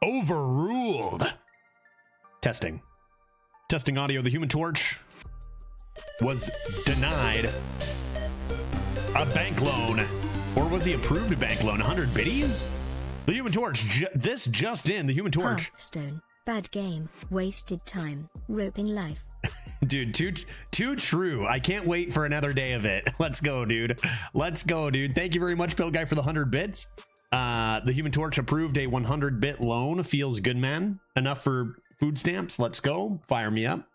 Overruled. Testing audio. The Human Torch was denied a bank loan, or was he approved a bank loan? 100 biddies. The Human Torch, this just in. The Human Torch. Hearthstone, bad game, wasted time, roping life. Dude, too true. I can't wait for another day of it. Let's go, dude. Let's go, dude. Thank you very much, Pill Guy, for the 100 bits. The Human Torch approved a 100-bit loan. Feels good, man. Enough for food stamps. Let's go. Fire me up.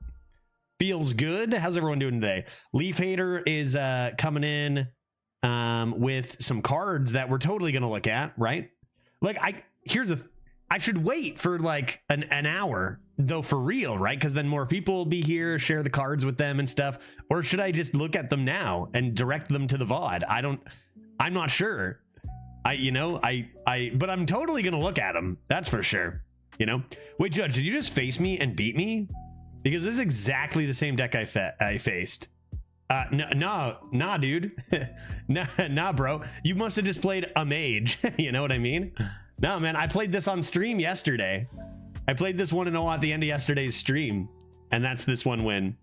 Feels good. How's everyone doing today? Leaf Hater is coming in with some cards that we're totally gonna look at, right? Like, I should wait for like an hour though, for real, right? Because then more people will be here, share the cards with them and stuff. Or should I just look at them now and direct them to the VOD? I'm not sure. But I'm totally gonna look at them. That's for sure. You know. Wait, Judge, did you just face me and beat me? Because this is exactly the same deck I faced. Nah, dude. nah, bro. You must have just played a mage. You know what I mean? No, man. I played this on stream yesterday. I played this 1-0 at the end of yesterday's stream, and that's this one win.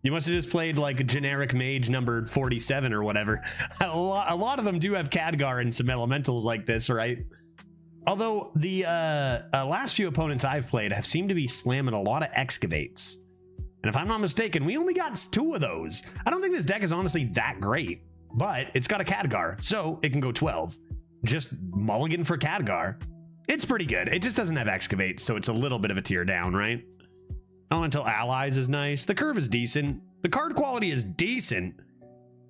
You must have just played like a generic mage number 47 or whatever. A lot of them do have Khadgar and some elementals like this, right? Although the last few opponents I've played have seemed to be slamming a lot of excavates. And if I'm not mistaken, we only got 2 of those. I don't think this deck is honestly that great, but it's got a Khadgar, so it can go 12. Just mulligan for Khadgar. It's pretty good. It just doesn't have excavate, so it's a little bit of a tier down, right? Elemental Allies is nice. The curve is decent. The card quality is decent,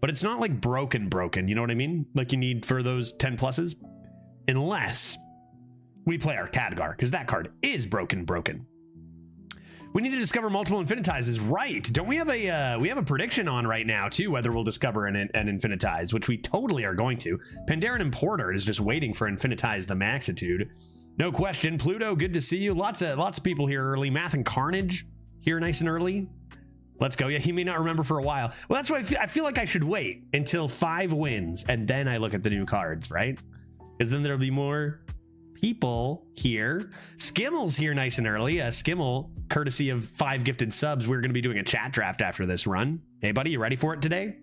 but it's not like broken, you know what I mean? Like you need for those 10 pluses. Unless we play our Khadgar, because that card is broken. We need to discover multiple infinitizes, right? Don't we have a prediction on right now too, whether we'll discover an infinitize, which we totally are going to. Pandaren Importer is just waiting for infinitize the Maxitude. No question. Pluto, good to see you. Lots of people here early. Math and Carnage here nice and early. Let's go. Yeah, he may not remember for a while. Well, that's why I feel like I should wait until 5 wins and then I look at the new cards, right? Because then there'll be more people here. Skimmel's here nice and early. Skimmel, courtesy of 5 gifted subs, we're going to be doing a chat draft after this run. Hey, buddy, you ready for it today?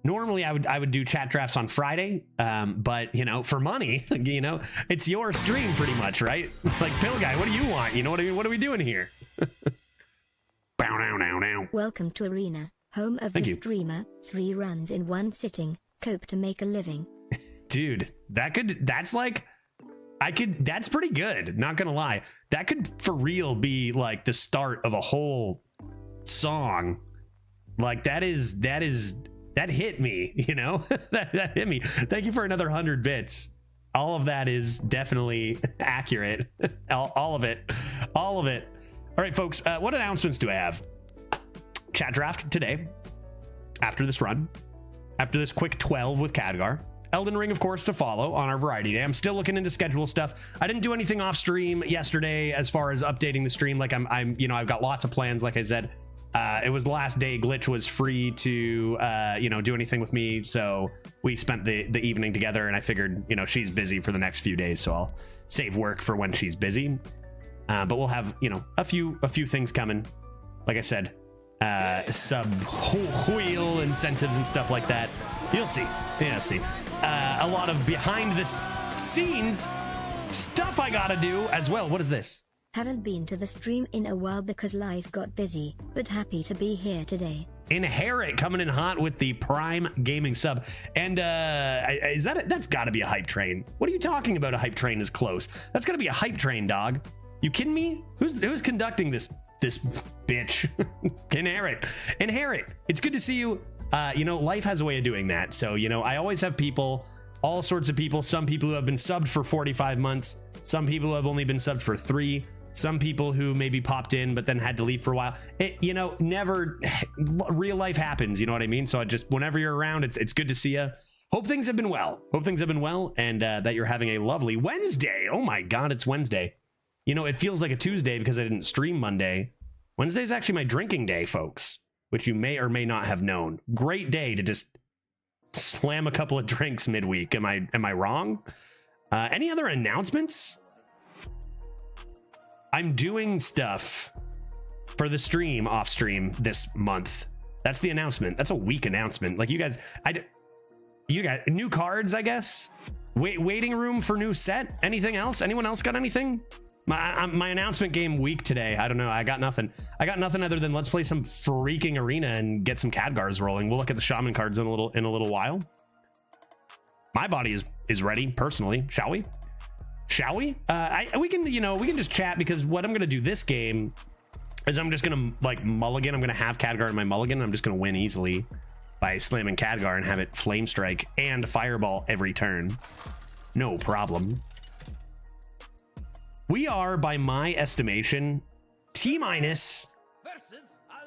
Normally, I would do chat drafts on Friday, but, you know, for money, you know, it's your stream pretty much, right? Like, Pill Guy, what do you want? You know what I mean? What are we doing here? Bow, now, now, now. Welcome to Arena, home of the streamer. 3 runs in 1 sitting, cope to make a living. Dude, that's pretty good. Not gonna lie. That could for real be like the start of a whole song. Like that hit me, you know, that hit me. Thank you for another 100 bits. All of that is definitely accurate. all of it. All right, folks, what announcements do I have? Chat draft today. After this run, after this quick 12 with Khadgar. Elden Ring, of course, to follow on our Variety Day. I'm still looking into schedule stuff. I didn't do anything off stream yesterday as far as updating the stream. Like I've got lots of plans. Like I said, it was the last day. Glitch was free to, do anything with me. So we spent the evening together, and I figured, she's busy for the next few days. So I'll save work for when she's busy. But we'll have, a few things coming. Like I said, sub wheel incentives and stuff like that. You'll see. A lot of behind the scenes stuff I gotta do as well. What is this? Haven't been to the stream in a while because life got busy, but happy to be here today. Inherit coming in hot with the Prime Gaming sub. And that's gotta be a hype train. What are you talking about? A hype train is close. That's gotta be a hype train, dog. You kidding me? Who's conducting this bitch? Inherit. It's good to see you. Life has a way of doing that. So, I always have people, all sorts of people, some people who have been subbed for 45 months, some people who have only been subbed for 3, some people who maybe popped in but then had to leave for a while. Never real life happens, you know what I mean? So whenever you're around, it's good to see you. Hope things have been well. And that you're having a lovely Wednesday. Oh my God, it's Wednesday. It feels like a Tuesday because I didn't stream Monday. Wednesday is actually my drinking day, folks, which you may or may not have known. Great day to just slam a couple of drinks midweek. Am I wrong? Any other announcements? I'm doing stuff for the stream off stream this month. That's the announcement. That's a weak announcement. Like you guys, you got new cards, I guess. Waiting room for new set. Anything else? Anyone else got anything? My announcement game week today. I don't know. I got nothing. I got nothing other than let's play some freaking arena and get some Khadgars rolling. We'll look at the shaman cards in a little while. My body is ready personally. Shall we? Shall we? We can just chat, because what I'm gonna do this game is I'm just gonna like mulligan. I'm gonna have Khadgar in my mulligan. And I'm just gonna win easily by slamming Khadgar and have it flame strike and fireball every turn. No problem. We are, by my estimation, T-minus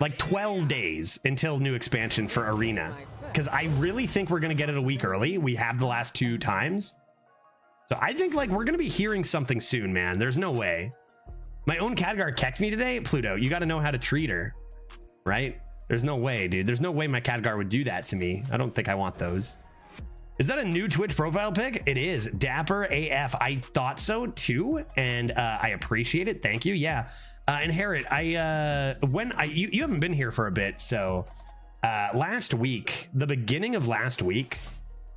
like 12 days until new expansion for Arena. Because I really think we're going to get it a week early. We have the last 2 times. So I think like we're going to be hearing something soon, man. There's no way. My own Khadgar kecked me today. Pluto, you got to know how to treat her, right? There's no way, dude. There's no way my Khadgar would do that to me. I don't think I want those. Is that a new Twitch profile pic? It is. Dapper AF. I thought so too, and I appreciate it. Thank you. Yeah. Inherit. You haven't been here for a bit, so last week, the beginning of last week,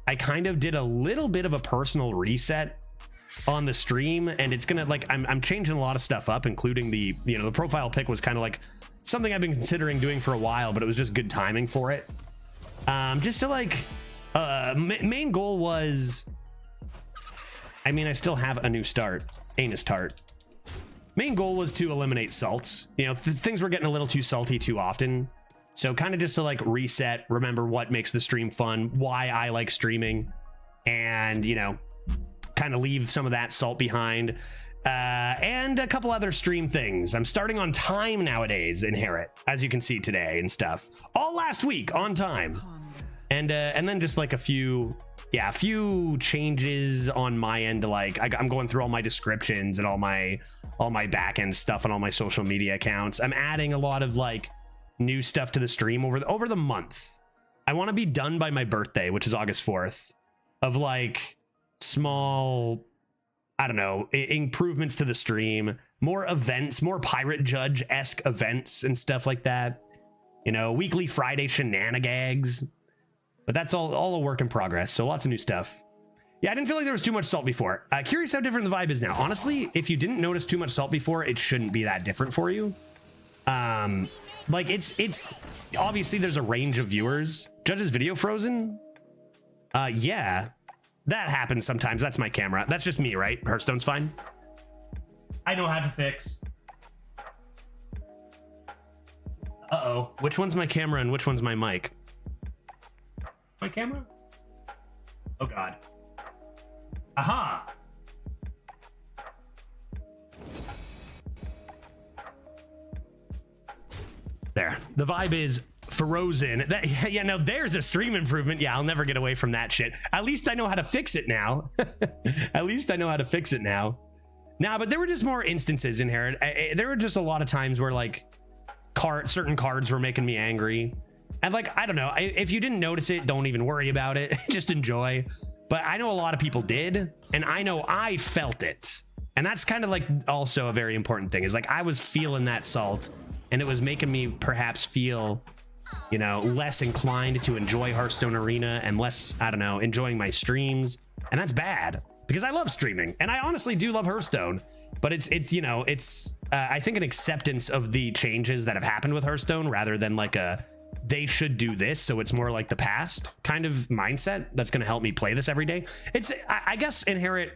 I kind of did a little bit of a personal reset on the stream, and it's gonna like I'm changing a lot of stuff up, including the the profile pic was kind of like something I've been considering doing for a while, but it was just good timing for it. Just to like. Main goal was, I mean, I still have a new start, anus tart. Main goal was to eliminate salts. Things were getting a little too salty too often. So kind of just to like reset, remember what makes the stream fun, why I like streaming, and, kind of leave some of that salt behind. And a couple other stream things. I'm starting on time nowadays, Inherit, as you can see today and stuff. All last week on time. And then just like a few changes on my end to like I'm going through all my descriptions and all my back end stuff and all my social media accounts. I'm adding a lot of like new stuff to the stream over the month. I want to be done by my birthday, which is August 4th, of like small, I don't know, improvements to the stream, more events, more Pirate Judge-esque events and stuff like that. Weekly Friday shenanigans. But that's all a work in progress. So lots of new stuff. Yeah, I didn't feel like there was too much salt before. Curious how different the vibe is now. Honestly, if you didn't notice too much salt before, it shouldn't be that different for you. Like it's obviously there's a range of viewers. Judge's video frozen? Yeah, that happens sometimes. That's my camera. That's just me, right? Hearthstone's fine. I know how to fix. Uh-oh. Which one's my camera and which one's my mic? My camera? Oh god. Aha! There. The vibe is frozen. Yeah, now there's a stream improvement. Yeah, I'll never get away from that shit. At least I know how to fix it now. At least I know how to fix it now. Nah, but there were just more instances in here. There were just a lot of times where like certain cards were making me angry. And like, I don't know, if you didn't notice it, don't even worry about it. Just enjoy. But I know a lot of people did, and I know I felt it. And that's kind of like also a very important thing, is like I was feeling that salt, and it was making me perhaps feel, less inclined to enjoy Hearthstone Arena and less, I don't know, enjoying my streams. And that's bad, because I love streaming, and I honestly do love Hearthstone. But it's I think an acceptance of the changes that have happened with Hearthstone, rather than like they should do this, so it's more like the past kind of mindset that's going to help me play this every day. I guess, Inherit,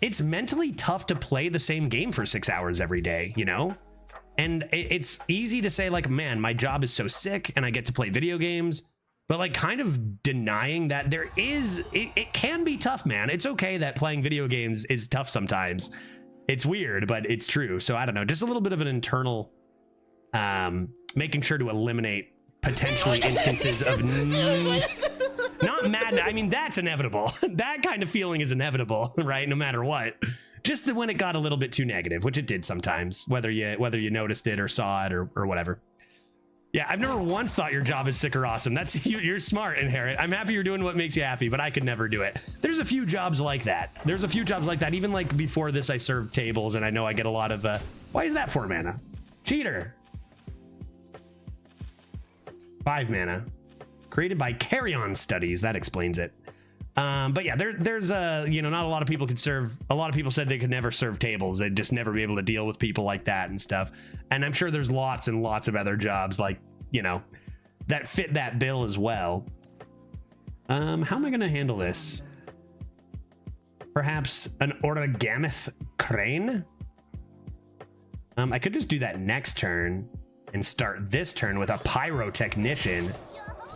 it's mentally tough to play the same game for 6 hours every day, and it's easy to say like, man, my job is so sick and I get to play video games, but like kind of denying that it can be tough, man. It's okay that playing video games is tough sometimes. It's weird, but it's true. So I don't know, just a little bit of an internal making sure to eliminate potentially instances of not mad. I mean, that's inevitable. That kind of feeling is inevitable, right? No matter what. Just when it got a little bit too negative, which it did sometimes, whether you noticed it or saw it or whatever. Yeah, I've never once thought your job is sick or awesome. That's you're smart, Inherit. I'm happy you're doing what makes you happy, but I could never do it. There's a few jobs like that. There's a few jobs like that. Even like before this, I served tables, and I know I get a lot of. Why is that 4 mana? Cheater. 5 mana. Created by Carry On Studies. That explains it. But yeah, there's you know, not a lot of people could serve. A lot of people said they could never serve tables. They'd just never be able to deal with people like that and stuff. And I'm sure there's lots and lots of other jobs like, you know, that fit that bill as well. How am I going to handle this? Perhaps an Origamath Crane? I could just do that next turn and start this turn with a Pyrotechnician.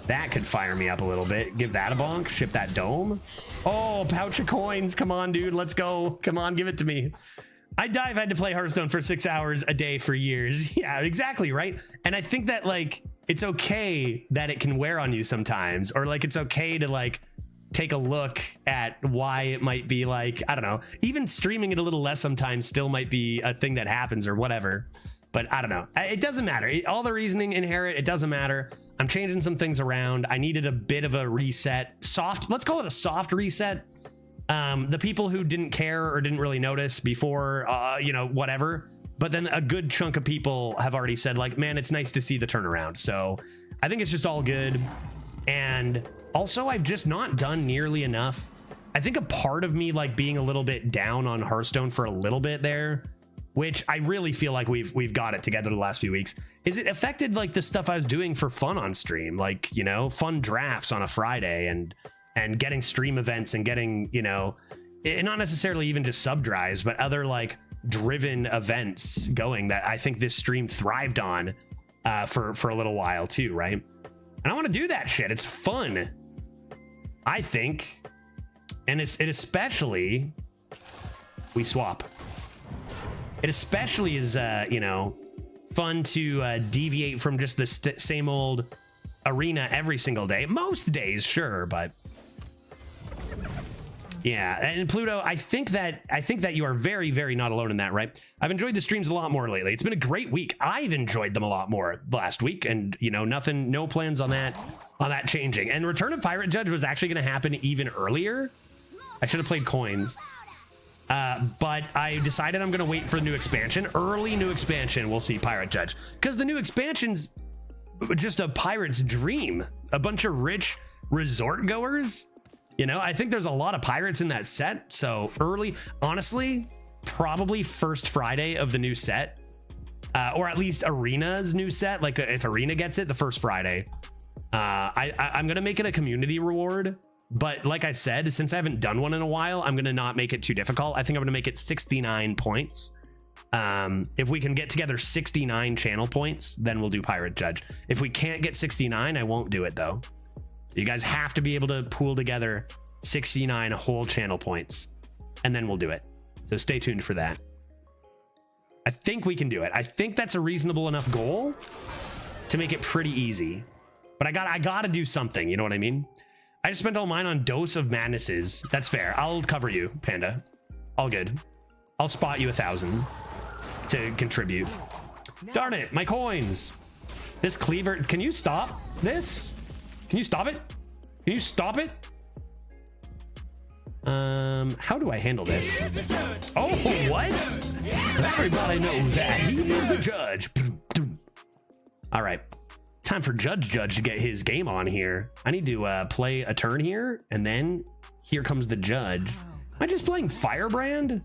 That could fire me up a little bit. Give that a bonk. Ship that dome. Oh, pouch of coins. Come on, dude. Let's go. Come on, give it to me. I've had to play Hearthstone for 6 hours a day for years. Yeah, exactly, right? And I think that, like, it's okay that it can wear on you sometimes. Or, like, it's okay to, like, take a look at why it might be, like, I don't know. Even streaming it a little less sometimes still might be a thing that happens or whatever. But I don't know. It doesn't matter. All the reasoning, Inherit, it doesn't matter. I'm changing some things around. I needed a bit of a reset. Soft, let's call it a soft reset. The people who didn't care or didn't really notice before, you know, whatever. But then a good chunk of people have already said, like, man, it's nice to see the turnaround. So I think it's just all good. And also, I've just not done nearly enough. I think a part of me, like, being a little bit down on Hearthstone for a little bit there, which I really feel like we've got it together the last few weeks, is it affected, like, the stuff I was doing for fun on stream, like, you know, fun drafts on a Friday and getting stream events and getting, you know, not necessarily even just sub drives, but other, like, driven events going that I think this stream thrived on for a little while too, right? And I want to do that shit. It's fun, I think, and it especially we swap. It especially is, you know, fun to deviate from just the same old arena every single day. Most days, sure, but yeah. And Pluto, I think that you are very, very not alone in that, right? I've enjoyed the streams a lot more lately. It's been a great week. I've enjoyed them a lot more last week, and you know, no plans on that changing. And Return of Pirate Judge was actually going to happen even earlier. I should have played coins. But I decided I'm going to wait for the new expansion. Early new expansion, we'll see Pirate Judge. Because the new expansion's just a pirate's dream. A bunch of rich resort goers. You know, I think there's a lot of pirates in that set. So early, honestly, probably first Friday of the new set. Or at least Arena's new set. Like if Arena gets it, the first Friday. I'm going to make it a community reward. But like I said, since I haven't done one in a while, I'm going to not make it too difficult. I think I'm going to make it 69 points. If we can get together 69 channel points, then we'll do Pirate Judge. If we can't get 69, I won't do it though. You guys have to be able to pool together 69 whole channel points, and then we'll do it. So stay tuned for that. I think we can do it. I think that's a reasonable enough goal to make it pretty easy. But I gotta do something, you know what I mean? I just spent all mine on Dose of Madnesses. That's fair. I'll cover you, Panda. All good. I'll spot you 1,000 to contribute. Darn it, my coins. This cleaver, can you stop this? Can you stop it? Can you stop it? How do I handle this? Oh, what? Everybody knows that he is the judge. All right. Time for Judge to get his game on here. I need to play a turn here, and then here comes the judge. Am I just playing Firebrand?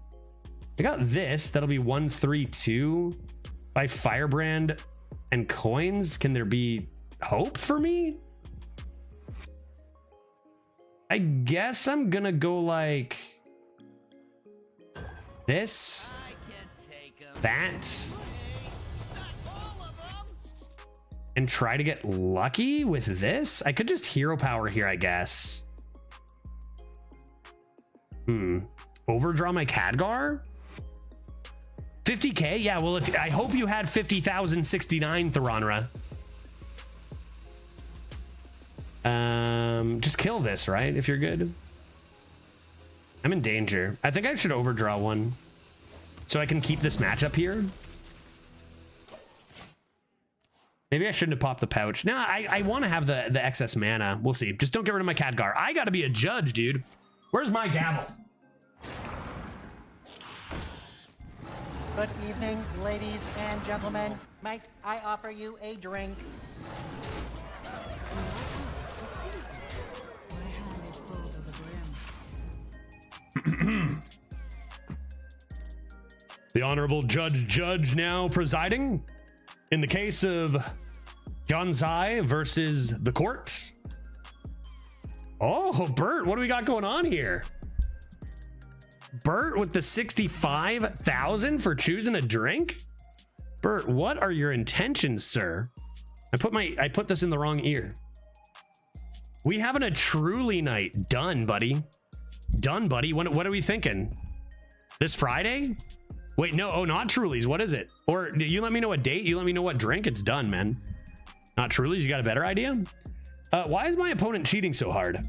I got this. That'll be 1, 3, 2. If I Firebrand and coins, can there be hope for me? I guess I'm gonna go like this, that, and try to get lucky with this. I could just hero power here, I guess. Overdraw my Khadgar? 50k? Yeah, well, if I hope you had 50,069, Tharanra. Just kill this, right? If you're good. I'm in danger. I think I should overdraw one so I can keep this matchup here. Maybe I shouldn't have popped the pouch. No, I want to have the excess mana. We'll see. Just don't get rid of my Khadgar. I got to be a judge, dude. Where's my gavel? Good evening, ladies and gentlemen. Might I offer you a drink? The Honorable Judge now presiding in the case of Gonzai versus the courts. Oh, Bert, what do we got going on here? Bert with the 65,000 for choosing a drink? Bert, what are your intentions, sir? I put this in the wrong ear. We having a truly night. Done, buddy. Done, buddy. What are we thinking? This Friday? Wait, no. Oh, not Truly's. What is it? Or you let me know a date. You let me know what drink. It's done, man. Not Truly's. You got a better idea? Why is my opponent cheating so hard?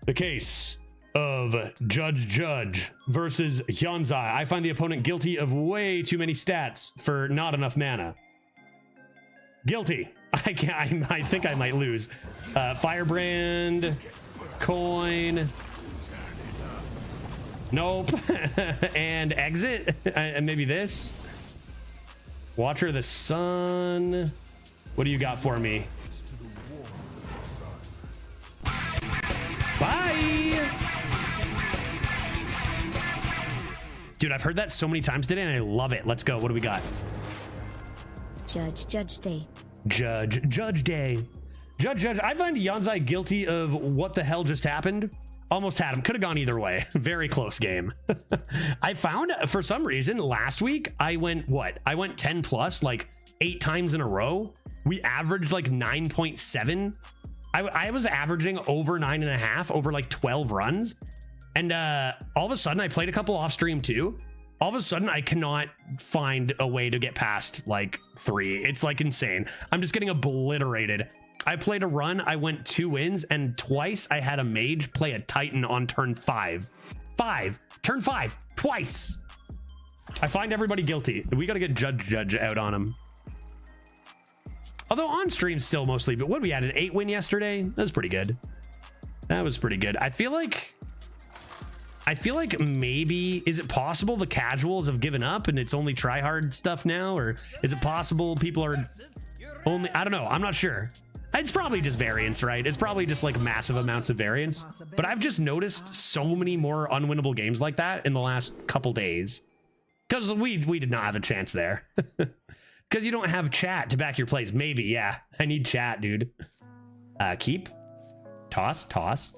The case of Judge versus Hyunzai. I find the opponent guilty of way too many stats for not enough mana. Guilty. I think I might lose. Firebrand, coin. Nope. And exit. And maybe this. Watcher of the Sun. What do you got for me? Bye. Dude, I've heard that so many times today and I love it. Let's go. What do we got? Judge Day. Judge Day. Judge. I find Yanzai guilty of what the hell just happened. Almost had him. Could have gone either way. Very close game. I found for some reason last week I went 10 plus like 8 times in a row. We averaged like 9.7. I was averaging over 9.5 over like 12 runs. And all of a sudden I played a couple off stream too. All of a sudden I cannot find a way to get past like 3. It's like insane. I'm just getting obliterated. I played a run, I went 2 wins, and twice I had a mage play a Titan on turn 5. Turn 5, twice. I find everybody guilty. We got to get Judge out on him. Although on stream still mostly, but what we had an 8 win yesterday. That was pretty good. That was pretty good. I feel like maybe, is it possible the casuals have given up and it's only try hard stuff now? Or is it possible people are only, I don't know. I'm not sure. It's probably just variance, right? It's probably just like massive amounts of variance. But I've just noticed so many more unwinnable games like that in the last couple days. Because we did not have a chance there. Because you don't have chat to back your plays. Maybe, yeah. I need chat, dude. Keep. Toss.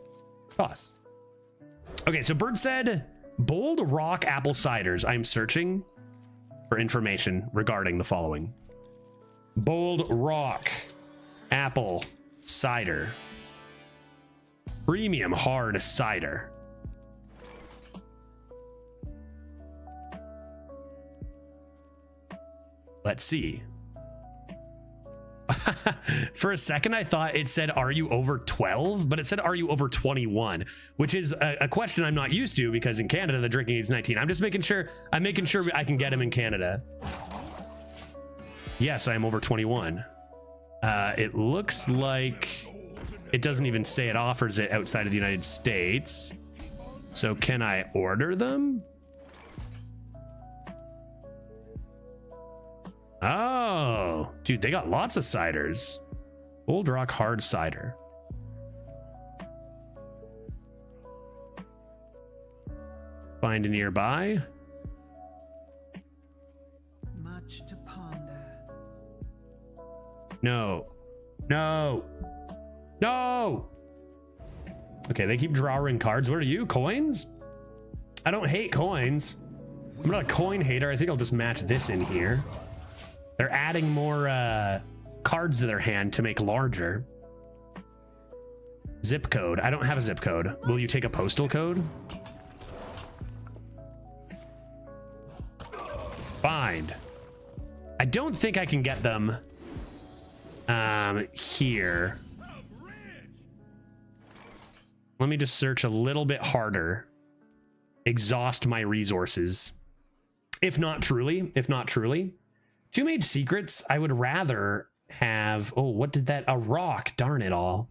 Okay, so Bird said, Bold Rock apple ciders. I'm searching for information regarding the following. Bold Rock apple cider. Premium hard cider. Let's see. For a second, I thought it said, are you over 12? But it said, are you over 21? Which is a question I'm not used to because in Canada, the drinking age is 19. I'm making sure I can get him in Canada. Yes, I am over 21. It looks like it doesn't even say it offers it outside of the United States. So can I order them? Oh, dude, they got lots of ciders. Old Rock hard cider. Find a nearby. Much to ponder. No. Okay, they keep drawing cards. What are you? Coins? I don't hate coins. I'm not a coin hater. I think I'll just match this in here. They're adding more cards to their hand to make larger. Zip code. I don't have a zip code. Will you take a postal code? Find. I don't think I can get them here. Let me just search a little bit harder. Exhaust my resources. If not truly. 2 mage secrets, I would rather have... Oh, what did that... A rock. Darn it all.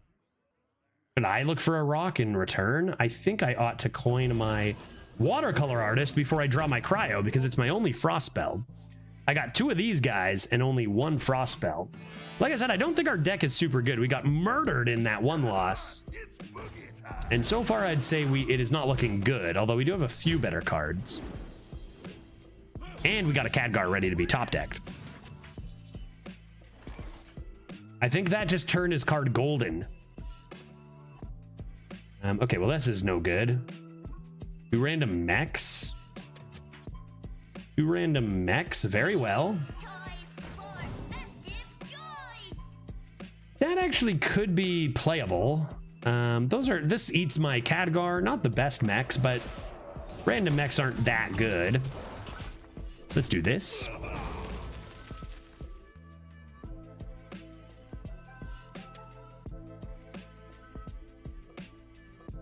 Should I look for a rock in return? I think I ought to coin my watercolor artist before I draw my cryo, because it's my only frost spell. I got 2 of these guys and only 1 frost spell. Like I said, I don't think our deck is super good. We got murdered in that 1 loss. And so far, I'd say it is not looking good, although we do have a few better cards. And we got a Khadgar ready to be top decked. I think that just turned his card golden. Okay, well, this is no good. 2 random mechs. 2 random mechs, very well. That actually could be playable. This eats my Khadgar, not the best mechs, but random mechs aren't that good. Let's do this.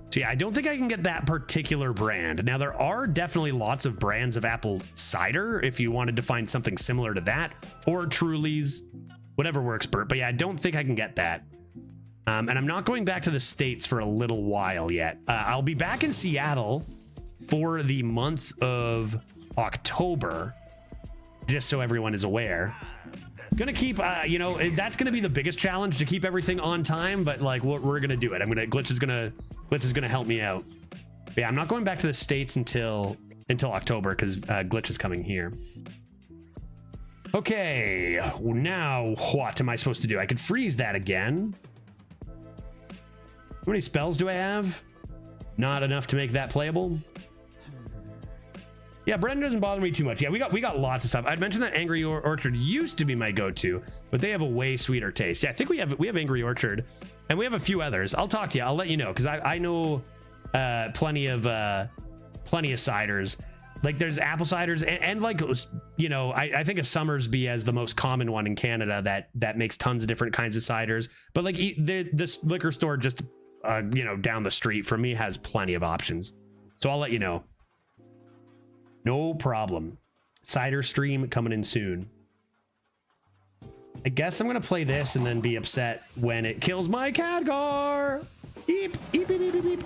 So yeah, I don't think I can get that particular brand. Now, there are definitely lots of brands of apple cider if you wanted to find something similar to that, or Truly's, whatever works, Bert. But yeah, I don't think I can get that. And I'm not going back to the States for a little while yet. I'll be back in Seattle for the month of October, just so everyone is aware. Gonna keep, you know, that's gonna be the biggest challenge, to keep everything on time, but like we're gonna do it. Glitch is gonna help me out. But yeah, I'm not going back to the States until October, because Glitch is coming here. Okay, now what am I supposed to do? I could freeze that again. How many spells do I have? Not enough to make that playable. Yeah, Brendan doesn't bother me too much. Yeah, we got lots of stuff. I'd mentioned that Angry Orchard used to be my go-to, but they have a way sweeter taste. Yeah, I think we have Angry Orchard, and we have a few others. I'll talk to you. I'll let you know, because I know plenty of ciders. Like there's apple ciders, and like, you know, I think of Summersby as the most common one in Canada that makes tons of different kinds of ciders. But like this liquor store just you know, down the street from me has plenty of options. So I'll let you know. No problem. Cider stream coming in soon. I guess I'm gonna play this and then be upset when it kills my Khadgar. Eep, eep, eep, eep, eep, eep.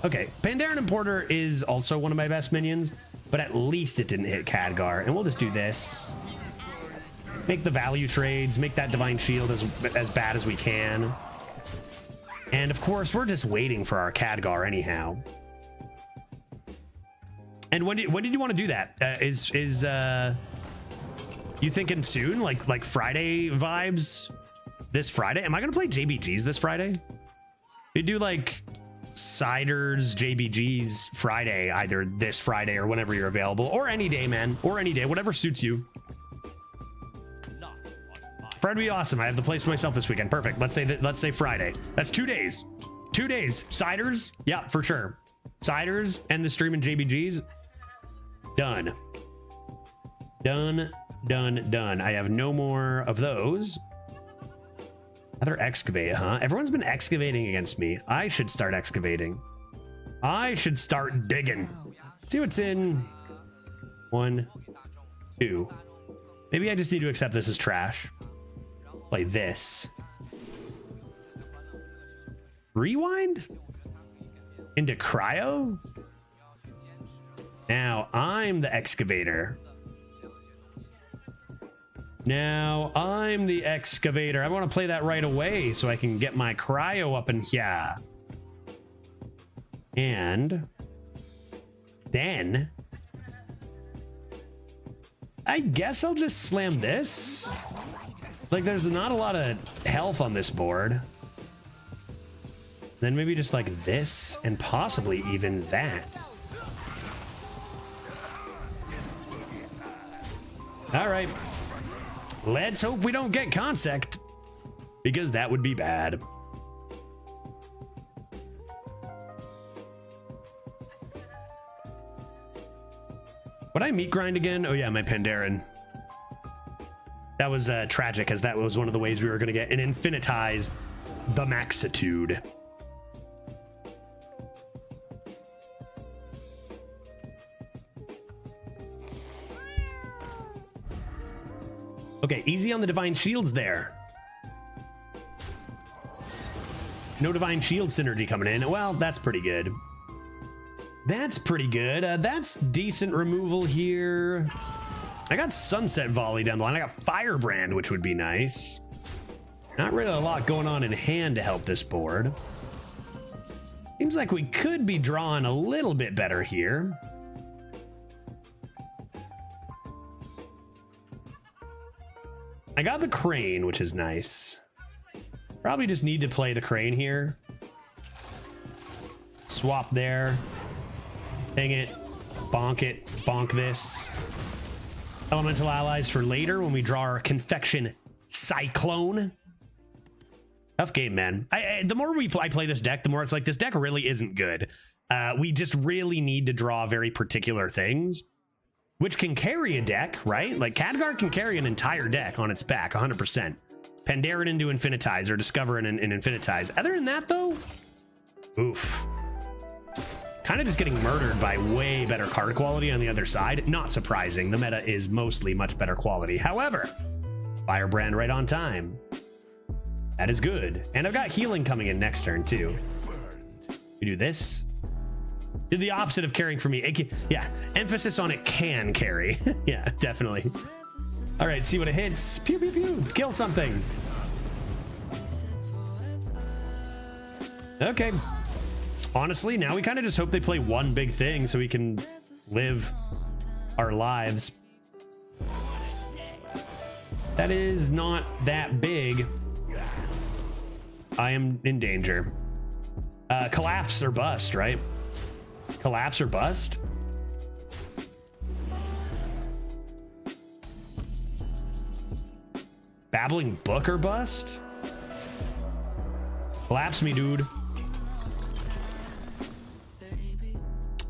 Okay, Pandaren Importer is also one of my best minions, but at least it didn't hit Khadgar. And we'll just do this. Make the value trades, make that Divine Shield as bad as we can. And of course, we're just waiting for our Khadgar anyhow. And when did you want to do that? Is you thinking soon? Like Friday vibes? This Friday? Am I gonna play JBGs this Friday? We do like ciders, JBGs Friday, either this Friday or whenever you're available, or any day, man, or any day, whatever suits you. Friday would be awesome. I have the place to myself this weekend. Perfect. Let's say Friday. That's 2 days. 2 days. Ciders? Yeah, for sure. Ciders and the stream and JBGs. Done. Done, done, done. I have no more of those. Another excavate, huh? Everyone's been excavating against me. I should start excavating. I should start digging. See what's in 1, 2. Maybe I just need to accept this as trash. Like this. Rewind? Into cryo? Now I'm the excavator. Now I'm the excavator. I want to play that right away so I can get my cryo up in here. And then I guess I'll just slam this. Like there's not a lot of health on this board. Then maybe just like this and possibly even that. All right. Let's hope we don't get consect, because that would be bad. Would I meat grind again? Oh yeah, my Pandaren. That was tragic, as that was one of the ways we were going to get an infinitize the Maxitude. Okay, easy on the divine shields there. No divine shield synergy coming in. Well, that's pretty good. That's pretty good. That's decent removal here. I got Sunset Volley down the line. I got Firebrand, which would be nice. Not really a lot going on in hand to help this board. Seems like we could be drawing a little bit better here. I got the Crane, which is nice. Probably just need to play the Crane here. Swap there. Dang it. Bonk this. Elemental allies for later when we draw our Confection Cyclone. Tough game, man. The more I play this deck, the more it's like this deck really isn't good. We just really need to draw very particular things, which can carry a deck, right? Like Khadgar can carry an entire deck on its back, 100%. Pandaren into Infinitize or Discover and Infinitize. Other than that, though, oof. Kind of just getting murdered by way better card quality on the other side. Not surprising. The meta is mostly much better quality. However, Firebrand right on time. That is good. And I've got healing coming in next turn, too. We do this. Did the opposite of carrying for me. Yeah, emphasis on it can carry. Yeah, definitely. All right, see what it hits. Pew, pew, pew. Kill something. Okay. Honestly, now we kind of just hope they play one big thing so we can live our lives. That is not that big. I am in danger. Collapse or bust, right? Collapse or bust? Babbling book or bust? Collapse me, dude.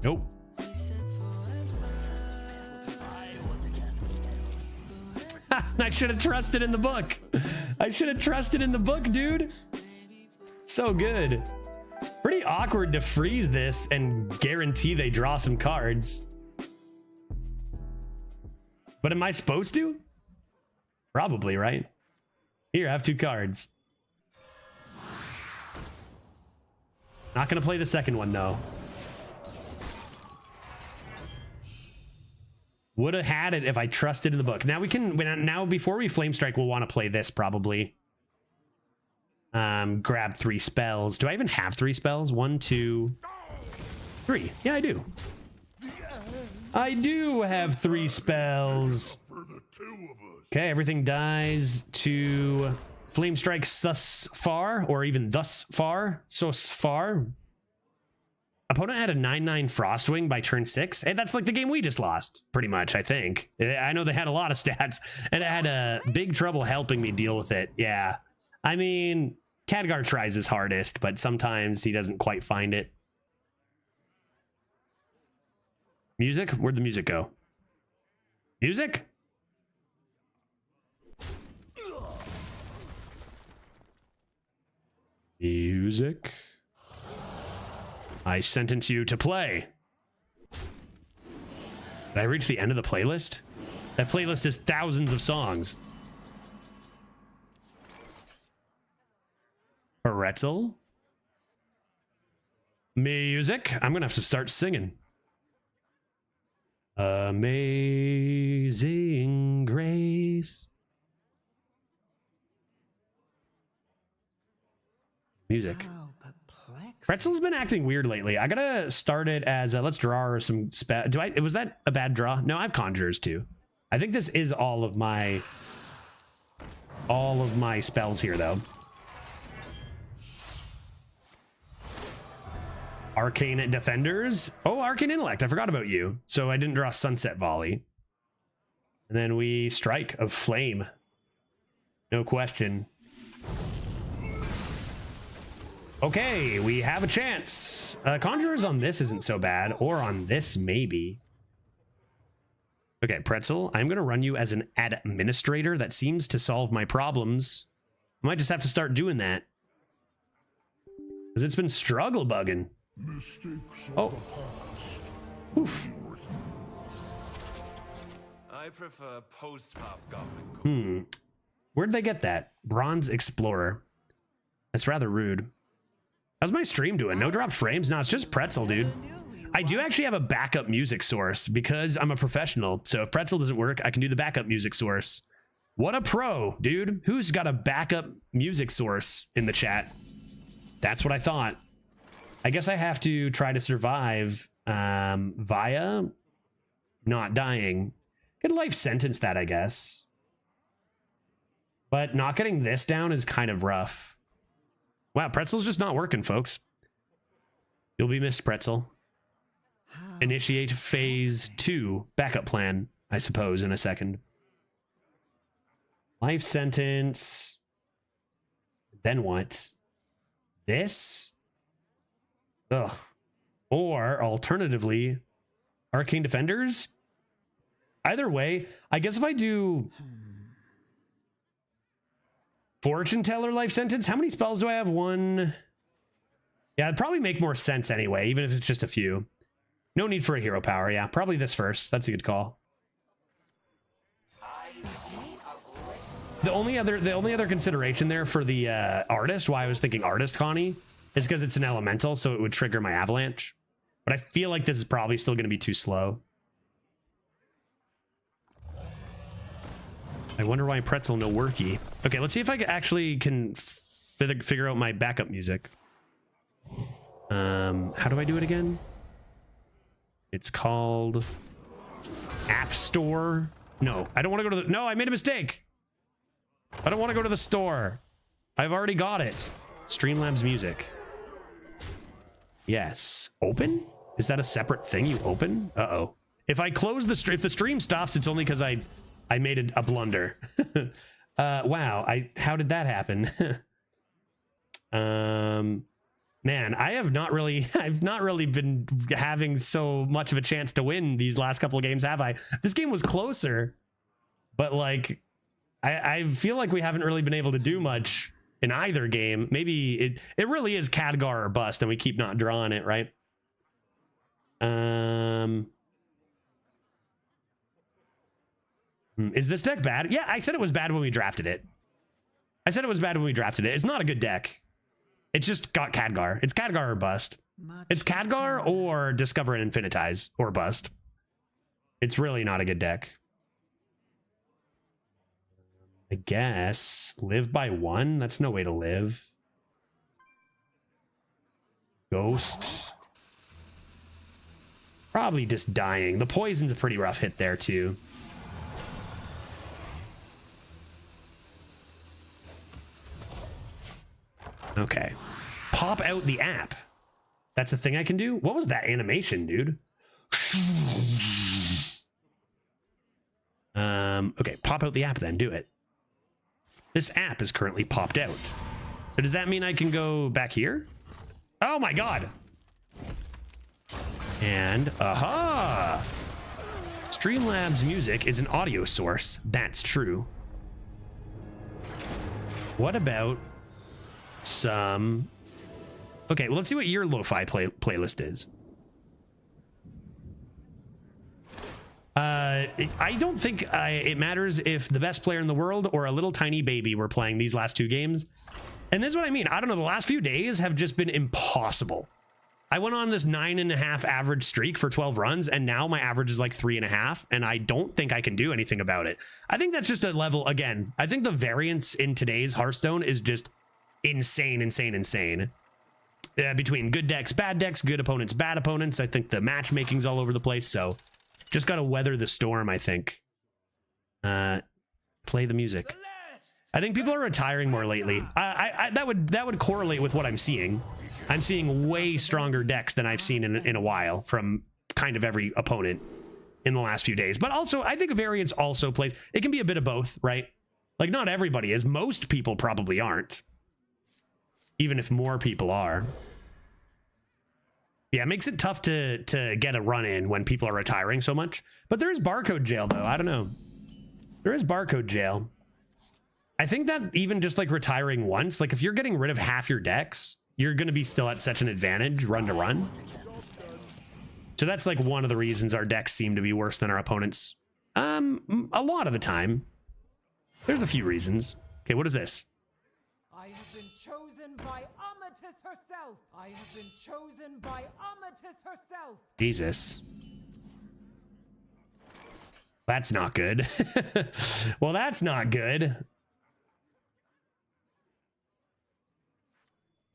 Nope. I should have trusted in the book. I should have trusted in the book, dude. So good. Pretty awkward to freeze this and guarantee they draw some cards. But am I supposed to? Probably, right? Here, I have 2 cards. Not gonna play the second one, though. Would have had it if I trusted in the book. Now we can, now before we Flame Strike, we'll want to play this probably. Grab 3 spells. Do I even have 3 spells? 1, 2, 3. Yeah, I do. I do have 3 spells. Okay, everything dies to Flame Strike thus far, or even thus far. So far. Opponent had a 9/9 Frostwing by turn 6. Hey, that's like the game we just lost, pretty much, I think. I know they had a lot of stats, and it had a big trouble helping me deal with it. Yeah. I mean, Khadgar tries his hardest, but sometimes he doesn't quite find it. Music? Where'd the music go? Music? Music? I sentence you to play. Did I reach the end of the playlist? That playlist is thousands of songs. Pretzel? Music? I'm gonna have to start singing. Amazing Grace. Music. Pretzel's been acting weird lately. I gotta start it as let's draw some spell. Was that a bad draw? No, I have conjures too. I think this is all of my spells here though. Arcane Defenders. Oh, Arcane Intellect. I forgot about you. So I didn't draw Sunset Volley. And then we Strike of Flame. No question. Okay, we have a chance. Conjurers on this isn't so bad, or on this maybe. Okay, Pretzel, I'm going to run you as an administrator. That seems to solve my problems. I might just have to start doing that. Because it's been struggle bugging. Oh. Oof. I prefer post-pop goblin. Where'd they get that? Bronze Explorer. That's rather rude. How's my stream doing? No drop frames? No, it's just Pretzel, dude. I do actually have a backup music source because I'm a professional. So if Pretzel doesn't work, I can do the backup music source. What a pro, dude. Who's got a backup music source in the chat? That's what I thought. I guess I have to try to survive via not dying. Could life sentence that, I guess. But not getting this down is kind of rough. Wow, Pretzel's just not working, folks. You'll be missed, Pretzel. Initiate phase 2 backup plan, I suppose, in a second. Life sentence. Then what? This? Ugh. Or alternatively, Arcane Defenders? Either way, I guess if I do Fortune Teller life sentence, how many spells do I have? One. Yeah, it'd probably make more sense anyway, even if it's just a few. No need for a hero power. Yeah, probably this first. That's a good call. The only other consideration there for the artist, why I was thinking artist Connie, is because it's an elemental, so it would trigger my avalanche. But I feel like this is probably still going to be too slow. I wonder why Pretzel no worky. Okay, let's see if I actually can figure out my backup music. How do I do it again? It's called App Store. No, I don't want to go to the... No, I made a mistake. I don't want to go to the store. I've already got it. Streamlabs music. Yes. Open? Is that a separate thing you open? Uh-oh. If I close the stream, if the stream stops, it's only because I made a blunder. Wow. How did that happen? Man, I've not really been having so much of a chance to win these last couple of games, have I? This game was closer, but like, I feel like we haven't really been able to do much in either game. Maybe it really is Khadgar or bust, and we keep not drawing it, right? Is this deck bad? Yeah, I said it was bad when we drafted it. It's not a good deck. It's just got Khadgar. It's Khadgar or bust. It's Khadgar or Discover and Infinitize or bust. It's really not a good deck. I guess live by one. That's no way to live. Ghost. Probably just dying. The poison's a pretty rough hit there too. Okay. Pop out the app. That's a thing I can do? What was that animation, dude? Okay, pop out the app then. Do it. This app is currently popped out. So does that mean I can go back here? Oh my god. And aha! Streamlabs music is an audio source. That's true. What about some... Okay, well, let's see what your lo-fi playlist is. I don't think it matters if the best player in the world or a little tiny baby were playing these last two games. And this is what I mean. I don't know. The last few days have just been impossible. I went on this 9.5 average streak for 12 runs, and now my average is like 3.5, and I don't think I can do anything about it. I think that's just a level, again, I think the variance in today's Hearthstone is just insane. Between good decks, good opponents, bad opponents. I think the matchmaking's all over the place, so just got to weather the storm, I think. Play the music. I think people are retiring more lately. That would correlate with what I'm seeing. I'm seeing way stronger decks than I've seen in a while from kind of every opponent in the last few days. But also, I think a variance also plays. It can be a bit of both, right? Like, not everybody is. Most people probably aren't. Even if more people are. Yeah, it makes it tough to get a run in when people are retiring so much. But there is barcode jail, though. I don't know. There is barcode jail. I think that even just like retiring once, like if you're getting rid of half your decks, you're going to be still at such an advantage run to run. So that's like one of the reasons our decks seem to be worse than our opponents A lot of the time. There's a few reasons. Okay, what is this? I have been chosen by Amatis herself. I have been chosen by Amatis herself. Jesus. That's not good. Well, that's not good.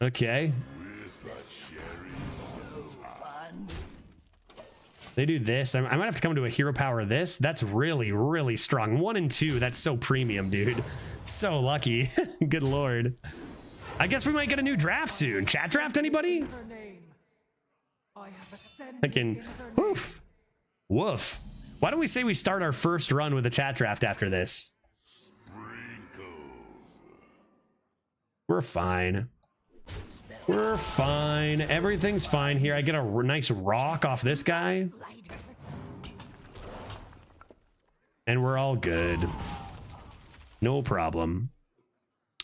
Okay. They do this. I might have to come to a hero power this. That's really, really strong. 1 and 2. That's so premium, dude. So lucky. Good lord. I guess we might get a new draft soon. Chat draft, anybody? Fucking woof. Woof. Why don't we say we start our first run with a chat draft after this? We're fine. We're fine. Everything's fine here. I get a nice rock off this guy. And we're all good. No problem.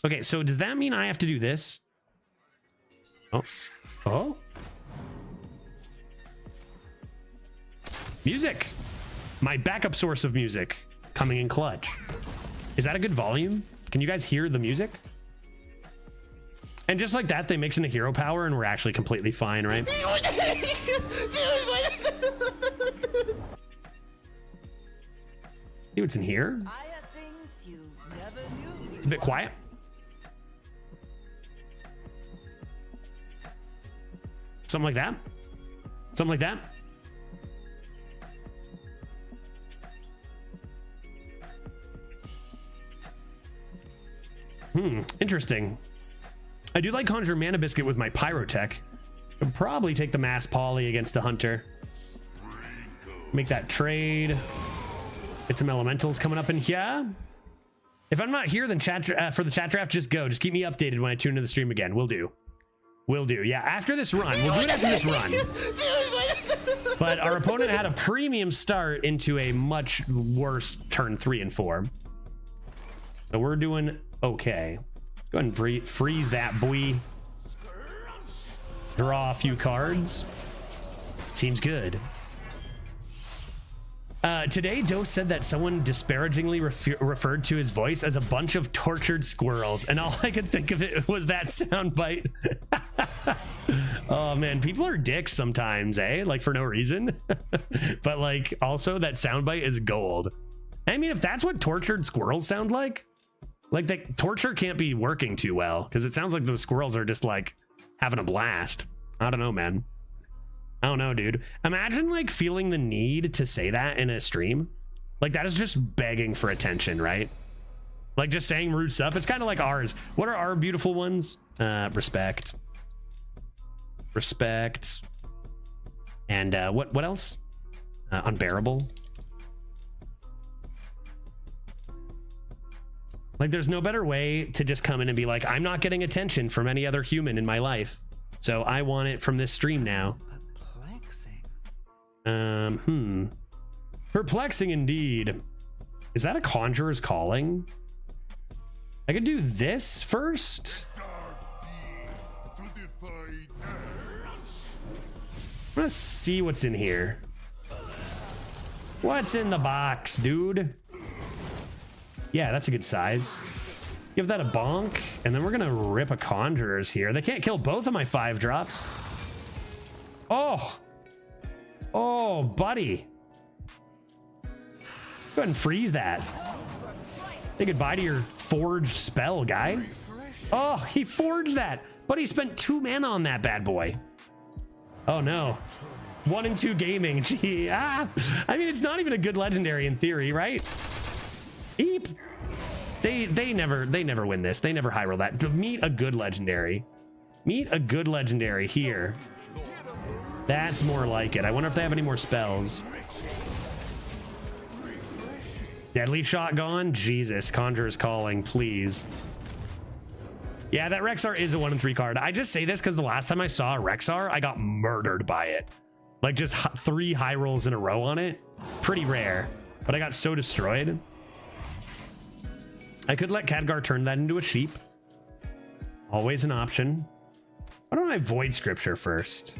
Okay, so does that mean I have to do this? Oh. Oh? Music. My backup source of music coming in clutch. Is that a good volume? Can you guys hear the music? And just like that, they mix in a hero power and we're actually completely fine, right? See what's in here? It's a bit quiet. Something like that. Something like that. Interesting. I do like Conjure Mana Biscuit with my Pyrotech. I'd probably take the Mass Poly against a Hunter. Make that trade. Get some Elementals coming up in here. If I'm not here, then chat for the chat draft, just go. Just keep me updated when I tune into the stream again. Will do. Will do. Yeah, after this run. We'll do it after this run. But our opponent had a premium start into a much worse turn 3 and 4. So we're doing okay. Go ahead and freeze that boy. Draw a few cards. Seems good. Today, Doe said that someone disparagingly referred to his voice as a bunch of tortured squirrels, and all I could think of it was that soundbite. Oh man, people are dicks sometimes, eh? Like for no reason. But like, also that soundbite is gold. I mean, if that's what tortured squirrels sound like the torture can't be working too well, because it sounds like those squirrels are just like having a blast. I don't know, man. I don't know, dude. Imagine like feeling the need to say that in a stream. Like that is just begging for attention, right? Like just saying rude stuff. It's kind of like ours. What are our beautiful ones? Respect. Respect. And what else? Unbearable. Like there's no better way to just come in and be like, I'm not getting attention from any other human in my life, so I want it from this stream now. Perplexing indeed. Is that a Conjurer's Calling? I could do this first. I'm gonna see what's in here. What's in the box, dude? Yeah, that's a good size. Give that a bonk, and then we're gonna rip a Conjurers here. They can't kill both of my 5 drops. Oh. Oh, buddy. Go ahead and freeze that. Say goodbye to your forged spell, guy. Oh, he forged that, but he spent 2 mana on that bad boy. Oh no. 1 and 2 gaming. Gee, I mean, it's not even a good legendary in theory, right? Eep. They never win this. They never high roll that. Meet a good legendary. Meet a good legendary here. That's more like it. I wonder if they have any more spells. Deadly Shot gone? Jesus, Conjurer's Calling, please. Yeah, that Rexar is a 1 and 3 card. I just say this because the last time I saw a Rexar, I got murdered by it. Like just 3 high rolls in a row on it. Pretty rare, but I got so destroyed. I could let Khadgar turn that into a sheep. Always an option. Why don't I Void Scripture first?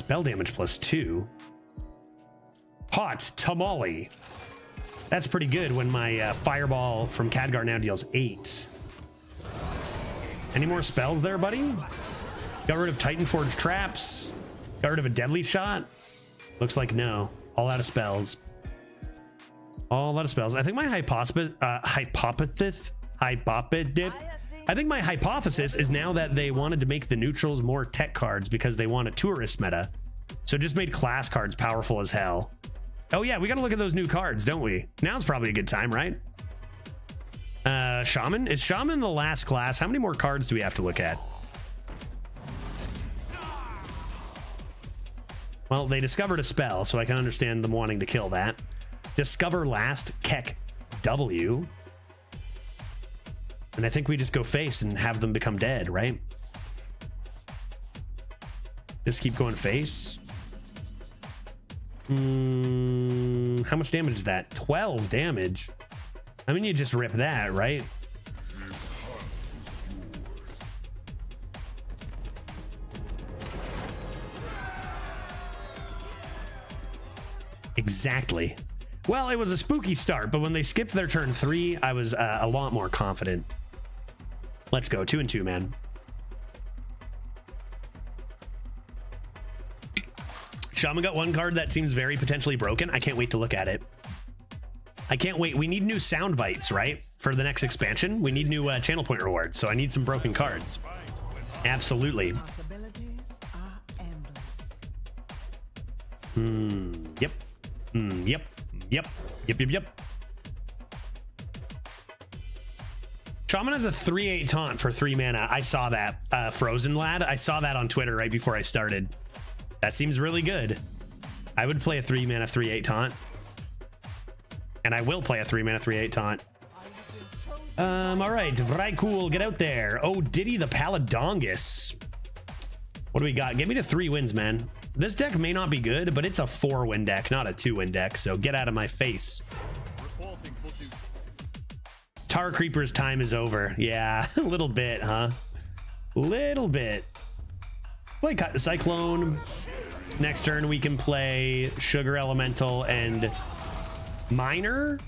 spell damage +2. Hot tamale. That's pretty good when my fireball from Khadgar now deals 8. Any more spells there, buddy? Got rid of Titan Forge traps. Got rid of a deadly shot. Looks like no. All out of spells. All out of spells. I think my hypothesis is now that they wanted to make the neutrals more tech cards because they want a tourist meta. So it just made class cards powerful as hell. Oh yeah, we gotta look at those new cards, don't we? Now's probably a good time, right? Shaman? Is Shaman the last class? How many more cards do we have to look at? Well, they discovered a spell, so I can understand them wanting to kill that. Discover last, Keck W. And I think we just go face and have them become dead, right? Just keep going face. How much damage is that? 12 damage. I mean, you just rip that, right? Exactly. Well, it was a spooky start, but when they skipped their turn 3, I was a lot more confident. Let's go. 2 and 2, man. Shaman got one card that seems very potentially broken. I can't wait to look at it. I can't wait. We need new sound bites, right? For the next expansion, we need new channel point rewards. So I need some broken cards. Absolutely. Possibilities are endless. Yep. Yep. Shaman has a 3/8 taunt for 3 mana. I saw that. Frozen Lad. I saw that on Twitter right before I started. That seems really good. I would play a 3 mana 3/8 taunt. And I will play a 3 mana 3/8 taunt. All right. Very cool. Get out there. Oh, Diddy the Paladongus. What do we got? Give me the 3 wins, man. This deck may not be good, but it's a 4-win deck, not a 2-win deck. So get out of my face. Tar Creeper's time is over. Yeah, a little bit, huh? Little bit. Play Cyclone. Next turn we can play Sugar Elemental and Miner,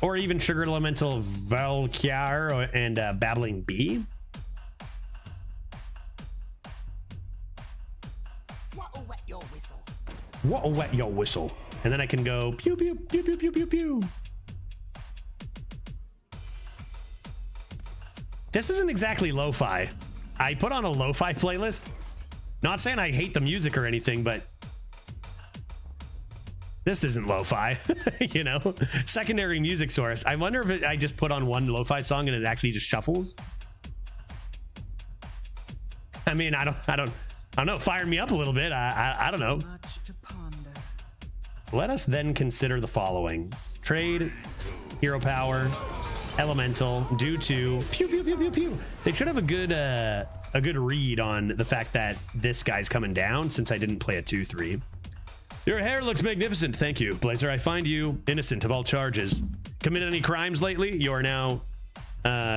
or even Sugar Elemental Valkyar and Babbling Bee. What'll wet your whistle? What'll wet your whistle? And then I can go pew pew pew pew pew pew pew. This isn't exactly lo-fi. I put on a lo-fi playlist. Not saying I hate the music or anything, but this isn't lo-fi, you know? Secondary music source. I wonder if I just put on one lo-fi song and it actually just shuffles. I mean, I don't know. Fire me up a little bit. I don't know. Much to ponder. Let us then consider the following: trade, hero power, elemental, do to pew pew pew pew pew. They should have a good read on the fact that this guy's coming down, since I didn't play a 2/3. Your hair looks magnificent. Thank you, Blazer. I find you innocent of all charges. Committed any crimes lately? You are now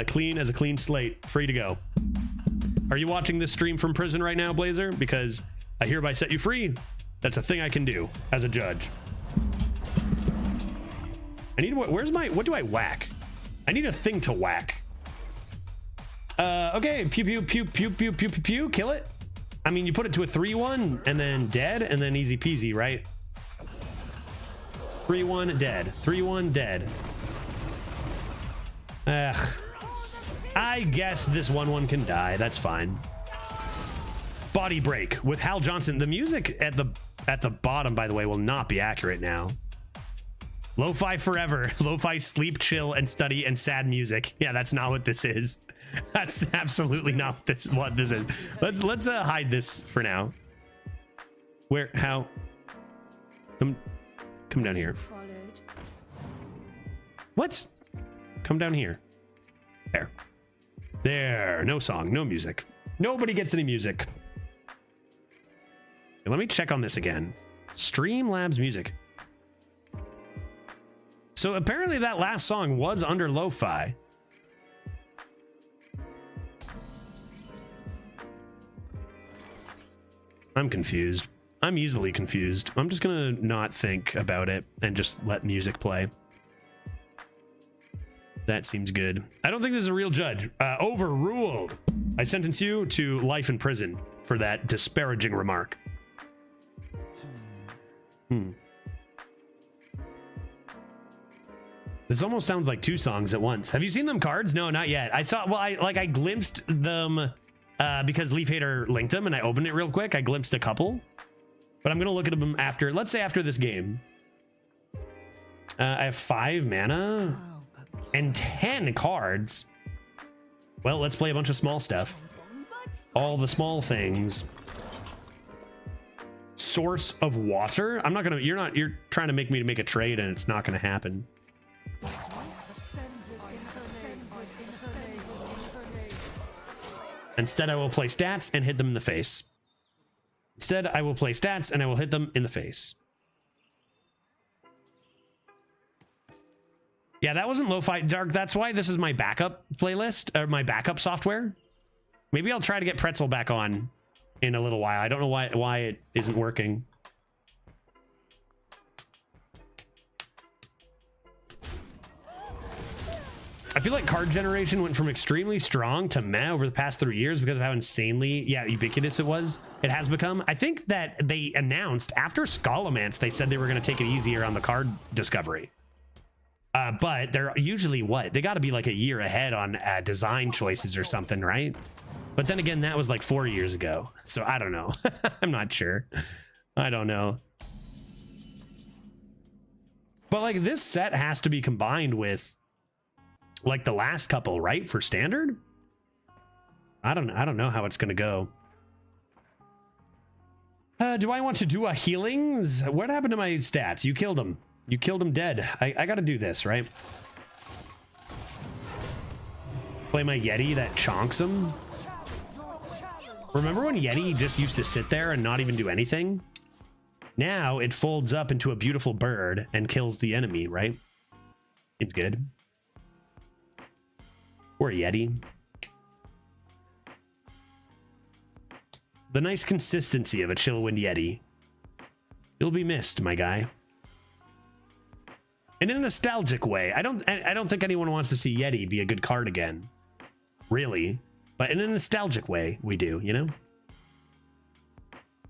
clean as a clean slate, free to go. Are you watching this stream from prison right now, Blazer? Because I hereby set you free. That's a thing I can do as a judge. I need what do I whack? I need a thing to whack. Okay, pew pew pew pew pew pew pew pew, kill it. I mean, you put it to a 3/1 and then dead, and then easy peasy, right? 3/1 dead, 3/1 dead. Ugh. I guess this 1/1 can die. That's fine. Body break with Hal Johnson. The music at the bottom, by the way, will not be accurate now. Lo-fi forever. Lo-fi sleep, chill, and study and sad music. Yeah, that's not what this is. That's absolutely not what this is. Let's hide this for now. Where? How? Come down here. What? Come down here. There. No song, no music. Nobody gets any music. Let me check on this again. Streamlabs music. So apparently that last song was under lo-fi. I'm confused. I'm easily confused. I'm just gonna not think about it and just let music play. That seems good. I don't think this is a real judge. Overruled. I sentence you to life in prison for that disparaging remark. This almost sounds like two songs at once. Have you seen them cards? No, not yet. I saw, well, I glimpsed them because Leaf Hater linked them and I opened it real quick. I glimpsed a couple, but I'm going to look at them after, let's say after this game. I have 5 mana and 10 cards. Well, let's play a bunch of small stuff. All the small things. Source of water. I'm not going to, you're trying to make me make a trade and it's not going to happen. Instead, I will play stats and hit them in the face. Instead, I will play stats and I will hit them in the face. Yeah, that wasn't Lo-Fi Dark. That's why this is my backup playlist, or my backup software. Maybe I'll try to get Pretzel back on in a little while. I don't know why it isn't working. I feel like card generation went from extremely strong to meh over the past 3 years because of how insanely, ubiquitous it has become. I think that they announced after Scholomance, they said they were going to take it easier on the card discovery. But they're usually they got to be like a year ahead on design choices or something, right? But then again, that was like 4 years ago. So I don't know. I'm not sure. I don't know. But like this set has to be combined with like the last couple, right? For standard? I don't know how it's gonna go. Do I want to do a healings? What happened to my stats? You killed him. You killed him dead. I gotta do this, right? Play my Yeti that chonks him. Remember when Yeti just used to sit there and not even do anything? Now it folds up into a beautiful bird and kills the enemy, right? Seems good. Or Yeti. The nice consistency of a Chillwind Yeti. You'll be missed, my guy. And in a nostalgic way. I don't think anyone wants to see Yeti be a good card again. Really. But in a nostalgic way, we do, you know?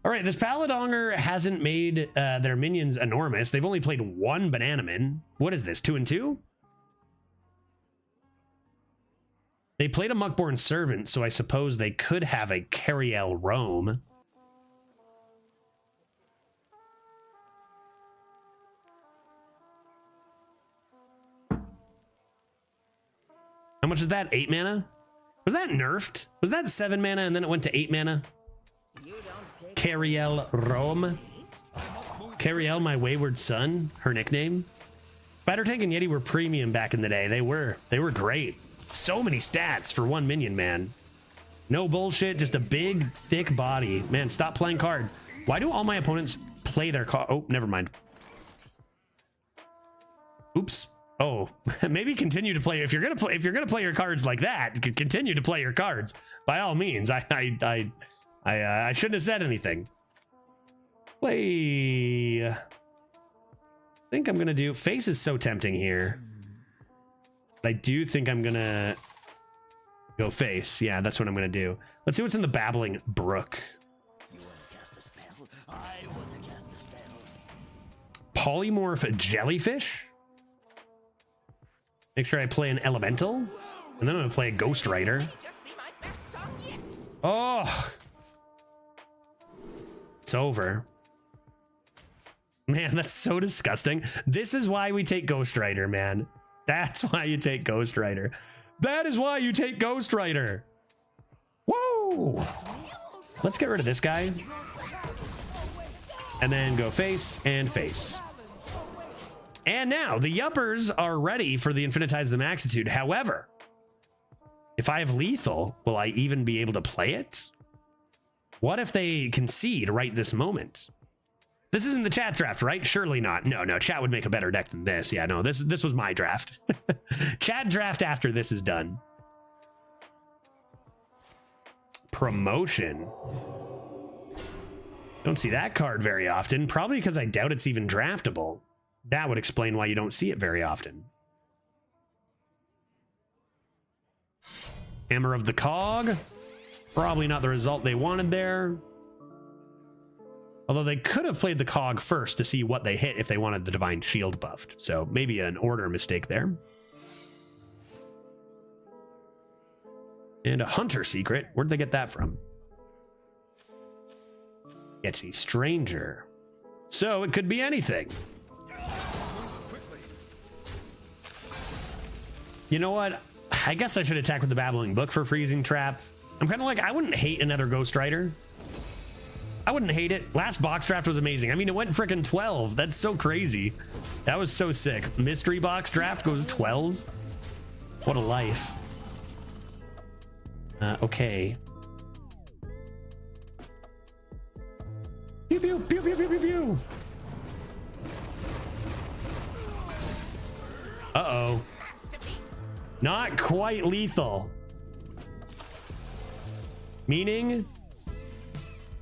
All right, this Paladonger hasn't made their minions enormous. They've only played 1 Bananaman. What is this, 2 and 2? They played a Muckborn Servant, so I suppose they could have a Cariel Roam. How much is that? 8 mana? Was that nerfed? Was that 7 mana and then it went to 8 mana? Cariel Roam. Cariel, my wayward son, her nickname. Spider Tank and Yeti were premium back in the day. They were great. So many stats for 1 minion, man. No bullshit, just a big, thick body. Man, stop playing cards. Why do all my opponents play their card? Oh, never mind. Oops. Oh, maybe continue to play. If you're gonna play your cards like that, continue to play your cards. By all means. I shouldn't have said anything. Play. I think I'm gonna do. Face is so tempting here. I do think I'm gonna go face. Yeah, that's what I'm gonna do. Let's see what's in the Babbling Brook. You want to cast a spell? I want to cast a spell. Polymorph Jellyfish. Make sure I play an Elemental. And then I'm gonna play a Ghost Rider. Oh! It's over. Man, that's so disgusting. This is why we take Ghost Rider, man. That's why you take Ghost Rider. That is why you take Ghost Rider. Woo! Let's get rid of this guy. And then go face and face. And now the Yuppers are ready for the Infinitize the Maxitude. However, if I have lethal, will I even be able to play it? What if they concede right this moment? This isn't the chat draft, right? Surely not. No, chat would make a better deck than this. Yeah, no, this was my draft. Chat draft after this is done. Promotion. Don't see that card very often, probably because I doubt it's even draftable. That would explain why you don't see it very often. Hammer of the Cog. Probably not the result they wanted there. Although they could have played the Cog first to see what they hit if they wanted the Divine Shield buffed. So maybe an order mistake there. And a Hunter Secret. Where'd they get that from? Sketchy Stranger. So it could be anything. You know what? I guess I should attack with the Babbling Book for Freezing Trap. I'm kind of like, I wouldn't hate another Ghost Rider. I wouldn't hate it. Last box draft was amazing. I mean, it went freaking 12. That's so crazy. That was so sick. Mystery box draft goes 12. What a life. Okay. Pew, pew, pew, pew, pew, pew, pew. Uh-oh. Not quite lethal. Meaning,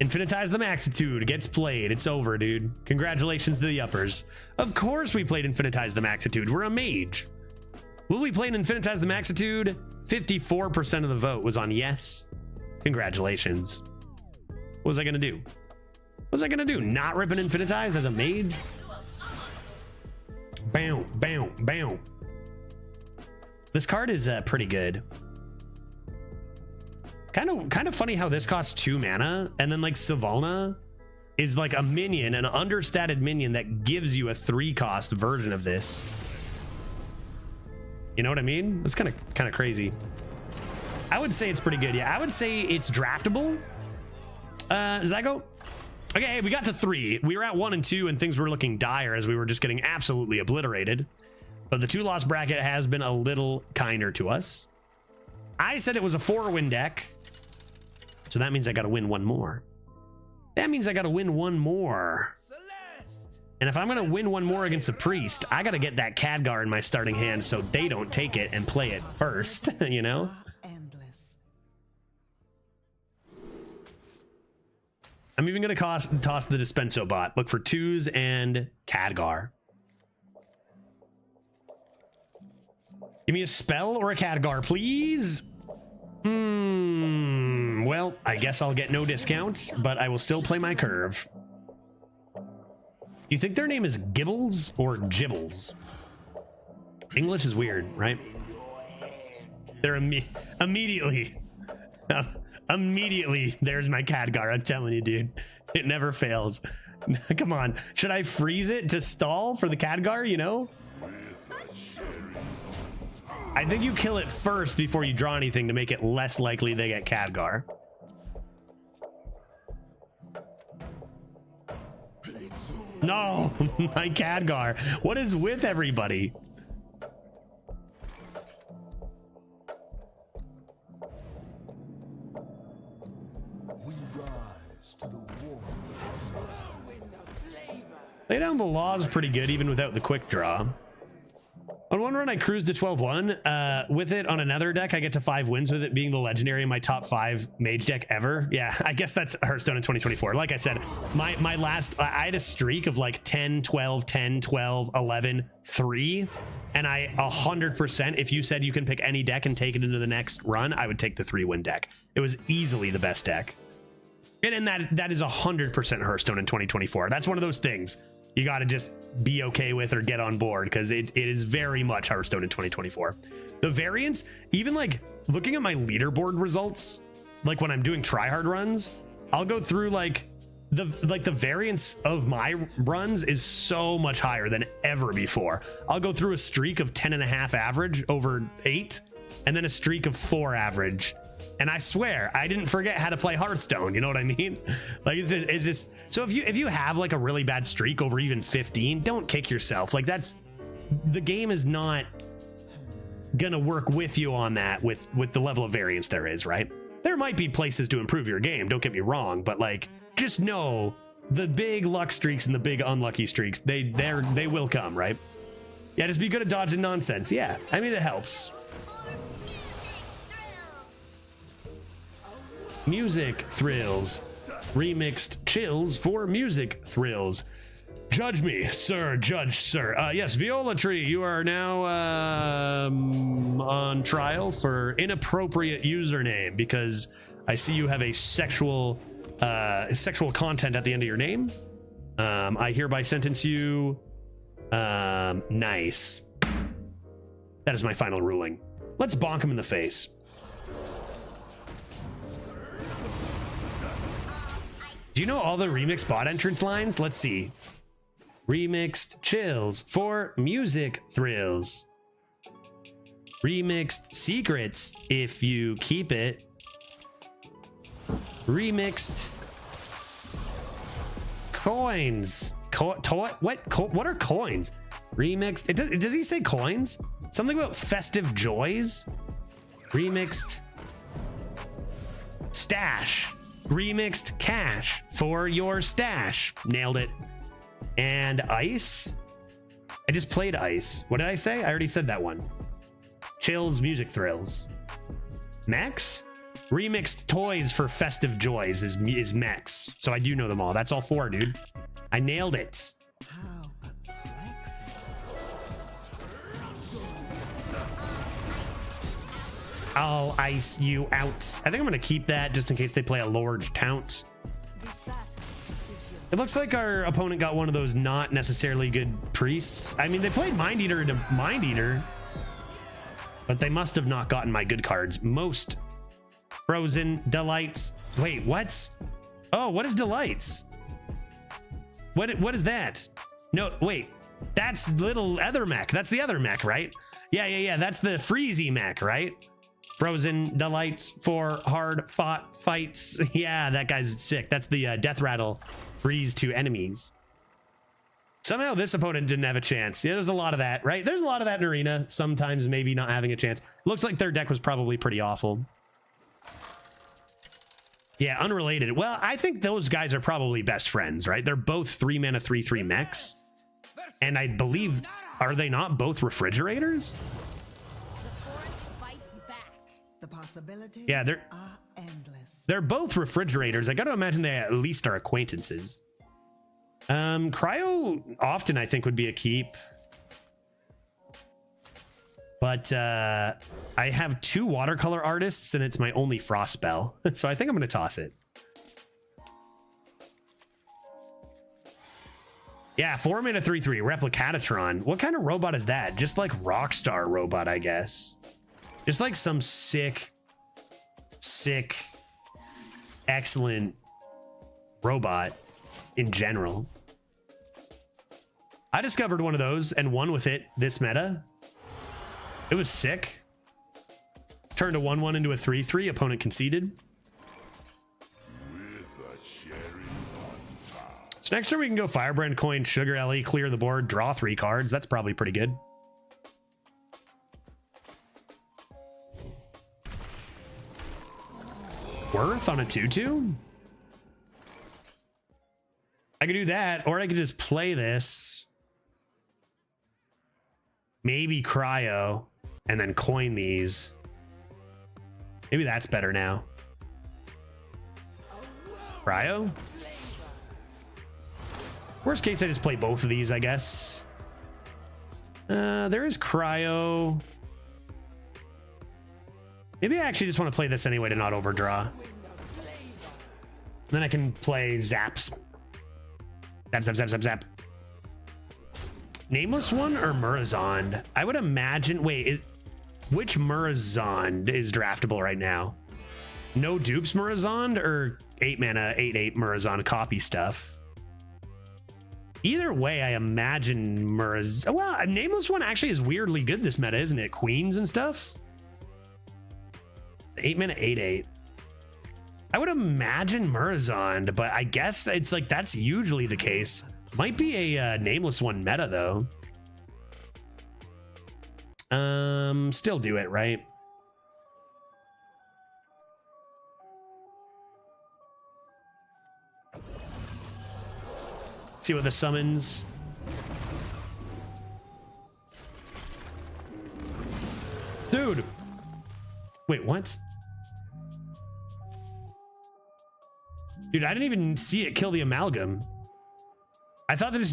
Infinitize the Maxitude gets played. It's over, dude. Congratulations to the uppers. Of course we played Infinitize the Maxitude. We're a mage. Will we play an Infinitize the Maxitude? 54% of the vote was on yes. Congratulations. What was I gonna do? What was I gonna do? Not rip an Infinitize as a mage? Bam, bam, bam. This card is pretty good. Kind of funny how this costs 2 mana, and then like Sylvana is like a minion, an understated minion that gives you a 3-cost version of this. You know what I mean? It's kind of crazy. I would say it's pretty good. Yeah, I would say it's draftable. Zygo. Okay, we got to 3. We were at 1 and 2, and things were looking dire as we were just getting absolutely obliterated. But the 2-loss bracket has been a little kinder to us. I said it was a 4-win deck. So that means I got to win 1 more. That means I got to win 1 more. And if I'm going to win 1 more against the Priest, I got to get that Khadgar in my starting hand so they don't take it and play it first, you know? I'm even going to toss the Dispenso bot. Look for 2s and Khadgar. Give me a spell or a Khadgar, please. Well, I guess I'll get no discounts, but I will still play my curve. You think their name is Gibbles or Gibbles? English is weird, right? They're immediately, there's my Khadgar. I'm telling you, dude, it never fails. Come on, should I freeze it to stall for the Khadgar, you know? I think you kill it first before you draw anything to make it less likely they get Khadgar. No, my Khadgar. What is with everybody? We rise to the war. Lay Down the Law is pretty good even without the quick draw. On one run, I cruised to 12-1. With it on another deck, I get to 5 wins with it being the legendary in my top 5 mage deck ever. Yeah, I guess that's Hearthstone in 2024. Like I said, my last, I had a streak of like 10, 12, 10, 12, 11, 3. And I 100%, if you said you can pick any deck and take it into the next run, I would take the 3-win deck. It was easily the best deck. And that is 100% Hearthstone in 2024. That's one of those things you got to just be okay with or get on board because it is very much Hearthstone in 2024. The variants, even like looking at my leaderboard results, like when I'm doing tryhard runs, I'll go through like the variance of my runs is so much higher than ever before. I'll go through a streak of 10.5 average over 8 and then a streak of 4 average. And I swear, I didn't forget how to play Hearthstone. You know what I mean? Like it's just so if you have like a really bad streak over even 15, don't kick yourself. Like the game is not gonna work with you on that with the level of variance there is, right? There might be places to improve your game, don't get me wrong, but like just know the big luck streaks and the big unlucky streaks, they will come, right? Yeah, just be good at dodging nonsense. Yeah, I mean it helps. Music thrills. Remixed chills for music thrills. Judge me, sir. Judge, sir. Yes, Viola Tree, you are now on trial for inappropriate username because I see you have a sexual content at the end of your name. I hereby sentence you. Nice. That is my final ruling. Let's bonk him in the face. Do you know all the remix bot entrance lines? Let's see. Remixed chills for music thrills. Remixed secrets if you keep it. Remixed coins. What are coins? Remixed. Does he say coins? Something about festive joys. Remixed stash. Remixed cash for your stash. Nailed it. And ice. I just played ice. What did I say? I already said that one. Chills, music thrills. Max. Remixed toys for festive joys is Max. So I do know them all. That's all 4, dude. I nailed it. I'll ice you out. I think I'm going to keep that just in case they play a large taunt. It looks like our opponent got one of those not necessarily good priests. I mean, they played Mind Eater into Mind Eater, but they must have not gotten my good cards. Most Frozen Delights. Wait, what? Oh, what is Delights? What is that? No, wait. That's little other mech. That's the other mech, right? Yeah. That's the Freezy mech, right? Frozen Delights for hard fought fights. Yeah, that guy's sick. That's the death rattle freeze to enemies. Somehow this opponent didn't have a chance. Yeah, there's a lot of that, right? There's a lot of that in Arena. Sometimes maybe not having a chance. Looks like their deck was probably pretty awful. Yeah, unrelated. Well, I think those guys are probably best friends, right? They're both 3-mana 3/3 mechs. And I believe, are they not both refrigerators? The possibilities yeah, are endless. They're both refrigerators. I got to imagine they at least are acquaintances. Cryo often I think would be a keep. But I have 2 watercolor artists and it's my only frost spell. So I think I'm going to toss it. Yeah, 4-mana 3/3 Replicatatron. What kind of robot is that? Just like Rockstar robot, I guess. Just like some sick, excellent robot in general. I discovered one of those and won with it this meta. It was sick. Turned a 1/1 into a 3/3. Opponent conceded. So next turn we can go Firebrand Coin, Sugar LE, clear the board, draw 3 cards. That's probably pretty good. Worth on a 2/2? I could do that, or I could just play this. Maybe Cryo, and then coin these. Maybe that's better now. Cryo? Worst case, I just play both of these, I guess. There is Cryo. Maybe I actually just want to play this anyway to not overdraw. Then I can play Zaps. Zap. Nameless one or Murazond? I would imagine. Wait, which Murazond is draftable right now? No dupes Murazond or 8-mana 8/8 Murazond copy stuff? Either way, I imagine Murazond. Well, a Nameless one actually is weirdly good this meta, isn't it? Queens and stuff. 8-mana 8/8. I would imagine Murazond, but I guess it's like that's usually the case. Might be a Nameless one meta though. Still do it, right? See what the summons. Dude. Wait, what? Dude, I didn't even see it kill the amalgam. I thought this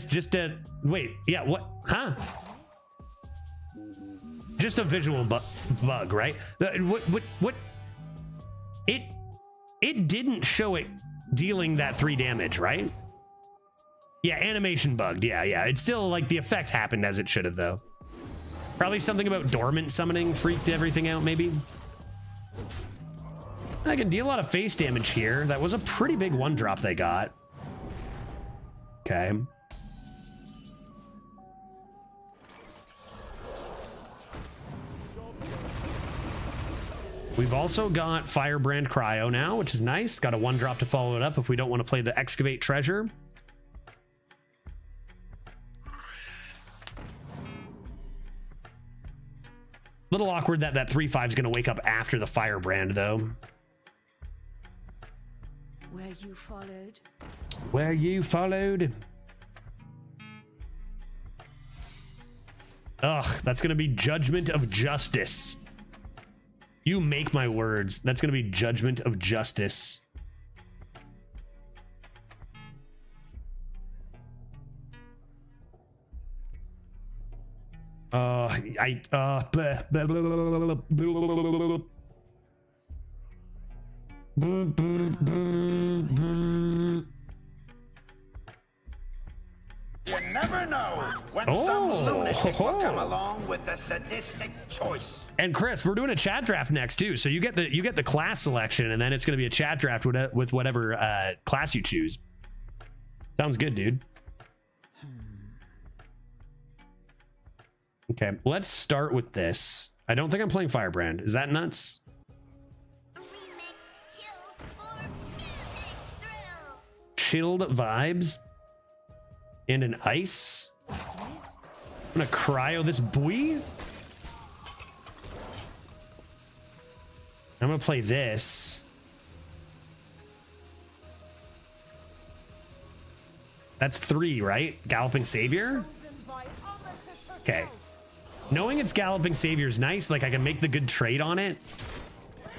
just did. Wait, yeah, what? Huh? Just a visual bug, right? What? It didn't show it dealing that 3 damage, right? Yeah, animation bugged. Yeah. It's still like the effect happened as it should have, though. Probably something about dormant summoning freaked everything out, maybe. I can deal a lot of face damage here. That was a pretty big 1-drop they got. Okay. We've also got Firebrand Cryo now, which is nice. Got a 1-drop to follow it up if we don't want to play the Excavate Treasure. Little awkward that 3/5 is going to wake up after the Firebrand, though. Where you followed. Where you followed. Ugh, that's going to be Judgment of Justice. You make my words. That's going to be Judgment of Justice. You never know when some lunatic will come along with a sadistic choice. And Chris, we're doing a chat draft next too, so you get the class selection, and then it's going to be a chat draft with whatever class you choose. Sounds good, dude. Okay, let's start with this. I don't think I'm playing Firebrand. Is that nuts? Chilled vibes and an ice. I'm gonna cryo this buoy. I'm gonna play this. That's 3, right? Galloping Savior. Okay. Knowing it's Galloping Savior is nice. Like I can make the good trade on it.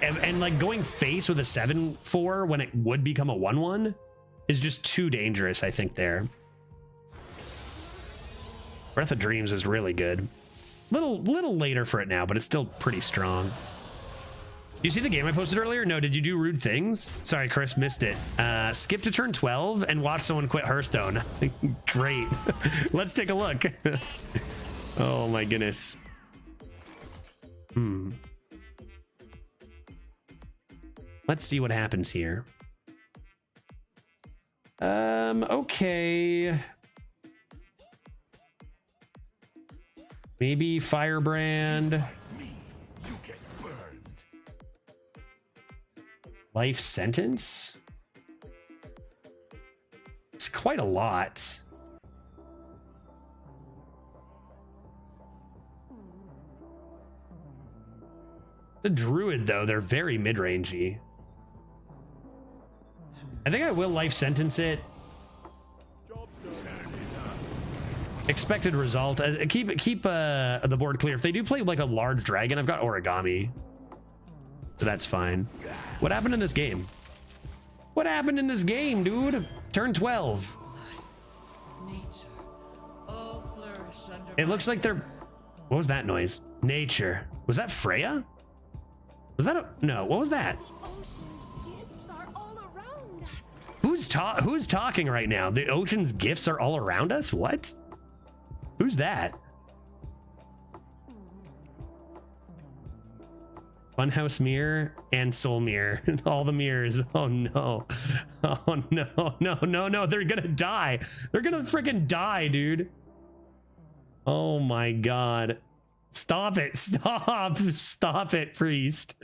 And like going face with a 7/4 when it would become a 1/1 is just too dangerous, I think, there. Breath of Dreams is really good. Little later for it now, but it's still pretty strong. You see the game I posted earlier? No, did you do Rude Things? Sorry, Chris, missed it. Skip to turn 12 and watch someone quit Hearthstone. Great. Let's take a look. Oh my goodness. Let's see what happens here. Okay. Maybe Firebrand. You get burned. Life sentence? It's quite a lot. The Druid, though, they're very mid-rangey. I think I will life sentence it. Expected result. Keep the board clear. If they do play like a large dragon, I've got origami. So that's fine. What happened in this game? What happened in this game, dude? Turn 12. It looks like they're... What was that noise? Nature. Was that Freya? Was that a... No, what was that? Who's talking right now? The ocean's gifts are all around us? What? Who's that? Funhouse mirror and soul mirror. All the mirrors. Oh no. Oh no. They're gonna die. They're gonna freaking die, dude. Oh my god. Stop it. Stop it, priest.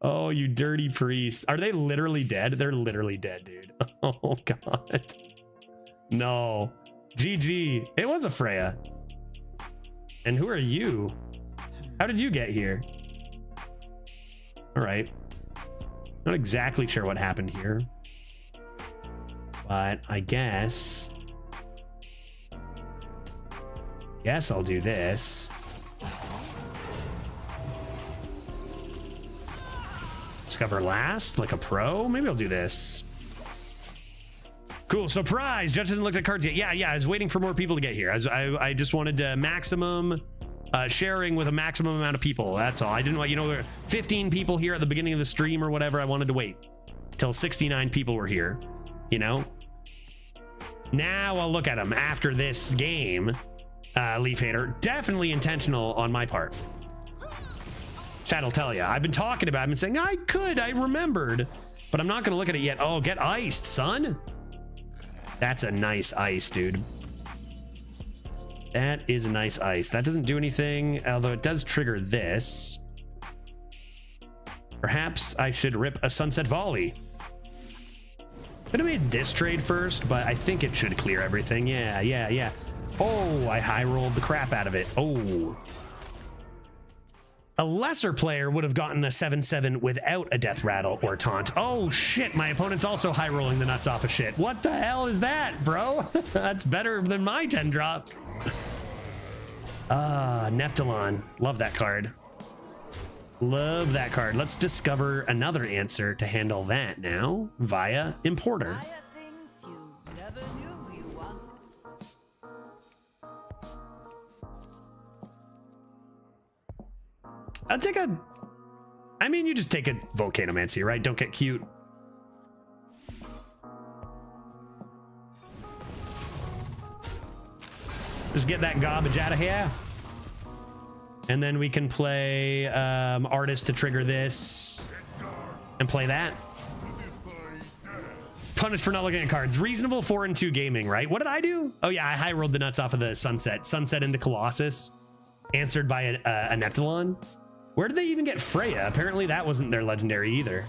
Oh, you dirty priest. Are they literally dead? They're literally dead, dude. Oh god. No. GG. It was a Freya. And who are you? How did you get here? All right. Not exactly sure what happened here. But I guess I'll do this. Discover last, like a pro. Maybe I'll do this. Cool. Surprise. Judge hasn't looked at cards yet. Yeah. I was waiting for more people to get here. I just wanted maximum sharing with a maximum amount of people. That's all. I didn't want, there were 15 people here at the beginning of the stream or whatever. I wanted to wait till 69 people were here, Now I'll look at them after this game. Leaf Hater. Definitely intentional on my part. Chat'll tell you. I've been talking about it. I've been saying, I remembered. But I'm not going to look at it yet. Oh, get iced, son. That's a nice ice, dude. That is a nice ice. That doesn't do anything, although it does trigger this. Perhaps I should rip a Sunset Volley. Could have made this trade first, but I think it should clear everything. Yeah. Oh, I high rolled the crap out of it. Oh. A lesser player would have gotten a 7/7 without a death rattle or taunt. Oh shit, my opponent's also high rolling the nuts off of shit. What the hell is that, bro? That's better than my 10 drop. Neptulon. Love that card. Love that card. Let's discover another answer to handle that now via Importer. Things you never knew you wanted. I'll take you just take a Volcanomancy, right? Don't get cute. Just get that garbage out of here. And then we can play Artist to trigger this and play that. Punished for not looking at cards. Reasonable 4 and 2 gaming, right? What did I do? Oh yeah, I high rolled the nuts off of the Sunset into Colossus, answered by a Neptulon. Where did they even get Freya? Apparently that wasn't their legendary either.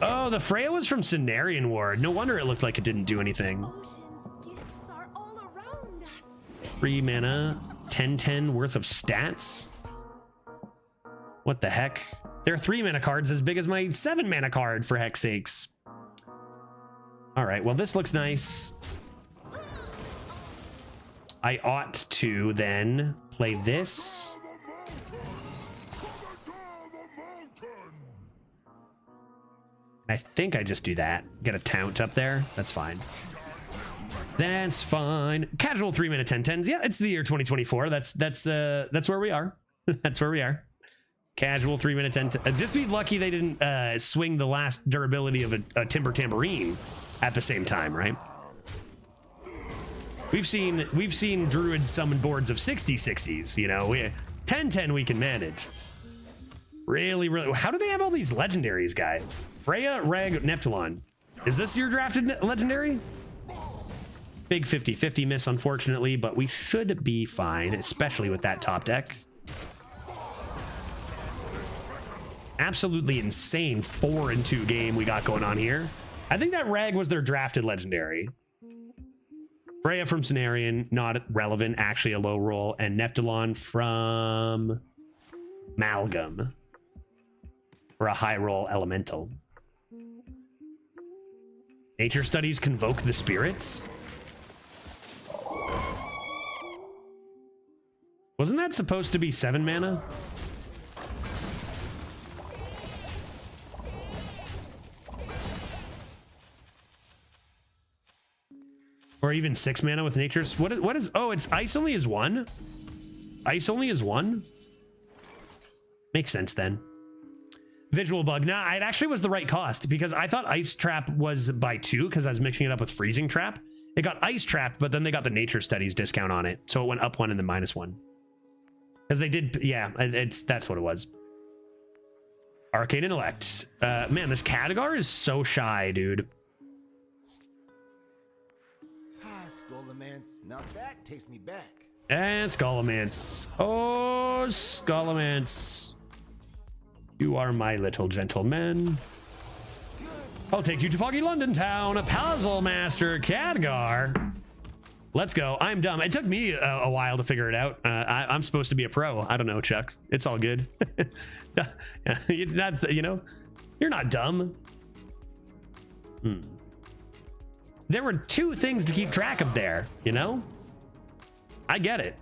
Oh, the Freya was from Cenarian Ward. No wonder it looked like it didn't do anything. Ocean's gifts are all around us. 3 mana, 10/10 worth of stats. What the heck? There are 3 mana cards as big as my 7 mana card, for heck's sakes. All right, well, this looks nice. I ought to then play this. I think I just do that. Get a taunt up there. That's fine. That's fine. Casual 3 mana 10/10s. Yeah, it's the year 2024. That's where we are. That's where we are. Casual 3 mana 10. Just be lucky they didn't swing the last durability of a Timber Tambourine at the same time, right? We've seen Druid summon boards of 60/60s. 10/10 we can manage. Really. How do they have all these legendaries, guy? Freya, Reg, Neptulon. Is this your drafted legendary? Big 50-50 miss, unfortunately, but we should be fine, especially with that top deck. Absolutely insane 4 and 2 game we got going on here. I think that Reg was their drafted legendary. Freya from Cenarian, not relevant, actually a low roll, and Neptulon from Malgam for a high roll elemental. Nature Studies Convoke the Spirits? Wasn't that supposed to be 7 mana? Or even 6 mana with Nature's. What is? Oh, it's ice only is 1. Ice only is 1. Makes sense then. Visual bug. Nah, it actually was the right cost because I thought Ice Trap was by 2 because I was mixing it up with Freezing Trap. It got Ice Trap, but then they got the Nature Studies discount on it, so it went up 1 and then -1. Because they did, yeah. That's what it was. Arcane Intellect. Man, this Khadgar is so shy, dude. Skullomance. Now that takes me back. And Skullomance. Oh, Skullomance. You are my little gentleman. I'll take you to Foggy London Town, a puzzle master, Khadgar. Let's go. I'm dumb. It took me a while to figure it out. I'm supposed to be a pro. I don't know, Chuck. It's all good. That's, you're not dumb. There were 2 things to keep track of there, I get it.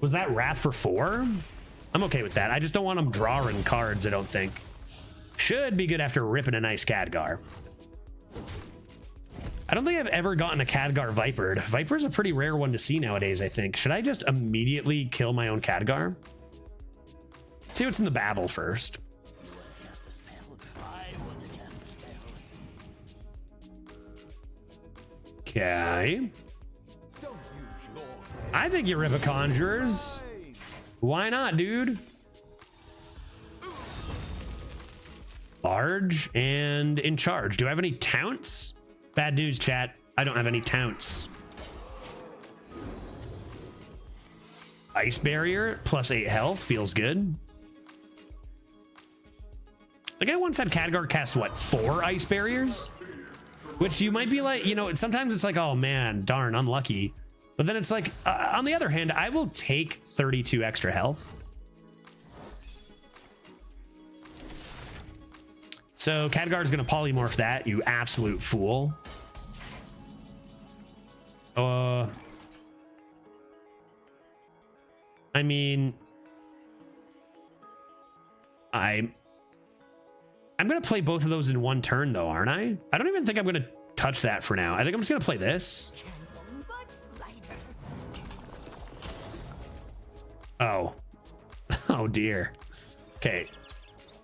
Was that Wrath for 4? I'm okay with that. I just don't want them drawing cards, I don't think. Should be good after ripping a nice Khadgar. I don't think I've ever gotten a Khadgar Vipered. Viper's a pretty rare one to see nowadays, I think. Should I just immediately kill my own Khadgar? Let's see what's in the Babel first. Okay. I think you rip a Conjurers. Why not, dude? Large and in charge. Do I have any taunts? Bad news, chat. I don't have any taunts. Ice Barrier plus 8 health feels good. Like I once had Khadgar cast what, 4 Ice Barriers? Which you might be like, you know, sometimes it's like, oh man, darn, unlucky. But then it's like, on the other hand, I will take 32 extra health. So Khadgar's gonna polymorph that, you absolute fool. I mean, I'm gonna play both of those in one turn though, aren't I? I don't even think I'm gonna touch that for now. I think I'm just gonna play this. Oh. Oh dear. Okay.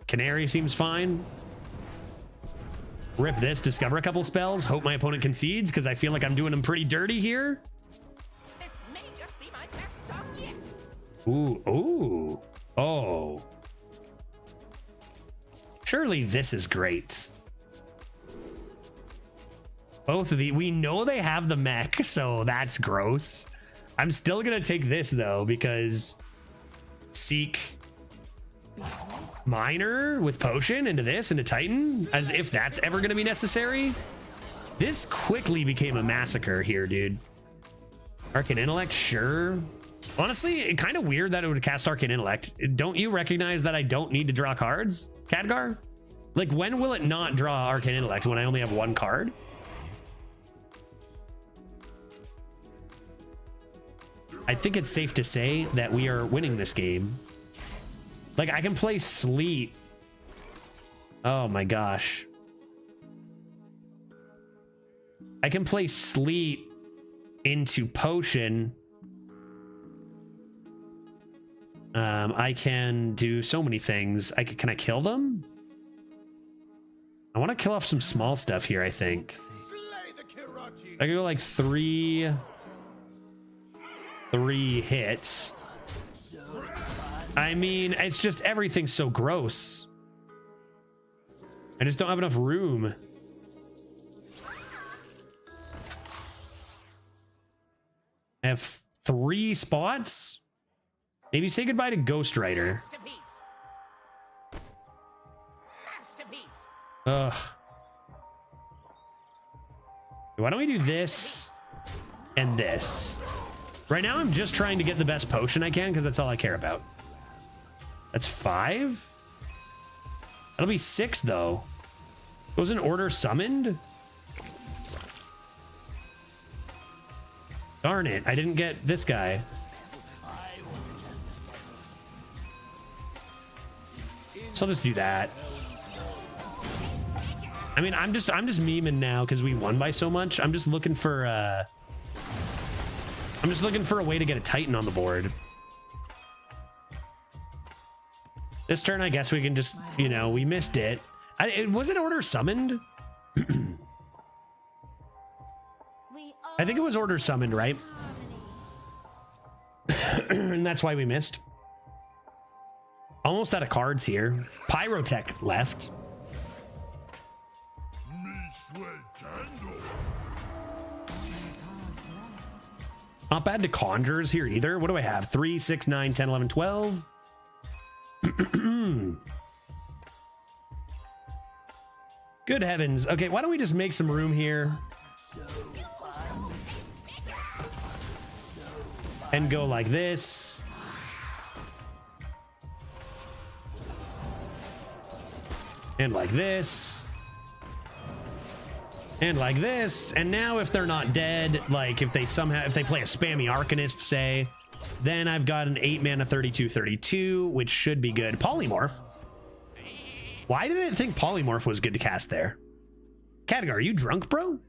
Canary seems fine. Rip this, discover a couple spells, hope my opponent concedes, because I feel like I'm doing them pretty dirty here. This may just be my best song yet. Ooh, ooh. Oh. Surely this is great. Both of the, we know they have the mech, so that's gross. I'm still gonna take this though, because Seek Miner with Potion into this, into Titan, as if that's ever gonna be necessary. This quickly became a massacre here, dude. Arcane Intellect, sure. Honestly, it's kind of weird that it would cast Arcane Intellect. Don't you recognize that I don't need to draw cards, Khadgar? Like, when will it not draw Arcane Intellect when I only have 1 card? I think it's safe to say that we are winning this game. Like, I can play Sleet. Oh my gosh. I can play Sleet into Potion. I can do so many things. Can I kill them? I want to kill off some small stuff here, I think. I can go like 3 hits. I mean, it's just everything's so gross. I just don't have enough room. I have 3 spots. Maybe say goodbye to Ghost Rider. Ugh. Why don't we do this and this? Right now, I'm just trying to get the best potion I can because that's all I care about. That's 5? That'll be 6, though. Was an order summoned? Darn it, I didn't get this guy. So I'll just do that. I mean, I'm just memeing now because we won by so much. I'm just looking for a way to get a Titan on the board. This turn, I guess we can just, you know, we missed it. Was it order summoned? I think it was order summoned, right? And that's why we missed. Almost out of cards here. Pyrotech left. Not bad to Conjurers here either. What do I have? 3, 6, 9, 10, 11, 12. Good heavens. Okay, why don't we just make some room here? And go like this. And like this. And like this. And now if they're not dead, like if they play a spammy Arcanist, say, Then I've got an 8 mana 32/32, which should be good. Polymorph. Why did it think Polymorph was good to cast there? Khadgar, are you drunk, bro?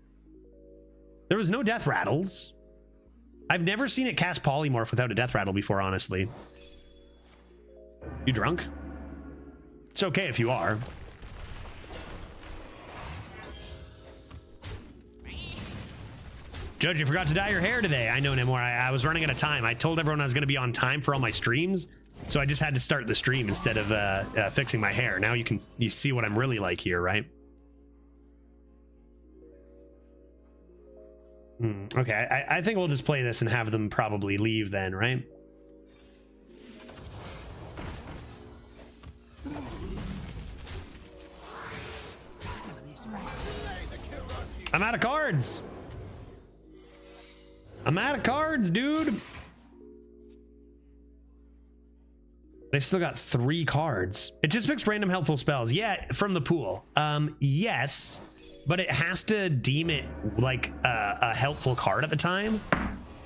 There was no death rattles. I've never seen it cast Polymorph without a death rattle before, honestly. You drunk? It's okay if you are. Judge, you forgot to dye your hair today. I know, Nemor. I was running out of time. I told everyone I was going to be on time for all my streams, so I just had to start the stream instead of fixing my hair. Now you see what I'm really like here, right? Okay, I think we'll just play this and have them probably leave then, right? I'm out of cards. I'm out of cards, dude. They still got 3 cards. It just picks random helpful spells. Yeah, from the pool. Yes, but it has to deem it like a helpful card at the time.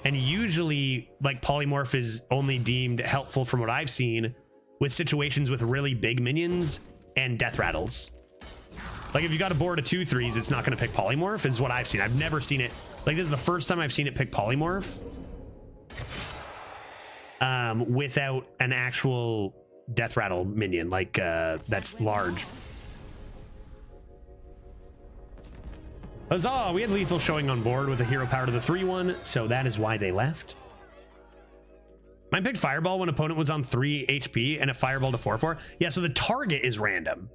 And usually, like, Polymorph is only deemed helpful from what I've seen with situations with really big minions and death rattles. Like, if you got a board of 2/3s, it's not going to pick Polymorph, is what I've seen. I've never seen it. Like, this is the first time I've seen it pick Polymorph without an actual death rattle minion, like, that's large. Huzzah! We had lethal showing on board with a hero power to the 3/1, so that is why they left. Mine picked Fireball when opponent was on 3 HP and a Fireball to 4/4. Yeah, so the target is random.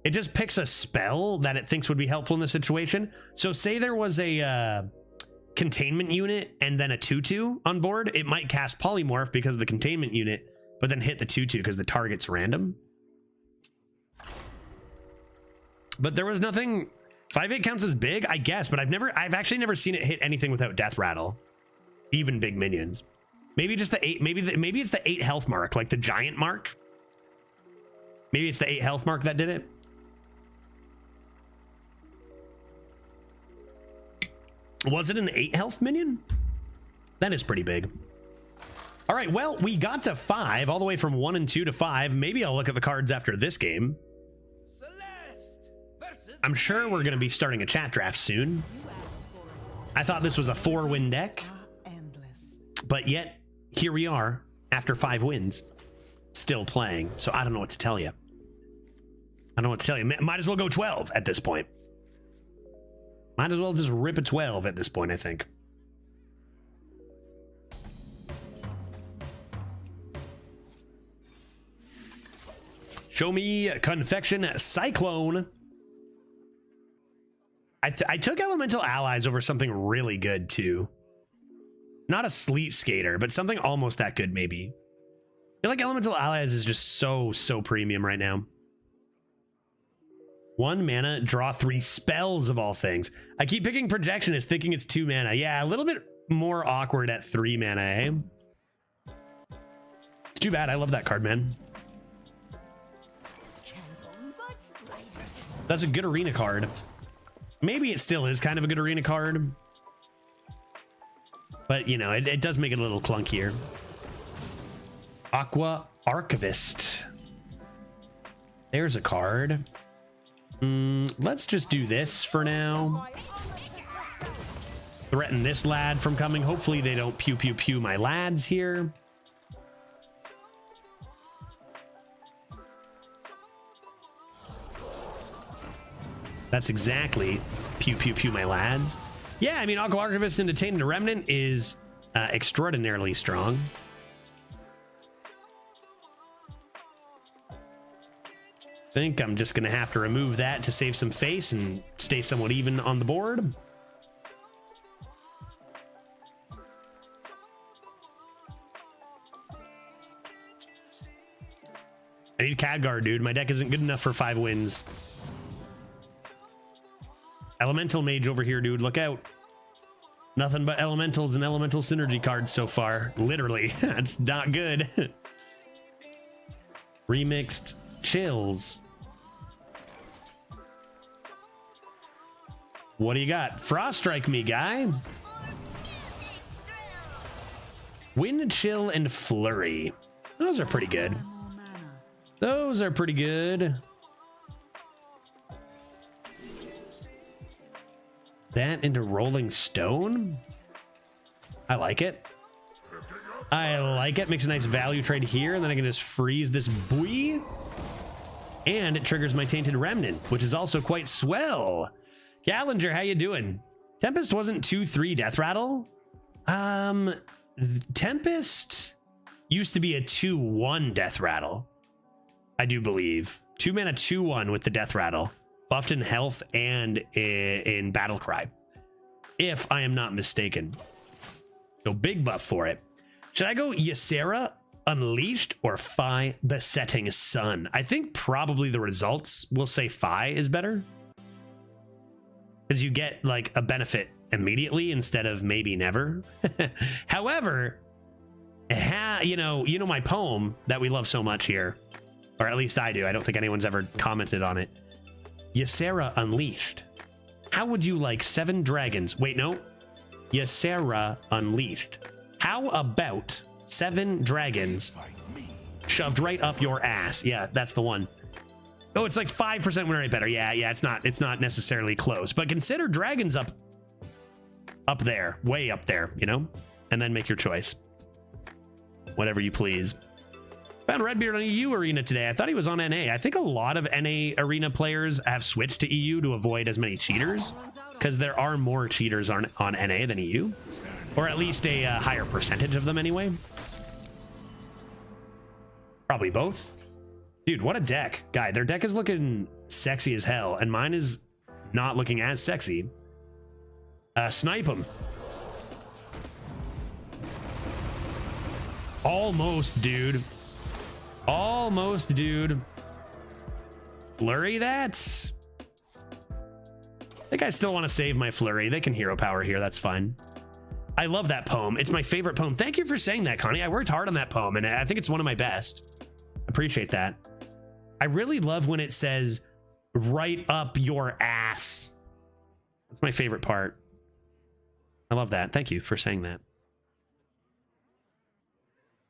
It just picks a spell that it thinks would be helpful in the situation. So say there was a containment unit and then a 2/2 on board, it might cast Polymorph because of the containment unit, but then hit the 2/2 because the target's random. But there was nothing. 5/8 counts as big, I guess, but I've actually never seen it hit anything without death rattle, even big minions. Maybe just the 8. Maybe it's the 8 health mark, like the giant mark. Maybe it's the 8 health mark that did it. Was it an 8 health minion? That is pretty big. All right, well, we got to 5, all the way from 1 and 2 to 5. Maybe I'll look at the cards after this game. I'm sure we're going to be starting a chat draft soon. I thought this was a 4-win deck, but yet here we are after 5 wins, still playing. So I don't know what to tell you. I don't know what to tell you. Might as well go 12 at this point. Might as well just rip a 12 at this point, I think. Show me Confection Cyclone. I took Elemental Allies over something really good, too. Not a Sleet Skater, but something almost that good, maybe. I feel like Elemental Allies is just so premium right now. 1 mana, draw 3 spells of all things. I keep picking Projectionist thinking it's 2 mana. Yeah, a little bit more awkward at 3 mana, eh? It's too bad. I love that card, man. That's a good arena card. Maybe it still is kind of a good arena card. But, you know, it does make it a little clunkier. Aqua Archivist. There's a card. Let's just do this for now. Threaten this lad from coming. Hopefully they don't pew pew pew my lads here. That's exactly pew pew pew my lads. Yeah, I mean, Aqua Archivist into Tainted Remnant is extraordinarily strong. I think I'm just going to have to remove that to save some face and stay somewhat even on the board. I need Khadgar, dude. My deck isn't good enough for 5 wins. Elemental Mage over here, dude. Look out. Nothing but elementals and elemental synergy cards so far. Literally. That's not good. Remixed Chills. What do you got? Frost Strike me, guy. Wind, Chill, and Flurry. Those are pretty good. Those are pretty good. That into Rolling Stone. I like it. I like it. Makes a nice value trade here, and then I can just freeze this buoy. And it triggers my Tainted Remnant, which is also quite swell. Gallinger, how you doing? Tempest wasn't 2/3 Death Rattle. Tempest used to be a 2/1 Death Rattle, I do believe. 2 mana 2/1 with the Death Rattle, buffed in health and in Battle Cry, if I am not mistaken. So big buff for it. Should I go Ysera Unleashed or Fi the Setting Sun? I think probably the results will say Fi is better, because you get like a benefit immediately instead of maybe never. However, you know my poem that we love so much here, or at least I do. I don't think anyone's ever commented on it. Ysera Unleashed. How would you like 7 dragons? Wait, no. Ysera Unleashed. How about 7 dragons shoved right up your ass? Yeah, that's the one. Oh, it's like 5% win rate better. Yeah, it's not necessarily close, but consider dragons up there, way up there, you know, and then make your choice. Whatever you please. Found Redbeard on EU Arena today. I thought he was on NA. I think a lot of NA Arena players have switched to EU to avoid as many cheaters, because there are more cheaters on NA than EU, or at least a higher percentage of them anyway. Probably both. Dude, what a deck. Guy, their deck is looking sexy as hell, and mine is not looking as sexy. Snipe him. Almost, dude. Almost, dude. Flurry that? I think I still want to save my Flurry. They can hero power here. That's fine. I love that poem. It's my favorite poem. Thank you for saying that, Connie. I worked hard on that poem, and I think it's one of my best. Appreciate that. I really love when it says, right up your ass. That's my favorite part. I love that. Thank you for saying that.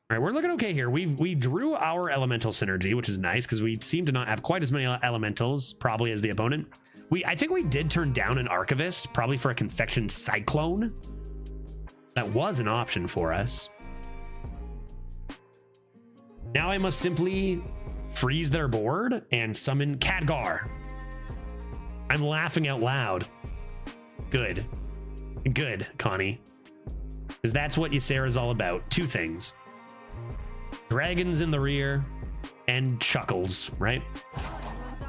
All right, we're looking okay here. We drew our elemental synergy, which is nice because we seem to not have quite as many elementals probably as the opponent. I think we did turn down an Archivist, probably for a Confection Cyclone. That was an option for us. Now I must simply freeze their board and summon Khadgar. I'm laughing out loud. Good. Good, Connie. Because that's what Ysera's all about. 2 things. Dragons in the rear and chuckles, right?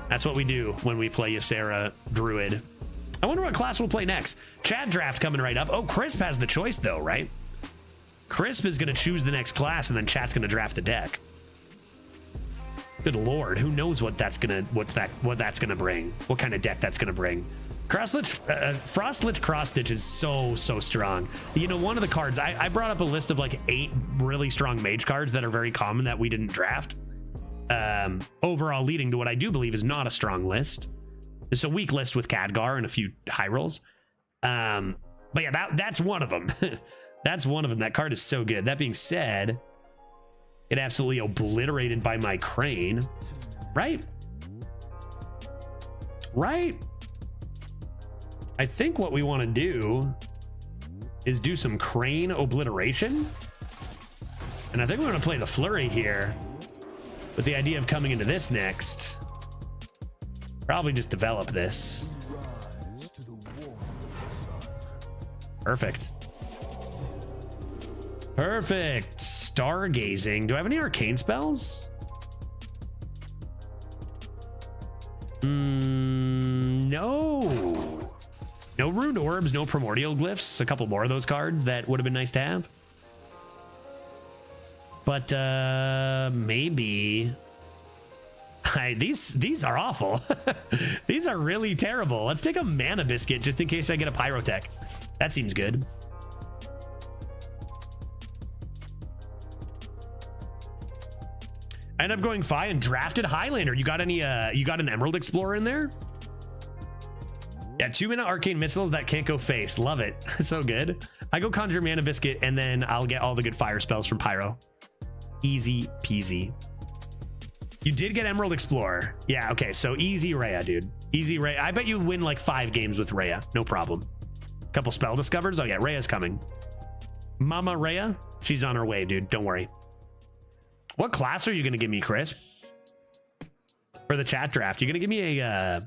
That's what we do when we play Ysera Druid. I wonder what class we'll play next. Chat draft coming right up. Oh, Crisp has the choice though, right? Crisp is going to choose the next class, and then chat's going to draft the deck. Good lord, who knows what that's gonna bring? What kind of deck that's gonna bring? Frostlich Cross Stitch is so strong. You know, one of the cards I brought up a list of like 8 really strong mage cards that are very common that we didn't draft. Overall, leading to what I do believe is not a strong list. It's a weak list with Khadgar and a few high rolls. But yeah, that's one of them. That's one of them. That card is so good. That being said, it absolutely obliterated by my Crane. Right? Right? I think what we want to do is do some Crane obliteration. And I think we're going to play the Flurry here with the idea of coming into this next. Probably just develop this. Perfect. Perfect. Stargazing. Do I have any arcane spells? No. No Ruined Orbs, no Primordial Glyphs. A couple more of those cards that would have been nice to have. But maybe... These are awful. These are really terrible. Let's take a Mana Biscuit just in case I get a Pyrotech. That seems good. I ended up going Fi and drafted Highlander. You got any you got an Emerald Explorer in there? Yeah, 2-minute arcane missiles that can't go face. Love it. So good. I go conjure mana biscuit and then I'll get all the good fire spells from Pyro. Easy peasy. You did get Emerald Explorer. Yeah, okay, so easy Rhea, dude. Easy Rhea. I bet you win like 5 games with Rhea. No problem. Couple spell discovers. Oh yeah, Rhea's coming. Mama Rhea, she's on her way, dude. Don't worry. What class are you gonna give me, Chris? For the chat draft, you gonna give me a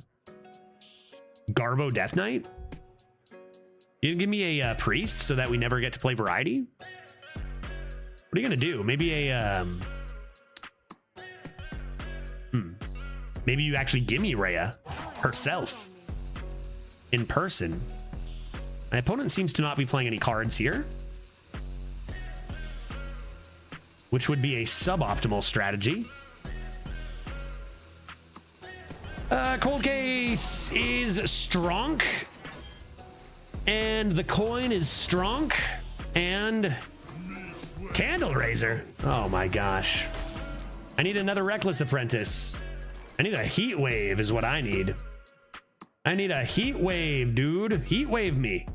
Garbo Death Knight? You gonna give me a priest so that we never get to play variety? What are you gonna do? Maybe a maybe you actually give me Rhea herself in person. My opponent seems to not be playing any cards here, which would be a suboptimal strategy. Cold Case is strong, and the coin is strong, and Candle Raiser. Oh my gosh. I need another Reckless Apprentice. I need a Heat Wave is what I need. I need a Heat Wave, dude. Heat Wave me.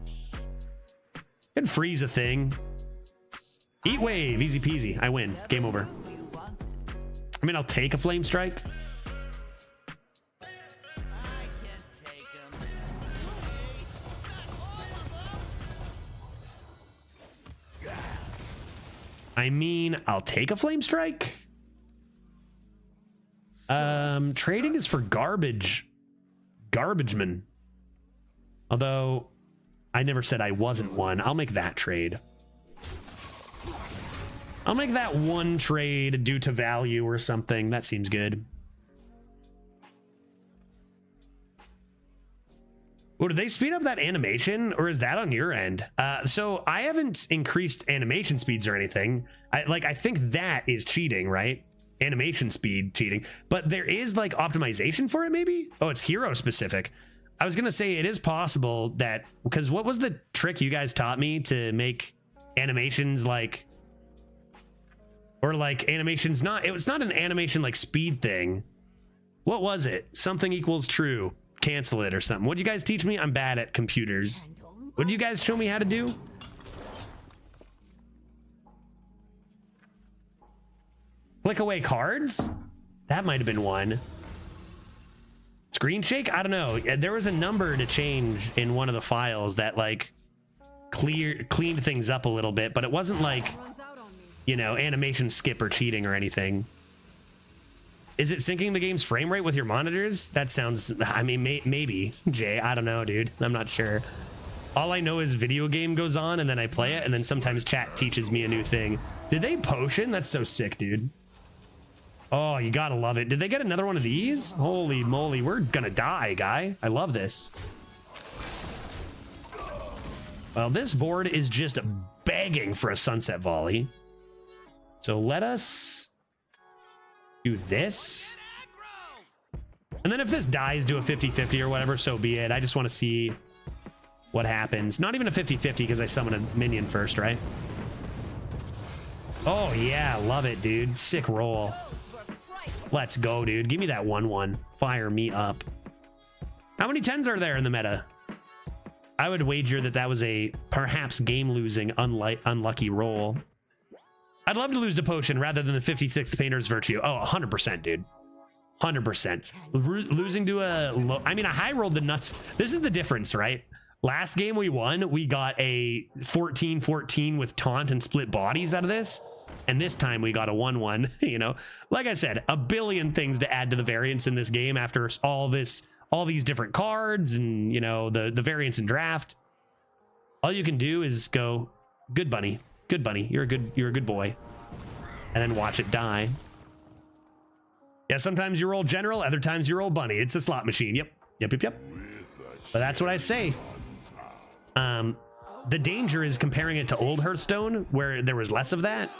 Can freeze a thing. Heat Wave, easy peasy. I win. Game over. I mean, I'll take a Flame Strike. I mean, I'll take a Flame Strike. Trading is for garbage. Garbageman. Although, I never said I wasn't one. I'll make that trade. I'll make that one trade due to value or something. That seems good. Oh, did they speed up that animation, or is that on your end? So I haven't increased animation speeds or anything. I think that is cheating, right? Animation speed cheating, but there is like optimization for it, maybe? Oh, it's hero specific. I was gonna say it is possible that, because what was the trick you guys taught me to make animations like, or like animations not, it was not an animation like speed thing. What was it? Something equals true. Cancel it or something. What did you guys teach me? I'm bad at computers. What did you guys show me how to do? Click away cards? That might have been one. Screen shake? I don't know. There was a number to change in one of the files that like cleaned things up a little bit, but it wasn't like, you know, animation skip or cheating or anything. Is it syncing the game's frame rate with your monitors? That sounds, I mean, maybe, Jay. I don't know, dude. I'm not sure. All I know is video game goes on and then I play it, and then sometimes chat teaches me a new thing. Did they potion? That's so sick, dude. Oh, you gotta love it. Did they get another one of these? Holy moly, we're gonna die, guy. I love this. Well, this board is just begging for a sunset volley. So let us do this. And then if this dies, do a 50-50 or whatever, so be it. I just want to see what happens. Not even a 50-50 because I summon a minion first, right? Oh, yeah. Love it, dude. Sick roll. Let's go, dude. Give me that 1-1. Fire me up. How many 10s are there in the meta? I would wager that that was a perhaps game-losing unlucky roll. I'd love to lose to potion rather than the 56th Painter's Virtue. Oh, 100%, dude. 100%. Losing to a low... I mean, I high rolled the nuts. This is the difference, right? Last game we won, we got a 14-14 with taunt and split bodies out of this. And this time we got a 1-1, you know? Like I said, a billion things to add to the variance in this game after all these different cards and, you know, the variance in draft. All you can do is go, good bunny. Good bunny. You're a good boy. And then watch it die. Yeah, sometimes you roll general, other times you roll bunny. It's a slot machine. Yep. But that's what I say. The danger is comparing it to old Hearthstone, where there was less of that.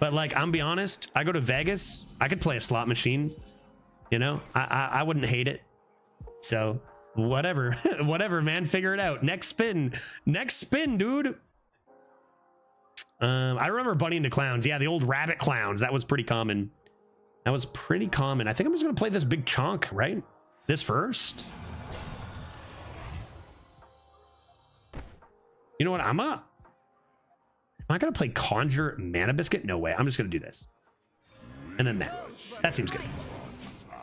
But like, I'm be honest, I go to Vegas, I could play a slot machine. You know, I wouldn't hate it. So whatever, whatever, man, figure it out. Next spin, dude. I remember Bunny and the Clowns. Yeah, the old rabbit clowns. That was pretty common. I think I'm just gonna play this big chunk, right? This first. You know what? Am I gonna play Conjure Mana Biscuit? No way. I'm just gonna do this. And then that. That seems good.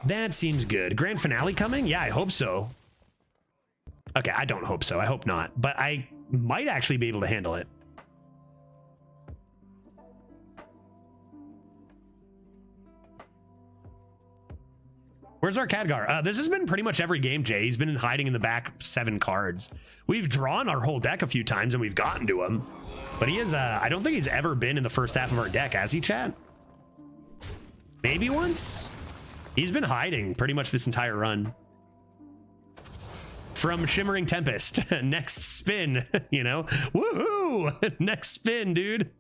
That seems good. Grand finale coming? Yeah, I hope so. Okay, I don't hope so. I hope not. But I might actually be able to handle it. Where's our Khadgar? This has been pretty much every game, Jay. He's been hiding in the back 7 cards. We've drawn our whole deck a few times and we've gotten to him. But he is, I don't think he's ever been in the first half of our deck, has he, chat? Maybe once? He's been hiding pretty much this entire run. From Shimmering Tempest, next spin, you know? Woohoo! Next spin, dude.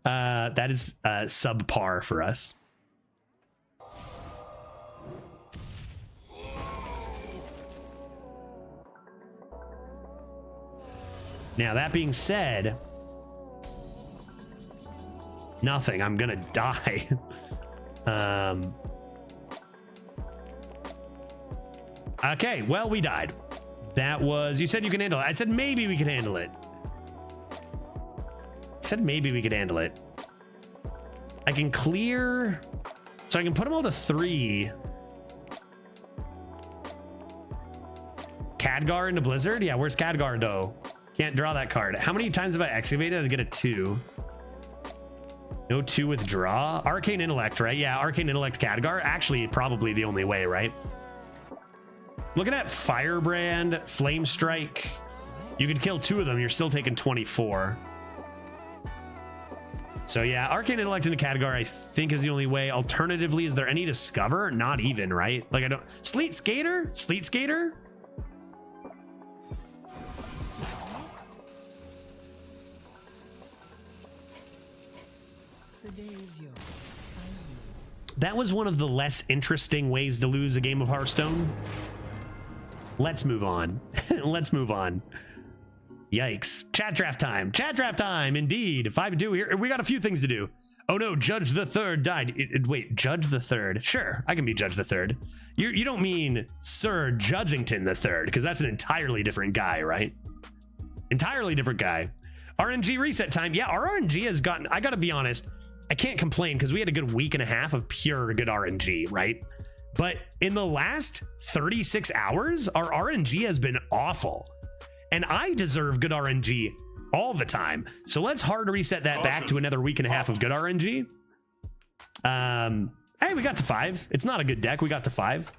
That is subpar for us. Now, that being said, nothing. I'm gonna die. Okay, well, we died. That was, you said you can handle it. I said maybe we could handle it. I said maybe we could handle it. I can clear, so I can put them all to 3. Khadgar into Blizzard? Yeah, where's Khadgar though? Can't draw that card. How many times have I excavated to get a 2? No 2 withdraw. Arcane Intellect, right? Yeah, Arcane Intellect Khadgar. Actually, probably the only way, right? Looking at Firebrand, Flame Strike. You could kill 2 of them. You're still taking 24. So yeah, Arcane Intellect into Khadgar, I think, is the only way. Alternatively, is there any Discover? Not even, right? Like, I don't... Sleet Skater? Sleet Skater? That was one of the less interesting ways to lose a game of Hearthstone. Let's move on. Let's move on. Yikes. Chat draft time. Chat draft time, indeed. 5-2 here. We got a few things to do. Oh no, Judge the Third died. Wait, Judge the Third. Sure, I can be Judge the Third. You don't mean Sir Judgington the Third, because that's an entirely different guy, right? Entirely different guy. RNG reset time. Yeah, our RNG has gotten, I gotta be honest, I can't complain because we had a good week and a half of pure good RNG, right? But in the last 36 hours, our RNG has been awful. And I deserve good RNG all the time. So let's hard reset that back to another week and a half of good RNG. Hey, we got to 5. It's not a good deck. We got to 5.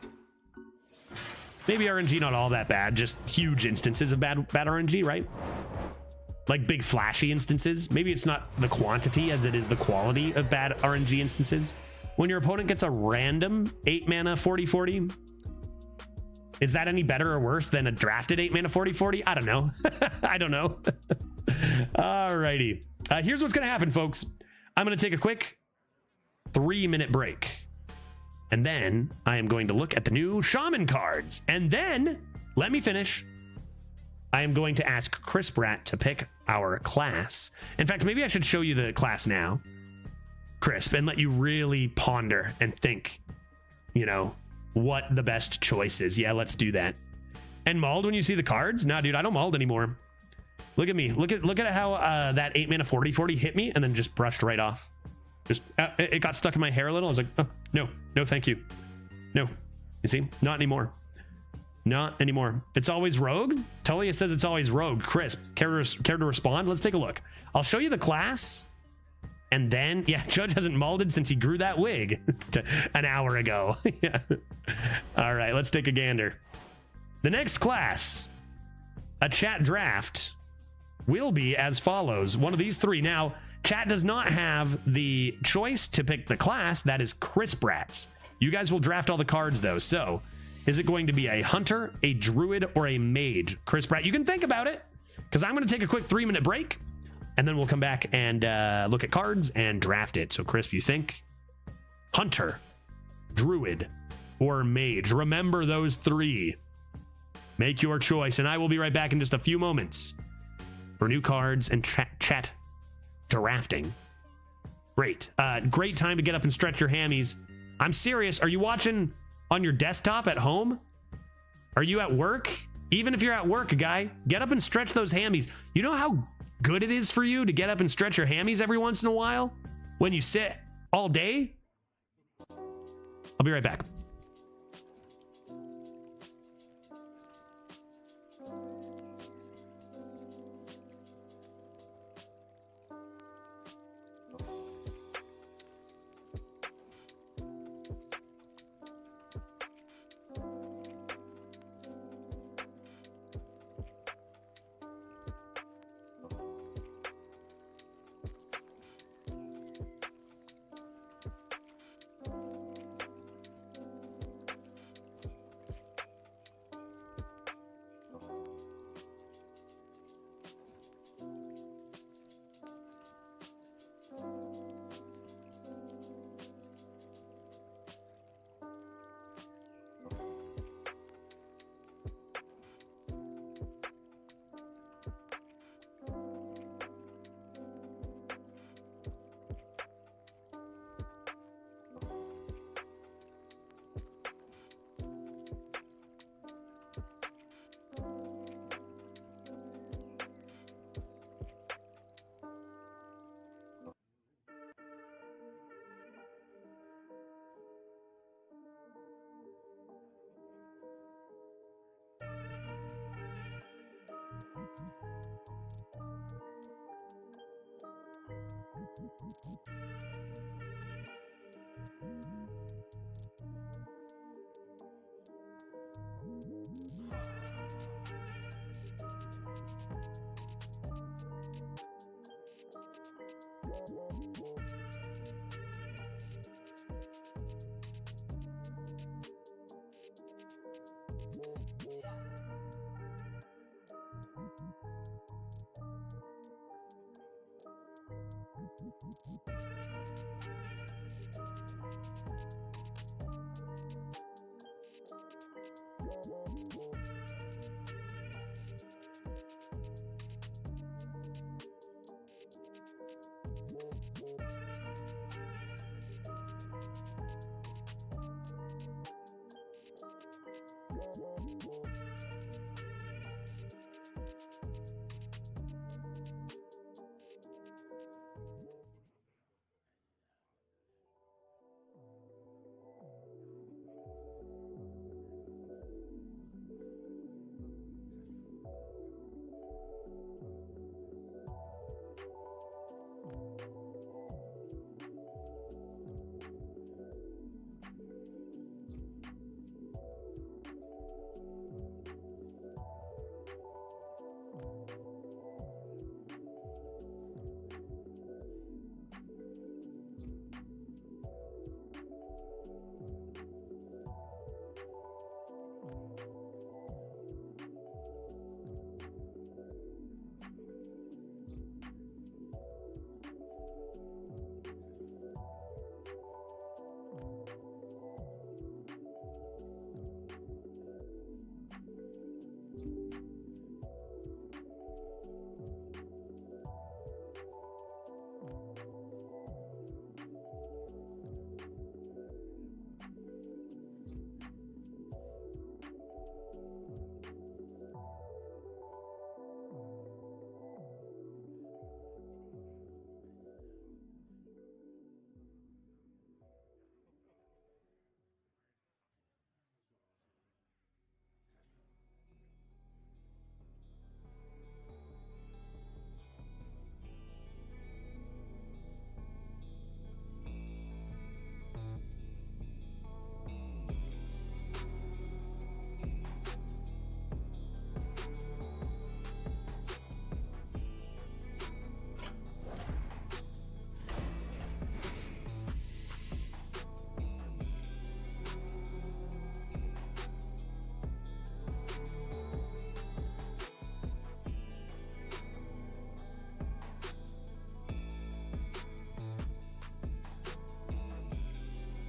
Maybe RNG not all that bad, just huge instances of bad RNG, right? Like big flashy instances. Maybe it's not the quantity as it is the quality of bad RNG instances. When your opponent gets a random 8 mana 40/40, is that any better or worse than a drafted 8 mana 40/40? I don't know. I don't know. Alrighty. Here's what's gonna happen, folks. I'm gonna take a quick 3-minute break. And then I am going to look at the new Shaman cards. And then, let me finish. I am going to ask Chris Bratt to pick our class. In fact, maybe I should show you the class now, Crisp, and let you really ponder and think, you know, what the best choice is. Yeah, let's do that. And Mauled when you see the cards? Nah, dude, I don't Mauled anymore. Look at me. Look at how that 8 mana 40/40 hit me and then just brushed right off. Just it got stuck in my hair a little. I was like, oh, no, thank you. No, you see, not anymore. Not anymore. It's always Rogue. Tulia says it's always Rogue. Crisp, care to respond? Let's take a look. I'll show you the class. And then, yeah, Judge hasn't molded since he grew that wig an hour ago. Yeah. All right, let's take a gander. The next class, a chat draft, will be as follows. One of these 3. Now, chat does not have the choice to pick the class. That is Chris Bratt's. You guys will draft all the cards, though. So, is it going to be a hunter, a druid, or a mage? Chris Bratt, you can think about it, because I'm going to take a quick 3-minute break. And then we'll come back and look at cards and draft it. So, Crisp, you think hunter, druid, or mage? Remember those 3. Make your choice. And I will be right back in just a few moments for new cards and chat drafting. Great. Great time to get up and stretch your hammies. I'm serious. Are you watching on your desktop at home? Are you at work? Even if you're at work, guy, get up and stretch those hammies. You know how good it is for you to get up and stretch your hammies every once in a while when you sit all day? I'll be right back.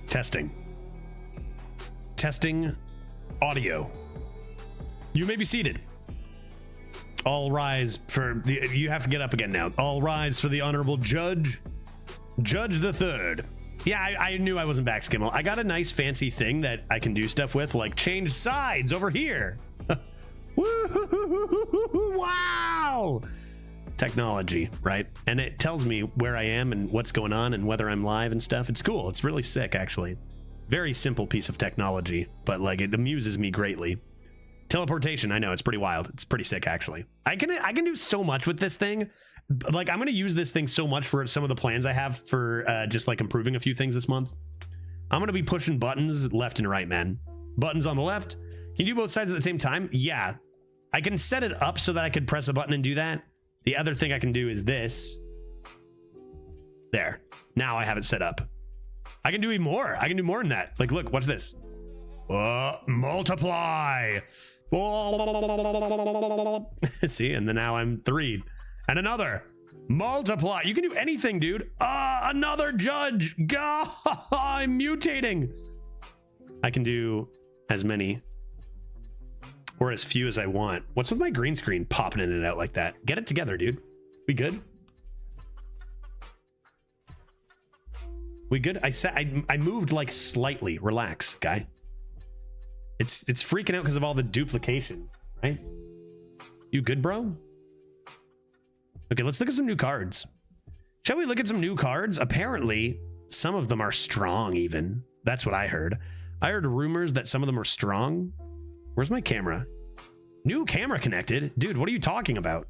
Testing. Testing audio. You may be seated. All rise for the... You have to get up again now. All rise for the Honorable Judge the Third. Yeah, I knew I wasn't back, Skimmel. I got a nice fancy thing that I can do stuff with, like change sides over here. Woo! Wow. Technology, right? And it tells me where I am and what's going on and whether I'm live and stuff. It's cool. It's really sick, actually. Very simple piece of technology, but like it amuses me greatly. Teleportation, I know, it's pretty wild. It's pretty sick, actually. I can do so much with this thing. Like, I'm going to use this thing so much for some of the plans I have for just like improving a few things this month. I'm going to be pushing buttons left and right, man. Buttons on the left. Can you do both sides at the same time? Yeah. I can set it up so that I could press a button and do that. The other thing I can do is this. There. Now I have it set up. I can do even more. I can do more than that. Like, look, watch this. Multiply. See, and then now I'm 3. And another. Multiply. You can do anything, dude. Another judge. God, I'm mutating. I can do as many or as few as I want. What's with my green screen popping in and out like that? Get it together, dude. We good? We good? I moved like slightly. Relax, guy. It's freaking out because of all the duplication, right? You good, bro? Okay, let's look at some new cards. Shall we look at some new cards? Apparently, some of them are strong even. That's what I heard. I heard rumors that some of them are strong. Where's my camera? New camera connected? Dude, what are you talking about?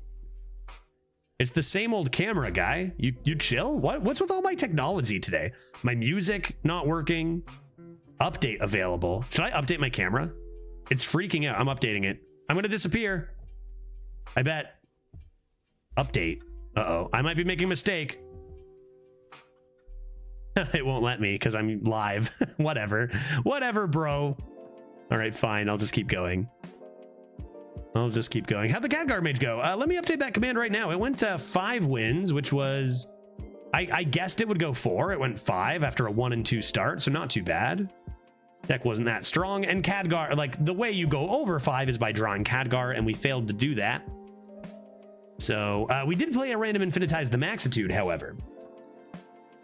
It's the same old camera, guy. You chill? What's with all my technology today? My music not working. Update available. Should I update my camera? It's freaking out. I'm updating it. I'm gonna disappear. I bet. Update. Uh-oh. I might be making a mistake. It won't let me because I'm live. Whatever. Whatever, bro. All right, fine. I'll just keep going. How'd the Khadgar Mage go? Let me update that command right now. It went to 5 wins, which was... I guessed it would go 4. It went 5 after a 1 and 2 start, so not too bad. Deck wasn't that strong, and Khadgar, like, the way you go over 5 is by drawing Khadgar, and we failed to do that. So, we did play a random Infinitize the Maxitude, however.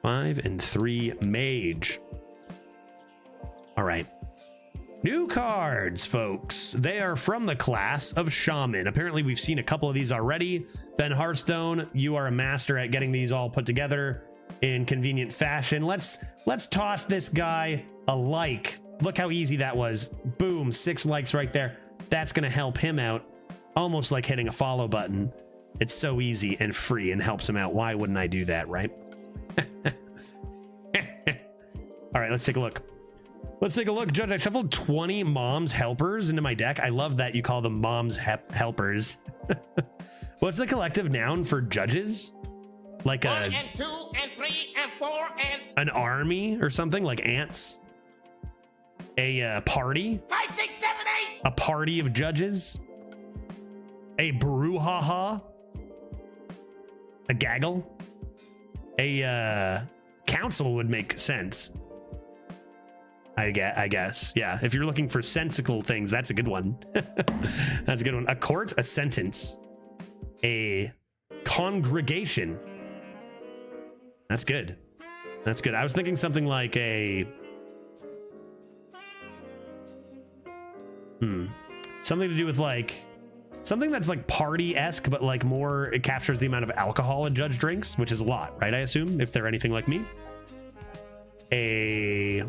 5 and 3 Mage. All right. New cards, folks. They are from the class of Shaman. Apparently, we've seen a couple of these already. Ben Hearthstone, you are a master at getting these all put together in convenient fashion. Let's toss this guy a like. Look how easy that was. Boom, 6 likes right there. That's going to help him out. Almost like hitting a follow button. It's so easy and free and helps him out. Why wouldn't I do that, right? All right, let's take a look. Let's take a look. Judge, I shuffled 20 Mom's Helpers into my deck. I love that you call them Mom's Helpers. What's the collective noun for judges? Like 1 and 2 and 3 and 4 and... An army or something, like ants? A party? 5, 6, 7, 8! A party of judges? A brouhaha? A gaggle? A council would make sense. I guess. Yeah, if you're looking for sensical things, that's a good one. That's a good one. A court, a sentence. A congregation. That's good. That's good. I was thinking something like a... Something to do with like... Something that's like party-esque, but like more... It captures the amount of alcohol a judge drinks, which is a lot, right? I assume, if they're anything like me. I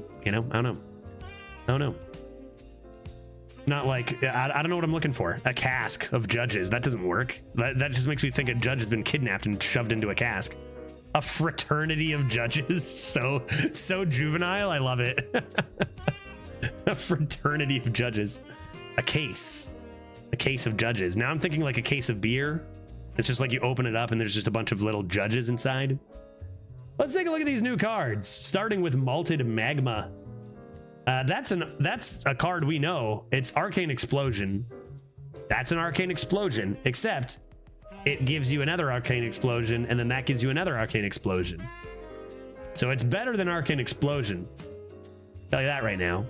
don't know. Not like, I don't know what I'm looking for. A cask of judges. That doesn't work. That just makes me think a judge has been kidnapped and shoved into a cask. A fraternity of judges. So juvenile. I love it. A fraternity of judges. A case of judges. Now I'm thinking like a case of beer. It's just like you open it up and there's just a bunch of little judges inside. Let's take a look at these new cards, starting with Malted Magma. That's a card we know. It's Arcane Explosion. That's an Arcane Explosion, except it gives you another Arcane Explosion, and then that gives you another Arcane Explosion. So it's better than Arcane Explosion. Tell you that right now.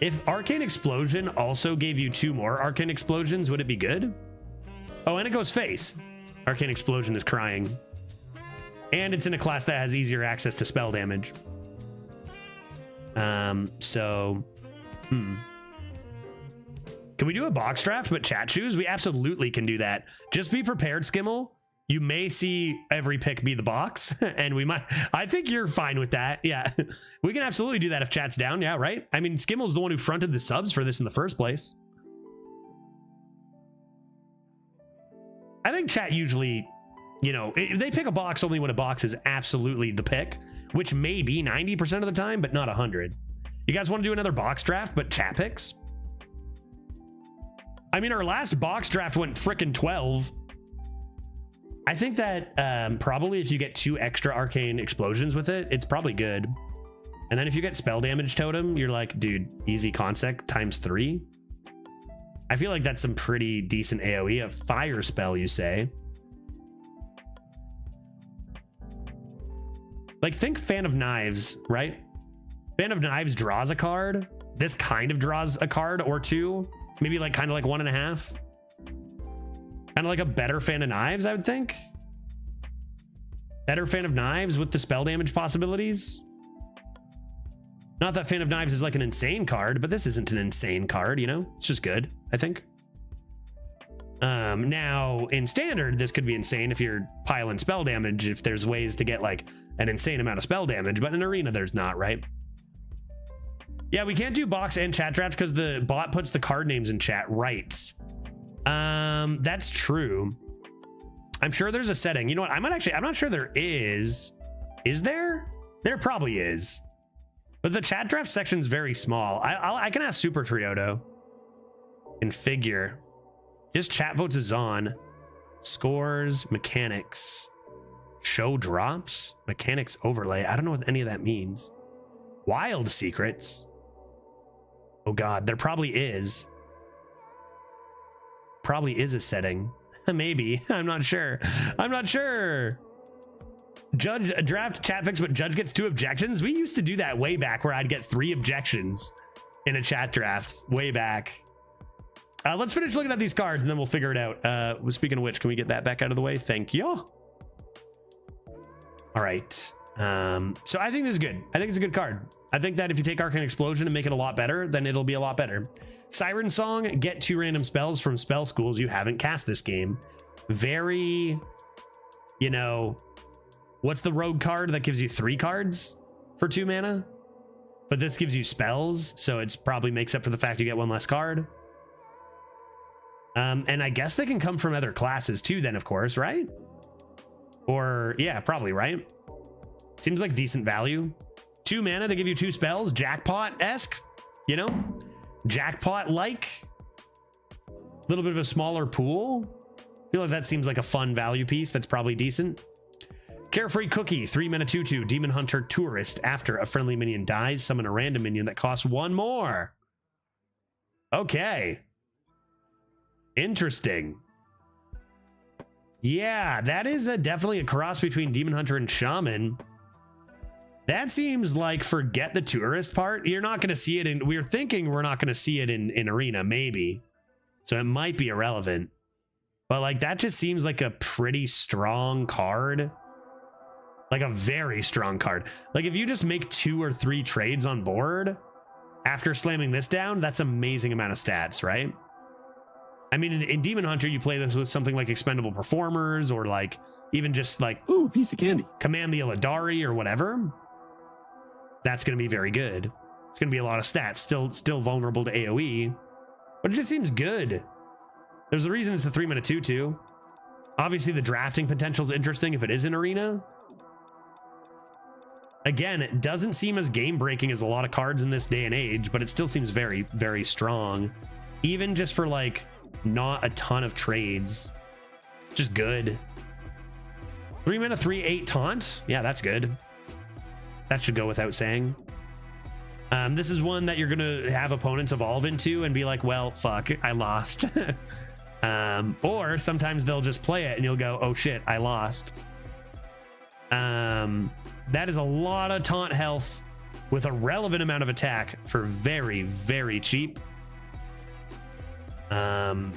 If Arcane Explosion also gave you 2 more Arcane Explosions, would it be good? Oh, and it goes face. Arcane Explosion is crying. And it's in a class that has easier access to spell damage. Can we do a box draft but chat choose? We absolutely can do that. Just be prepared, Skimmel. You may see every pick be the box, and we might. I think you're fine with that. Yeah, we can absolutely do that if chat's down. Yeah, right. I mean, Skimmel's the one who fronted the subs for this in the first place. I think chat usually, you know, they pick a box only when a box is absolutely the pick, which may be 90% of the time, but not 100. You guys want to do another box draft, but chat picks? I mean, our last box draft went frickin' 12. I think that probably if you get 2 extra arcane explosions with it, it's probably good. And then if you get spell damage totem, you're like, dude, easy consec times 3. I feel like that's some pretty decent AoE. A fire spell, you say? Like, think Fan of Knives, right? Fan of Knives draws a card. This kind of draws a card or 2. Maybe like kind of like 1.5. Kind of like a better Fan of Knives, I would think. Better Fan of Knives with the spell damage possibilities. Not that Fan of Knives is like an insane card, but this isn't an insane card, you know? It's just good, I think. Now, in Standard, this could be insane if you're piling spell damage, if there's ways to get like an insane amount of spell damage, but in Arena, there's not, right? Yeah, we can't do box and chat draft because the bot puts the card names in chat, right? That's true. I'm sure there's a setting. You know what? I'm not sure there is. Is there? There probably is. But the chat draft section is very small. I can ask Super Triodo. Configure. Just chat votes is on. Scores, mechanics. Show drops, mechanics overlay. I don't know what any of that means. Wild secrets. Oh God, there probably is. Probably is a setting. Maybe. I'm not sure. I'm not sure. Judge draft chat picks, but judge gets 2 objections. We used to do that way back where I'd get 3 objections in a chat draft way back. Let's finish looking at these cards and then we'll figure it out. Speaking of which, can we get that back out of the way? Thank you. All right. So I think this is good. I think it's a good card. I think that if you take Arcane Explosion and make it a lot better, then it'll be a lot better. Siren Song, get 2 random spells from spell schools you haven't cast this game. Very, you know, what's the rogue card that gives you 3 cards for 2 mana? But this gives you spells, so it's probably makes up for the fact you get 1 less card. And I guess they can come from other classes too then, of course, right? Or, yeah, probably, right? Seems like decent value. 2 mana to give you 2 spells, jackpot-esque, you know? Jackpot-like. A little bit of a smaller pool. I feel like that seems like a fun value piece that's probably decent. Carefree Cookie, 3 mana 2/2, Demon Hunter Tourist. After a friendly minion dies, summon a random minion that costs 1 more. Okay. Interesting. Yeah, that is definitely a cross between Demon Hunter and Shaman. That seems like, forget the tourist part. You're not going to see it in, we're thinking we're not going to see it in Arena, maybe. So it might be irrelevant. But like, that just seems like a pretty strong card. Like a very strong card. Like if you just make 2 or 3 trades on board after slamming this down, that's an amazing amount of stats, right? I mean, in Demon Hunter, you play this with something like Expendable Performers or like even just like, ooh, piece of candy. Command the Illidari or whatever. That's going to be very good. It's going to be a lot of stats, still vulnerable to AoE, but it just seems good. There's a reason it's a 3 mana 2/2. Obviously, the drafting potential is interesting if it is in Arena. Again, it doesn't seem as game breaking as a lot of cards in this day and age, but it still seems very, very strong. Even just for like not a ton of trades, just good. 3 mana 3/8 taunt. Yeah, that's good. That should go without saying. This is one that you're gonna have opponents evolve into and be like, well, fuck, I lost. Or sometimes they'll just play it and you'll go, oh shit, I lost. That is a lot of taunt health with a relevant amount of attack for very, very cheap.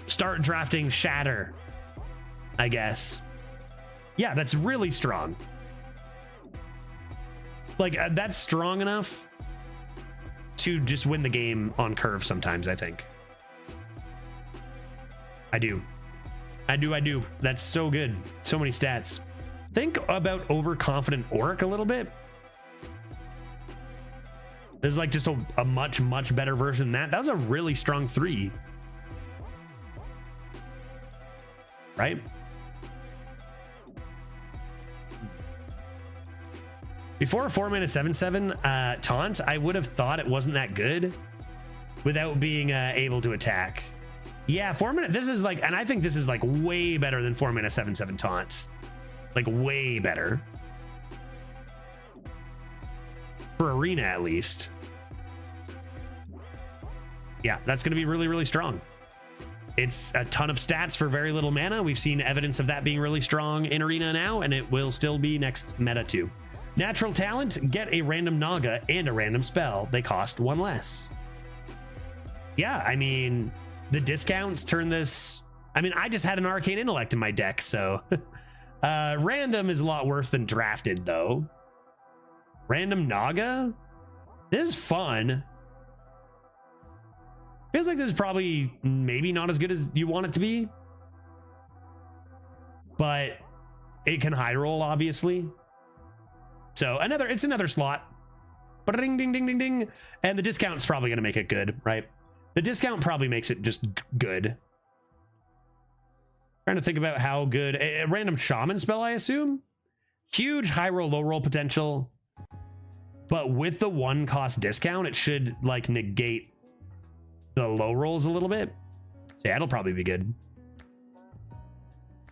Start drafting Shatter, I guess. Yeah, that's really strong. Like, that's strong enough to just win the game on curve sometimes, I think. I do. I do. That's so good. So many stats. Think about Overconfident Orc a little bit. This is like just a much, much better version than that. That was a really strong 3. Right? Before a 4-mana 7/7 taunt, I would have thought it wasn't that good without being able to attack. Yeah, 4-mana. This is like, and I think this is like way better than 4-mana 7/7 taunt. Like way better. For Arena, at least. Yeah, that's going to be really, really strong. It's a ton of stats for very little mana. We've seen evidence of that being really strong in Arena now, and it will still be next meta too. Natural talent, get a random Naga and a random spell. They cost 1 less. Yeah, I mean, the discounts turn this... I mean, I just had an Arcane Intellect in my deck, so... random is a lot worse than drafted, though. Random Naga? This is fun. Feels like this is probably maybe not as good as you want it to be. But it can high roll, obviously. So it's another slot. But ding, ding, ding, ding, ding. And the discount's probably going to make it good, right? The discount probably makes it just good. Trying to think about how good a random shaman spell, I assume. Huge high roll, low roll potential. But with the 1 cost discount, it should like negate the low rolls a little bit. So yeah, it'll probably be good.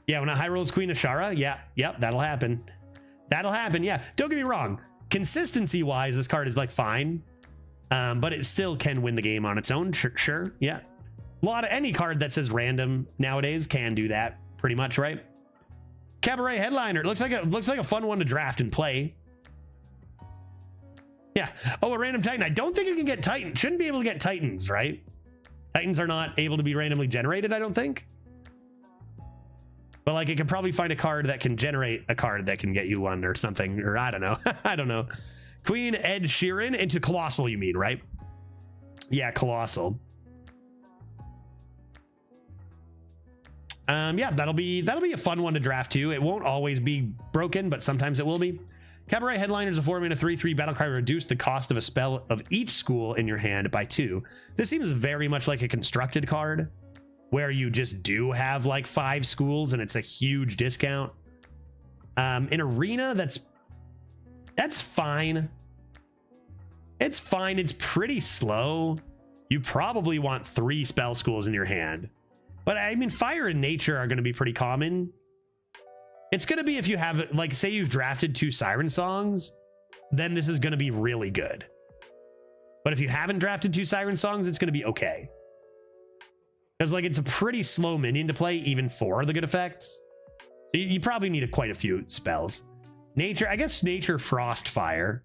Yeah, when a high rolls Queen Ashara, yep, that'll happen. That'll happen, yeah. Don't get me wrong. Consistency wise, this card is like fine. But it still can win the game on its own. Sure, yeah. Any card that says random nowadays can do that pretty much, right? Cabaret Headliner. Looks like a fun one to draft and play. Yeah. Oh, a random Titan. I don't think it can get Titan. Shouldn't be able to get Titans, right? Titans are not able to be randomly generated, I don't think. But like it can probably find a card that can generate a card that can get you one or something, or I don't know. I don't know. Queen Ed Sheeran into Colossal, you mean, right? Yeah, Colossal. Yeah, that'll be a fun one to draft too. It won't always be broken, but sometimes it will be. Cabaret Headliner is a 4-mana 3/3 battlecry. Reduce the cost of a spell of each school in your hand by 2. This seems very much like a constructed card, where you just do have like 5 schools and it's a huge discount. In Arena, that's fine. It's fine. It's pretty slow. You probably want 3 spell schools in your hand. But I mean, Fire and Nature are going to be pretty common. It's going to be if you have, like, say you've drafted 2 Siren Songs, then this is going to be really good. But if you haven't drafted 2 Siren Songs, it's going to be okay. Because, like, it's a pretty slow minion to play, even for the good effects. So you probably need quite a few spells. Nature, I guess Nature, Frost, Fire.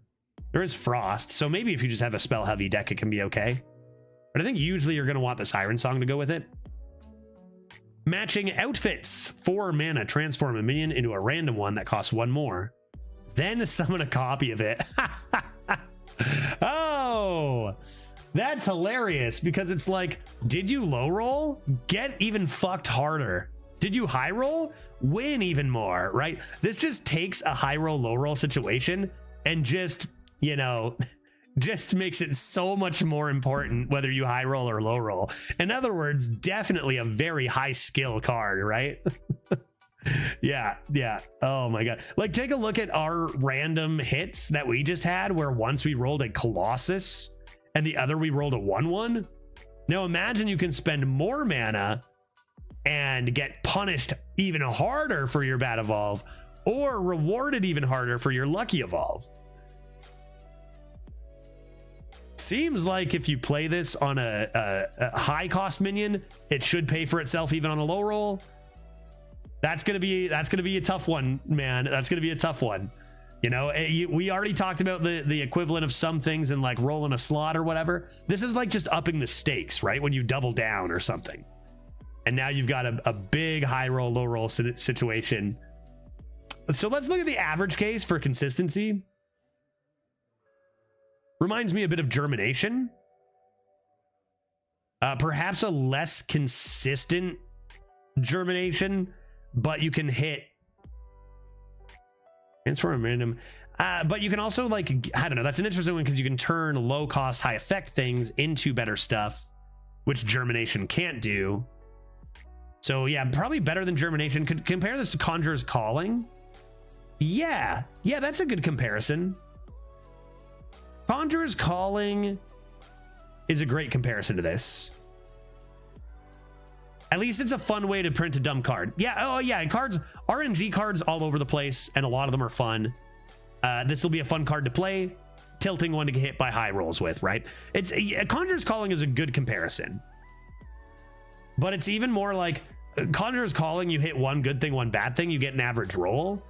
There is Frost, so maybe if you just have a spell-heavy deck, it can be okay. But I think usually you're going to want the Siren Song to go with it. Matching outfits. 4 mana, transform a minion into a random one that costs 1 more. Then summon a copy of it. Oh, that's hilarious, because it's like, did you low roll? Get even fucked harder. Did you high roll? Win even more, right? This just takes a high roll, low roll situation and just, you know, just makes it so much more important whether you high roll or low roll. In other words, definitely a very high skill card, right? Yeah. Oh my god. Like, take a look at our random hits that we just had, where once we rolled a Colossus and the other we rolled a 1/1. Now imagine you can spend more mana and get punished even harder for your bad evolve, or rewarded even harder for your lucky evolve. Seems like if you play this on a high cost minion, it should pay for itself even on a low roll. That's gonna be a tough one, man. That's gonna be a tough one. You know, we already talked about the equivalent of some things in like rolling a slot or whatever. This is like just upping the stakes, right? When you double down or something. And now you've got a big high roll, low roll situation. So let's look at the average case for consistency. Reminds me a bit of Germination. Perhaps a less consistent germination, but you can hit transform random. But you can also, like, I don't know, that's an interesting one because you can turn low cost, high effect things into better stuff, which germination can't do. So yeah, probably better than germination. Could compare this to Conjurer's Calling. Yeah, that's a good comparison. Conjurer's Calling is a great comparison to this. At least it's a fun way to print a dumb card. Yeah, oh yeah, cards, RNG cards all over the place, and a lot of them are fun. This will be a fun card to play, tilting one to get hit by high rolls with, right? It's Conjurer's Calling is a good comparison. But it's even more like Conjurer's Calling, you hit one good thing, one bad thing, you get an average roll.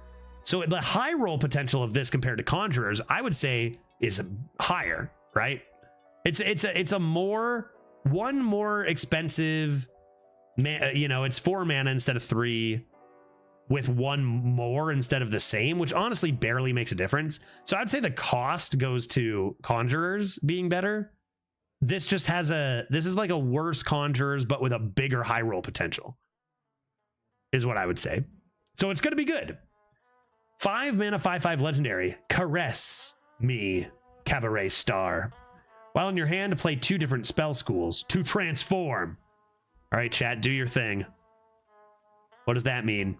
So the high roll potential of this compared to Conjurer's, I would say, is higher, right? It's a more expensive, you know, it's 4 mana instead of 3, with 1 more instead of the same, which honestly barely makes a difference. So I'd say the cost goes to Conjurers being better. This just has this is like a worse Conjurers, but with a bigger high roll potential, is what I would say. So it's going to be good. 5 mana, 5/5 legendary. Caress me, Cabaret Star. While in your hand, play 2 different spell schools to transform. All right, chat, do your thing. What does that mean?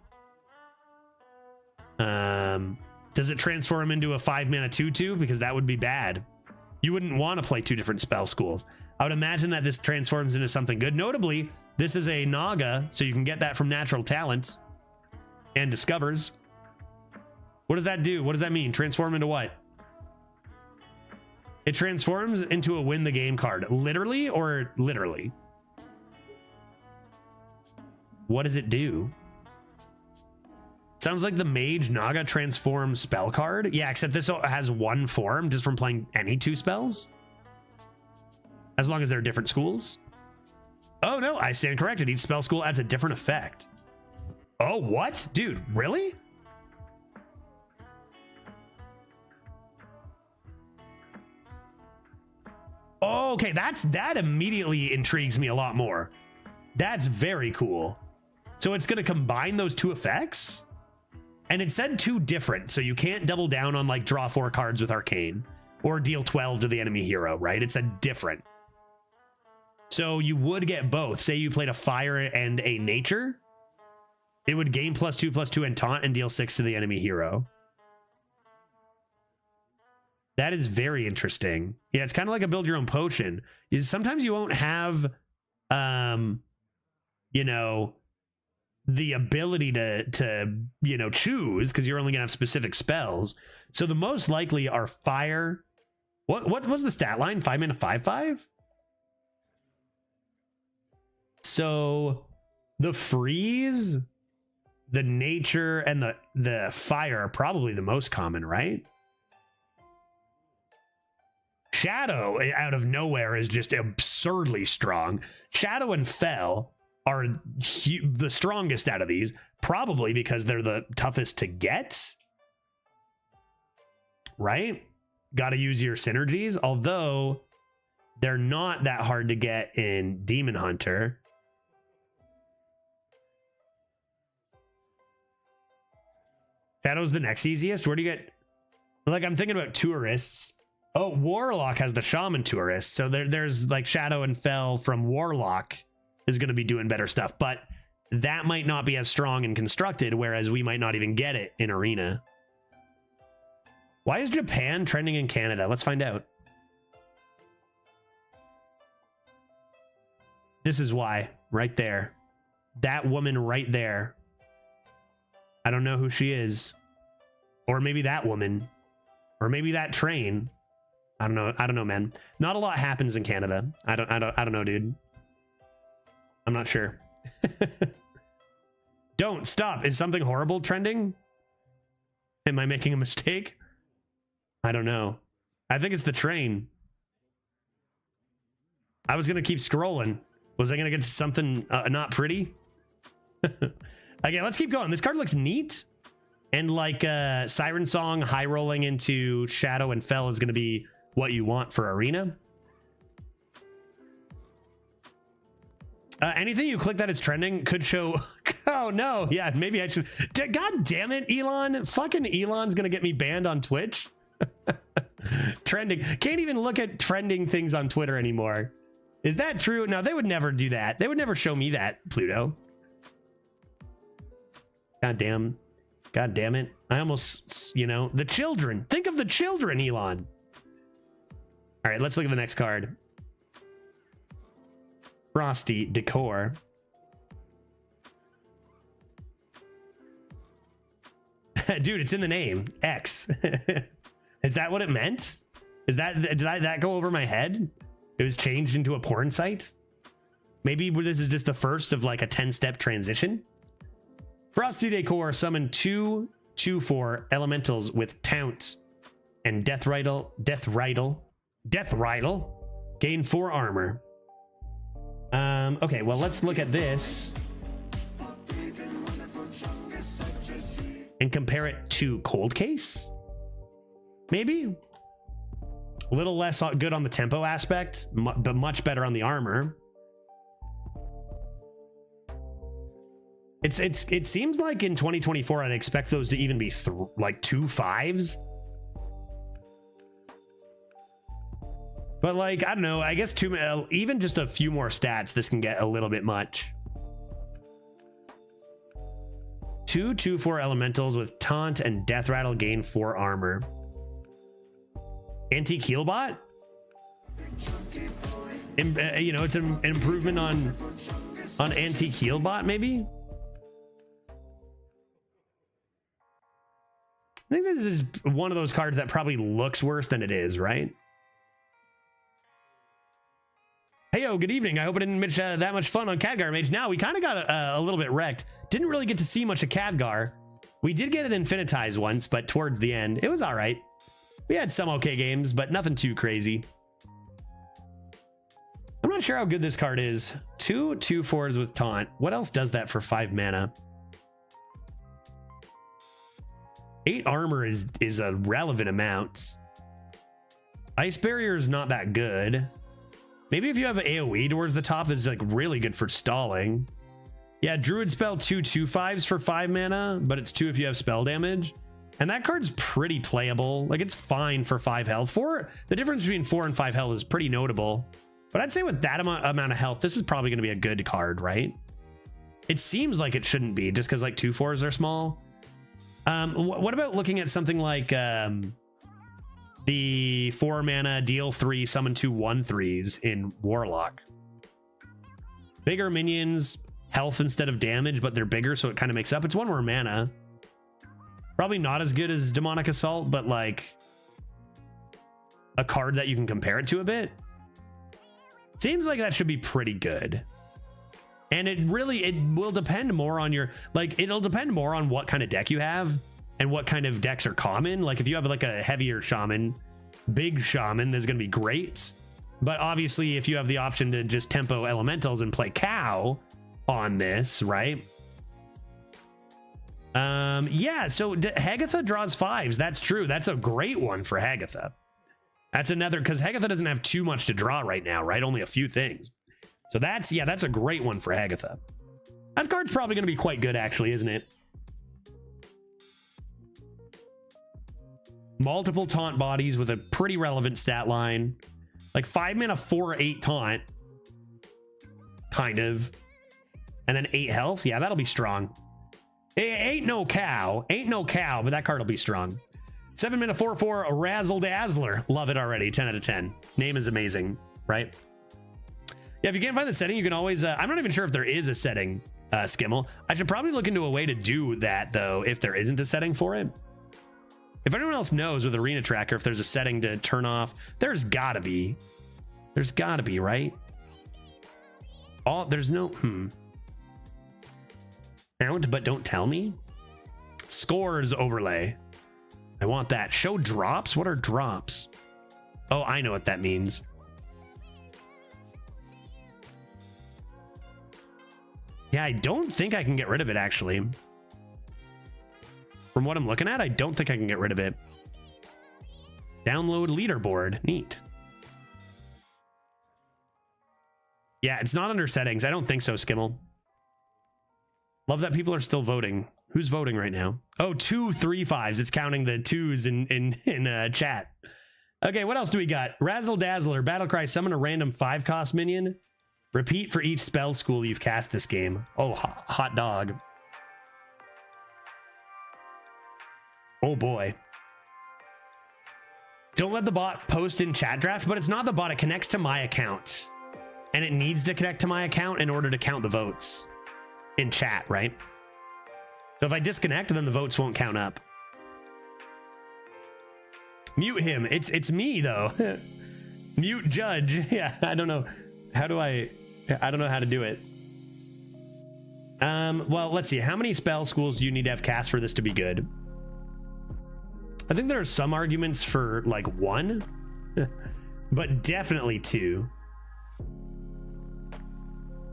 Does it transform into a 5 mana 2/2? Because that would be bad. You wouldn't want to play 2 different spell schools. I would imagine that this transforms into something good. Notably, this is a Naga, so you can get that from natural talent and discovers. What does that do? What does that mean? Transform into what? It transforms into a win the game card. Literally or literally? What does it do? Sounds like the Mage Naga transform spell card. Yeah, except this has 1 form just from playing any 2 spells. As long as they're different schools. Oh no, I stand corrected. Each spell school adds a different effect. Oh, what? Dude, really? Oh, okay, that immediately intrigues me a lot more. That's very cool. So it's going to combine those 2 effects? And it said 2 different, so you can't double down on like draw 4 cards with Arcane or deal 12 to the enemy hero, right? It said different. So you would get both. Say you played a fire and a nature, it would gain +2/+2 and taunt and deal 6 to the enemy hero. That is very interesting. Yeah, it's kind of like a build your own potion. Sometimes you won't have, you know, the ability to you know, choose because you're only gonna have specific spells. So the most likely are fire. What was the stat line? 5 mana 5/5. So the freeze, the nature, and the fire are probably the most common, right? Shadow out of nowhere is just absurdly strong. Shadow and Fel are the strongest out of these, probably because they're the toughest to get, right? Got to use your synergies, although they're not that hard to get in Demon Hunter. Shadow's the next easiest. Where do you get, like, I'm thinking about tourists. Oh, Warlock has the Shaman tourist, so there's like Shadow and Fel from Warlock is going to be doing better stuff, but that might not be as strong and constructed, whereas we might not even get it in Arena. Why is Japan trending in Canada? Let's find out. This is why, right there. That woman right there. I don't know who she is. Or maybe that woman. Or maybe that train. I don't know, man. Not a lot happens in Canada. I don't know, dude. I'm not sure. Don't stop. Is something horrible trending? Am I making a mistake? I don't know. I think it's the train. I was gonna keep scrolling. Was I gonna get something not pretty? Okay, let's keep going. This card looks neat. And like Siren Song high rolling into Shadow and Fel is gonna be what you want for Arena. Anything you click that is trending could show Oh no, yeah, maybe I should. God damn it, Elon. Fucking Elon's gonna get me banned on Twitch. Trending. Can't even look at trending things on Twitter anymore. Is that true? No, they would never do that. They would never show me that, Pluto. God damn. God damn it. I almost, you know, the children. Think of the children, Elon. All right, let's look at the next card. Frosty Decor. Dude, it's in the name. X. Is that what it meant? Did that go over my head? It was changed into a porn site? Maybe this is just the first of like a 10-step transition. Frosty Decor, summon 2/2/4 elementals with Taunt and Death Rattle. Gain 4 armor. Okay, well, let's look at this and compare it to Cold Case. Maybe a little less good on the tempo aspect, but much better on the armor. It seems like in 2024, I'd expect those to even be like 2 5s. But like, I don't know, I guess even just a few more stats, this can get a little bit much. 2/2/4 elementals with Taunt and Death Rattle gain 4 armor. Antique Healbot? You know, it's an improvement on Antique Healbot, maybe? I think this is one of those cards that probably looks worse than it is, right? Hey, yo, good evening. I hope I didn't miss that much fun on Khadgar Mage. Now, we kind of got a little bit wrecked. Didn't really get to see much of Khadgar. We did get it Infinitized once, but towards the end, it was all right. We had some okay games, but nothing too crazy. I'm not sure how good this card is. 2/2/4s with Taunt. What else does that for 5 mana? 8 armor is a relevant amount. Ice Barrier is not that good. Maybe if you have AoE towards the top, it's like really good for stalling. Yeah, Druid Spell 2/2/5s for 5 mana, but it's 2 if you have spell damage. And that card's pretty playable. Like, it's fine for 5 health. The difference between 4 and 5 health is pretty notable. But I'd say with that amount of health, this is probably going to be a good card, right? It seems like it shouldn't be, just because like 2/4s are small. What about looking at something like the 4 mana deal 3 summon 2 1/3s in Warlock? Bigger minions, health instead of damage, but they're bigger, so it kind of makes up. It's 1 more mana. Probably not as good as Demonic Assault, but like a card that you can compare it to a bit. Seems like that should be pretty good. And it will depend more on it'll depend more on what kind of deck you have and what kind of decks are common. Like if you have like a heavier shaman, big shaman, that's going to be great. But obviously if you have the option to just tempo elementals and play cow on this, right? Yeah, so Hagatha draws 5s. That's true. That's a great one for Hagatha. That's another, because Hagatha doesn't have too much to draw right now, right? Only a few things. So that's a great one for Hagatha. That card's probably going to be quite good, actually, isn't it? Multiple taunt bodies with a pretty relevant stat line. Like 5 mana, 4/8 taunt. Kind of. And then 8 health. Yeah, that'll be strong. Ain't no cow, but that card will be strong. 7 mana, 4/4, a Razzle Dazzler. Love it already. 10 out of 10. Name is amazing, right? Yeah, if you can't find the setting, you can always. I'm not even sure if there is a setting, Skimmel. I should probably look into a way to do that, though, if there isn't a setting for it. If anyone else knows with Arena Tracker, if there's a setting to turn off, there's gotta be. There's gotta be, right? There's no. Count, but don't tell me. Scores overlay. I want that. Show drops? What are drops? Oh, I know what that means. Yeah, I don't think I can get rid of it, actually. From what I'm looking at, I don't think I can get rid of it. Download leaderboard. Neat. Yeah, it's not under settings. I don't think so, Skimmel. Love that people are still voting. Who's voting right now? Oh, 2 3 5s. It's counting the 2s in chat. Okay, what else do we got? Razzle Dazzler, Battlecry, summon a random 5-cost minion. Repeat for each spell school you've cast this game. Oh, hot dog. Oh boy. Don't let the bot post in chat draft, but it's not the bot. It connects to my account. And it needs to connect to my account in order to count the votes in chat, right? So if I disconnect, then the votes won't count up. Mute him. It's me though. Mute Judge. Yeah, I don't know. How do I don't know how to do it. Well, let's see. How many spell schools do you need to have cast for this to be good? I think there are some arguments for like 1, but definitely 2.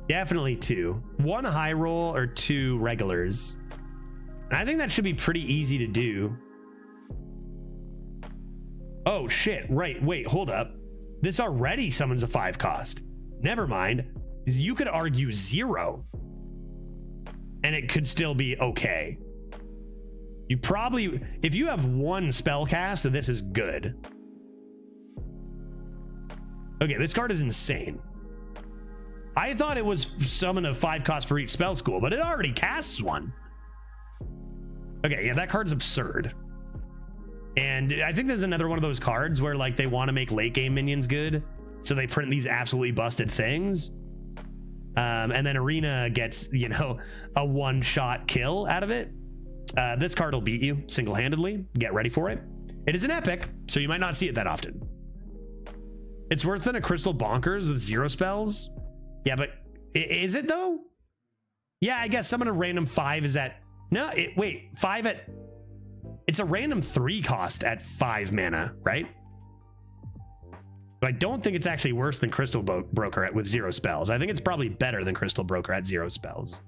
Definitely 2. 1 high roll or 2 regulars. I think that should be pretty easy to do. Oh shit, right, wait, hold up. This already summons a 5-cost. Never mind. You could argue 0. And it could still be okay. You probably, if you have 1 spell cast, then this is good. Okay, this card is insane. I thought it was summon a 5-cost for each spell school, but it already casts 1. Okay, yeah, that card's absurd. And I think there's another one of those cards where like they want to make late game minions good, so they print these absolutely busted things. And then Arena gets, you know, a 1-shot kill out of it. This card will beat you single-handedly. Get ready for it. It is an epic, so you might not see it that often. It's worse than a Crystal Bonkers with 0 spells. Yeah, but is it though? Yeah, I guess summon a random 5 is at... No, wait, 5 at... It's a random 3 cost at 5 mana, right? But I don't think it's actually worse than Crystal Broker with 0 spells. I think it's probably better than Crystal Broker at 0 spells.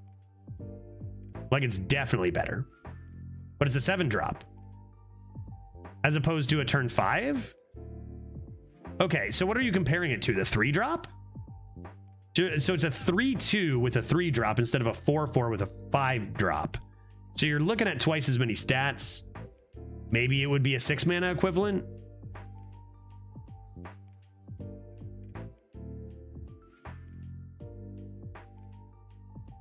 Like, it's definitely better. But it's a 7-drop. As opposed to a turn 5? Okay, so what are you comparing it to? The 3-drop? So it's a 3-2 with a 3-drop instead of a 4-4 with a 5-drop. So you're looking at twice as many stats. Maybe it would be a 6-mana equivalent.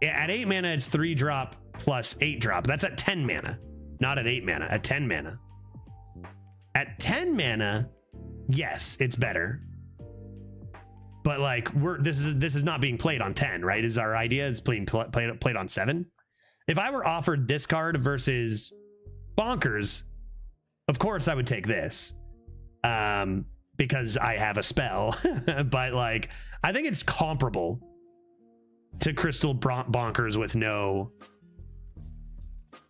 At 8 mana, it's 3-drop plus 8-drop. That's at 10 mana, not at 8 mana, at 10 mana. At 10 mana, yes, it's better. But like this is not being played on 10, right? Is our idea is played on 7? If I were offered this card versus Bonkers, of course I would take this. Because I have a spell. But like I think it's comparable to Crystal Bonkers with no...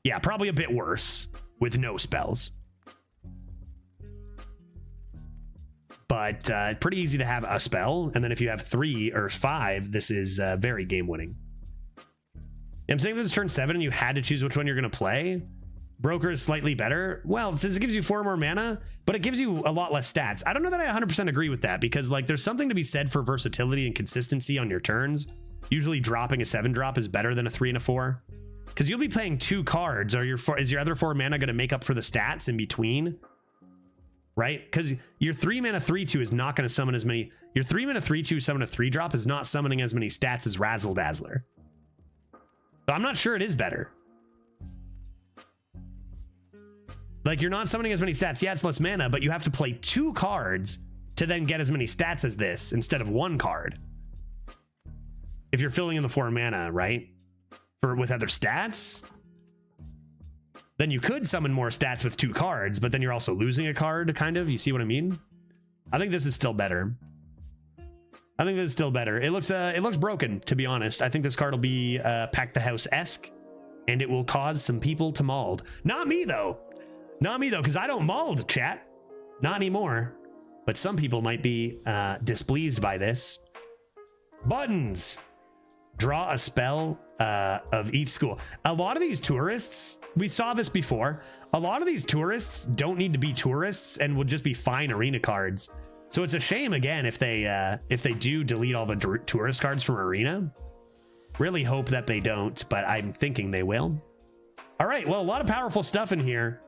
Yeah, probably a bit worse with no spells. But pretty easy to have a spell. And then if you have 3 or 5, this is very game winning. I'm saying this is turn 7 and you had to choose which one you're going to play. Broker is slightly better. Well, since it gives you 4 more mana, but it gives you a lot less stats. I don't know that I 100% agree with that because like there's something to be said for versatility and consistency on your turns. Usually dropping a 7-drop is better than a 3 and a 4 because you'll be playing 2 cards. Or is your other 4 mana going to make up for the stats in between? Right? Because your 3 mana 3/2 is not going to summon as many. Your 3 mana 3/2 summon a 3-drop is not summoning as many stats as Razzle Dazzler. So I'm not sure it is better. Like you're not summoning as many stats. Yeah, it's less mana, but you have to play 2 cards to then get as many stats as this instead of 1 card. If you're filling in the 4 mana, right? With other stats, then you could summon more stats with 2 cards, but then you're also losing a card, kind of. You see what I mean? I think this is still better. I think this is still better. It looks broken, to be honest. I think this card will be Pack the House-esque, and it will cause some people to mauled. Not me, though. Not me, though, because I don't mauled, chat. Not anymore. But some people might be displeased by this. Buttons. Draw a spell of each school. A lot of these tourists, we saw this before. A lot of these tourists don't need to be tourists and would just be fine arena cards. So it's a shame again if they do delete all the tourist cards from arena. Really hope that they don't, but I'm thinking they will. All right, well, a lot of powerful stuff in here.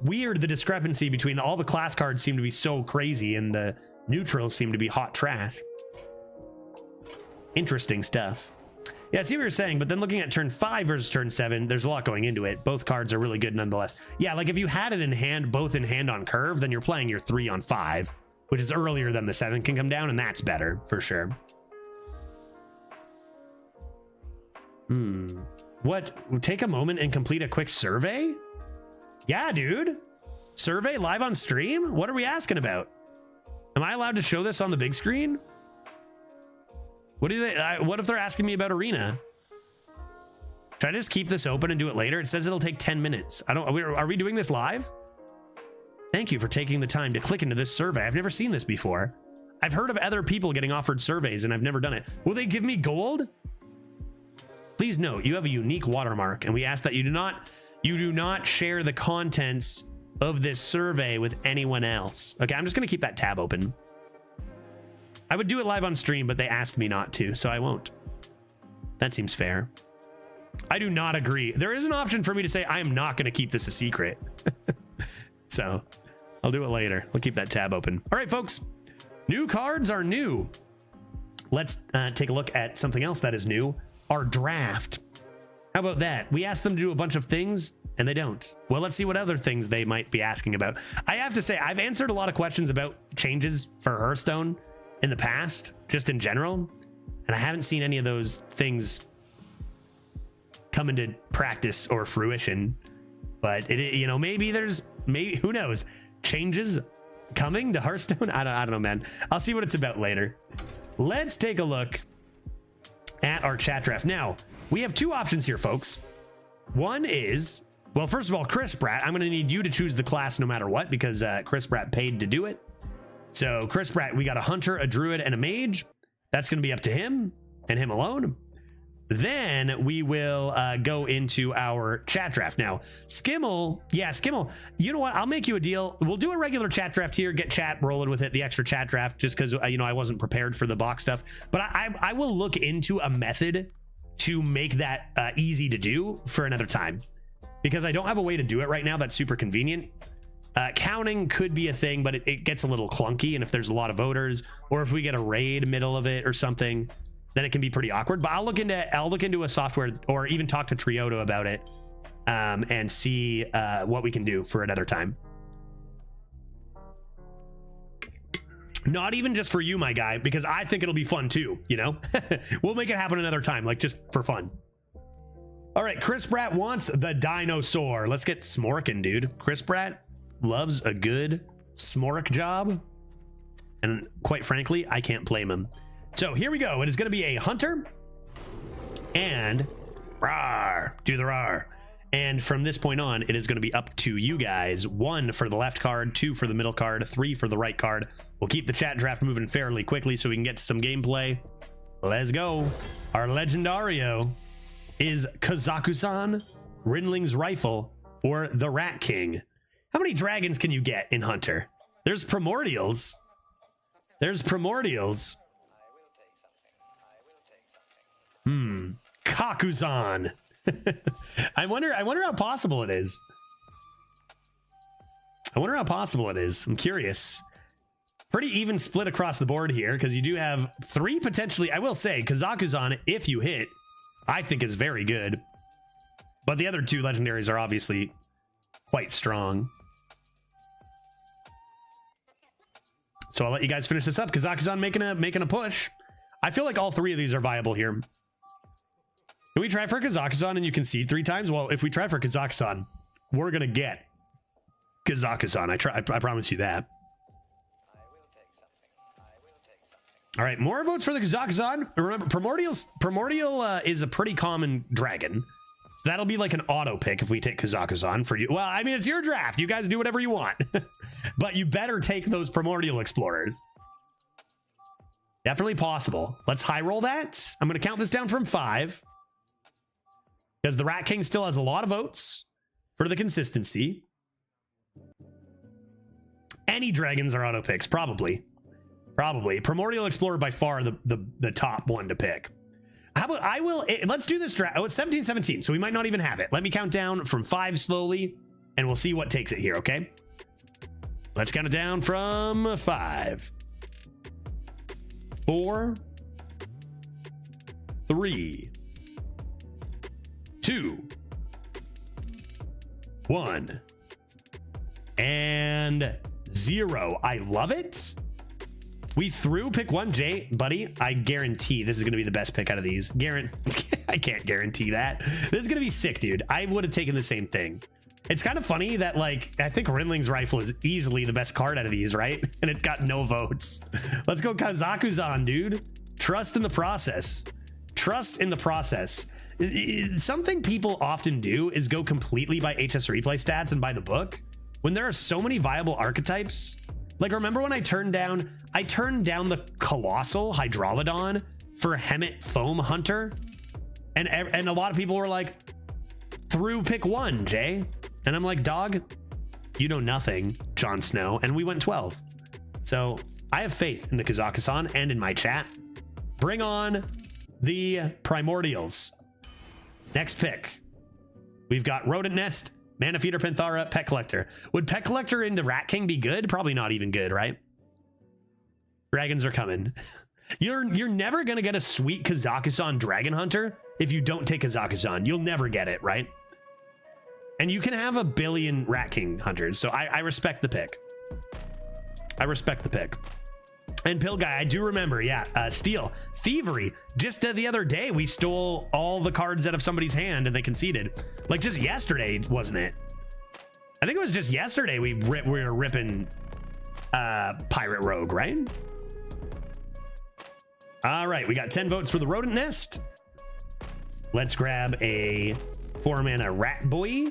Weird, the discrepancy between all the class cards seem to be so crazy and the neutrals seem to be hot trash. Interesting stuff. Yeah, I see what you're saying, but then looking at turn 5 versus turn 7, there's a lot going into it. Both cards are really good nonetheless. Yeah, like if you had it in hand, both in hand on curve, then you're playing your 3 on 5, which is earlier than the 7 can come down, and that's better for sure. What? Take a moment and complete a quick survey? Yeah, dude. Survey live on stream? What are we asking about? Am I allowed to show this on the big screen? What do they? What if they're asking me about Arena? Should I just keep this open and do it later? It says it'll take 10 minutes. I don't. Are we doing this live? Thank you for taking the time to click into this survey. I've never seen this before. I've heard of other people getting offered surveys and I've never done it. Will they give me gold? Please note, you have a unique watermark, and we ask that you do not share the contents of this survey with anyone else. Okay, I'm just gonna keep that tab open. I would do it live on stream, but they asked me not to, so I won't. That seems fair. I do not agree. There is an option for me to say I am not gonna keep this a secret. So I'll do it later. I'll keep that tab open. All right, folks, new cards are new. Let's take a look at something else that is new. Our draft. How about that? We asked them to do a bunch of things and they don't. Well, let's see what other things they might be asking about. I have to say, I've answered a lot of questions about changes for Hearthstone in the past, just in general, and I haven't seen any of those things come into practice or fruition. But it, you know, maybe who knows, changes coming to Hearthstone. I don't know, man. I'll see what it's about later. Let's take a look at our chat draft. Now, we have two options here, folks. One is, well, first of all, Chris Bratt, I'm going to need you to choose the class no matter what, because Chris Bratt paid to do it. So Chris Bratt, we got a hunter, a druid, and a mage. That's going to be up to him and him alone. Then we will go into our chat draft. Now, Skimmel, you know what? I'll make you a deal. We'll do a regular chat draft here, get chat rolling with it, the extra chat draft, just because, you know, I wasn't prepared for the box stuff. But I will look into a method to make that easy to do for another time, because I don't have a way to do it right now that's super convenient. Counting could be a thing, but it gets a little clunky. And if there's a lot of voters, or if we get a raid middle of it or something, then it can be pretty awkward. But I'll look into a software, or even talk to Triodo about it, and see what we can do for another time. Not even just for you, my guy, because I think it'll be fun too, you know? We'll make it happen another time, like just for fun. All right, Chris Bratt wants the dinosaur. Let's get smorking, dude. Chris Bratt loves a good smork job. And quite frankly, I can't blame him. So here we go. It is going to be a hunter and rawr, do the rawr. And from this point on, it is going to be up to you guys. 1 for the left card, 2 for the middle card, 3 for the right card. We'll keep the chat draft moving fairly quickly so we can get to some gameplay. Let's go. Our legendario is Kazakusan, Rinling's Rifle, or the Rat King. How many dragons can you get in Hunter? There's Primordials. Kakuzan. I wonder how possible it is. I'm curious. Pretty even split across the board here, because you do have 3 potentially. I will say Kazakuzan, if you hit, I think is very good. But the other 2 legendaries are obviously quite strong. So I'll let you guys finish this up. Kazakuzan making a push. I feel like all 3 of these are viable here. Can we try for Kazakhstan and you concede 3 times? Well, if we try for Kazakhstan, we're going to get Kazakhstan. I promise you that. All right, more votes for the Kazakhstan. Remember, Primordial is a pretty common dragon. So that'll be like an auto pick if we take Kazakhstan for you. Well, I mean, it's your draft. You guys do whatever you want. But you better take those Primordial Explorers. Definitely possible. Let's high roll that. I'm going to count this down from 5. Because the Rat King still has a lot of votes for the consistency. Any dragons are auto picks, probably. Probably. Primordial Explorer by far the top one to pick. How about let's do this draft. Oh, it's 17-17, so we might not even have it. Let me count down from 5 slowly, and we'll see what takes it here, okay? Let's count it down from 5. 4, 3, 2, 1, and 0. I love it. We threw pick 1, Jay, buddy. I guarantee this is going to be the best pick out of these. I can't guarantee that. This is going to be sick, dude. I would have taken the same thing. It's kind of funny that, like, I think Rinling's Rifle is easily the best card out of these, right? And it got no votes. Let's go Kazakhstan, dude. Trust in the process. Trust in the process. Something people often do is go completely by HS replay stats and by the book when there are so many viable archetypes. Like, remember when I turned down the Colossal Hydrolodon for Hemet Foam Hunter? And a lot of people were like, through pick 1, Jay. And I'm like, dog, you know nothing, Jon Snow. And we went 12. So I have faith in the Kazakhstan and in my chat. Bring on the Primordials. Next pick. We've got Rodent Nest, Mana Feeder, Panthara, Pet Collector. Would Pet Collector into Rat King be good? Probably not even good, right? Dragons are coming. You're never gonna get a sweet Kazakhstan Dragon Hunter if you don't take Kazakhstan. You'll never get it, right? And you can have a billion Rat King hunters, so I respect the pick. I respect the pick. And Pill Guy, I do remember, yeah, Steel, Thievery. Just the other day, we stole all the cards out of somebody's hand and they conceded. Like just yesterday, wasn't it? I think it was just yesterday we were ripping Pirate Rogue, right? All right, we got 10 votes for the Rodent Nest. Let's grab a 4-mana Rat Boy.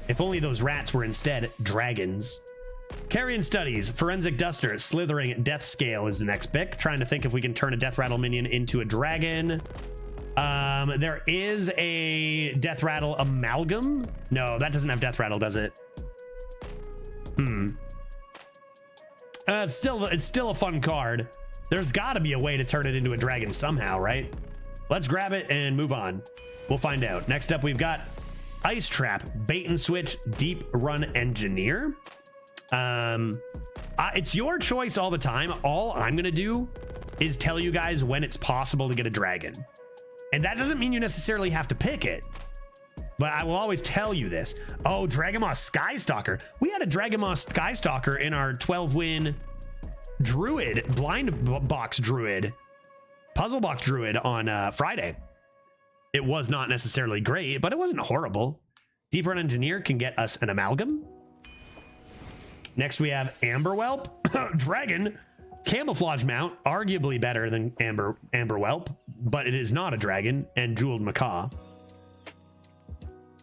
If only those rats were instead dragons. Carrion Studies, Forensic Duster, Slithering Death Scale is the next pick. Trying to think if we can turn a Death Rattle minion into a dragon. There is a Death Rattle Amalgam. No, that doesn't have Death Rattle, does it? It's still a fun card. There's got to be a way to turn it into a dragon somehow, right? Let's grab it and move on. We'll find out. Next up, we've got Ice Trap, Bait and Switch, Deep Run Engineer. It's your choice all the time. All I'm gonna do is tell you guys when it's possible to get a dragon, and that doesn't mean you necessarily have to pick it, but I will always tell you this. Oh, Dragonmoss Skystalker. We had a Dragonmoss Skystalker in our 12-win Druid blind box Druid puzzle box Druid on Friday. It was not necessarily great, but it wasn't horrible. Deep Run Engineer can get us an Amalgam. Next, we have Amber Whelp, Dragon, Camouflage Mount, arguably better than Amber Whelp, but it is not a dragon, and Jeweled Macaw.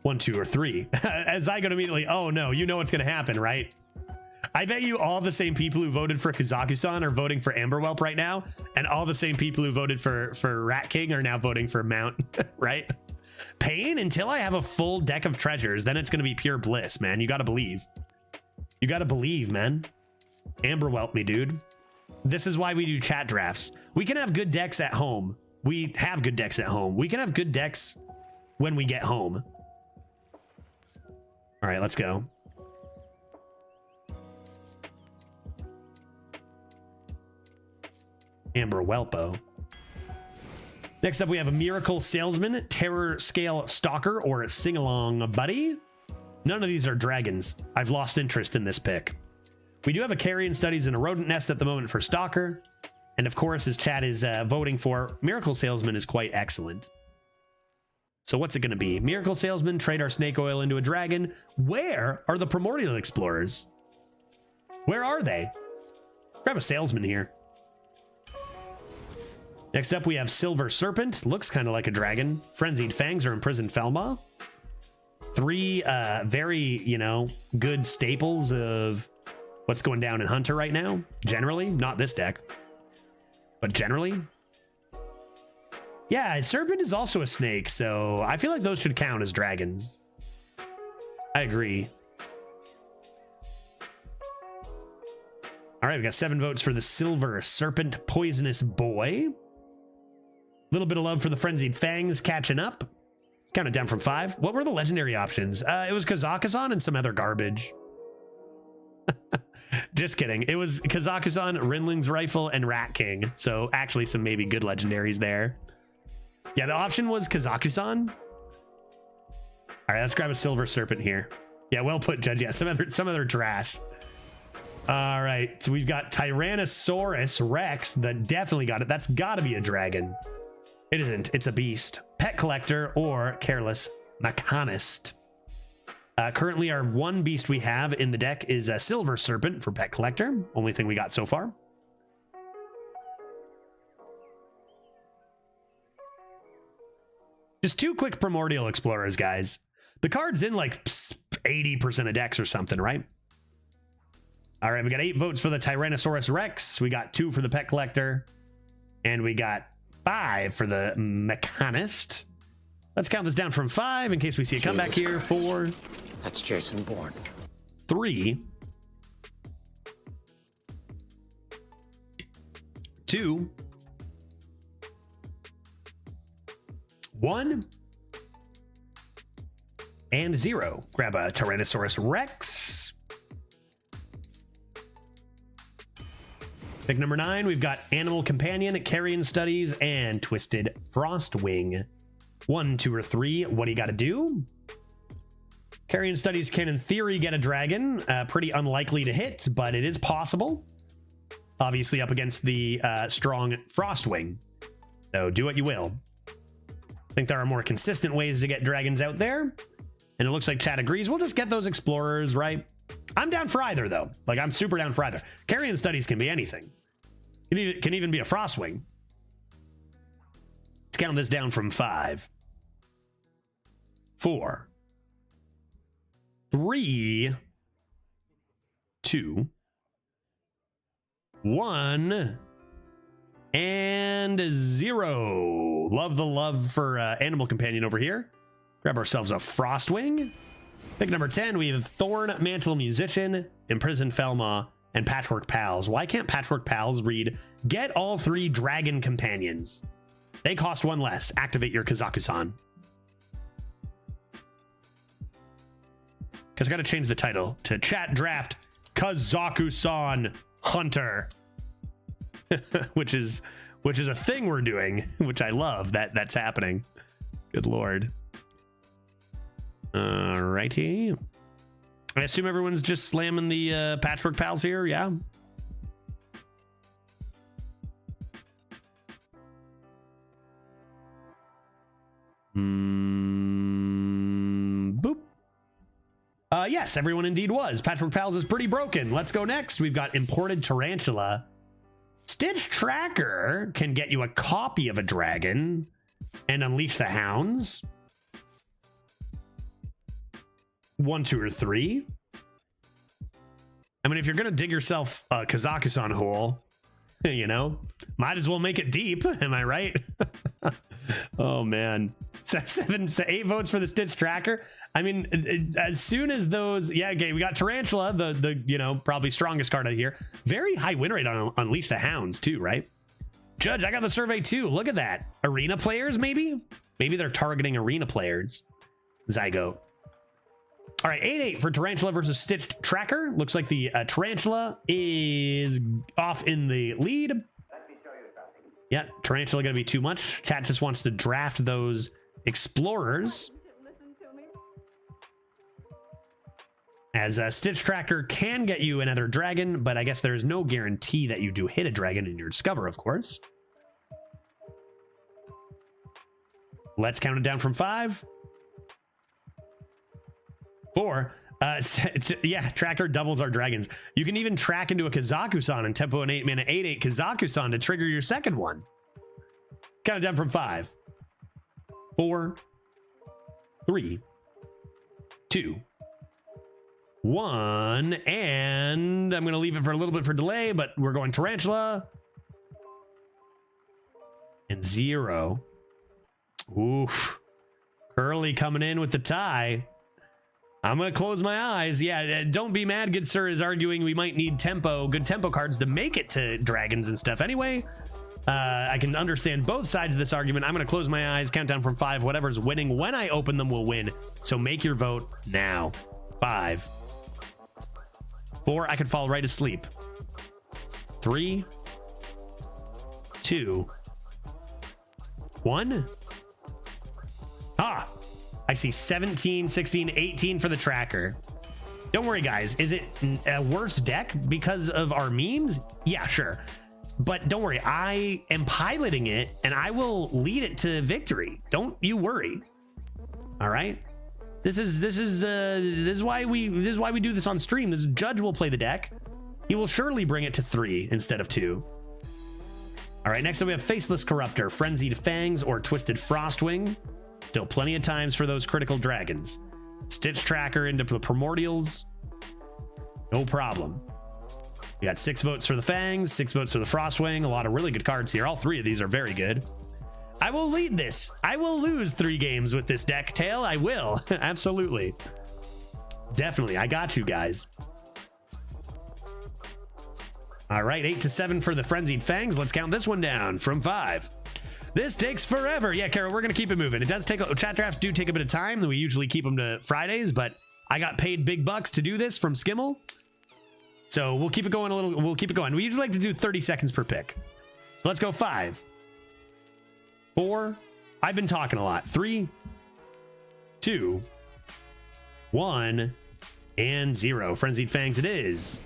1, 2, or 3. As I go immediately, oh no, you know what's going to happen, right? I bet you all the same people who voted for Kazakhstan are voting for Amber Whelp right now, and all the same people who voted for Rat King are now voting for Mount, right? Pain until I have a full deck of treasures, then it's going to be pure bliss, man. You got to believe. You got to believe, man. Amber Whelp me, dude. This is why we do chat drafts. We can have good decks at home. We have good decks at home. We can have good decks when we get home. All right, let's go. Amber Whelpo. Next up, we have a Miracle Salesman, Terror Scale Stalker, or Sing Along Buddy. None of these are dragons. I've lost interest in this pick. We do have a Carrion Studies and a Rodent Nest at the moment for Stalker. And of course, his chat is voting for Miracle Salesman is quite excellent. So what's it going to be? Miracle Salesman, trade our snake oil into a dragon. Where are the Primordial Explorers? Where are they? Grab a salesman here. Next up, we have Silver Serpent. Looks kind of like a dragon. Frenzied Fangs or Imprisoned Felma. 3 very, good staples of what's going down in Hunter right now. Generally, not this deck, but generally. Yeah, Serpent is also a snake, so I feel like those should count as dragons. I agree. All right, we got 7 votes for the Silver Serpent Poisonous Boy. A little bit of love for the Frenzied Fangs catching up. Let's count it down from 5. What were the legendary options? It was Kazakhstan and some other garbage. Just kidding. It was Kazakhstan, Rinling's Rifle, and Rat King. So actually some maybe good legendaries there. Yeah, the option was Kazakhstan. All right, let's grab a Silver Serpent here. Yeah, well put, Judge. Yeah, some other trash. All right, so we've got Tyrannosaurus Rex that definitely got it. That's got to be a dragon. It isn't. It's a beast. Pet Collector or Careless Mechanist. Currently, our one beast we have in the deck is a Silver Serpent for Pet Collector. Only thing we got so far. Just 2 quick Primordial Explorers, guys. The card's in like 80% of decks or something, right? All right, we got 8 votes for the Tyrannosaurus Rex. We got 2 for the Pet Collector. And we got 5 for the Mechanist. Let's count this down from 5 in case we see a comeback here. 4. That's Jason Bourne. 3. 2. 1. And 0. Grab a Tyrannosaurus Rex. Pick number 9, we've got Animal Companion, Carrion Studies, and Twisted Frostwing. 1, 2, or 3. What do you got to do? Carrion Studies can, in theory, get a dragon. Pretty unlikely to hit, but it is possible. Obviously, up against the strong Frostwing. So do what you will. I think there are more consistent ways to get dragons out there. And it looks like chat agrees. We'll just get those explorers, right? I'm down for either, though. Like, I'm super down for either. Carrion Studies can be anything. It can even be a Frostwing. Let's count this down from 5. 4. 3. 2. 1. And 0. Love the love for Animal Companion over here. Grab ourselves a Frostwing. Pick number 10, we have Thorn Mantle Musician, Imprisoned Felmaw, and Patchwork Pals. Why can't Patchwork Pals read, get all 3 Dragon Companions? They cost 1 less. Activate your Kazakhstan. Because I got to change the title to Chat Draft Kazakhstan Hunter. which is a thing we're doing, which I love that's happening. Good Lord. Alrighty. I assume everyone's just slamming the Patchwork Pals here, yeah? Boop. Yes, everyone indeed was. Patchwork Pals is pretty broken. Let's go next. We've got Imported Tarantula. Stitch Tracker can get you a copy of a dragon and Unleash the Hounds. 1, 2, or 3. I mean, if you're gonna dig yourself a Kazakhstan hole, you know, might as well make it deep. Am I right? Oh man, 8 votes for the Stitch Tracker. I mean, as soon as those, yeah, okay, we got Tarantula, the you know, probably strongest card out here. Very high win rate on Unleash the Hounds too, right? Judge, I got the survey too. Look at that. Arena players, maybe they're targeting arena players. Zygote. All right, 8-8 for Tarantula versus Stitched Tracker. Looks like the Tarantula is off in the lead. Yeah, Tarantula gonna be too much. Chat just wants to draft those explorers. As Stitch Tracker can get you another dragon, but I guess there's no guarantee that you do hit a dragon in your Discover, of course. Let's count it down from 5. 4. Yeah, Tracker doubles our dragons. You can even track into a Kazakhstan and tempo an 8-mana 8/8 Kazakhstan to trigger your second one. Count it down from 5. 4. 3. 2. 1. And I'm going to leave it for a little bit for delay, but we're going Tarantula. And 0. Oof. Curly coming in with the tie. I'm going to close my eyes. Yeah, don't be mad. Good Sir is arguing we might need good tempo cards to make it to dragons and stuff anyway. I can understand both sides of this argument. I'm going to close my eyes, count down from 5. Whatever's winning when I open them will win. So make your vote now. 5, 4. I could fall right asleep. 3, 2, 1. Ah, I see 17, 16, 18 for the tracker. Don't worry, guys. Is it a worse deck because of our memes? Yeah, sure. But don't worry, I am piloting it and I will lead it to victory. Don't you worry. All right. This is why we do this on stream. This judge will play the deck. He will surely bring it to 3 instead of 2. All right, next up we have Faceless Corruptor, Frenzied Fangs, or Twisted Frostwing. Still plenty of times for those critical dragons. Stitch Tracker into the Primordials. No problem. We got 6 votes for the Fangs, 6 votes for the Frostwing. A lot of really good cards here. All 3 of these are very good. I will lead this. I will lose 3 games with this deck, Tail. I will. Absolutely. Definitely. I got you guys. All right, 8-7 for the Frenzied Fangs. Let's count this one down from 5. This takes forever. Yeah, Carol, we're going to keep it moving. It does take, chat drafts do take a bit of time. We usually keep them to Fridays, but I got paid big bucks to do this from Skimmel. So we'll keep it going a little. We'll keep it going. We usually like to do 30 seconds per pick. So let's go 5, 4. I've been talking a lot. 3, 2, 1, and 0. Frenzied Fangs it is.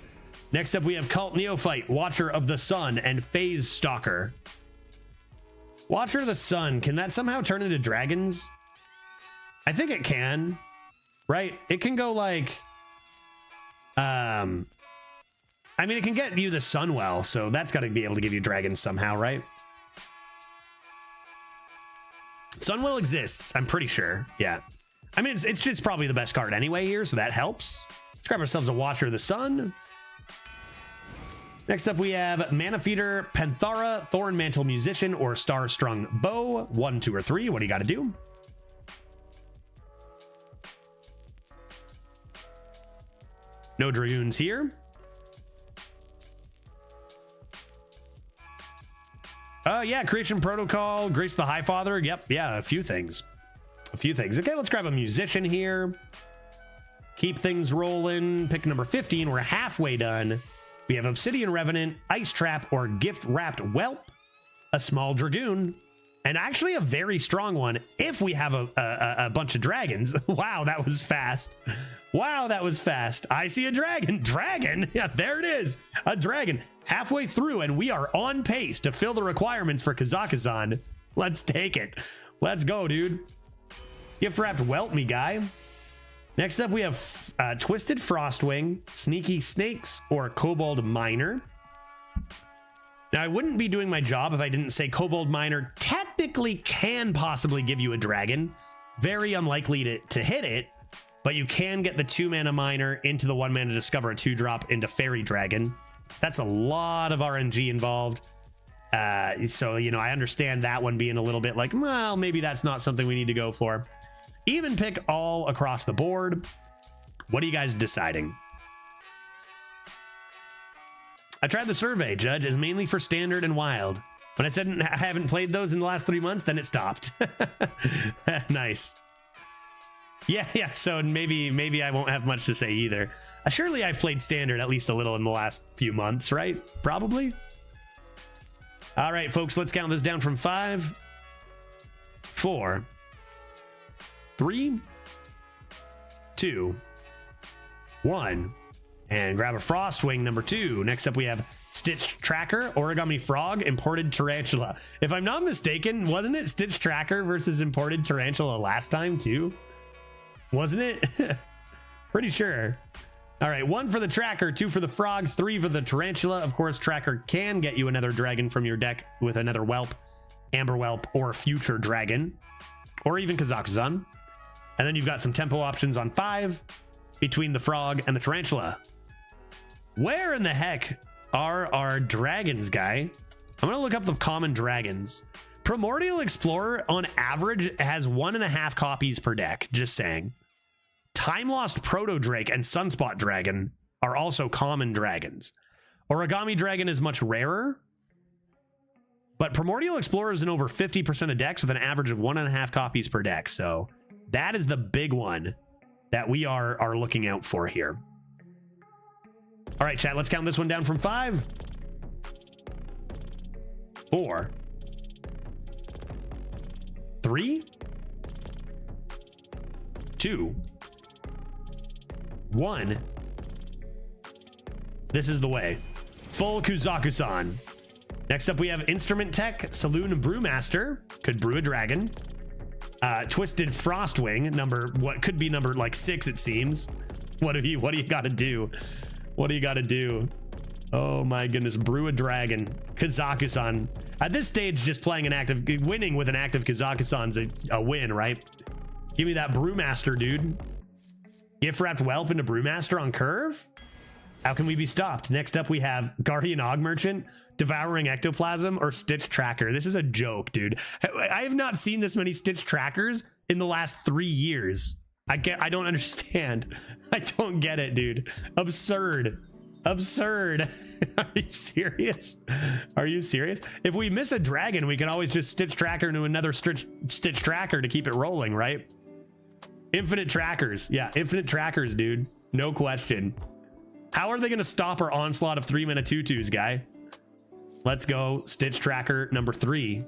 Next up, we have Cult Neophyte, Watcher of the Sun, and Phase Stalker. Watcher of the Sun, can that somehow turn into dragons? I think it can, right? It can go like, I mean, it can get you the Sunwell, so that's got to be able to give you dragons somehow, right? Sunwell exists, I'm pretty sure. Yeah. I mean, it's just probably the best card anyway here, so that helps. Let's grab ourselves a Watcher of the Sun. Next up, we have Mana Feeder, Panthara, Thorn Mantle Musician, or Star Strung Bow. 1, 2, or 3. What do you got to do? No Dragoons here. Yeah, Creation Protocol, Grace the High Father. Yep, yeah, a few things. Okay, let's grab a Musician here. Keep things rolling. Pick number 15. We're halfway done. We have Obsidian Revenant, Ice Trap, or Gift Wrapped Whelp, a Small Dragoon, and actually a very strong one if we have a bunch of dragons. Wow, that was fast. Wow, that was fast. I see a dragon. Dragon? Yeah, there it is. A dragon. Halfway through, and we are on pace to fill the requirements for Kazakhstan. Let's take it. Let's go, dude. Gift Wrapped Whelp me, guy. Next up, we have Twisted Frostwing, Sneaky Snakes, or Kobold Miner. Now, I wouldn't be doing my job if I didn't say Kobold Miner technically can possibly give you a dragon. Very unlikely to hit it, but you can get the 2-mana Miner into the 1-mana Discover a 2-drop into Fairy Dragon. That's a lot of RNG involved. So, you know, I understand that one being a little bit like, well, maybe that's not something we need to go for. Even pick all across the board. What are you guys deciding? I tried the survey, Judge, is mainly for Standard and Wild. When I said I haven't played those in the last 3 months, then it stopped. Nice. Yeah, so maybe I won't have much to say either. Surely I've played Standard at least a little in the last few months, right? Probably. All right, folks, let's count this down from 5, 4, 3, 2, 1, and grab a Frostwing number 2. Next up, we have Stitch Tracker, Origami Frog, Imported Tarantula. If I'm not mistaken, wasn't it Stitch Tracker versus Imported Tarantula last time too? Wasn't it? Pretty sure. All right, 1 for the Tracker, 2 for the Frog, 3 for the Tarantula. Of course, Tracker can get you another dragon from your deck with another Whelp, Amber Whelp, or Future Dragon, or even Kazakhstan. And then you've got some tempo options on 5 between the Frog and the Tarantula. Where in the heck are our dragons, guy? I'm gonna look up the common dragons. Primordial Explorer on average has 1.5 copies per deck, just saying. Time Lost Proto Drake and Sunspot Dragon are also common dragons. Origami Dragon is much rarer, but Primordial Explorer is in over 50% of decks with an average of 1.5 copies per deck. So that is the big one that we are looking out for here. All right, chat, let's count this one down from 5, 4, 3, 2, 1. This is the way. Full Kuzaku-san. Next up, we have Instrument Tech, Saloon Brewmaster, could brew a dragon. Twisted Frostwing, what could be number like 6, it seems. What do you got to do? What do you got to do? Oh my goodness, brew a dragon. Kazaku-san. At this stage, just playing winning with an active Kazaku-san's a win, right? Give me that Brewmaster, dude. Gift Wrapped Whelp into Brewmaster on curve? How can we be stopped? Next up, we have Guardian Og Merchant, Devouring Ectoplasm, or Stitch Tracker. This is a joke, dude. I have not seen this many Stitch Trackers in the last 3 years. I don't understand. I don't get it, dude. Absurd. Absurd. Are you serious? Are you serious? If we miss a dragon, we can always just Stitch Tracker into another Stitch Tracker to keep it rolling, right? Infinite Trackers. Yeah, Infinite Trackers, dude. No question. How are they going to stop our onslaught of 3-mana 2/2s, guy? Let's go. Stitch Tracker number 3.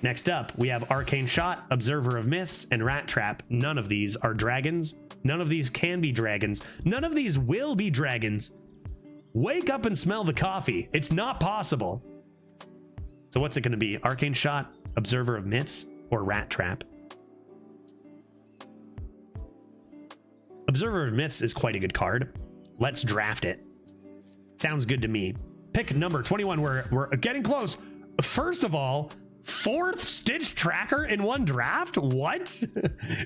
Next up, we have Arcane Shot, Observer of Myths, and Rat Trap. None of these are dragons. None of these can be dragons. None of these will be dragons. Wake up and smell the coffee. It's not possible. So what's it going to be? Arcane Shot, Observer of Myths, or Rat Trap? Observer of Myths is quite a good card. Let's draft it. Sounds good to me. Pick number 21. We're getting close. First of all, 4th Stitch Tracker in one draft? What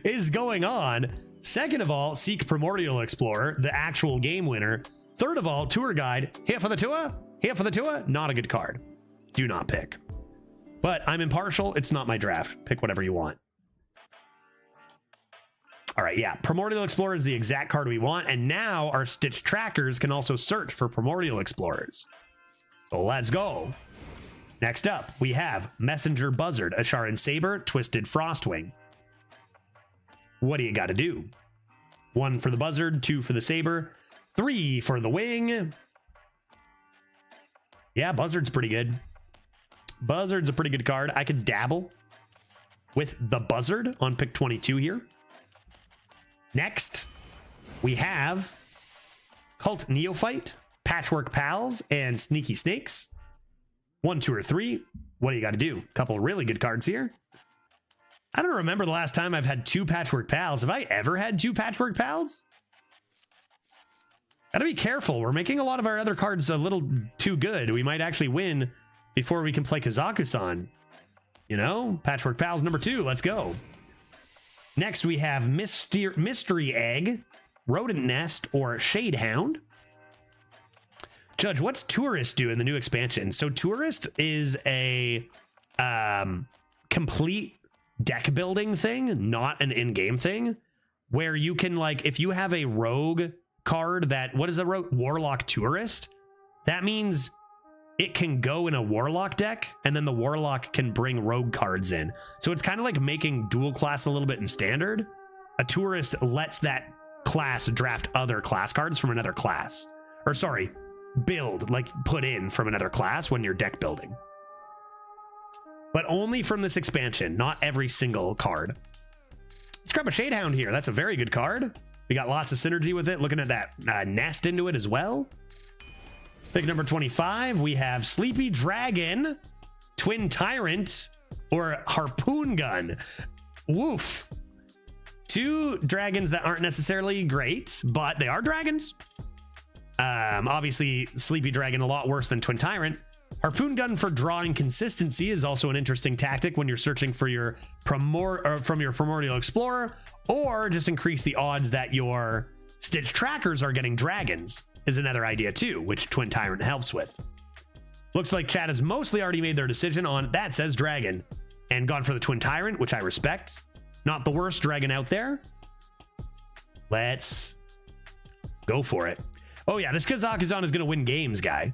is going on? Second of all, seek Primordial Explorer, the actual game winner. Third of all, Tour Guide. Here for the tour? Here for the tour? Not a good card. Do not pick. But I'm impartial. It's not my draft. Pick whatever you want. All right, yeah, Primordial Explorer is the exact card we want, and now our Stitch Trackers can also search for Primordial Explorers. So let's go. Next up, we have Messenger Buzzard, Asharan Saber, Twisted Frostwing. What do you got to do? 1 for the Buzzard, 2 for the Saber, 3 for the Wing. Yeah, Buzzard's pretty good. Buzzard's a pretty good card. I could dabble with the Buzzard on pick 22 here. Next, we have Cult Neophyte, Patchwork Pals, and Sneaky Snakes. 1, 2, or 3. What do you got to do? A couple really good cards here. I don't remember the last time I've had 2 Patchwork Pals. Have I ever had 2 Patchwork Pals? Gotta be careful. We're making a lot of our other cards a little too good. We might actually win before we can play Kazaku-san. You know? Patchwork Pals number 2. Let's go. Next, we have Mystery Egg, Rodent Nest, or Shade Hound. Judge, what's Tourist do in the new expansion? So Tourist is a complete deck building thing, not an in-game thing, where you can, like, if you have a rogue card that, what is the rogue? Warlock Tourist? That means it can go in a Warlock deck, and then the Warlock can bring rogue cards in. So it's kind of like making dual class a little bit in Standard. A Tourist lets that class draft other class cards from another class. Or sorry, build, like put in from another class when you're deck building. But only from this expansion, not every single card. Let's grab a Shadehound here. That's a very good card. We got lots of synergy with it. Looking at that nest into it as well. Pick number 25, we have Sleepy Dragon, Twin Tyrant, or Harpoon Gun. Woof. 2 dragons that aren't necessarily great, but they are dragons. Obviously, Sleepy Dragon a lot worse than Twin Tyrant. Harpoon Gun for drawing consistency is also an interesting tactic when you're searching for your Primordial Explorer, or just increase the odds that your Stitch Trackers are getting dragons. Is another idea too, which Twin Tyrant helps with. Looks like chat has mostly already made their decision on that says dragon and gone for the Twin Tyrant, which I respect. Not the worst dragon out there. Let's go for it. Oh yeah, this Kazakhstan is going to win games, guy.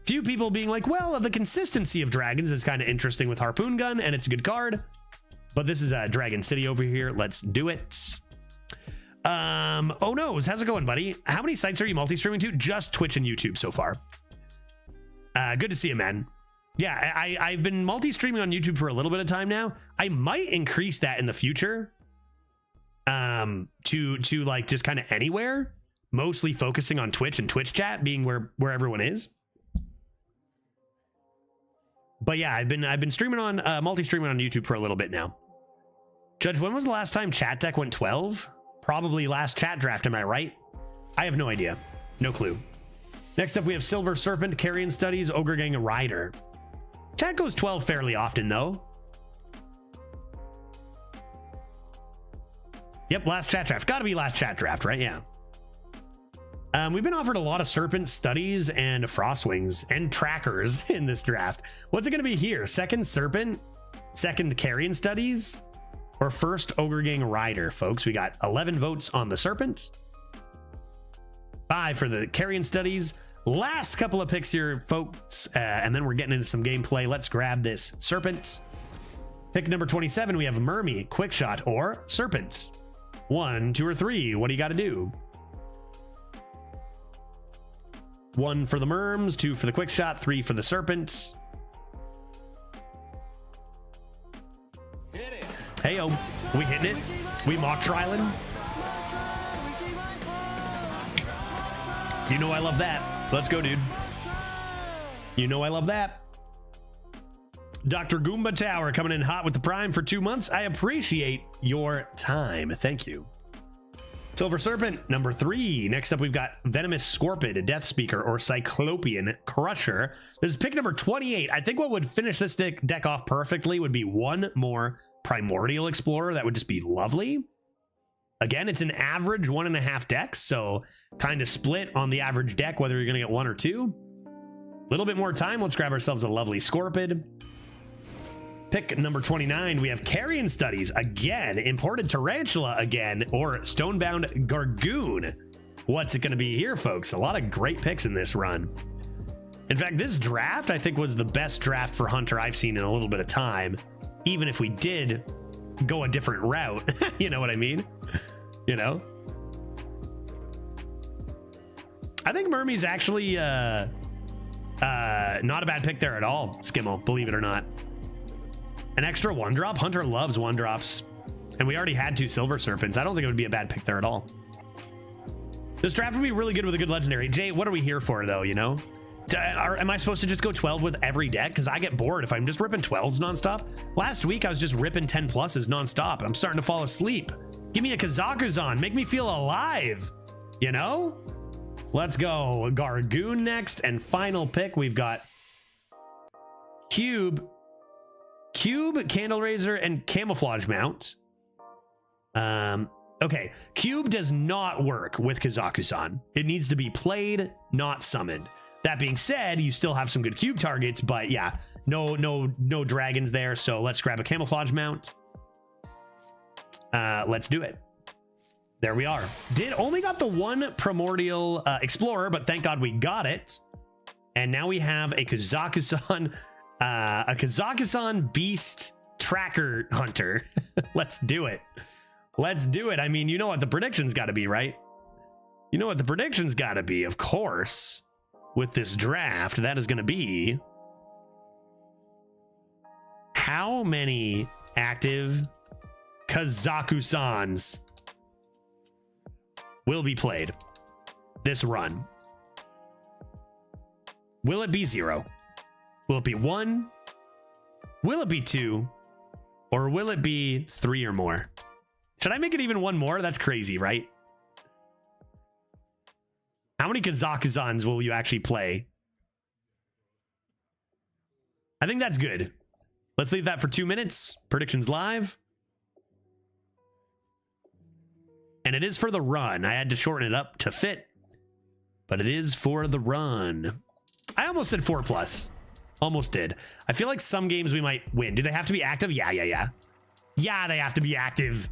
Few people being like, well, the consistency of dragons is kind of interesting with Harpoon Gun, and it's a good card. But this is Dragon City over here. Let's do it. Oh no, how's it going, buddy? How many sites are you multi-streaming to? Just Twitch and YouTube so far. Good to see you, man. Yeah, I've been multi-streaming on YouTube for a little bit of time now. I might increase that in the future. To like just kind of anywhere, mostly focusing on Twitch and Twitch chat being where everyone is. But yeah, I've been streaming on multi-streaming on YouTube for a little bit now. Judge, when was the last time chat deck went 12? Probably last chat draft, am I right? I have no idea. No clue. Next up, we have Silver Serpent, Carrion Studies, Ogre Gang, Rider. Chat goes 12 fairly often, though. Yep, last chat draft. Gotta be last chat draft, right? Yeah. We've been offered a lot of Serpent Studies and Frostwings and Trackers in this draft. What's it gonna be here? Second Serpent, second Carrion Studies, or first Ogre Gang Rider, folks? We got 11 votes on the Serpent, 5 for the Carrion Studies. Last couple of picks here, folks, and then we're getting into some gameplay. Let's grab this Serpent. Pick number 27, we have Mermy, Quickshot, or Serpent. 1, 2, or 3. What do you got to do? 1 for the Merms, 2 for the Quickshot, 3 for the Serpent. Hey yo, we hitting it? We mock trialing? You know I love that. Let's go, dude. You know I love that. Dr. Goomba Tower coming in hot with the Prime for 2 months. I appreciate your time. Thank you. Silver Serpent, number 3. Next up, we've got Venomous Scorpid, Death Speaker, or Cyclopean Crusher. This is pick number 28. I think what would finish this deck off perfectly would be one more Primordial Explorer. That would just be lovely. Again, it's an average 1.5 decks, so kind of split on the average deck, whether you're going to get 1 or 2. A little bit more time. Let's grab ourselves a lovely Scorpid. Pick number 29, we have Carrion Studies again, Imported Tarantula again, or Stonebound Gargoon. What's it going to be here, folks? A lot of great picks in this run. In fact, this draft, I think, was the best draft for Hunter I've seen in a little bit of time, even if we did go a different route. You know what I mean? You know? I think Mermy's actually not a bad pick there at all, Skimmel, believe it or not. An extra 1-drop? Hunter loves 1-drops. And we already had 2 Silver Serpents. I don't think it would be a bad pick there at all. This draft would be really good with a good legendary. Jay, what are we here for, though, you know? Am I supposed to just go 12 with every deck? Because I get bored if I'm just ripping 12s nonstop. Last week, I was just ripping 10 pluses nonstop. I'm starting to fall asleep. Give me a Kazakhstan. Make me feel alive. You know? Let's go. Gargoon next. And final pick, we've got Cube, Candle Raiser, and Camouflage Mount. Okay, Cube does not work with Kazakhstan. It needs to be played, not summoned. That being said, you still have some good Cube targets, but yeah, no dragons there. So let's grab a Camouflage Mount. Let's do it. There we are. Only got the 1 Primordial Explorer, but thank God we got it. And now we have a Kazakhstan Beast Tracker Hunter. Let's do it. Let's do it. I mean, you know what the prediction's got to be, right? You know what the prediction's got to be, of course. With this draft, that is going to be how many active Kazakhstans will be played this run? Will it be 0? Will it be 1? Will it be 2? Or will it be 3 or more? Should I make it even 1 more? That's crazy, right? How many Kazakhstans will you actually play? I think that's good. Let's leave that for 2 minutes. Predictions live. And it is for the run. I had to shorten it up to fit, but it is for the run. I almost said 4+. Almost did. I feel like some games we might win. Do they have to be active? Yeah. Yeah, they have to be active.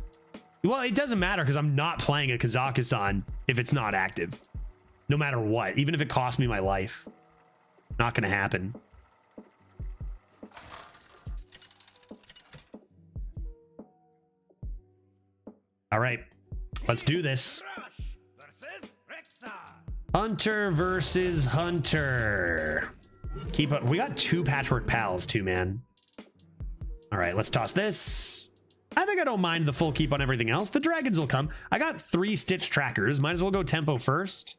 Well, it doesn't matter because I'm not playing a Kazakhstan if it's not active. No matter what, even if it costs me my life. Not gonna happen. All right, let's do this. Hunter versus Hunter. Keep up. We got 2 Patchwork Pals too, man. All right, let's toss this. I think I don't mind the full keep on everything else. The dragons will come. I got 3 Stitch Trackers. Might as well go tempo first.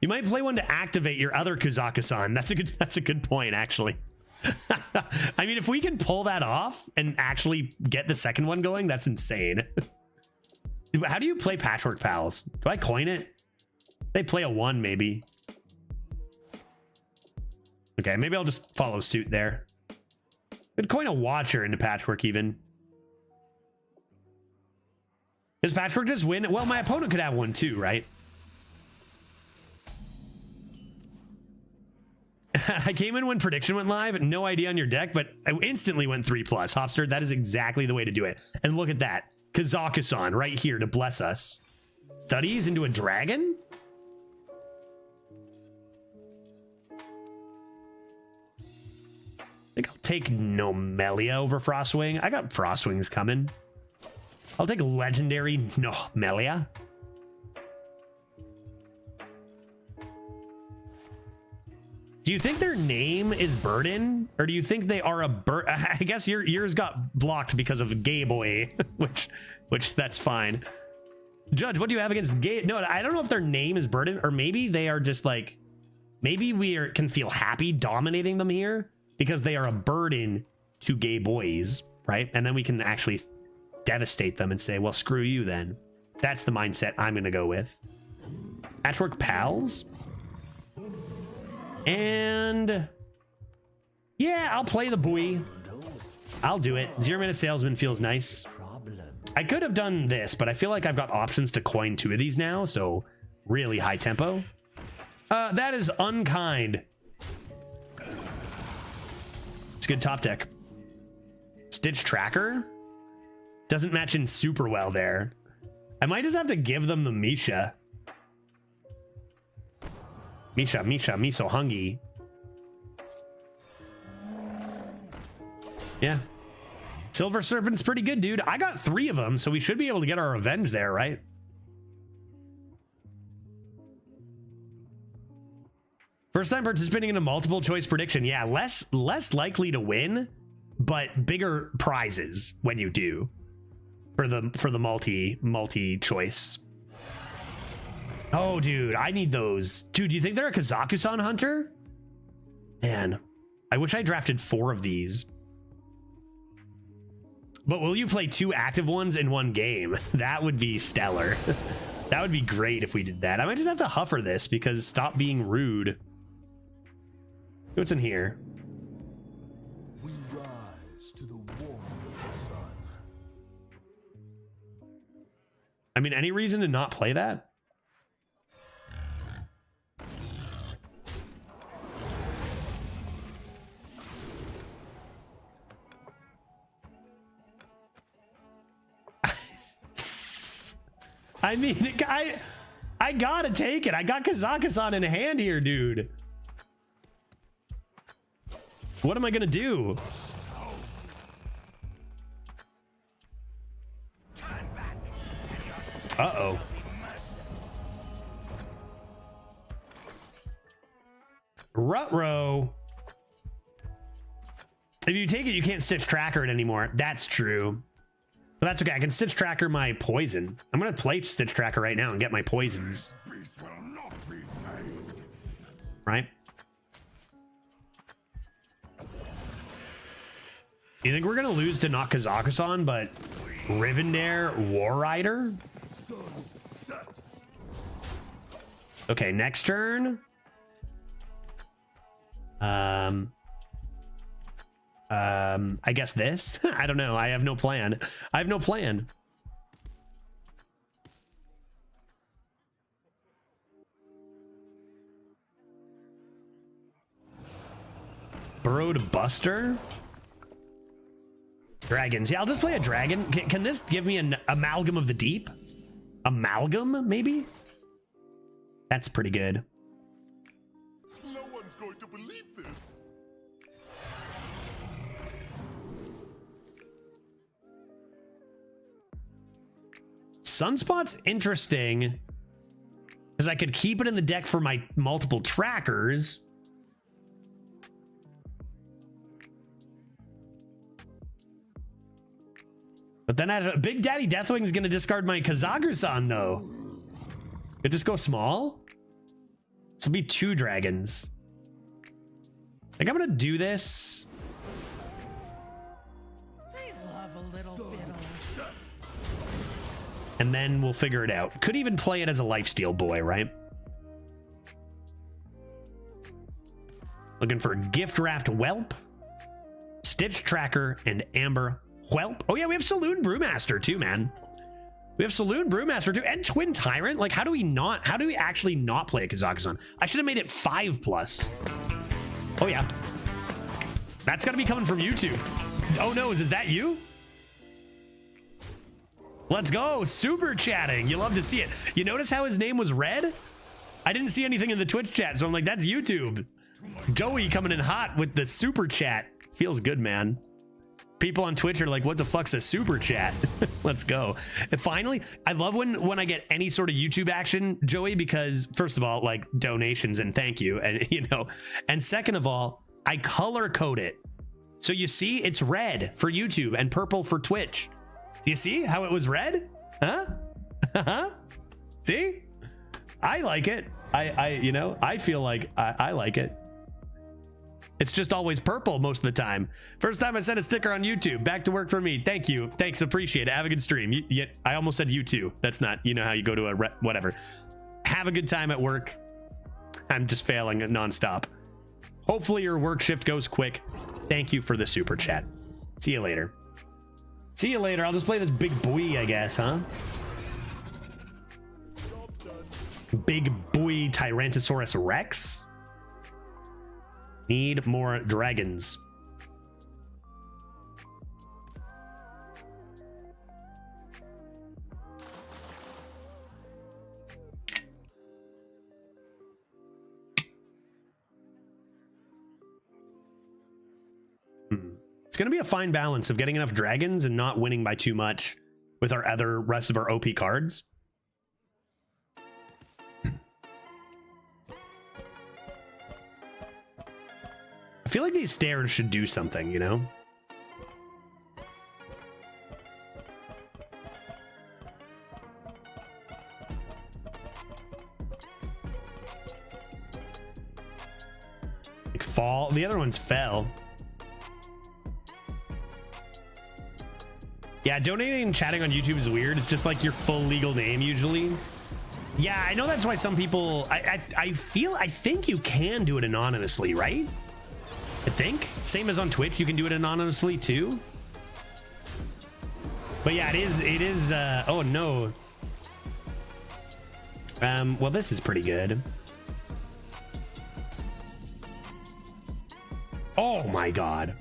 You might play one to activate your other Kazakhstan. That's a good point, actually. I mean, if we can pull that off and actually get the second one going, that's insane. How do you play Patchwork Pals? Do I coin it? They play a 1, maybe. Okay, maybe I'll just follow suit there. Could coin a Watcher into Patchwork even. Does Patchwork just win? Well, my opponent could have one too, right? I came in when prediction went live, no idea on your deck, but I instantly went 3+. Hopster, that is exactly the way to do it. And look at that. Kazakhstan right here to bless us. Studies into a dragon? I think I'll take Nomelia over Frostwing. I got Frostwings coming. I'll take legendary Nomelia. Do you think their name is Burden, or do you think they are a bird? I guess yours got blocked because of Gay Boy, which that's fine. Judge, what do you have against Gay? No, I don't know if their name is Burden, or maybe they are just like, maybe can feel happy dominating them here because they are a burden to gay boys, right? And then we can actually devastate them and say, well, screw you then. That's the mindset I'm gonna go with. Patchwork Pals. And yeah, I'll play the buoy. I'll do it. 0-minute salesman feels nice. I could have done this, but I feel like I've got options to coin 2 of these now, so really high tempo. That is unkind. It's a good top deck. Stitch Tracker doesn't match in super well there. I might just have to give them the Misha. Misha, me so hungry. Yeah. Silver Serpent's pretty good, dude. I got 3 of them, so we should be able to get our revenge there, right? First time participating in a multiple choice prediction. Yeah, less likely to win, but bigger prizes when you do for the multi choice. Oh, dude, I need those. Dude, do you think they're a Kazakhstan hunter? Man, I wish I drafted 4 of these. But will you play 2 active ones in one game? That would be stellar. That would be great if we did that. I might just have to huffer this because stop being rude. What's in here? We rise to the warmth of the sun. I mean, any reason to not play that? I mean, I gotta take it. I got Kazakhstan in hand here, dude. What am I gonna do? Uh-oh. Rutrow. If you take it, you can't Stitch Tracker it anymore. That's true. But that's okay. I can Stitch Tracker my poison. I'm going to play Stitch Tracker right now and get my poisons. Right? You think we're going to lose to not Kazakhstan, but Rivendare War Rider? Okay, next turn. I guess this. I don't know. I have no plan. I have no plan. Burrowed Buster. Dragons. Yeah, I'll just play a dragon. Can this give me an amalgam of the deep? Amalgam, maybe? That's pretty good. No one's going to believe this. Sunspot's interesting because I could keep it in the deck for my multiple trackers. But then Big Daddy Deathwing is going to discard my Kazakusan, though. Could just go small. This will be 2 dragons. I think I'm going to do this. They love a little bit of... And then we'll figure it out. Could even play it as a lifesteal boy, right? Looking for Gift Wrapped Whelp, Stitch Tracker, and Amber Whelp. Oh yeah, we have Saloon Brewmaster too, man. We have Saloon Brewmaster too, and Twin Tyrant. Like, how do we actually not play a Kazakusan? I should have made it 5+. Oh yeah. That's gotta be coming from YouTube. Oh no, is that you? Let's go, super chatting. You love to see it. You notice how his name was red? I didn't see anything in the Twitch chat, so I'm like, that's YouTube. Joey coming in hot with the super chat. Feels good, man. People on Twitch are like, what the fuck's a super chat? Let's go. And finally, I love when I get any sort of YouTube action, Joey, because first of all, like donations and thank you. And you know, and second of all, I color code it. So you see it's red for YouTube and purple for Twitch. Do you see how it was red? Huh? See? I like it. I feel like I like it. It's just always purple most of the time. First time I sent a sticker on YouTube. Back to work for me. Thank you. Thanks. Appreciate it. Have a good stream. I almost said you too. That's not, you know how you go to a whatever. Have a good time at work. I'm just failing nonstop. Hopefully your work shift goes quick. Thank you for the super chat. See you later. See you later. I'll just play this big boy, I guess, huh? Big boy Tyrannosaurus Rex. Need more dragons. It's going to be a fine balance of getting enough dragons and not winning by too much with our rest of our OP cards. I feel like these stairs should do something, you know? Like fall. The other ones fell. Yeah, donating and chatting on YouTube is weird. It's just like your full legal name usually. Yeah, I know that's why some people... I think you can do it anonymously, right? I think. Same as on Twitch, you can do it anonymously too. But yeah, it is, oh no. Well, this is pretty good. Oh my God.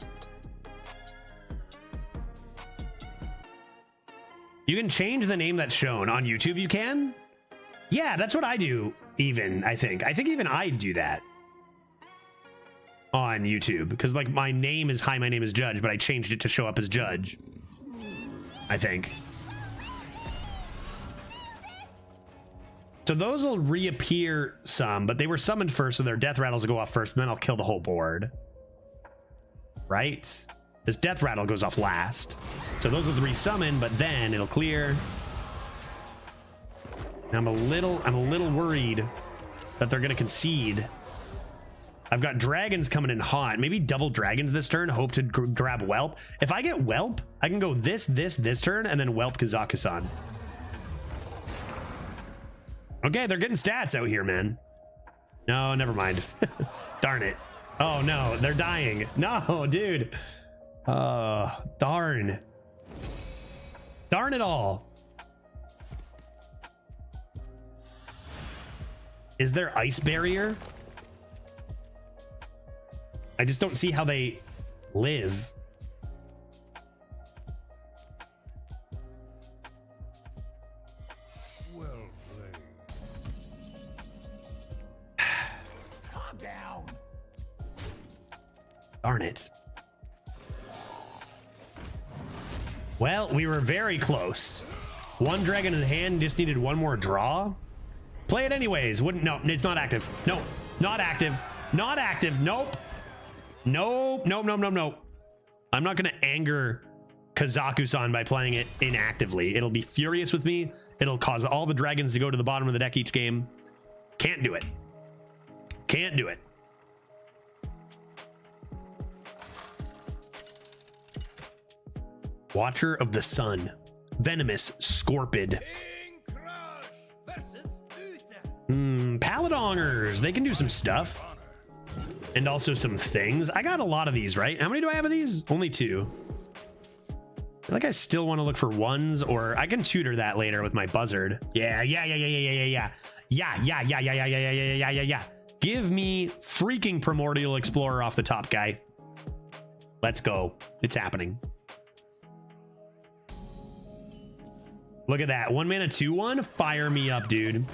You can change the name that's shown on YouTube, you can? Yeah, that's what I do, even, I think. I think even I do that on YouTube, because like my name is Hi, my name is Judge, but I changed it to show up as Judge, I think. So those will reappear some, but they were summoned first, so their death rattles will go off first, and then I'll kill the whole board. Right? This death rattle goes off last. So those will resummon, but then it'll clear. And I'm a little worried that they're gonna concede. I've got dragons coming in hot. Maybe double dragons this turn. Hope to grab Whelp. If I get Whelp, I can go this turn, and then Whelp Kazakusan. Okay, they're getting stats out here, man. No, never mind. Darn it. Oh no, they're dying. No, dude. Darn. Darn it all. Is there ice barrier? I just don't see how they live. Darn it. Well, we were very close. One dragon in hand, just needed one more draw. Play it anyways. Wouldn't, no, it's not active. No, not active. Not active. Nope. Nope. Nope. Nope. Nope. Nope. I'm not going to anger Kazaku-san by playing it inactively. It'll be furious with me. It'll cause all the dragons to go to the bottom of the deck each game. Can't do it. Can't do it. Watcher of the Sun. Venomous Scorpid. Paladongers. They can do some stuff. And also some things. I got a lot of these, right? How many do I have of these? Only 2. I feel like I still want to look for ones, or I can tutor that later with my buzzard. Yeah. Give me freaking Primordial Explorer off the top, guy. Let's go. It's happening. Look at that. 1 mana 2/1. Fire me up, dude.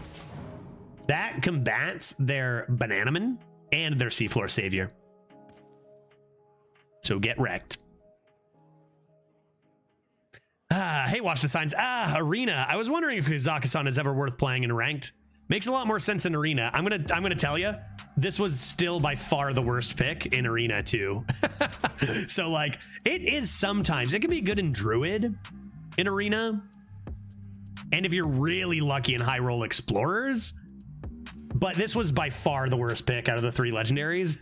That combats their Bananaman and their Seafloor Savior. So get wrecked. Hey, watch the signs. Arena. I was wondering if Kazaku-san is ever worth playing in ranked. Makes a lot more sense in Arena. I'm gonna tell you, this was still by far the worst pick in Arena too. So like, it is sometimes. It can be good in Druid in Arena. And if you're really lucky in high roll Explorers, but this was by far the worst pick out of the 3 legendaries.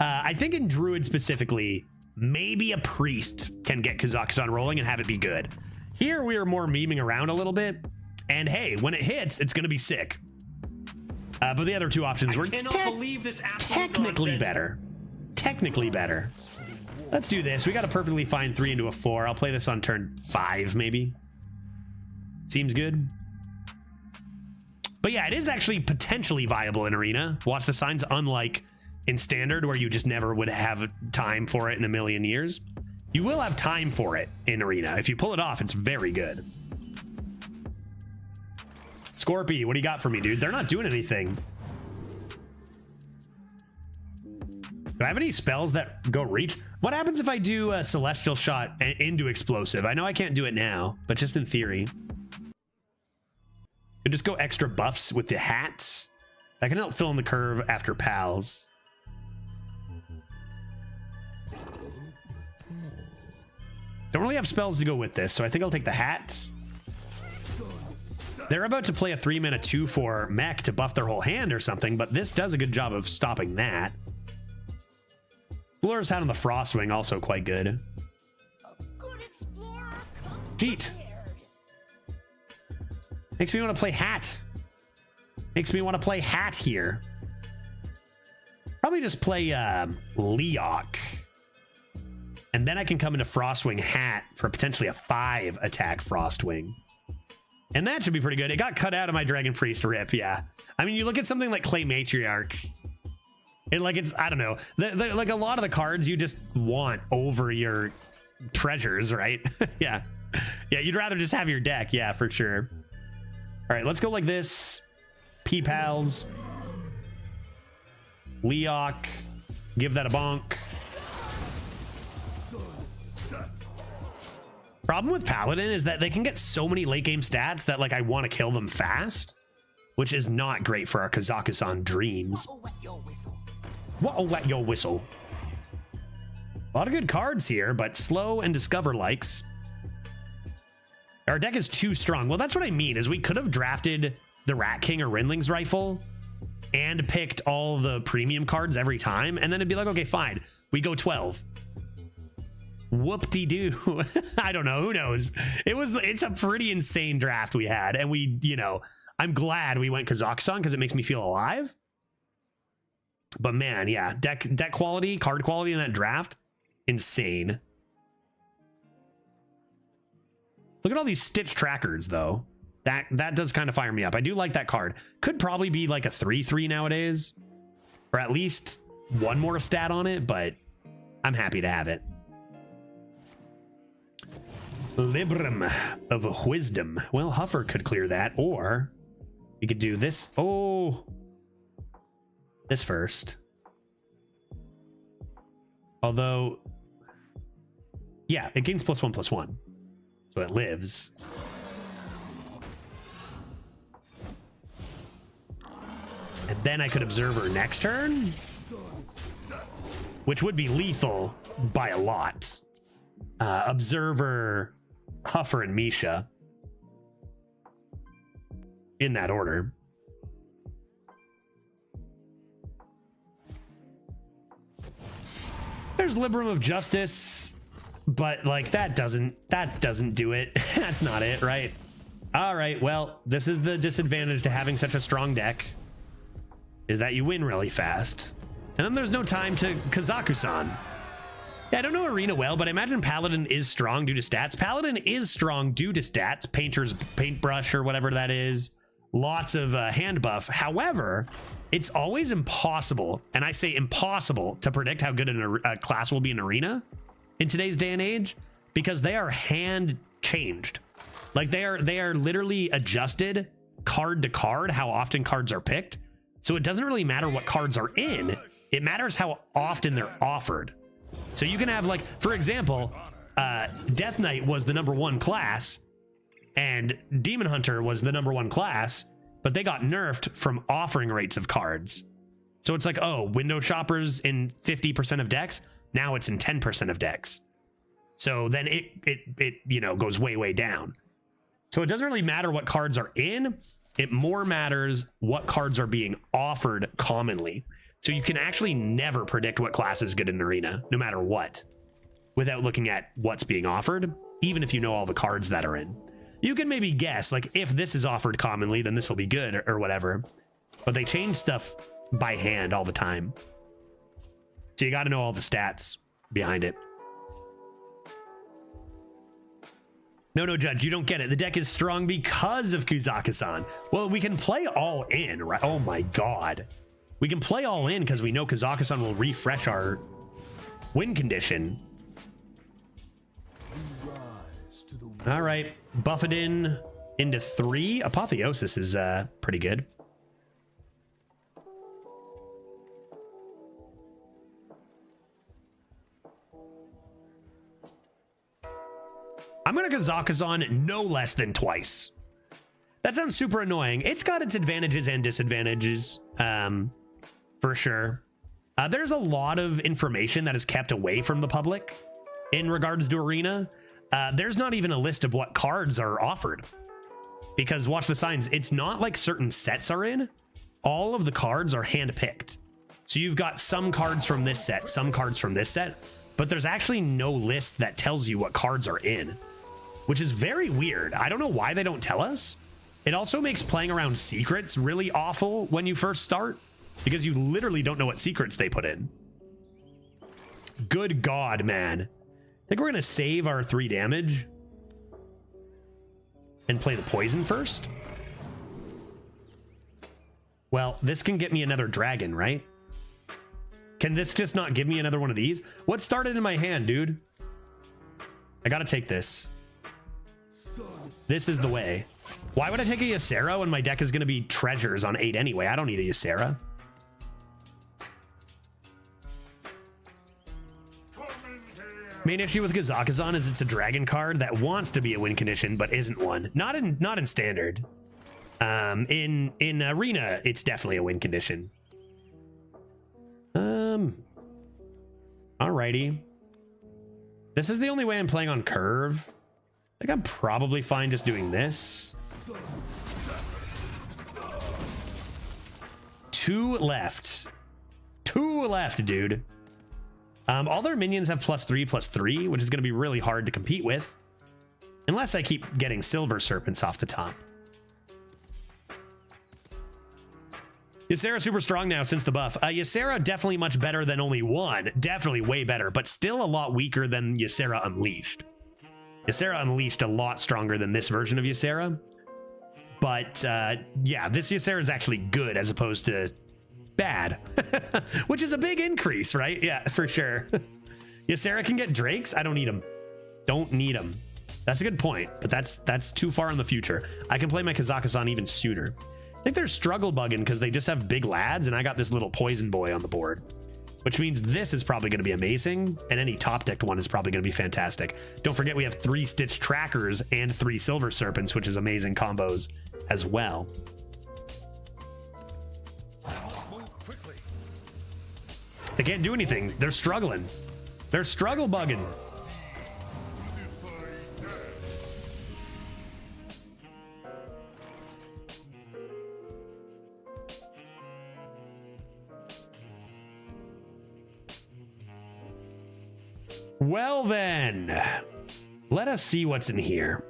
I think in Druid specifically, maybe a Priest can get Kazaku-san rolling and have it be good. Here we are more memeing around a little bit, and hey, when it hits, it's going to be sick. But the other 2 options were technically better. Technically better. Let's do this. We got a perfectly fine 3 into a 4. I'll play this on turn 5, maybe. Seems good. But yeah, it is actually potentially viable in Arena. Watch the signs, unlike in Standard, where you just never would have time for it in a million years. You will have time for it in Arena. If you pull it off, it's very good. Scorpy, what do you got for me, dude? They're not doing anything. Do I have any spells that go reach? What happens if I do a Celestial Shot into Explosive? I know I can't do it now, but just in theory. Could just go extra buffs with the hats. That can help fill in the curve after pals. Don't really have spells to go with this, so I think I'll take the hats. They're about to play a 3 mana 2/4 mech to buff their whole hand or something, but this does a good job of stopping that. Explorer's Hat on the Frostwing, also quite good. Feet. Makes me want to play hat. Makes me want to play hat here. Probably just play Leok. And then I can come into Frostwing Hat for potentially a 5 attack Frostwing. And that should be pretty good. It got cut out of my Dragon Priest rip, yeah. I mean, you look at something like Clay Matriarch. It's I don't know. Like a lot of the cards you just want over your treasures, right? Yeah. Yeah, you'd rather just have your deck, yeah, for sure. All right, let's go like this. P-Pals. Leok. Give that a bonk. Problem with Paladin is that they can get so many late game stats that like I want to kill them fast, which is not great for our Kazaku-san dreams. What'll wet your whistle? A lot of good cards here, but slow and discover likes. Our deck is too strong. Well, that's what I mean, is we could have drafted the Rat King or Rindling's Rifle and picked all the premium cards every time, and then it'd be like, okay, fine, we go 12. Whoop-de-doo. I don't know, who knows? It's a pretty insane draft we had, and we, you know, I'm glad we went Kazaku-san because it makes me feel alive. But man, yeah, deck quality, card quality in that draft, insane. Look at all these Stitch Trackers, though. That does kind of fire me up. I do like that card. Could probably be like a 3/3 nowadays, or at least one more stat on it, but I'm happy to have it. Librum of Wisdom. Well, Huffer could clear that, or we could do this. Oh, this first. Although, yeah, it gains +1/+1. So it lives. And then I could Observer next turn, which would be lethal by a lot. Observer, Huffer, and Misha. In that order. There's Liberum of Justice, but like that doesn't do it. That's not it, right? All right, well, this is the disadvantage to having such a strong deck, is that you win really fast. And then there's no time to Kazaku-san. Yeah, I don't know Arena well, but I imagine Paladin is strong due to stats. Paladin is strong due to stats, Painter's Paintbrush or whatever that is. Lots of hand buff. However, it's always impossible, and I say impossible, to predict how good a class will be in Arena in today's day and age, because they are hand changed. Like they are literally adjusted card to card how often cards are picked. So it doesn't really matter what cards are in. It matters how often they're offered. So you can have, like, for example, Death Knight was the #1 class and Demon Hunter was the #1 class, but they got nerfed from offering rates of cards. So it's like, oh, window shoppers in 50% of decks, now it's in 10% of decks. So then it you know, goes way down. So it doesn't really matter what cards are in. It more matters what cards are being offered commonly. So you can actually never predict what class is good in Arena, no matter what, without looking at what's being offered, even if you know all the cards that are in. You can maybe guess, like, if this is offered commonly, then this will be good or whatever. But they change stuff by hand all the time. So you got to know all the stats behind it. No, Judge, you don't get it. The deck is strong because of Kuzaka-san. Well, we can play all in, right? Oh my God. We can play all in because we know Kuzaka-san will refresh our win condition. All right, buff it into 3. Apotheosis is pretty good. I'm gonna Kazakazan no less than twice. That sounds super annoying. It's got its advantages and disadvantages, for sure. There's a lot of information that is kept away from the public in regards to Arena. There's not even a list of what cards are offered, because watch the signs. It's not like certain sets are in. All of the cards are hand-picked. So you've got some cards from this set, some cards from this set, but there's actually no list that tells you what cards are in, which is very weird. I don't know why they don't tell us. It also makes playing around secrets really awful when you first start, because you literally don't know what secrets they put in. Good God, man. I think we're going to save our 3 damage and play the poison first. Well, this can get me another dragon, right? Can this just not give me another one of these? What started in my hand, dude? I got to take this. This is the way. Why would I take a Ysera when my deck is going to be treasures on 8 anyway? I don't need a Ysera. Main issue with Kazakazan is it's a dragon card that wants to be a win condition but isn't one. Not in standard. In Arena, it's definitely a win condition. Alrighty. This is the only way I'm playing on curve. I think I'm probably fine just doing this. 2 left. 2 left, dude. All their minions have +3/+3, which is going to be really hard to compete with, unless I keep getting Silver Serpents off the top. Ysera super strong now since the buff. Ysera definitely much better than only 1. Definitely way better, but still a lot weaker than Ysera Unleashed. Ysera Unleashed a lot stronger than this version of Ysera. But yeah, this Ysera is actually good as opposed to bad, which is a big increase, right? Yeah, for sure. Ysera can get Drakes. I don't need them. Don't need them. That's a good point, but that's too far in the future. I can play my Kazakazan even sooner. I think they're struggle bugging because they just have big lads, and I got this little poison boy on the board. which means this is probably going to be amazing, and any top-decked one is probably going to be fantastic. Don't forget we have 3 Stitch Trackers and 3 Silver Serpents, which is amazing combos as well. They can't do anything. They're struggling. They're struggle bugging. Well then, let us see what's in here.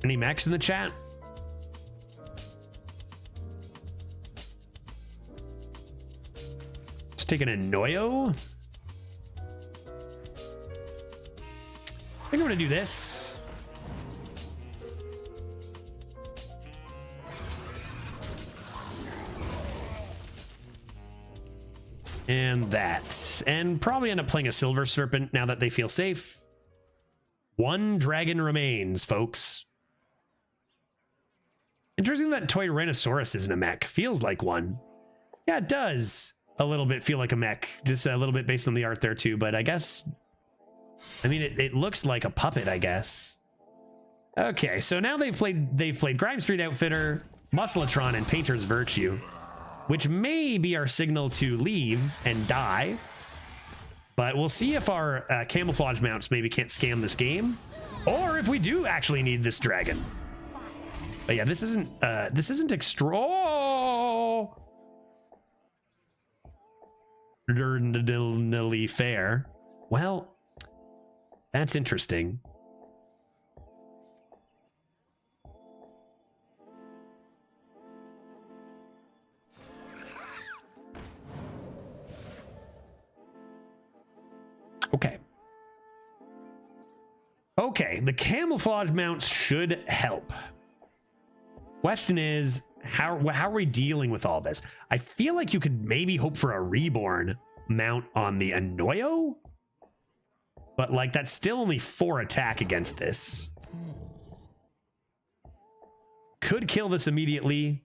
Any mechs in the chat? Let's take an Annoyo. I think I'm gonna do this. And that. And probably end up playing a Silver Serpent now that they feel safe. 1 dragon remains, folks. Interesting that Toy Rhinoceros isn't a mech. Feels like one. Yeah, it does a little bit feel like a mech. Just a little bit based on the art there too, but I guess... I mean, it looks like a puppet, I guess. Okay, so now they've played Grime Street Outfitter, Muscletron, and Painter's Virtue, which may be our signal to leave and die. But we'll see if our camouflage mounts maybe can't scam this game, or if we do actually need this dragon. But yeah, this isn't extraordinarily fair. Well, that's interesting. Okay. Okay, the camouflage mounts should help. Question is, how are we dealing with all this? I feel like you could maybe hope for a reborn mount on the Annoyo, but like that's still only 4 attack against this. Could kill this immediately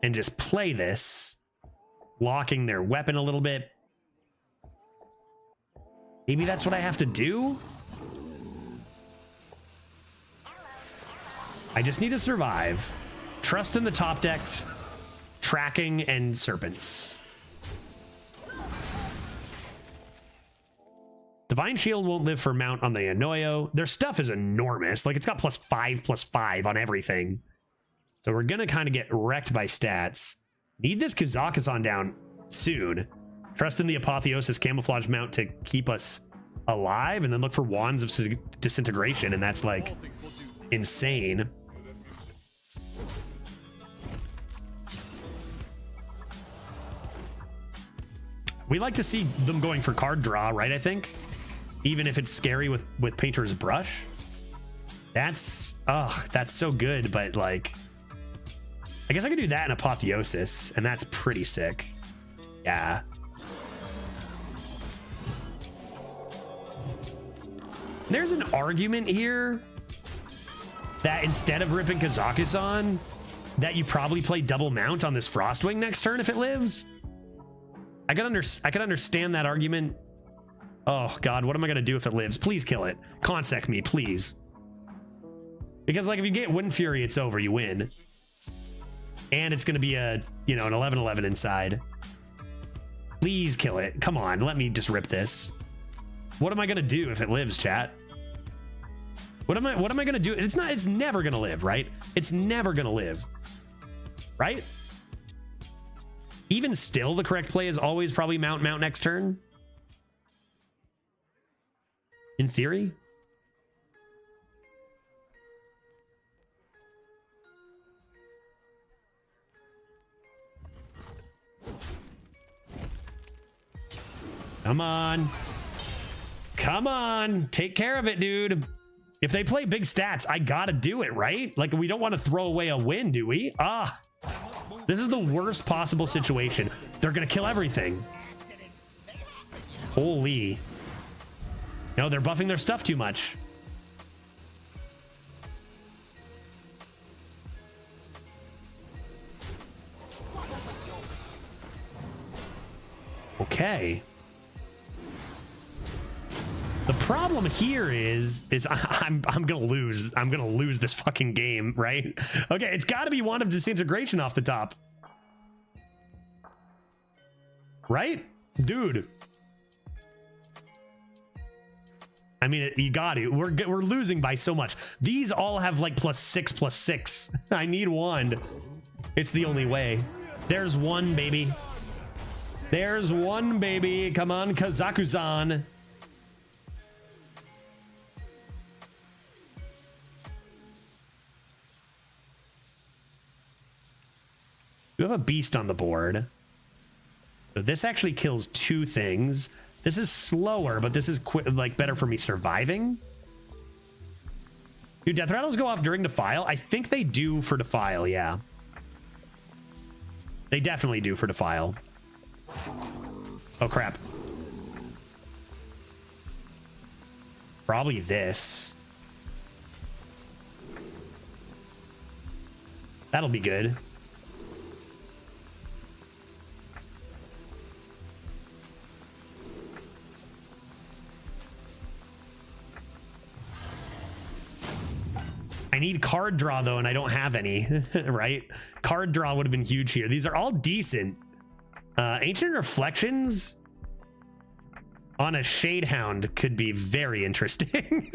and just play this, locking their weapon a little bit. Maybe that's what I have to do? I just need to survive. Trust in the top decked, tracking, and serpents. Divine Shield won't live for mount on the Annoyo. Their stuff is enormous. Like, it's got +5/+5 on everything. So we're gonna kind of get wrecked by stats. Need this Kazakusan down soon. Trust in the Apotheosis camouflage mount to keep us alive, and then look for Wands of Disintegration, and that's like insane. We like to see them going for card draw, right? I think, even if it's scary with Painter's Brush. That's so good, but like, I guess I could do that in Apotheosis, and that's pretty sick. Yeah. There's an argument here that instead of ripping Kazakusan, that you probably play double mount on this Frostwing next turn if it lives. I could understand that argument. Oh God, what am I gonna do if it lives? Please kill it. Consec me, please. Because like if you get Wind Fury, it's over. You win, and it's gonna be a an 11/11 inside. Please kill it. Come on, let me just rip this. What am I gonna do if it lives, chat? What am I gonna do? It's never gonna live, right? It's never gonna live, right? Even still, the correct play is always probably mount next turn. In theory. Come on. Come on. Take care of it, dude. If they play big stats, I gotta do it, right? Like, we don't want to throw away a win, do we? This is the worst possible situation. They're gonna kill everything. Holy. No, they're buffing their stuff too much. Okay. The problem here is I'm gonna lose. I'm gonna lose this fucking game, right? Okay, it's got to be one of disintegration off the top, right, dude? I mean, you got to. We're losing by so much. These all have like +6/+6. I need one. It's the only way. There's one, baby. There's one, baby. Come on, Kazaku-san. You have a beast on the board. So this actually kills 2 things. This is slower, but this is like better for me surviving. Do death rattles go off during Defile? I think they do for Defile, yeah. They definitely do for Defile. Oh, crap. Probably this. That'll be good. I need card draw though, and I don't have any, right? Card draw would have been huge here. These are all decent. Ancient Reflections on a Shadehound could be very interesting.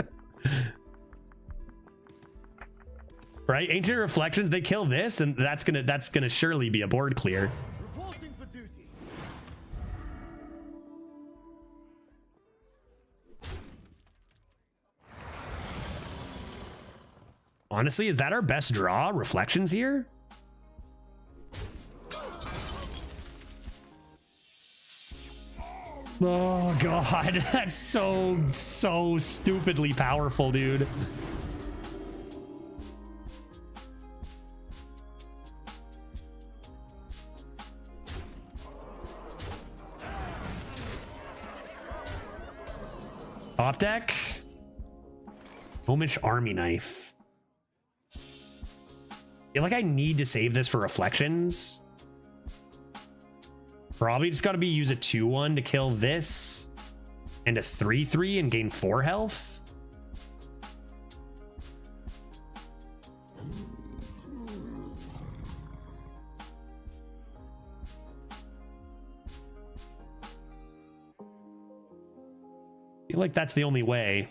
Right? Ancient Reflections, they kill this, and that's gonna surely be a board clear. Reporting for duty. Honestly, is that our best draw? Reflections here? Oh god, that's so stupidly powerful, dude. Off deck. Omish Army Knife. I feel like I need to save this for reflections. Probably just got to use a 2/1 to kill this and a 3/3 and gain 4 health. I feel like that's the only way.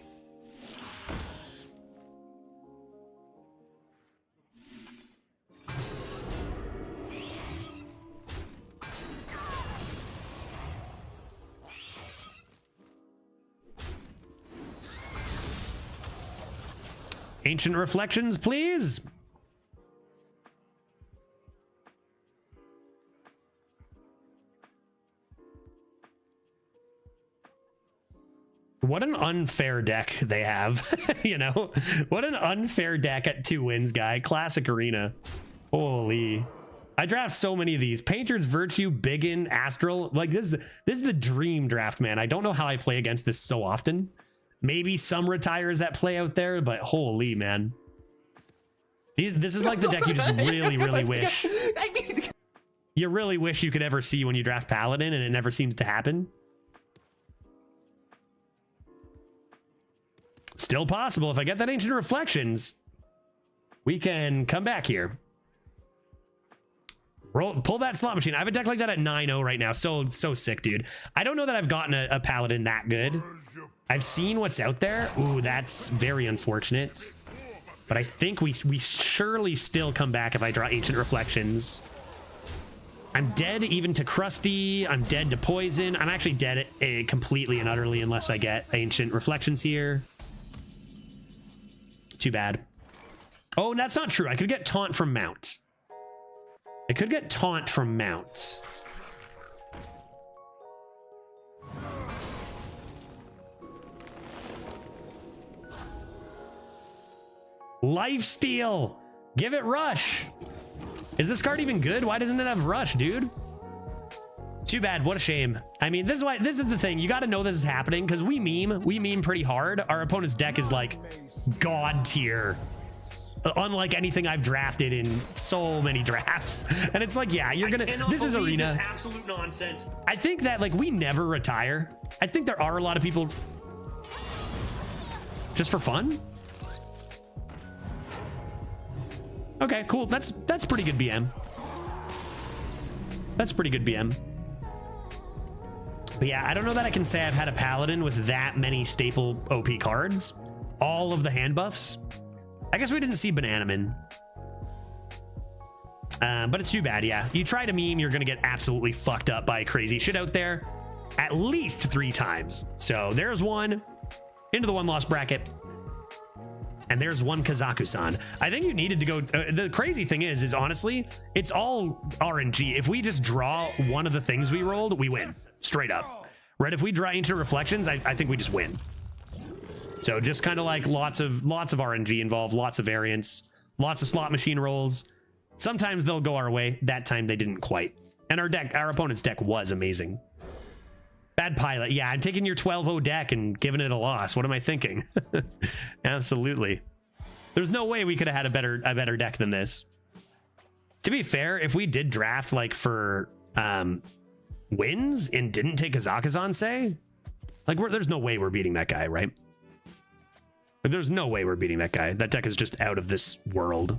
Ancient Reflections, please. What an unfair deck they have. You know, what an unfair deck at 2 wins, guy. Classic Arena. Holy. I draft so many of these. Painter's Virtue, Biggin, Astral. Like this is the dream draft, man. I don't know how I play against this so often. Maybe some retires that play out there, but holy, man. This is like the deck you just really, really wish. You really wish you could ever see when you draft Paladin, and it never seems to happen. Still possible. If I get that Ancient Reflections, we can come back here. Pull that slot machine. I have a deck like that at 9-0 right now. So sick, dude. I don't know that I've gotten a Paladin that good. I've seen what's out there. Ooh, that's very unfortunate. But I think we surely still come back if I draw Ancient Reflections. I'm dead even to Crusty. I'm dead to Poison. I'm actually dead completely and utterly unless I get Ancient Reflections here. Too bad. Oh, that's not true. I could get Taunt from Mount. I could get Taunt from Mount. Lifesteal. Give it Rush. Is this card even good? Why doesn't it have Rush, dude? Too bad. What a shame. I mean, this is the thing. You got to know this is happening because we meme pretty hard. Our opponent's deck is like God tier. unlike anything I've drafted in so many drafts. And it's like, yeah, you're gonna, this is arena. This absolute nonsense. I think that like we never retire. I think there are a lot of people just for fun. Okay, cool. That's pretty good BM. That's pretty good BM. But yeah, I don't know that I can say I've had a paladin with that many staple OP cards. All of the hand buffs. I guess we didn't see Bananaman. But it's too bad, yeah. You try to meme, you're gonna get absolutely fucked up by crazy shit out there at least 3 times. So there's one into the 1 loss bracket. And there's one Kazaku-san. I think you needed to go. The crazy thing is honestly, it's all RNG. If we just draw one of the things we rolled, we win straight up. Right? If we draw into reflections, I think we just win. So just kind of like lots of RNG involved, lots of variants, lots of slot machine rolls. Sometimes they'll go our way. That time they didn't quite. And our opponent's deck was amazing. Bad pilot. Yeah, I'm taking your 12-0 deck and giving it a loss. What am I thinking? Absolutely. There's no way we could have had a better deck than this. To be fair, if we did draft like for wins and didn't take Kazakhstan, say, like there's no way we're beating that guy, right? But there's no way we're beating that guy. That deck is just out of this world.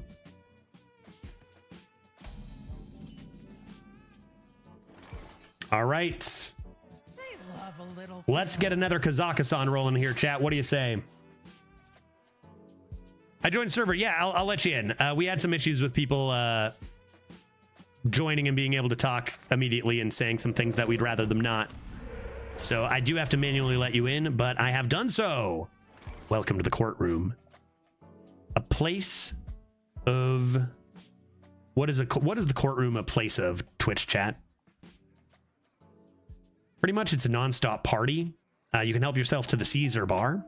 All right. Let's get another Kazakhstan rolling here, chat. What do you say? I joined server. Yeah, I'll let you in. We had some issues with people joining and being able to talk immediately and saying some things that we'd rather them not. So I do have to manually let you in, but I have done so. Welcome to the courtroom. A place of... What is the courtroom a place of, Twitch chat? Pretty much it's a non-stop party. You can help yourself to the Caesar bar.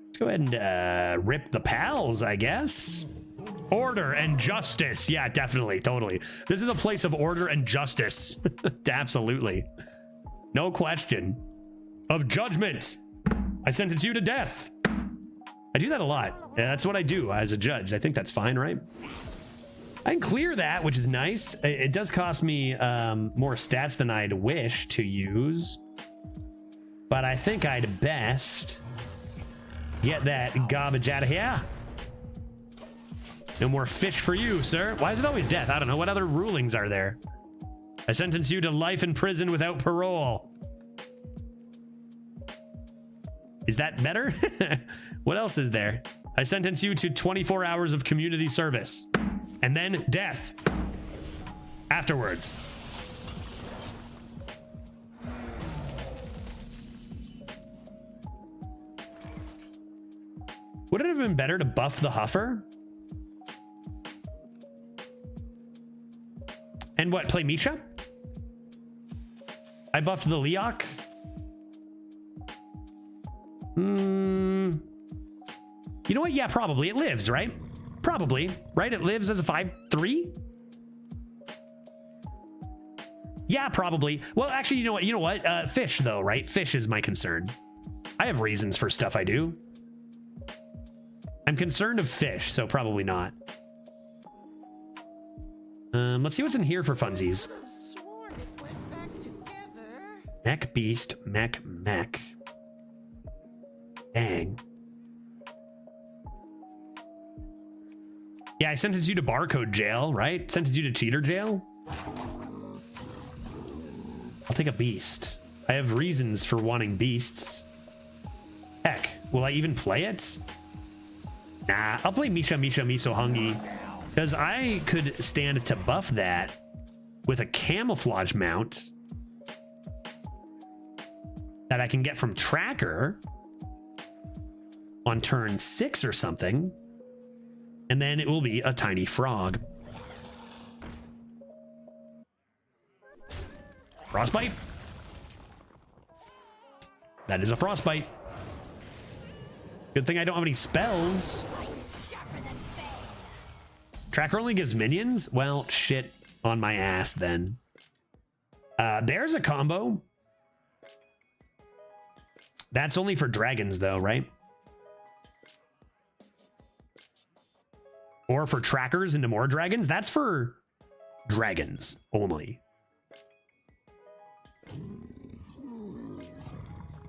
Let's go ahead and rip the pals, I guess. Order and justice. Yeah, definitely, totally. This is a place of order and justice. Absolutely. No question. Of judgment. I sentence you to death. I do that a lot. Yeah, that's what I do as a judge. I think that's fine, right? I can clear that, which is nice. It does cost me more stats than I'd wish to use. But I think I'd best get that garbage out of here. No more fish for you, sir. Why is it always death? I don't know. What other rulings are there? I sentence you to life in prison without parole. Is that better? What else is there? I sentence you to 24 hours of community service. And then death. Afterwards. Would it have been better to buff the Huffer? And what, play Misha? I buffed the Leok. You know what? Yeah, probably. It lives, right? Probably, right? It lives as a 5/3? Yeah, probably. Well, actually, you know what? Fish, though, right? Fish is my concern. I have reasons for stuff I do. I'm concerned of fish, so probably not. Let's see what's in here for funsies. Mech beast, mech. Dang. Yeah, I sentenced you to barcode jail, right? Sentenced you to cheater jail? I'll take a beast. I have reasons for wanting beasts. Heck, will I even play it? Nah, I'll play Misha Miso Hungy. Because I could stand to buff that with a camouflage mount that I can get from Tracker on turn 6 or something. And then it will be a tiny frog. Frostbite. That is a frostbite. Good thing I don't have any spells. Tracker only gives minions? Well, shit on my ass then. There's a combo. That's only for dragons though, right? or for trackers into more dragons. That's for dragons only.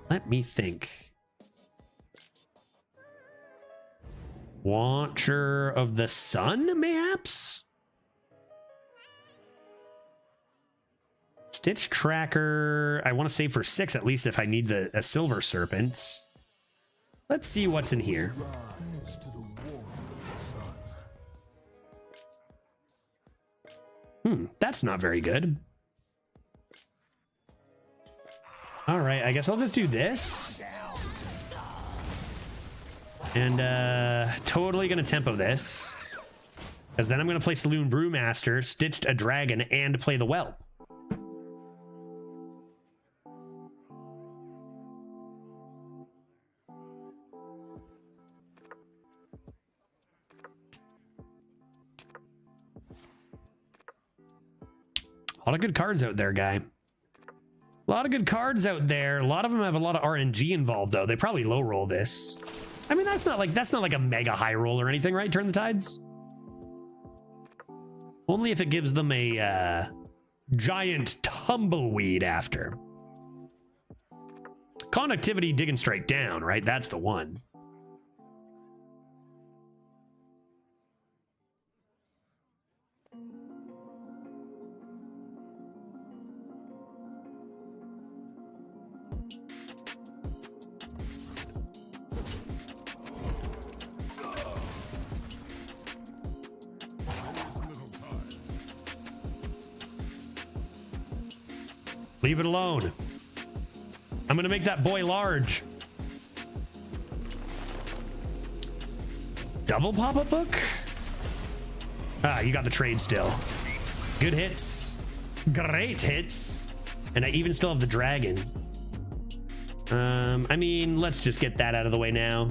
Let me think. Watcher of the Sun, mayhaps? Stitch Tracker, I want to save for 6 at least if I need a Silver Serpent. Let's see what's in here. Rise to the warmth of the sun. That's not very good. All right, I guess I'll just do this. And totally gonna tempo this. Because then I'm gonna play Saloon Brewmaster, Stitched a Dragon, and play the Whelp. A lot of good cards out there, guy. A lot of good cards out there. A lot of them have a lot of RNG involved, though. They probably low roll this. I mean, that's not like a mega high roll or anything, right? Turn the Tides. Only if it gives them a giant tumbleweed after. Conductivity digging straight down, right? That's the one. Leave it alone. I'm gonna make that boy large. Double pop-up book? Ah, you got the trade still. Good hits. Great hits. And I even still have the dragon. I mean, let's just get that out of the way now.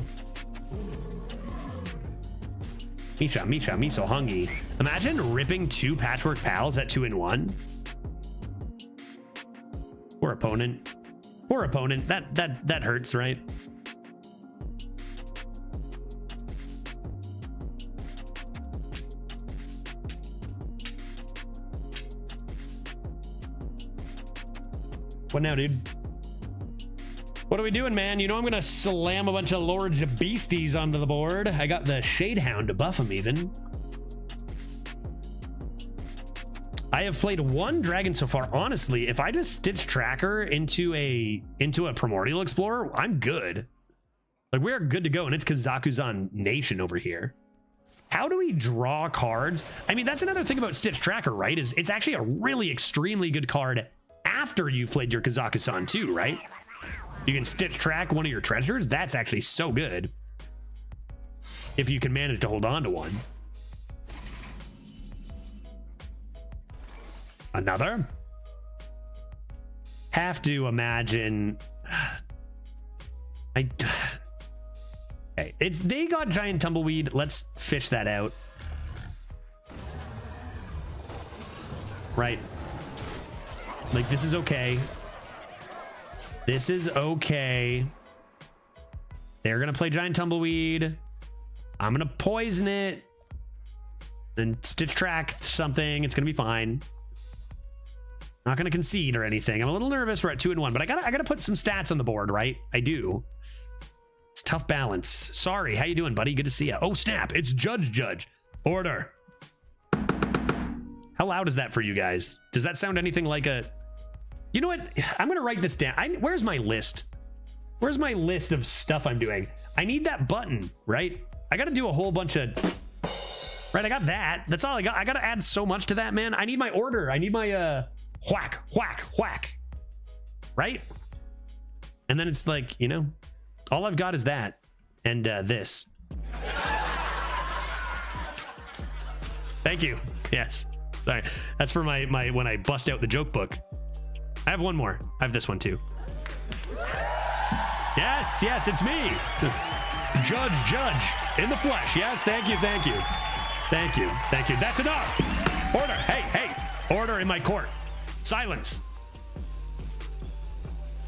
Misha, me so hungry. Imagine ripping 2 Patchwork Pals at 2-in-1. Poor opponent. Poor opponent. That hurts, right? What now, dude? What are we doing, man? You know I'm gonna slam a bunch of Lords of Beasties onto the board. I got the Shadehound to buff them even. I have played 1 dragon so far. Honestly, if I just Stitch Tracker into a Primordial Explorer, I'm good. Like, we're good to go, and it's Kazakuzan Nation over here. How do we draw cards? I mean, that's another thing about Stitch Tracker, right? Is it's actually a really extremely good card after you've played your Kazakusan too, right? You can Stitch Track one of your treasures. That's actually so good. If you can manage to hold on to one. Another? Have to imagine. Okay, they got Giant Tumbleweed. Let's fish that out. Right. Like, this is okay. This is okay. They're gonna play Giant Tumbleweed. I'm gonna poison it. Then Stitch Track something. It's gonna be fine. Not gonna concede or anything. I'm a little nervous. We're at 2-1, but I gotta put some stats on the board, right? I do. It's tough balance. Sorry, how you doing, buddy? Good to see you. Oh snap! It's Judge. Order. How loud is that for you guys? Does that sound anything like a? You know what? I'm gonna write this down. Where's my list? Where's my list of stuff I'm doing? I need that button, right? I gotta do a whole bunch of. Right, I got that. That's all I got. I gotta add so much to that, man. I need my order. I need my whack. Right? And then it's like, you know, all I've got is that and this. Thank you. Yes. Sorry. That's for my when I bust out the joke book. I have one more. I have this one too. Yes, it's me. Judge in the flesh. Yes, thank you. That's enough. Order. Hey. Order in my court. Silence.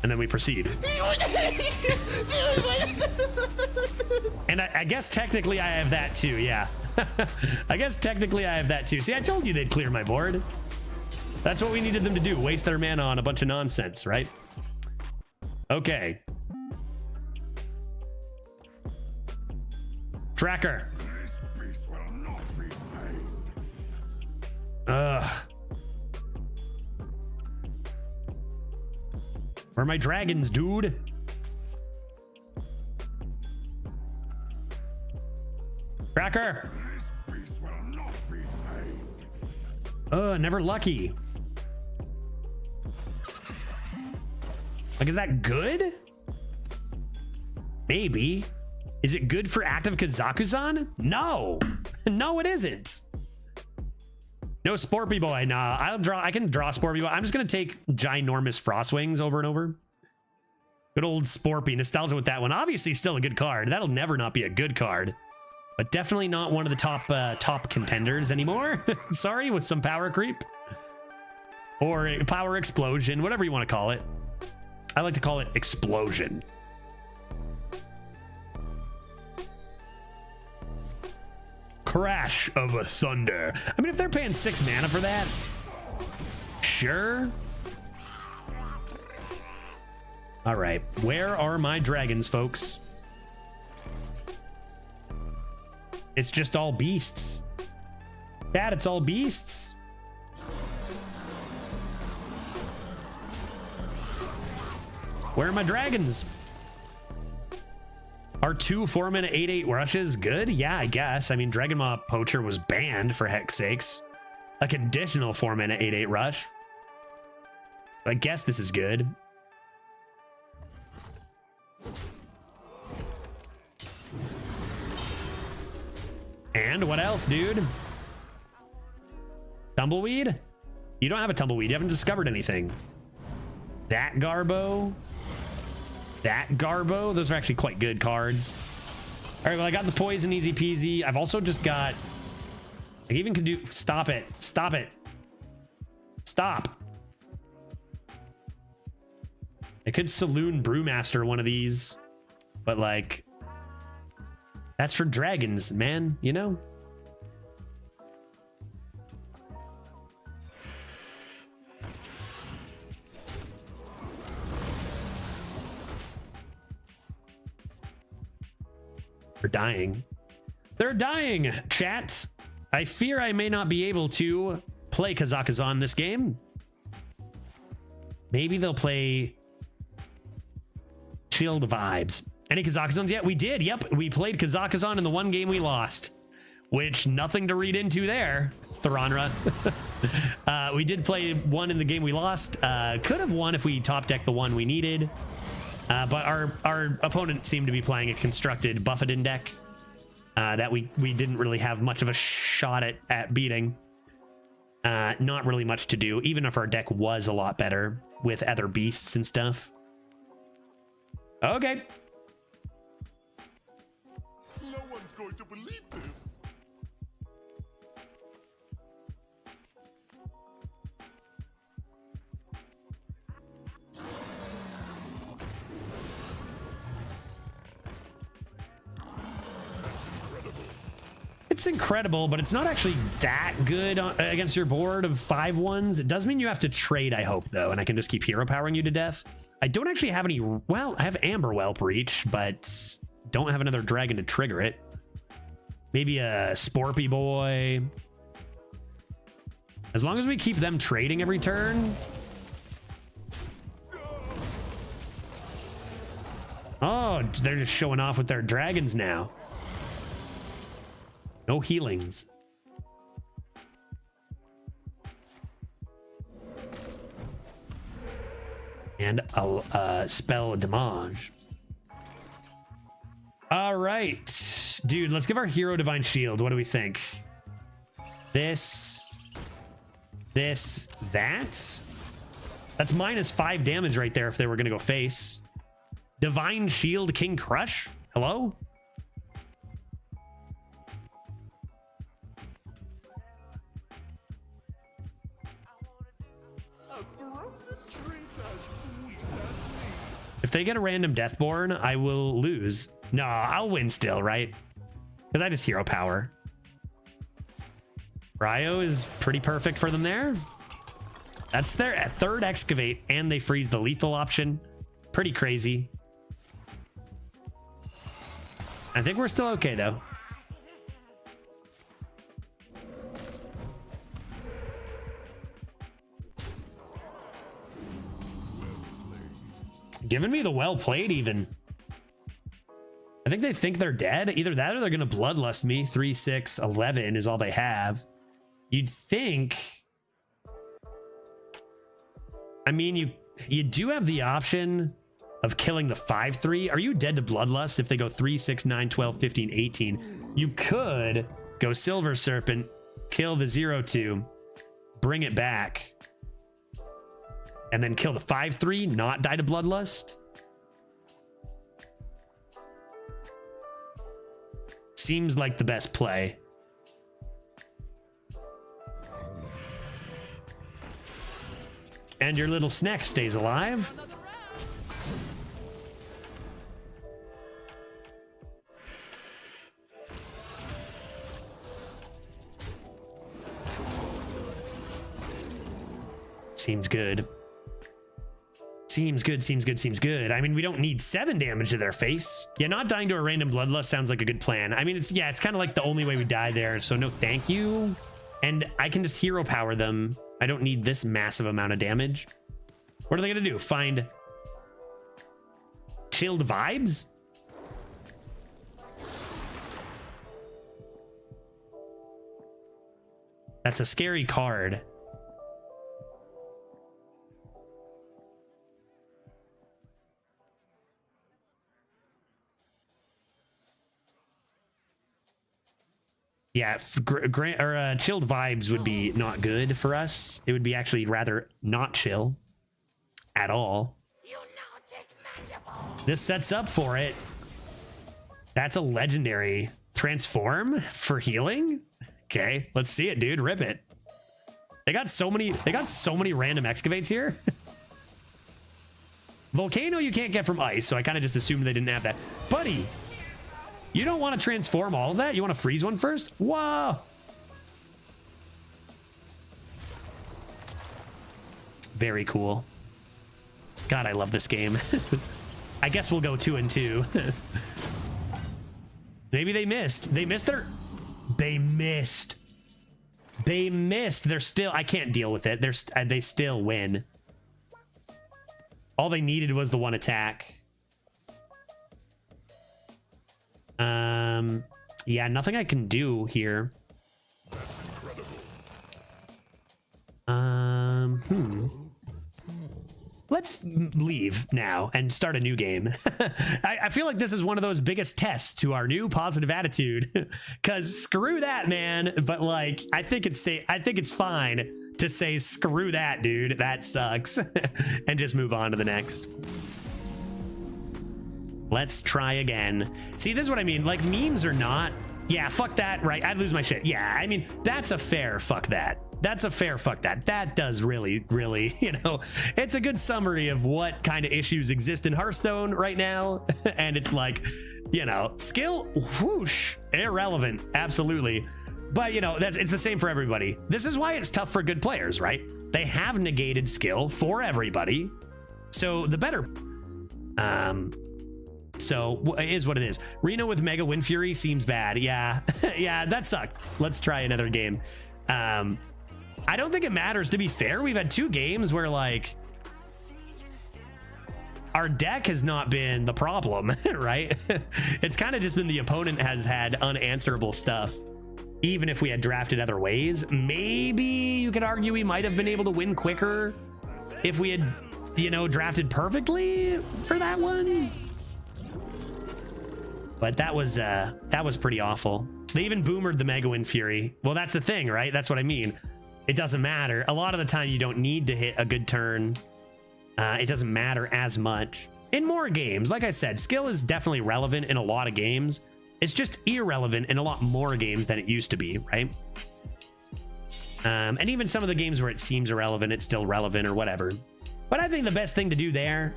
And then we proceed. And I guess technically I have that too, yeah. I guess technically I have that too. See, I told you they'd clear my board. That's what we needed them to do. Waste their mana on a bunch of nonsense, right? Okay. Tracker. Ugh. Where are my dragons, dude? Tracker. Never lucky. Like, is that good? Maybe. Is it good for active Kazakusan? No. No, it isn't. No Sporpy Boy. Nah, I can draw Sporpy Boy. I'm just gonna take ginormous Frostwings over and over. Good old Sporpy. Nostalgia with that one. Obviously still a good card. That'll never not be a good card. But definitely not one of the top contenders anymore. Sorry, with some power creep. Or power explosion, whatever you want to call it. I like to call it explosion. Crash of a Thunder. I mean, if they're paying 6 mana for that, sure. All right, where are my dragons, folks? It's just all beasts. Dad, it's all beasts. Where are my dragons? Are 2 4-mana 8/8 rushes good? Yeah, I guess. I mean, Dragon Maw Poacher was banned, for heck's sakes. A conditional 4-mana 8/8 rush. I guess this is good. And what else, dude? Tumbleweed? You don't have a Tumbleweed. You haven't discovered anything. That Garbo. That Garbo. Those are actually quite good cards. All right, well, I got the poison easy peasy. I've also just got... I even could do... Stop it. Stop it. Stop. I could Saloon Brewmaster one of these. But, like... That's for dragons, man. You know? They're dying. They're dying, chat. I fear I may not be able to play Kazakhstan this game. Maybe they'll play Shield Vibes. Any Kazakhstans yet? We did. Yep, we played Kazakhstan in the one game we lost, which nothing to read into there, Tharanra. We did play one in the game we lost. Could have won if we top decked the one we needed. But our opponent seemed to be playing a constructed Buffetin deck that we didn't really have much of a shot at beating. Not really much to do, even if our deck was a lot better with other beasts and stuff. Okay. No one's going to believe this. It's incredible, but it's not actually that good against your board of 5/1s. It does mean you have to trade, I hope, though, and I can just keep hero powering you to death. I don't actually have any... Well, I have Amber Whelp Reach, but don't have another dragon to trigger it. Maybe a Sporpy Boy. As long as we keep them trading every turn. Oh, they're just showing off with their dragons now. No healings. And a spell damage. All right, dude, let's give our hero Divine Shield. What do we think? This, that. That's -5 damage right there if they were going to go face. Divine Shield King Crush? Hello? If they get a random Deathborn, I will lose. No, I'll win still, right? Because I just hero power. Cryo is pretty perfect for them there. That's their third excavate, and they freeze the lethal option. Pretty crazy. I think we're still okay though. Giving me the well played even. I think they think they're dead. Either that or they're going to bloodlust me. 3, 6, 11 is all they have. You'd think. I mean, you do have the option of killing the 5-3. Are you dead to bloodlust if they go 3, 6, 9, 12, 15, 18? You could go Silver Serpent, kill the 0-2, bring it back, and then kill the 5-3, not die to bloodlust. Seems like the best play. And your little snack stays alive. Seems good. Seems good, seems good, seems good. I mean, we don't need 7 damage to their face. Yeah, not dying to a random bloodlust sounds like a good plan. I mean, it's kind of like the only way we die there, so no thank you. And I can just hero power them. I don't need this massive amount of damage. What are they gonna do? Find chilled vibes? That's a scary card. Yeah, chilled vibes would be not good for us. It would be actually rather not chill at all. This sets up for it. That's a legendary transform for healing. Okay, let's see it, dude. Rip it. They got so many random excavates here. Volcano you can't get from ice, so I kind of just assumed they didn't have that. Buddy, you don't want to transform all of that? You want to freeze one first? Whoa! Very cool. God, I love this game. I guess we'll go 2 and 2. Maybe they missed. They missed. They're still. I can't deal with it. They still win. All they needed was the 1 attack. Yeah, nothing I can do here. Let's leave now and start a new game. I feel like this is one of those biggest tests to our new positive attitude. Cause screw that, man. But like, I think it's fine to say screw that, dude. That sucks, and just move on to the next. Let's try again. See, this is what I mean. Like, memes are not. Yeah, fuck that, right? I'd lose my shit. Yeah, I mean, that's a fair fuck that. That's a fair fuck that. That does really, you know, it's a good summary of what kind of issues exist in Hearthstone right now. And it's like, you know, skill, whoosh, irrelevant. Absolutely. But, you know, it's the same for everybody. This is why it's tough for good players, right? They have negated skill for everybody. So the better. So it is what it is. Reno with Mega Wind Fury seems bad. Yeah, yeah, that sucked. Let's try another game. I don't think it matters. To be fair, we've had 2 games where like our deck has not been the problem, right? It's kind of just been the opponent has had unanswerable stuff. Even if we had drafted other ways, maybe you could argue we might have been able to win quicker if we had, you know, drafted perfectly for that one. But that was pretty awful. They even boomered the Mega Wind Fury. Well, that's the thing, right? That's what I mean. It doesn't matter. A lot of the time you don't need to hit a good turn. It doesn't matter as much. In more games, like I said, skill is definitely relevant in a lot of games. It's just irrelevant in a lot more games than it used to be, right? And even some of the games where it seems irrelevant, it's still relevant or whatever. But I think the best thing to do there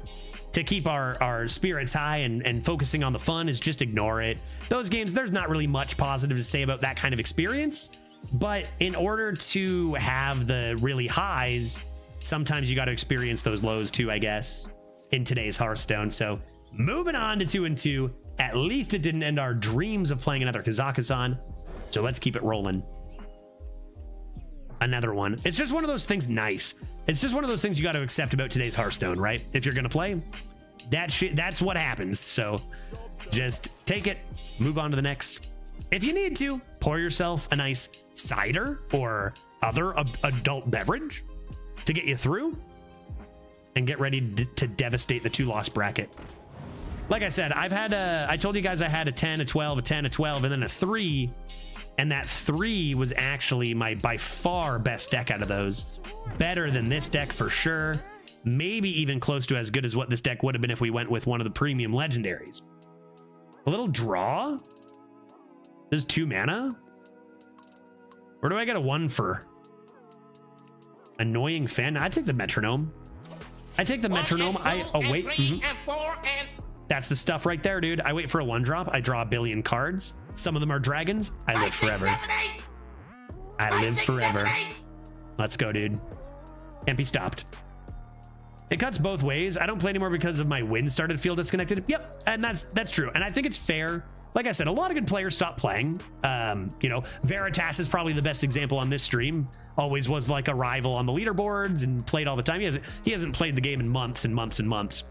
to keep our spirits high and focusing on the fun is just ignore it. Those games, there's not really much positive to say about that kind of experience. But in order to have the really highs, sometimes you got to experience those lows too, I guess, in today's Hearthstone. So moving on to 2 and 2. At least it didn't end our dreams of playing another Kazakhstan. So let's keep it rolling. Another one. It's just one of those things. Nice. It's just one of those things you got to accept about today's Hearthstone, right? If you're going to play, that's what happens. So just take it, move on to the next. If you need to, pour yourself a nice cider or other adult beverage to get you through and get ready to devastate the 2-loss bracket. Like I said, I told you guys I had a 10, a 12, a 10, a 12, and then a 3. And that 3 was actually my by far best deck out of those. Better than this deck for sure. Maybe even close to as good as what this deck would have been if we went with one of the premium legendaries. A little draw? This is 2 mana? Where do I get a 1 for? Annoying fan? I take the metronome. I take the metronome. Wait. That's the stuff right there, dude. I wait for a 1-drop. I draw a billion cards. Some of them are dragons. I live forever. I live forever. Let's go, dude. Can't be stopped. It cuts both ways. I don't play anymore because of my win started feel disconnected. Yep, and that's true. And I think it's fair. Like I said, a lot of good players stopped playing. You know, Veritas is probably the best example on this stream. Always was like a rival on the leaderboards and played all the time. He hasn't played the game in months and months and months.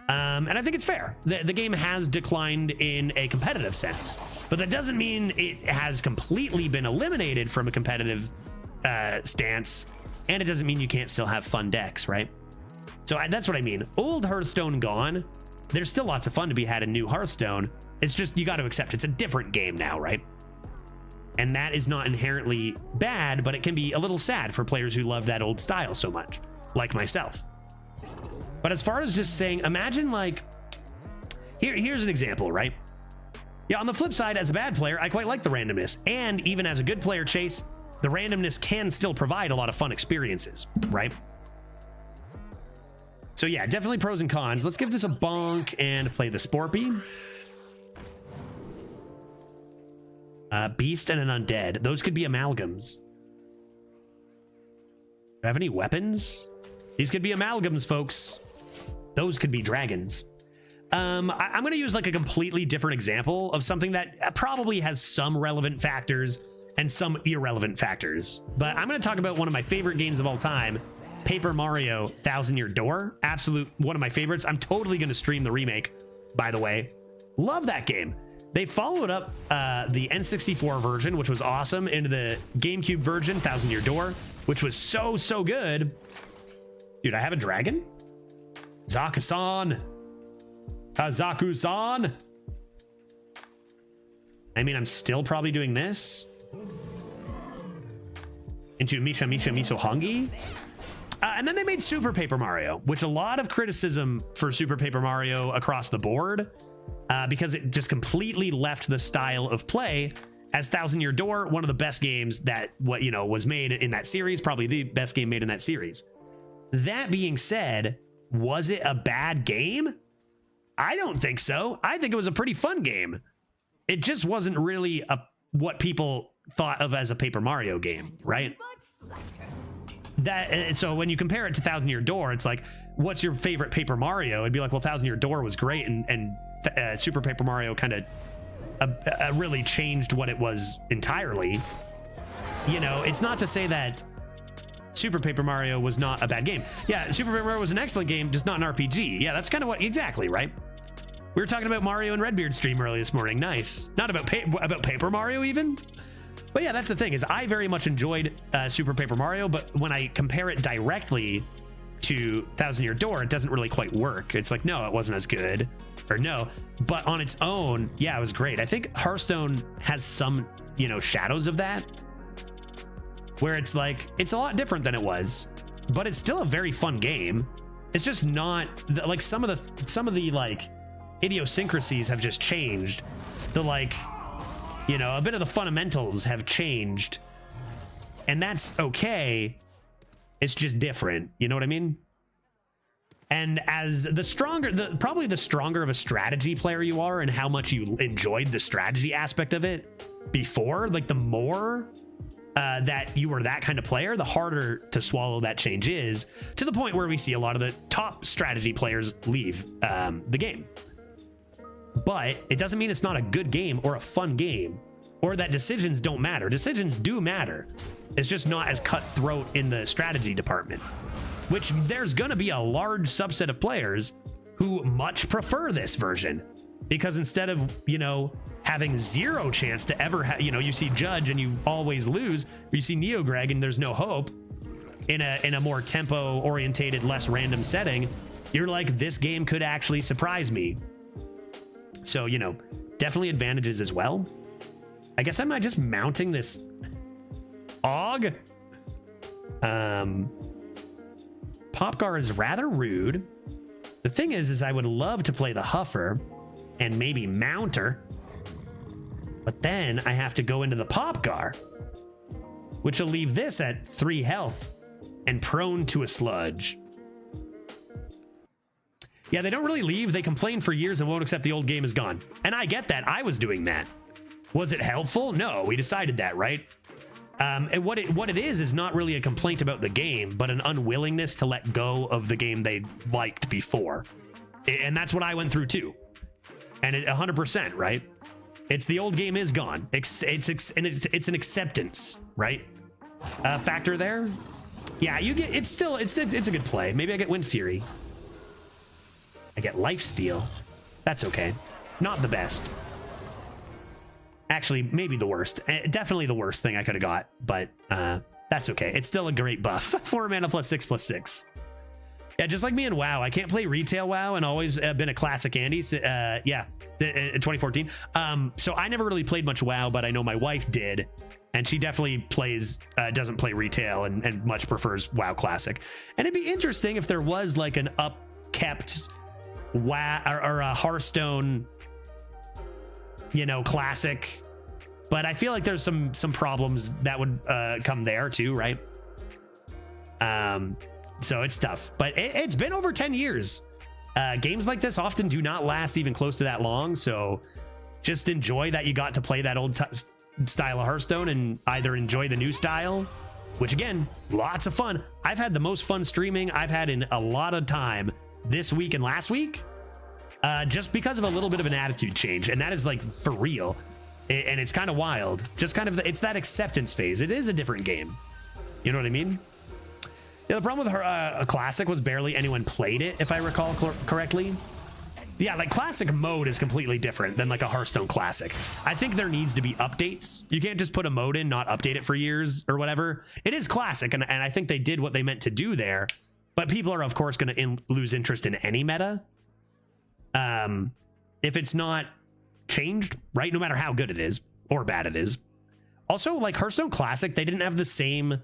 And I think it's fair. The game has declined in a competitive sense, but that doesn't mean it has completely been eliminated from a competitive stance, and it doesn't mean you can't still have fun decks, right? So that's what I mean. Old Hearthstone gone. There's still lots of fun to be had in new Hearthstone. It's just you got to accept it's a different game now, right? And that is not inherently bad, but it can be a little sad for players who love that old style so much, like myself. But as far as just saying, imagine like, here's an example, right? Yeah, on the flip side, as a bad player, I quite like the randomness. And even as a good player, Chase, the randomness can still provide a lot of fun experiences, right? So yeah, definitely pros and cons. Let's give this a bonk and play the Sporpy. Beast and an Undead. Those could be amalgams. Do I have any weapons? These could be amalgams, folks. Those could be dragons. I'm going to use like a completely different example of something that probably has some relevant factors and some irrelevant factors. But I'm going to talk about one of my favorite games of all time, Paper Mario 1000-Year Door. Absolute one of my favorites. I'm totally going to stream the remake, by the way. Love that game. They followed up the N64 version, which was awesome, into the GameCube version, 1000-Year Door, which was so good. Dude, I have a dragon? Zaku-san. Kazaku-san. I mean, I'm still probably doing this. Into Misha Miso Hongi. And then they made Super Paper Mario, which a lot of criticism for Super Paper Mario across the board, because it just completely left the style of play as 1000-Year Door, one of the best games that was made in that series, probably the best game made in that series. That being said, was it a bad game? I don't think so. I think it was a pretty fun game. It just wasn't really what people thought of as a Paper Mario game, right? So when you compare it to 1000-Year Door, it's like, what's your favorite Paper Mario? It'd be like, well, 1000-Year Door was great, and Super Paper Mario kind of really changed what it was entirely. You know, it's not to say that Super Paper Mario was not a bad game. Yeah, Super Paper Mario was an excellent game, just not an RPG. Yeah, that's kind of what, exactly, right? We were talking about Mario and Redbeard stream early this morning. Nice. Not about Paper Mario even. But yeah, that's the thing, is I very much enjoyed Super Paper Mario, but when I compare it directly to 1000-Year Door, it doesn't really quite work. It's like, no, it wasn't as good, or no. But on its own, yeah, it was great. I think Hearthstone has some, shadows of that, where it's like, it's a lot different than it was, but it's still a very fun game. It's just not like some of the like idiosyncrasies have just changed. A bit of the fundamentals have changed, and that's okay. It's just different. You know what I mean? And as probably the stronger of a strategy player you are, and how much you enjoyed the strategy aspect of it before, like the more that you were that kind of player, the harder to swallow that change is, to the point where we see a lot of the top strategy players leave the game. But it doesn't mean it's not a good game or a fun game, or that decisions don't matter. Decisions do matter. It's just not as cutthroat in the strategy department, which there's going to be a large subset of players who much prefer this version, because instead of, you know, having zero chance to ever you know, you see Judge and you always lose, or you see Neo Greg and there's no hope in a more tempo orientated, less random setting, you're like, this game could actually surprise me. So, you know, definitely advantages as well. I guess I'm not just mounting this Og. Popgar is rather rude. The thing is I would love to play the Huffer and maybe Mounter, but then I have to go into the Popgar, which will leave this at 3 health and prone to a sludge. Yeah, they don't really leave. They complain for years and won't accept the old game is gone. And I get that. I was doing that. Was it helpful? No, we decided that, right? And what it is not really a complaint about the game, but an unwillingness to let go of the game they liked before. And that's what I went through too. And 100%, right? It's the old game is gone. It's an acceptance, right? Factor there. Yeah, you get, it's a good play. Maybe I get Wind Fury. I get Lifesteal. That's okay. Not the best. Actually, maybe the worst. Definitely the worst thing I could have got, but that's okay. It's still a great buff. 4 mana +6/+6. Yeah, just like me in WoW, I can't play retail WoW and always been a classic Andy. Yeah, in 2014. So I never really played much WoW, but I know my wife did, and she definitely plays, doesn't play retail and much prefers WoW Classic. And it'd be interesting if there was like an upkept WoW or a Hearthstone, you know, Classic. But I feel like there's some problems that would come there too, right? So it's tough, but it's been over 10 years. Games like this often do not last even close to that long. So just enjoy that you got to play that old style of Hearthstone and either enjoy the new style, which again, lots of fun. I've had the most fun streaming I've had in a lot of time this week and last week, just because of a little bit of an attitude change. And that is like for real. And it's kind of wild. Just kind of, it's that acceptance phase. It is a different game. You know what I mean? Yeah, the problem with a Classic was barely anyone played it, if I recall correctly. Yeah, like Classic mode is completely different than like a Hearthstone Classic. I think there needs to be updates. You can't just put a mode in, not update it for years or whatever. It is Classic, and I think they did what they meant to do there. But people are, of course, going to lose interest in any meta if it's not changed, right? No matter how good it is or bad it is. Also, like Hearthstone Classic, they didn't have the same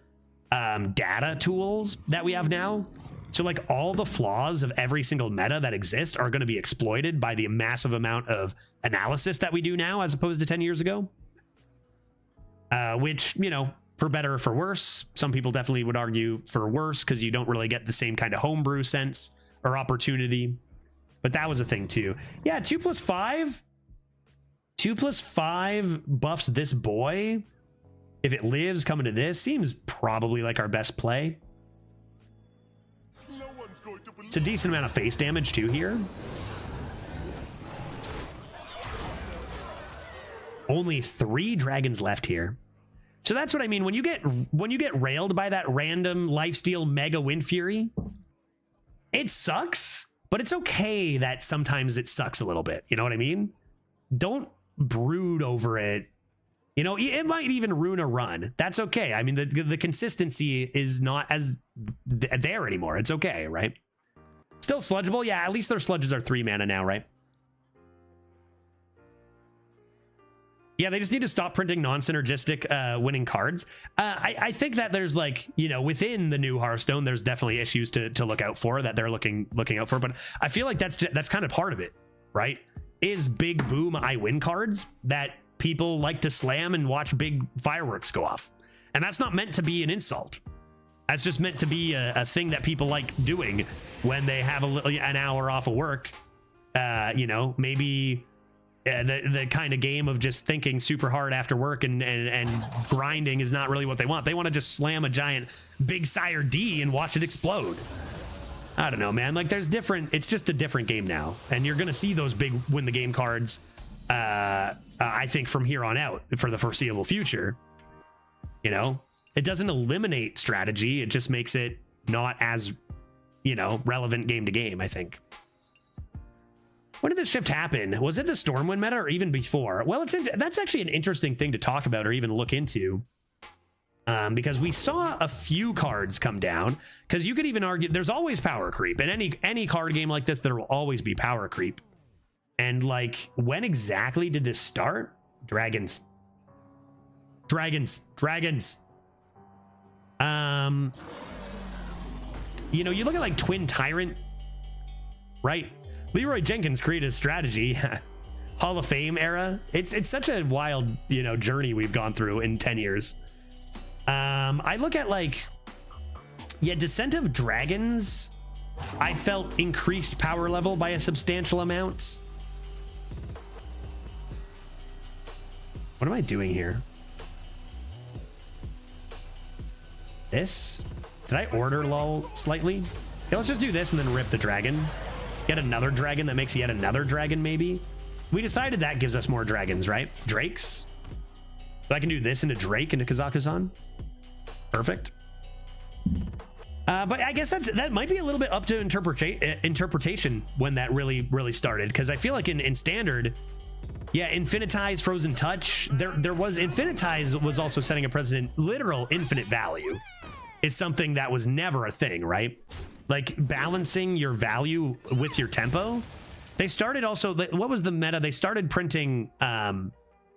data tools that we have now. So like all the flaws of every single meta that exists are going to be exploited by the massive amount of analysis that we do now as opposed to 10 years ago. Which, you know, for better or for worse, some people definitely would argue for worse because you don't really get the same kind of homebrew sense or opportunity. But that was a thing too. Yeah, 2+5. 2+5 buffs this boy. If it lives coming to this, seems probably like our best play. It's a decent amount of face damage too here. Only 3 dragons left here. So that's what I mean. When you get railed by that random lifesteal mega Wind Fury, it sucks, but it's okay that sometimes it sucks a little bit. You know what I mean? Don't brood over it. You know, it might even ruin a run. That's okay. I mean, the consistency is not as there anymore. It's okay, right? Still sludgeable. Yeah, at least their sludges are 3 mana now, right? Yeah, they just need to stop printing non-synergistic winning cards. I think that there's like, you know, within the new Hearthstone, there's definitely issues to look out for that they're looking out for. But I feel like that's kind of part of it, right? Is big boom I win cards that people like to slam and watch big fireworks go off. And that's not meant to be an insult. That's just meant to be a thing that people like doing when they have an hour off of work. You know, maybe the kind of game of just thinking super hard after work and grinding is not really what they want. They want to just slam a giant big sire D and watch it explode. I don't know, man. Like there's different, it's just a different game now. And you're going to see those big win the game cards, I think from here on out for the foreseeable future. You know, it doesn't eliminate strategy. It just makes it not as, you know, relevant game to game, I think. When did this shift happen? Was it the Stormwind meta or even before? Well, that's actually an interesting thing to talk about or even look into. Because we saw a few cards come down, because you could even argue there's always power creep. In any card game like this, there will always be power creep. And like, when exactly did this start? Dragons. You know, you look at like Twin Tyrant, right? Leroy Jenkins created a strategy, Hall of Fame era. It's such a wild, you know, journey we've gone through in 10 years. I look at like, yeah, Descent of Dragons, I felt increased power level by a substantial amount. What am I doing here? This? Did I order lol slightly? Yeah, let's just do this and then rip the dragon. Get another dragon that makes yet another dragon, maybe. We decided that gives us more dragons, right? Drakes. So I can do this into Drake into Kazakhstan. Perfect. But I guess that might be a little bit up to interpretation when that really started, because I feel like in standard, yeah, Infinitize, Frozen Touch, there was Infinitize was also setting a precedent. Literal infinite value is something that was never a thing, right? Like balancing your value with your tempo. They started also, what was the meta? They started printing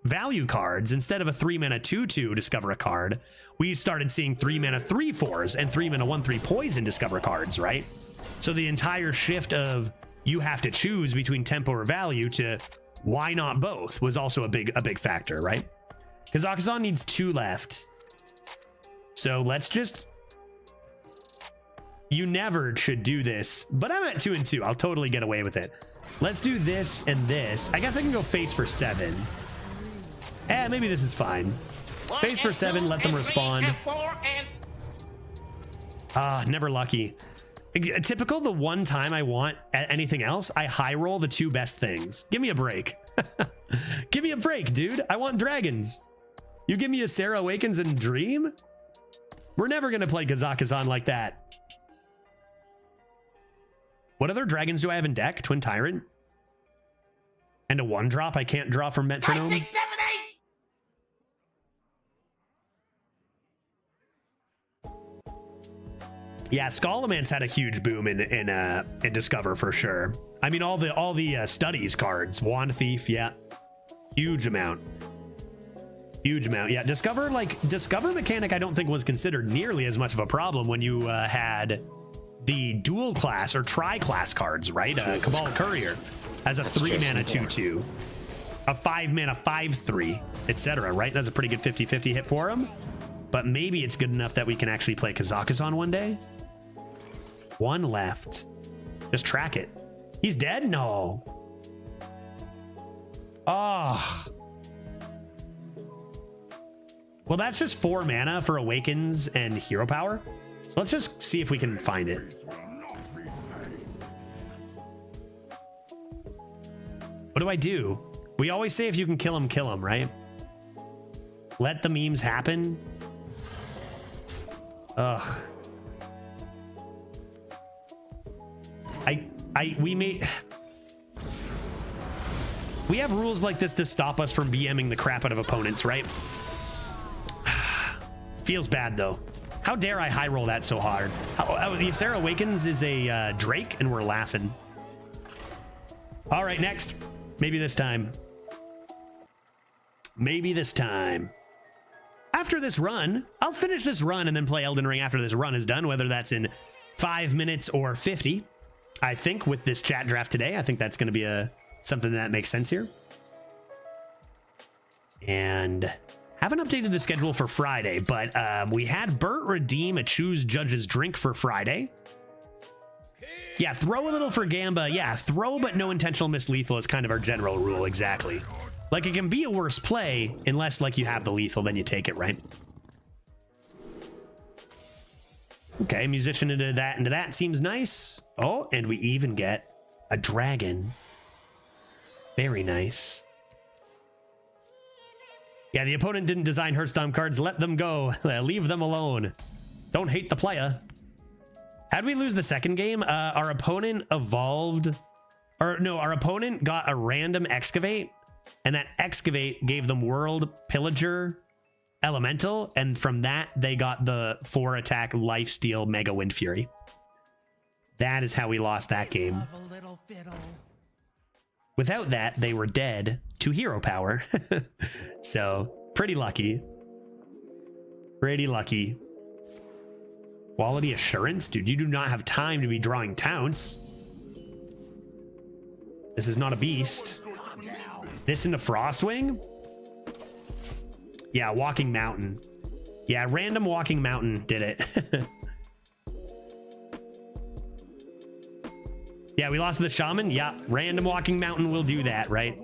value cards instead of a 3-mana 2/2 discover a card. We started seeing 3-mana 3/4s and 3-mana 1/3 poison discover cards, right? So the entire shift of you have to choose between tempo or value to why not both was also a big factor, right? Kazakhstan needs 2 left. So let's just, you never should do this, but I'm at 2 and 2. I'll totally get away with it. Let's do this and this. I guess I can go face for 7. Maybe this is fine. Face for 7, let them respond. Never lucky. Typical, the one time I want anything else, I high roll the 2 best things. Give me a break. Give me a break, dude. I want dragons. You give me a Sarah Awakens and Dream? We're never going to play Kazakhstan like that. What other dragons do I have in deck? Twin Tyrant? And a 1-drop I can't draw from Metronome? 5, 6, 7, 8. Yeah, Scholomance had a huge boom in Discover for sure. I mean, all the studies cards, Wand Thief, yeah, huge amount. Yeah, Discover mechanic I don't think was considered nearly as much of a problem when you had the dual class or tri-class cards, right? Cabal Courier as a 3-mana 2/2, a 5-mana 5/3, etc. Right? That's a pretty good 50-50 hit for him. But maybe it's good enough that we can actually play Kazakhstan one day. 1 left. Just track it. He's dead? No. Oh. Well, that's just 4 mana for Awakens and Hero Power. So let's just see if we can find it. What do I do? We always say if you can kill him, right? Let the memes happen. Ugh. We have rules like this to stop us from BMing the crap out of opponents, right? Feels bad though. How dare I high roll that so hard? Sarah Awakens is a Drake and we're laughing. All right, next. Maybe this time. After this run, I'll finish this run and then play Elden Ring after this run is done, whether that's in 5 minutes or 50. I think with this chat draft today, I think that's going to be something that makes sense here. And haven't updated the schedule for Friday, but we had Bert redeem a Choose Judge's drink for Friday. Yeah, throw a little for Gamba. Yeah, throw but no intentional mislethal is kind of our general rule, exactly. Like, it can be a worse play unless, like, you have the lethal, then you take it, right? Okay, musician into that seems nice. Oh, and we even get a dragon. Very nice. Yeah, the opponent didn't design Hearthstone cards. Let them go. Leave them alone. Don't hate the player. How'd we lose the second game? Our opponent evolved, or no, our opponent got a random excavate, and that excavate gave them World Pillager Elemental, and from that they got the 4-attack Lifesteal Mega Wind Fury. That is how we lost that game. Love a little fiddle. Without that, they were dead to hero power. So, pretty lucky. Pretty lucky. Quality assurance? Dude, you do not have time to be drawing Taunts. This is not a beast. This into Frostwing? Yeah, Walking Mountain. Yeah, random Walking Mountain did it. Yeah, we lost to the Shaman. Yeah, random Walking Mountain will do that, right?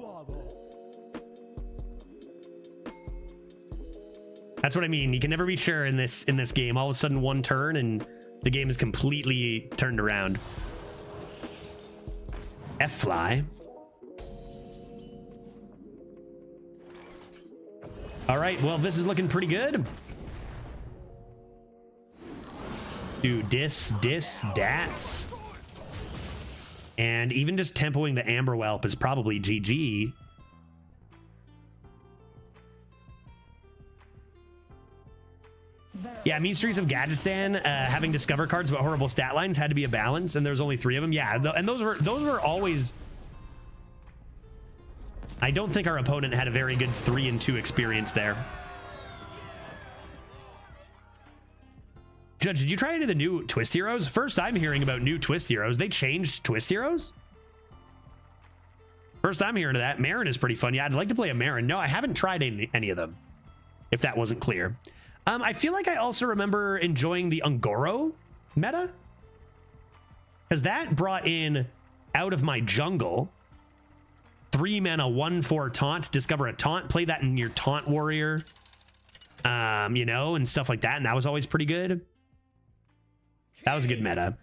That's what I mean. You can never be sure in this game. All of a sudden, one turn and the game is completely turned around. F-Fly. All right, well, this is looking pretty good. Dude, dats. And even just tempoing the Amber Whelp is probably GG. Yeah, Mean Streets of Gadgetzan, having Discover cards but horrible stat lines had to be a balance, and there's only 3 of them. Yeah, and those were always... I don't think our opponent had a very good 3 and 2 experience there. Judge, did you try any of the new Twist Heroes? First, I'm hearing about new Twist Heroes. They changed Twist Heroes? First, I'm hearing of that. Marin is pretty fun. Yeah, I'd like to play a Marin. No, I haven't tried any of them, if that wasn't clear. I feel like I also remember enjoying the Ungoro meta, because that brought in Out of My Jungle, 3 mana, 1/4 taunt, discover a taunt, play that in your taunt warrior, you know, and stuff like that. And that was always pretty good. That was a good meta.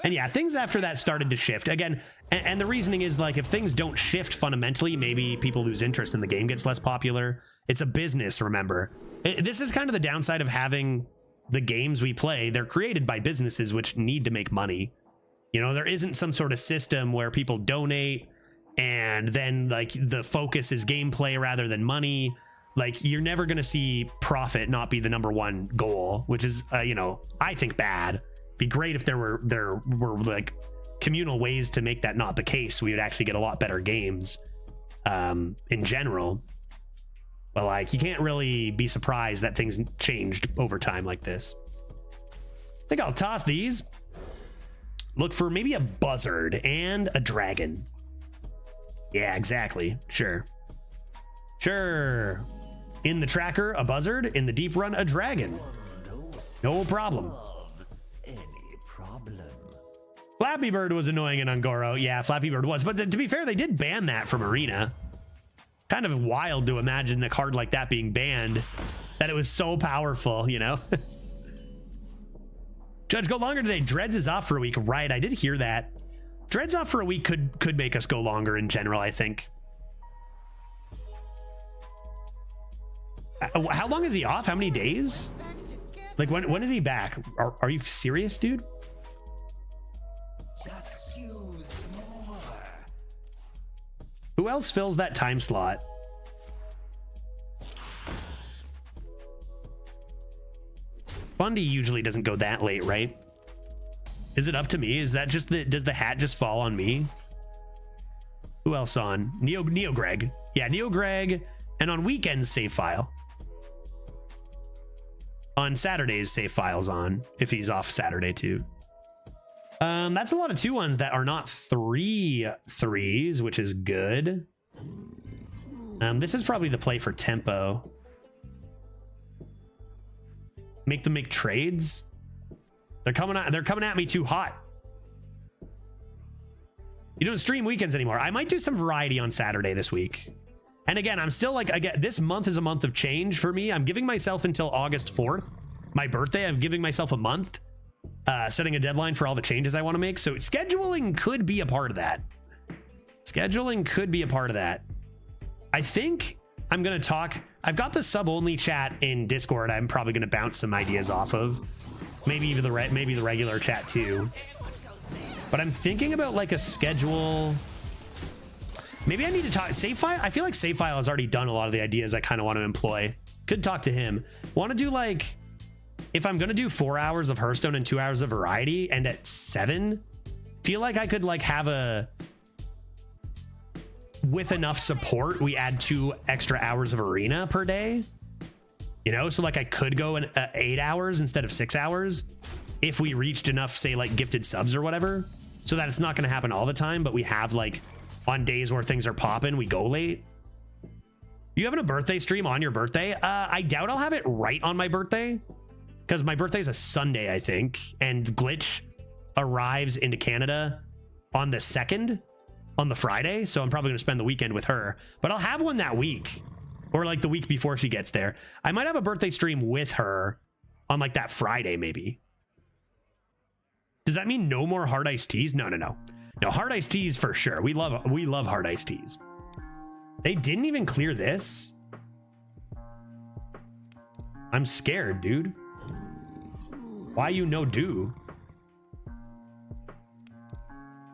And yeah, things after that started to shift again. And the reasoning is, like, if things don't shift fundamentally, maybe people lose interest and the game gets less popular. It's a business, remember. This is kind of the downside of having the games we play. They're created by businesses which need to make money. You know, there isn't some sort of system where people donate and then, like, the focus is gameplay rather than money. Like, you're never going to see profit not be the #1 goal, which is, you know, I think bad. Be great if there were like communal ways to make that not the case. We would actually get a lot better games in general. But, like, you can't really be surprised that things changed over time like this. I think I'll toss these. Look for maybe a buzzard and a dragon. Yeah, exactly. Sure. In the tracker, a buzzard. In the deep run, a dragon. No problem. Flappy Bird was annoying in Ungoro. Yeah, Flappy Bird was. But to be fair, they did ban that from Arena. Kind of wild to imagine a card like that being banned. That it was so powerful, you know? Judge, go longer today. Dreads is off for a week. Right, I did hear that. Dreads off for a week could make us go longer in general, I think. How long is he off? How many days? Like, when is he back? Are you serious, dude? Just use more. Who else fills that time slot? Bundy usually doesn't go that late, right? Is it up to me? Is that just does the hat just fall on me? Who else on? Neo Greg. Yeah, Neo Greg. And on weekends, save file. On Saturdays, save files on, if he's off Saturday too. That's a lot of 2-1s that are not 3 3s, which is good. This is probably the play for tempo. Make them make trades. They're coming at me too hot. You don't stream weekends anymore. I might do some variety on Saturday this week. And again, I'm still like, again, this month is a month of change for me. I'm giving myself until August 4th, my birthday. I'm giving myself a month, setting a deadline for all the changes I want to make. So scheduling could be a part of that. Scheduling could be a part of that. I think I'm going to talk. I've got the sub-only chat in Discord. I'm probably going to bounce some ideas off of. Maybe even the regular chat too. But I'm thinking about like a schedule. Maybe I need to talk save file. I feel like save file has already done a lot of the ideas I kind of want to employ. Could talk to him. Want to do like, if I'm going to do 4 hours of Hearthstone and 2 hours of variety and at 7, feel like I could like have a, with enough support, we add 2 extra hours of arena per day. You know, so like I could go in 8 hours instead of 6 hours if we reached enough, say like gifted subs or whatever, so that it's not going to happen all the time, but we have like on days where things are popping, we go late. You having a birthday stream on your birthday? I doubt I'll have it right on my birthday because my birthday is a Sunday, I think, and Glitch arrives into Canada on the 2nd, on the Friday, so I'm probably going to spend the weekend with her, but I'll have one that week. Or like the week before she gets there. I might have a birthday stream with her on like that Friday, maybe. Does that mean no more hard iced teas? No. No, hard iced teas for sure. We love hard iced teas. They didn't even clear this. I'm scared, dude. Why you no do?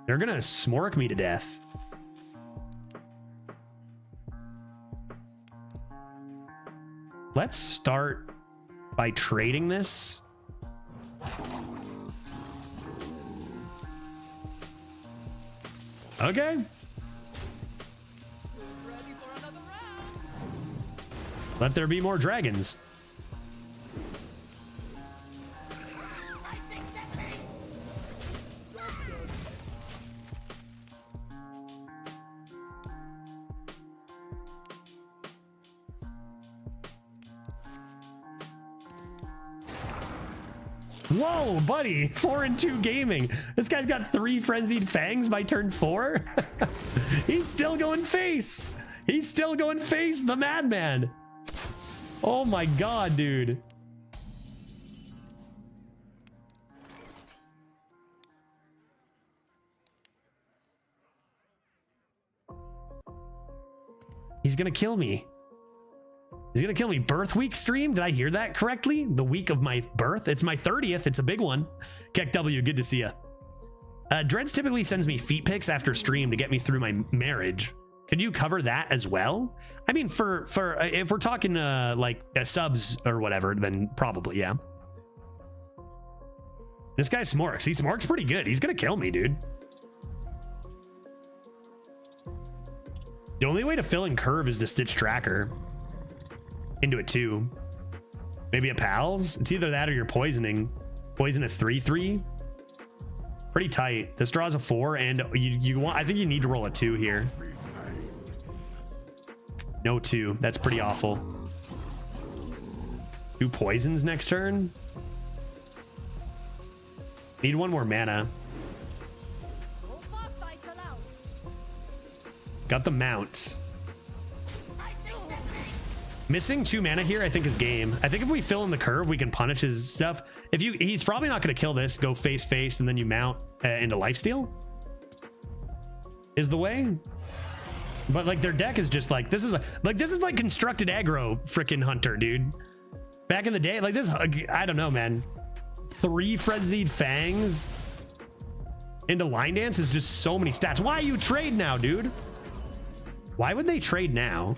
They're gonna smork me to death. Let's start by trading this. Okay. Let there be more dragons. Whoa, buddy, 4-2 gaming. This guy's got 3 frenzied fangs by turn 4. He's still going face. He's still going face, the madman. Oh my God, dude. He's gonna kill me. He's gonna kill me. Birth week stream? Did I hear that correctly? The week of my birth? It's my 30th. It's a big one. Keck W, good to see ya. Dreads typically sends me feet pics after stream to get me through my marriage. Could you cover that as well? I mean, for if we're talking like subs or whatever, then probably, yeah. This guy smorks. He smorks pretty good. He's gonna kill me, dude. The only way to fill in curve is to stitch tracker into it too. Maybe a pals. It's either that or you're poisoning. Poison a 3/3. Pretty tight. This draws a 4, and you want. I think you need to roll a 2 here. No 2. That's pretty awful. 2 poisons next turn. Need 1 more mana. Got the mount. Missing 2 mana here, I think, is game. I think if we fill in the curve, we can punish his stuff. He's probably not going to kill this. Go face, and then you mount into lifesteal. Is the way. But like their deck is just like this is like constructed aggro freaking hunter, dude. Back in the day, like this. I don't know, man. 3 frenzied fangs into line dance is just so many stats. Why you trade now, dude? Why would they trade now?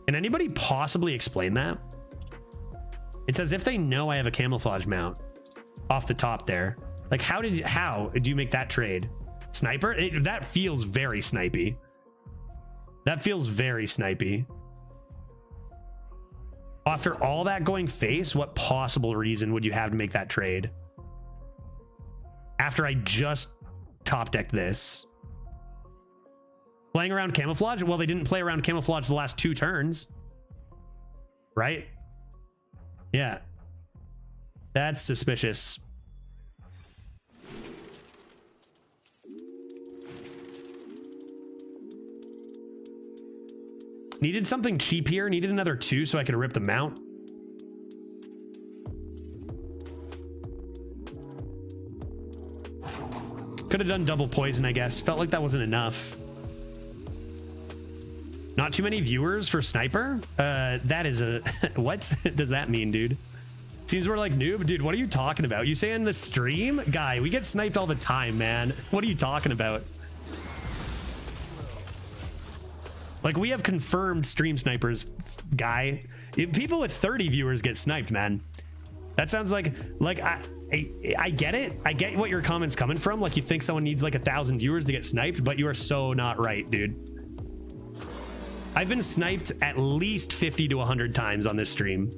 Can anybody possibly explain that? It's as if they know I have a camouflage mount off the top there. Like, how did you make that trade? Sniper? That feels very snipey. That feels very snipey. After all that going face, what possible reason would you have to make that trade? After I just top decked this. Playing around camouflage? Well, they didn't play around camouflage the last 2 turns. Right? Yeah. That's suspicious. Needed something cheap here. Needed another 2 so I could rip the mount. Could have done double poison, I guess. Felt like that wasn't enough. Not too many viewers for sniper? That is a... What does that mean, dude? Seems we're like noob. Dude, what are you talking about? You say in the stream? Guy, we get sniped all the time, man. What are you talking about? Like, we have confirmed stream snipers, guy. People with 30 viewers get sniped, man. That sounds like I get it. I get what your comment's coming from. Like, you think someone needs like 1,000 viewers to get sniped, but you are so not right, dude. I've been sniped at least 50 to 100 times on this stream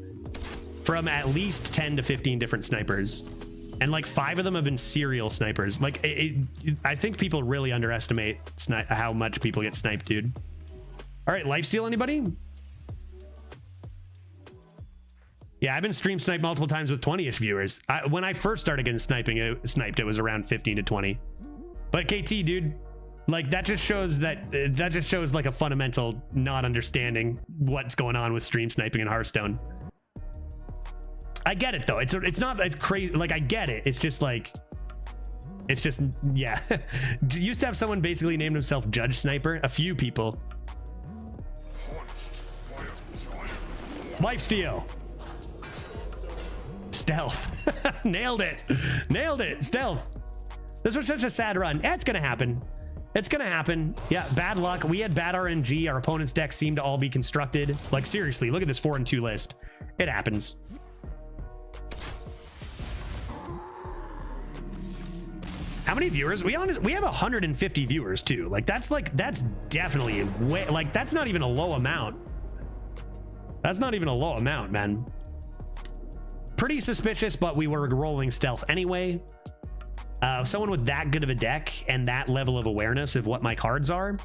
from at least 10 to 15 different snipers. And like 5 of them have been serial snipers. Like, I think people really underestimate how much people get sniped, dude. All right, lifesteal, anybody? Yeah, I've been stream sniped multiple times with 20-ish viewers. When I first started getting sniped, it was around 15 to 20. But KT, dude, like that just shows like a fundamental not understanding what's going on with stream sniping in Hearthstone. I get it though. It's not like crazy. Like I get it. It's just like, yeah. Used to have someone basically named himself Judge Sniper. A few people. Lifesteal. Stealth. Nailed it. Stealth. This was such a sad run. It's gonna happen. Yeah, bad luck. We had bad RNG. Our opponent's decks seemed to all be constructed. Like seriously, look at this 4-2 list. It happens. How many viewers? We have 150 viewers too. Like that's definitely way, like that's not even a low amount. That's not even a low amount, man. Pretty suspicious, but we were rolling stealth anyway. Someone with that good of a deck and that level of awareness of what my cards are,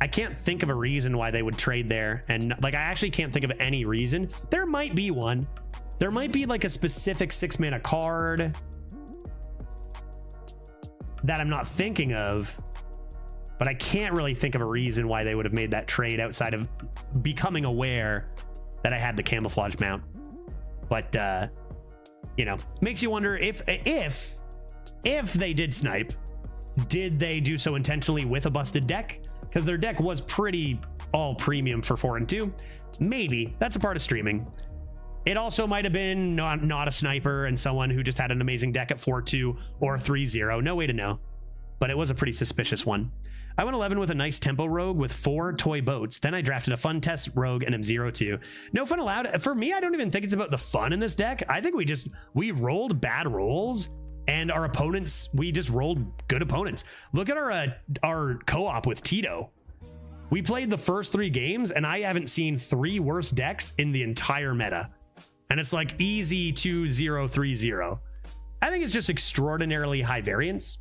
I can't think of a reason why they would trade there. And like, I actually can't think of any reason. There might be one. There might be like a specific 6-mana card that I'm not thinking of, but I can't really think of a reason why they would have made that trade outside of becoming aware that I had the camouflage mount. But you know, makes you wonder if they did snipe, did they do so intentionally with a busted deck? Because their deck was pretty all premium for 4-2. Maybe that's a part of streaming. It also might have been not a sniper and someone who just had an amazing deck at 4-2 or 3-0. No way to know, but it was a pretty suspicious one. I went 11 with a nice tempo rogue with 4 toy boats. Then I drafted a fun test rogue and am 0-2. No fun allowed. For me, I don't even think it's about the fun in this deck. I think we rolled bad rolls and our opponents, we just rolled good opponents. Look at our co-op with Tito. We played the first 3 games and I haven't seen 3 worse decks in the entire meta. And it's like easy 2-0, 3-0. I think it's just extraordinarily high variance.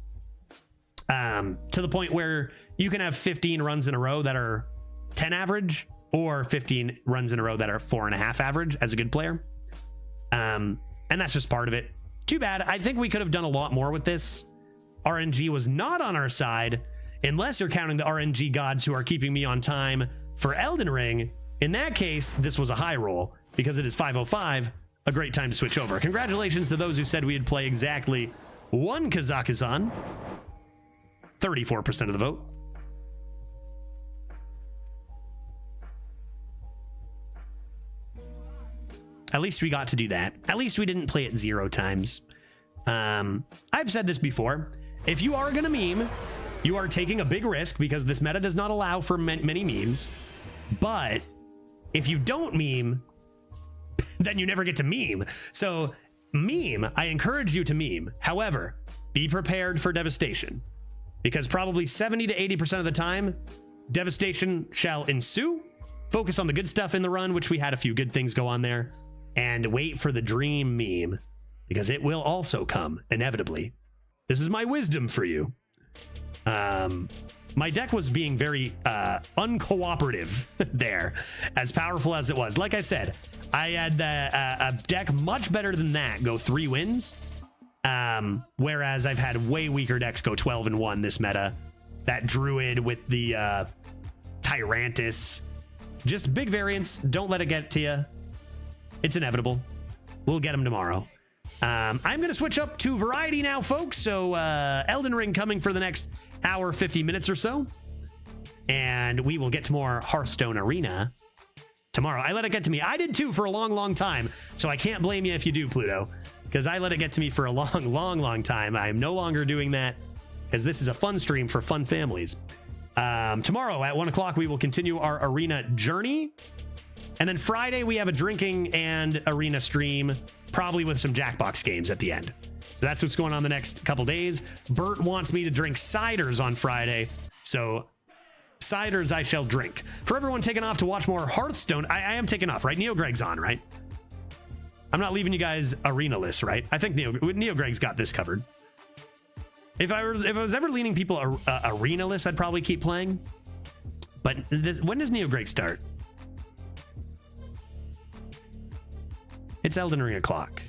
To the point where you can have 15 runs in a row that are 10 average or 15 runs in a row that are 4.5 average as a good player. And that's just part of it. Too bad. I think we could have done a lot more with this. RNG was not on our side, unless you're counting the RNG gods who are keeping me on time for Elden Ring. In that case, this was a high roll because it is 5:05, a great time to switch over. Congratulations to those who said we'd play exactly 1 Kazakhstan. 34% of the vote. At least we got to do that. At least we didn't play it 0 times. I've said this before. If you are gonna meme, you are taking a big risk because this meta does not allow for many memes. But if you don't meme, then you never get to meme. So meme, I encourage you to meme. However, be prepared for devastation. Because probably 70 to 80% of the time, devastation shall ensue. Focus on the good stuff in the run, which we had a few good things go on there. And wait for the dream meme, because it will also come, inevitably. This is my wisdom for you. My deck was being very uncooperative there, as powerful as it was. Like I said, I had a deck much better than that go 3 wins. Whereas I've had way weaker decks go 12-1 this meta. That Druid with the Tyrantus Just big variants. Don't let it get to you. It's inevitable. We'll get them tomorrow. I'm going to switch up to variety now, folks. So Elden Ring coming for the next hour, 50 minutes or so. And we will get to more Hearthstone Arena tomorrow. I let it get to me. I did too for a long, long time. So I can't blame you if you do, Pluto. Because I let it get to me for a long, long, long time. I am no longer doing that because this is a fun stream for fun families. Tomorrow at 1 o'clock, we will continue our arena journey. And then Friday, we have a drinking and arena stream, probably with some Jackbox games at the end. So that's what's going on the next couple days. Bert wants me to drink ciders on Friday. So ciders I shall drink. For everyone taking off to watch more Hearthstone, I am taking off, right? Neo Greg's on, right? I'm not leaving you guys arena lists, right? I think Neo Greg's got this covered. If I was ever leaning people arena lists, I'd probably keep playing. But when does Neo Greg start? It's Elden Ring o'clock.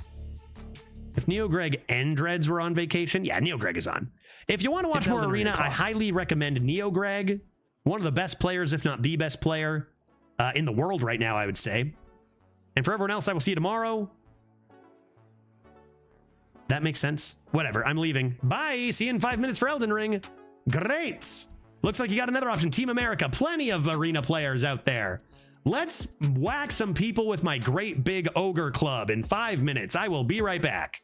If Neo Greg and Dreads were on vacation, yeah, Neo Greg is on. If you want to watch more arena, I highly recommend Neo Greg. One of the best players, if not the best player in the world right now, I would say. And for everyone else, I will see you tomorrow. That makes sense. Whatever, I'm leaving. Bye. See you in 5 minutes for Elden Ring. Great. Looks like you got another option. Team America. Plenty of arena players out there. Let's whack some people with my great big ogre club in 5 minutes. I will be right back.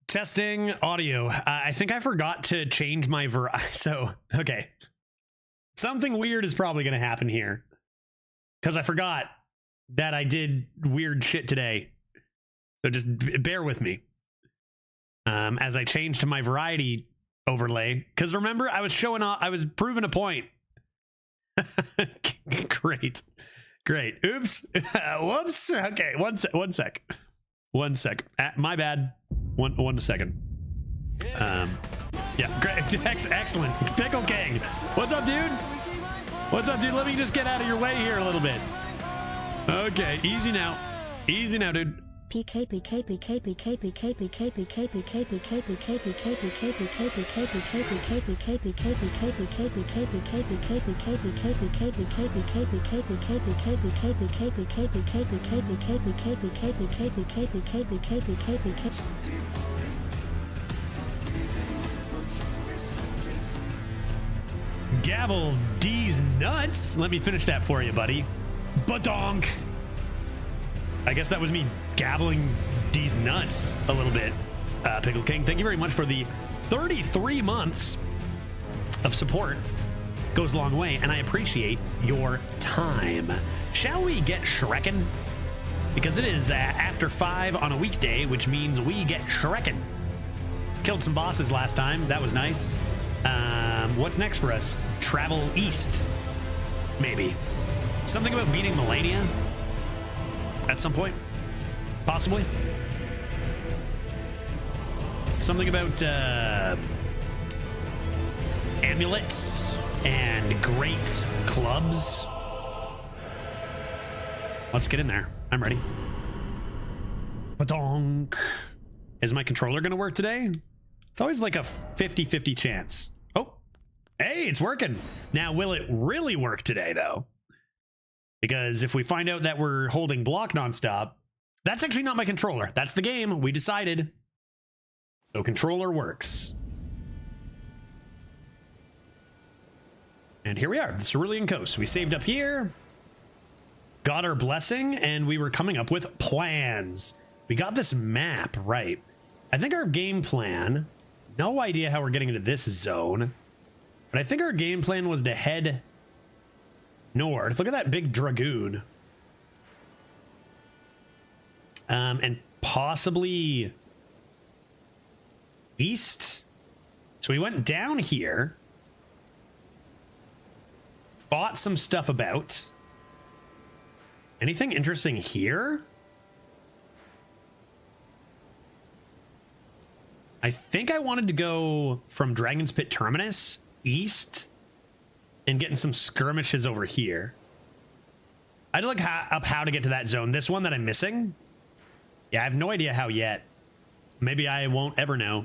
Testing audio. I think I forgot to change my so okay. Something weird is probably going to happen here because I forgot that I did weird shit today. So just bear with me as I change to my variety overlay. Because remember, I was showing off. I was proving a point. Great. Oops. Whoops. Okay. One sec. My bad. One second. Yeah. Great. Excellent. Pickle King. What's up, dude? Let me just get out of your way here a little bit. Okay. Easy now, dude. Gavel D's nuts. Let me finish that for you, buddy. Badonk. I guess that was me gaveling D's nuts a little bit. Pickle King, thank you very much for the 33 months of support. Goes a long way, and I appreciate your time. Shall we get Shrekin? Because it is after 5 on a weekday, which means we get Shrekin. Killed some bosses last time. That was nice. What's next for us? Travel east. Maybe. Something about beating Melania? At some point? Possibly? Something about amulets and great clubs. Let's get in there. I'm ready. Badonk. Is my controller going to work today? It's always like a 50-50 chance. Oh, hey, it's working. Now, will it really work today, though? Because if we find out that we're holding block nonstop, that's actually not my controller. That's the game. We decided. So controller works. And here we are, the Cerulean Coast. We saved up here, got our blessing, and we were coming up with plans. We got this map, right? I think our game plan, no idea how we're getting into this zone, but I think our game plan was to head north. Look at that big dragoon. And possibly east. So we went down here, fought some stuff about. Anything interesting here? I think I wanted to go from Dragon's Pit Terminus east and getting some skirmishes over here. I'd look up how to get to that zone. This one that I'm missing? Yeah, I have no idea how yet. Maybe I won't ever know.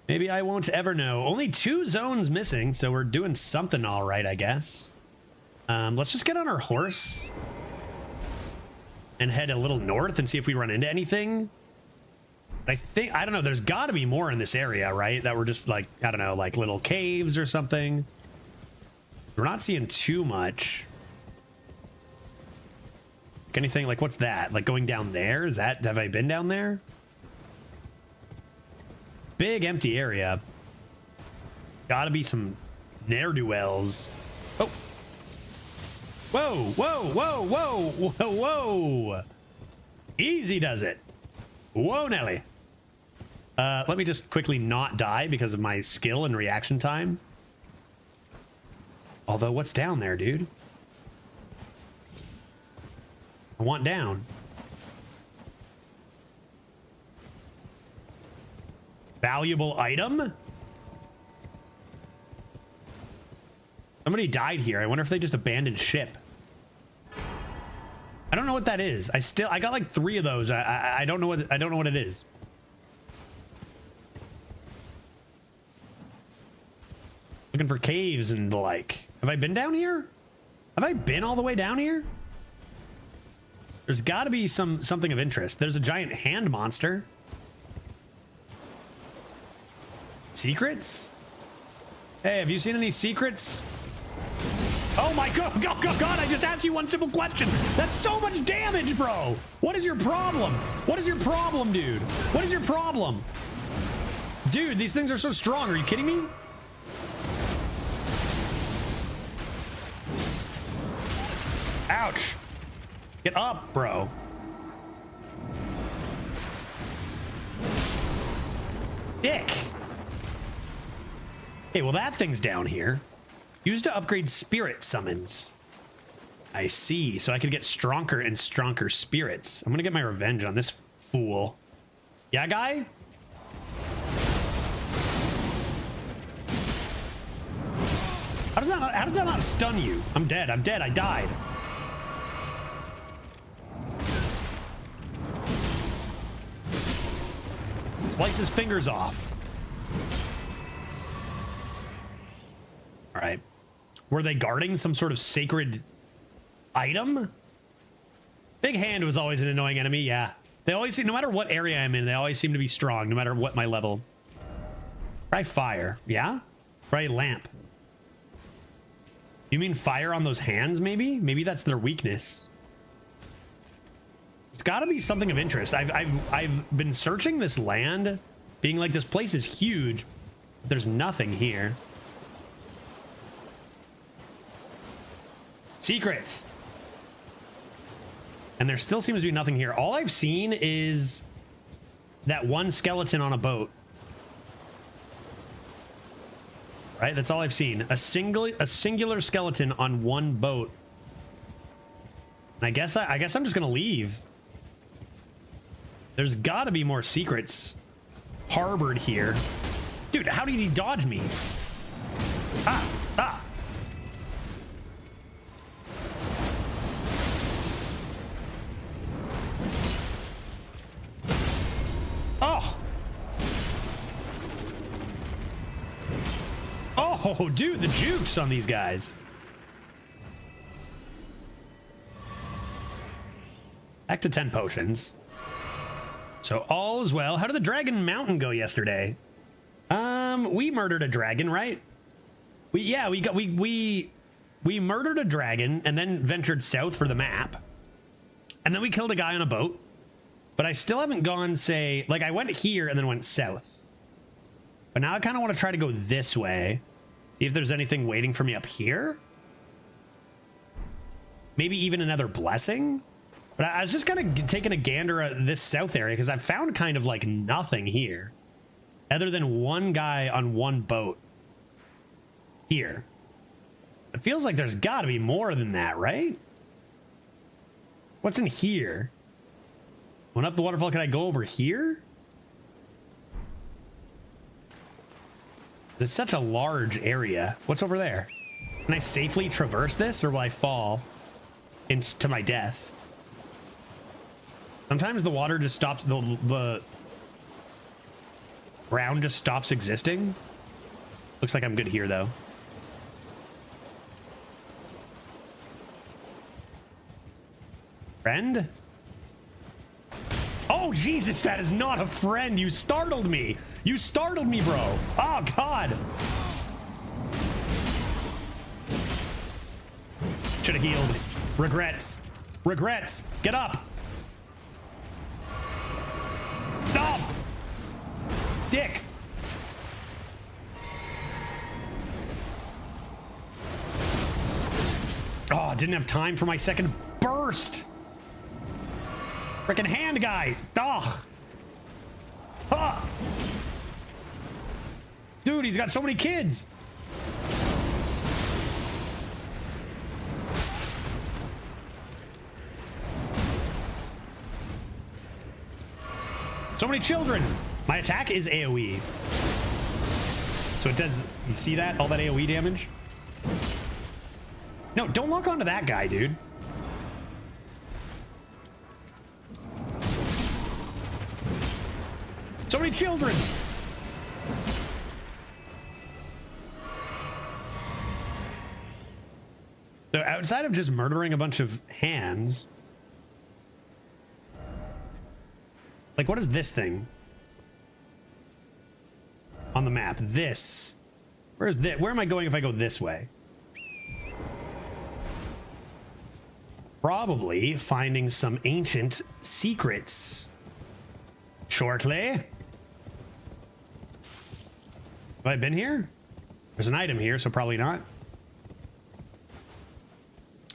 Maybe I won't ever know. Only 2 zones missing, so we're doing something all right, I guess. Let's just get on our horse and head a little north and see if we run into anything. I don't know, there's got to be more in this area, right? That we're just like, I don't know, like little caves or something. We're not seeing too much. Anything like, what's that? Like going down there? Is that, have I been down there? Big empty area. Gotta be some ne'er-do-wells. Oh. Whoa, whoa, whoa, whoa, whoa, whoa. Easy does it. Whoa, Nelly. Let me just quickly not die because of my skill and reaction time. Although, what's down there, dude? I want down. Valuable item? Somebody died here. I wonder if they just abandoned ship. I don't know what that is. I got like 3 of those. I don't know what it is. Looking for caves and the like. Have I been down here? Have I been all the way down here? There's got to be something of interest. There's a giant hand monster. Secrets? Hey, have you seen any secrets? Oh my god, God, I just asked you one simple question. That's so much damage, bro. What is your problem? What is your problem, dude? What is your problem? Dude, these things are so strong. Are you kidding me? Ouch. Get up, bro. Dick. Okay, well, that thing's down here. Used to upgrade spirit summons. I see. So I could get stronger and stronger spirits. I'm gonna get my revenge on this fool. Yeah, guy? How does that not stun you? I'm dead. I'm dead. I died. Slice his fingers off. All right. Were they guarding some sort of sacred item? Big Hand was always an annoying enemy. Yeah. They always seem, no matter what area I'm in, they always seem to be strong, no matter what my level. Try fire. Yeah? Try lamp. You mean fire on those hands, maybe? Maybe that's their weakness. It's got to be something of interest. I've been searching this land, being like, this place is huge. There's nothing here. Secrets. And there still seems to be nothing here. All I've seen is that one skeleton on a boat. Right? That's all I've seen. A singular skeleton on one boat. And I guess I'm just gonna leave. There's gotta be more secrets harbored here. Dude, how did he dodge me? Ah! Ah! Oh! Oh, dude, the jukes on these guys. Back to 10 potions. So all is well. How did the Dragon Mountain go yesterday? We murdered a dragon, right? We murdered a dragon and then ventured south for the map. And then we killed a guy on a boat. But I still haven't gone, say, like I went here and then went south. But now I kind of want to try to go this way. See if there's anything waiting for me up here. Maybe even another blessing. But I was just kind of taking a gander at this south area because I've found kind of like nothing here. Other than one guy on one boat. Here. It feels like there's got to be more than that, right? What's in here? Went up the waterfall. Can I go over here? It's such a large area. What's over there? Can I safely traverse this or will I fall into my death? Sometimes the water just stops, the ground just stops existing. Looks like I'm good here though. Friend? Oh, Jesus, that is not a friend. You startled me. You startled me, bro. Oh, God. Should have healed. Regrets. Regrets. Get up. Stop. Dick. Oh, didn't have time for my second burst. Frickin' hand guy. Ugh. Huh. Dude, he's got so many kids. So many children. My attack is AoE. So it does, you see that? All that AoE damage? No, don't lock onto that guy, dude. So many children. So outside of just murdering a bunch of hands, like what is this thing on the map? This. Where's this? Where am I going if I go this way? probably finding some ancient secrets shortly. Have I been here? There's an item here, so probably not.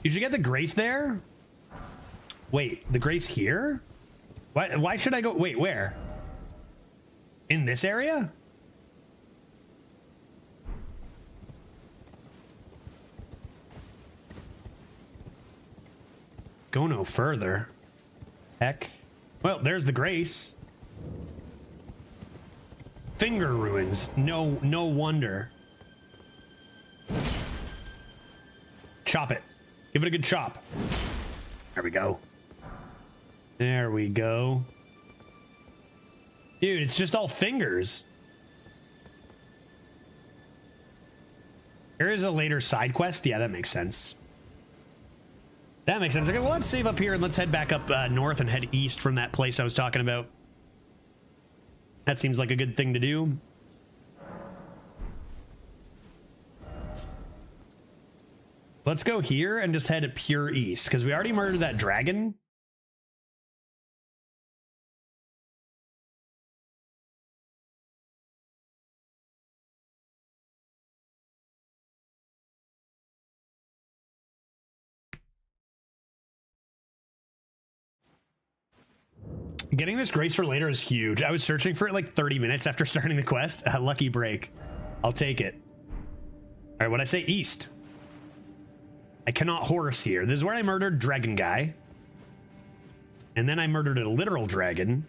You should get the grace there. Wait, the grace here? Why should I go? Wait, where? In this area? Go no further. Heck. Well, there's the grace. Finger ruins. No wonder. Chop it. Give it a good chop. There we go. There we go. Dude, it's just all fingers. There is a later side quest. Yeah, that makes sense. That makes sense. Okay, well, let's save up here and let's head back up north and head east from that place I was talking about. That seems like a good thing to do. Let's go here and just head pure east, because we already murdered that dragon. Getting this grace for later is huge. I was searching for it like 30 minutes after starting the quest. A lucky break. I'll take it. All right, what'd I say? East. I cannot horse here. This is where I murdered Dragon Guy. And then I murdered a literal dragon.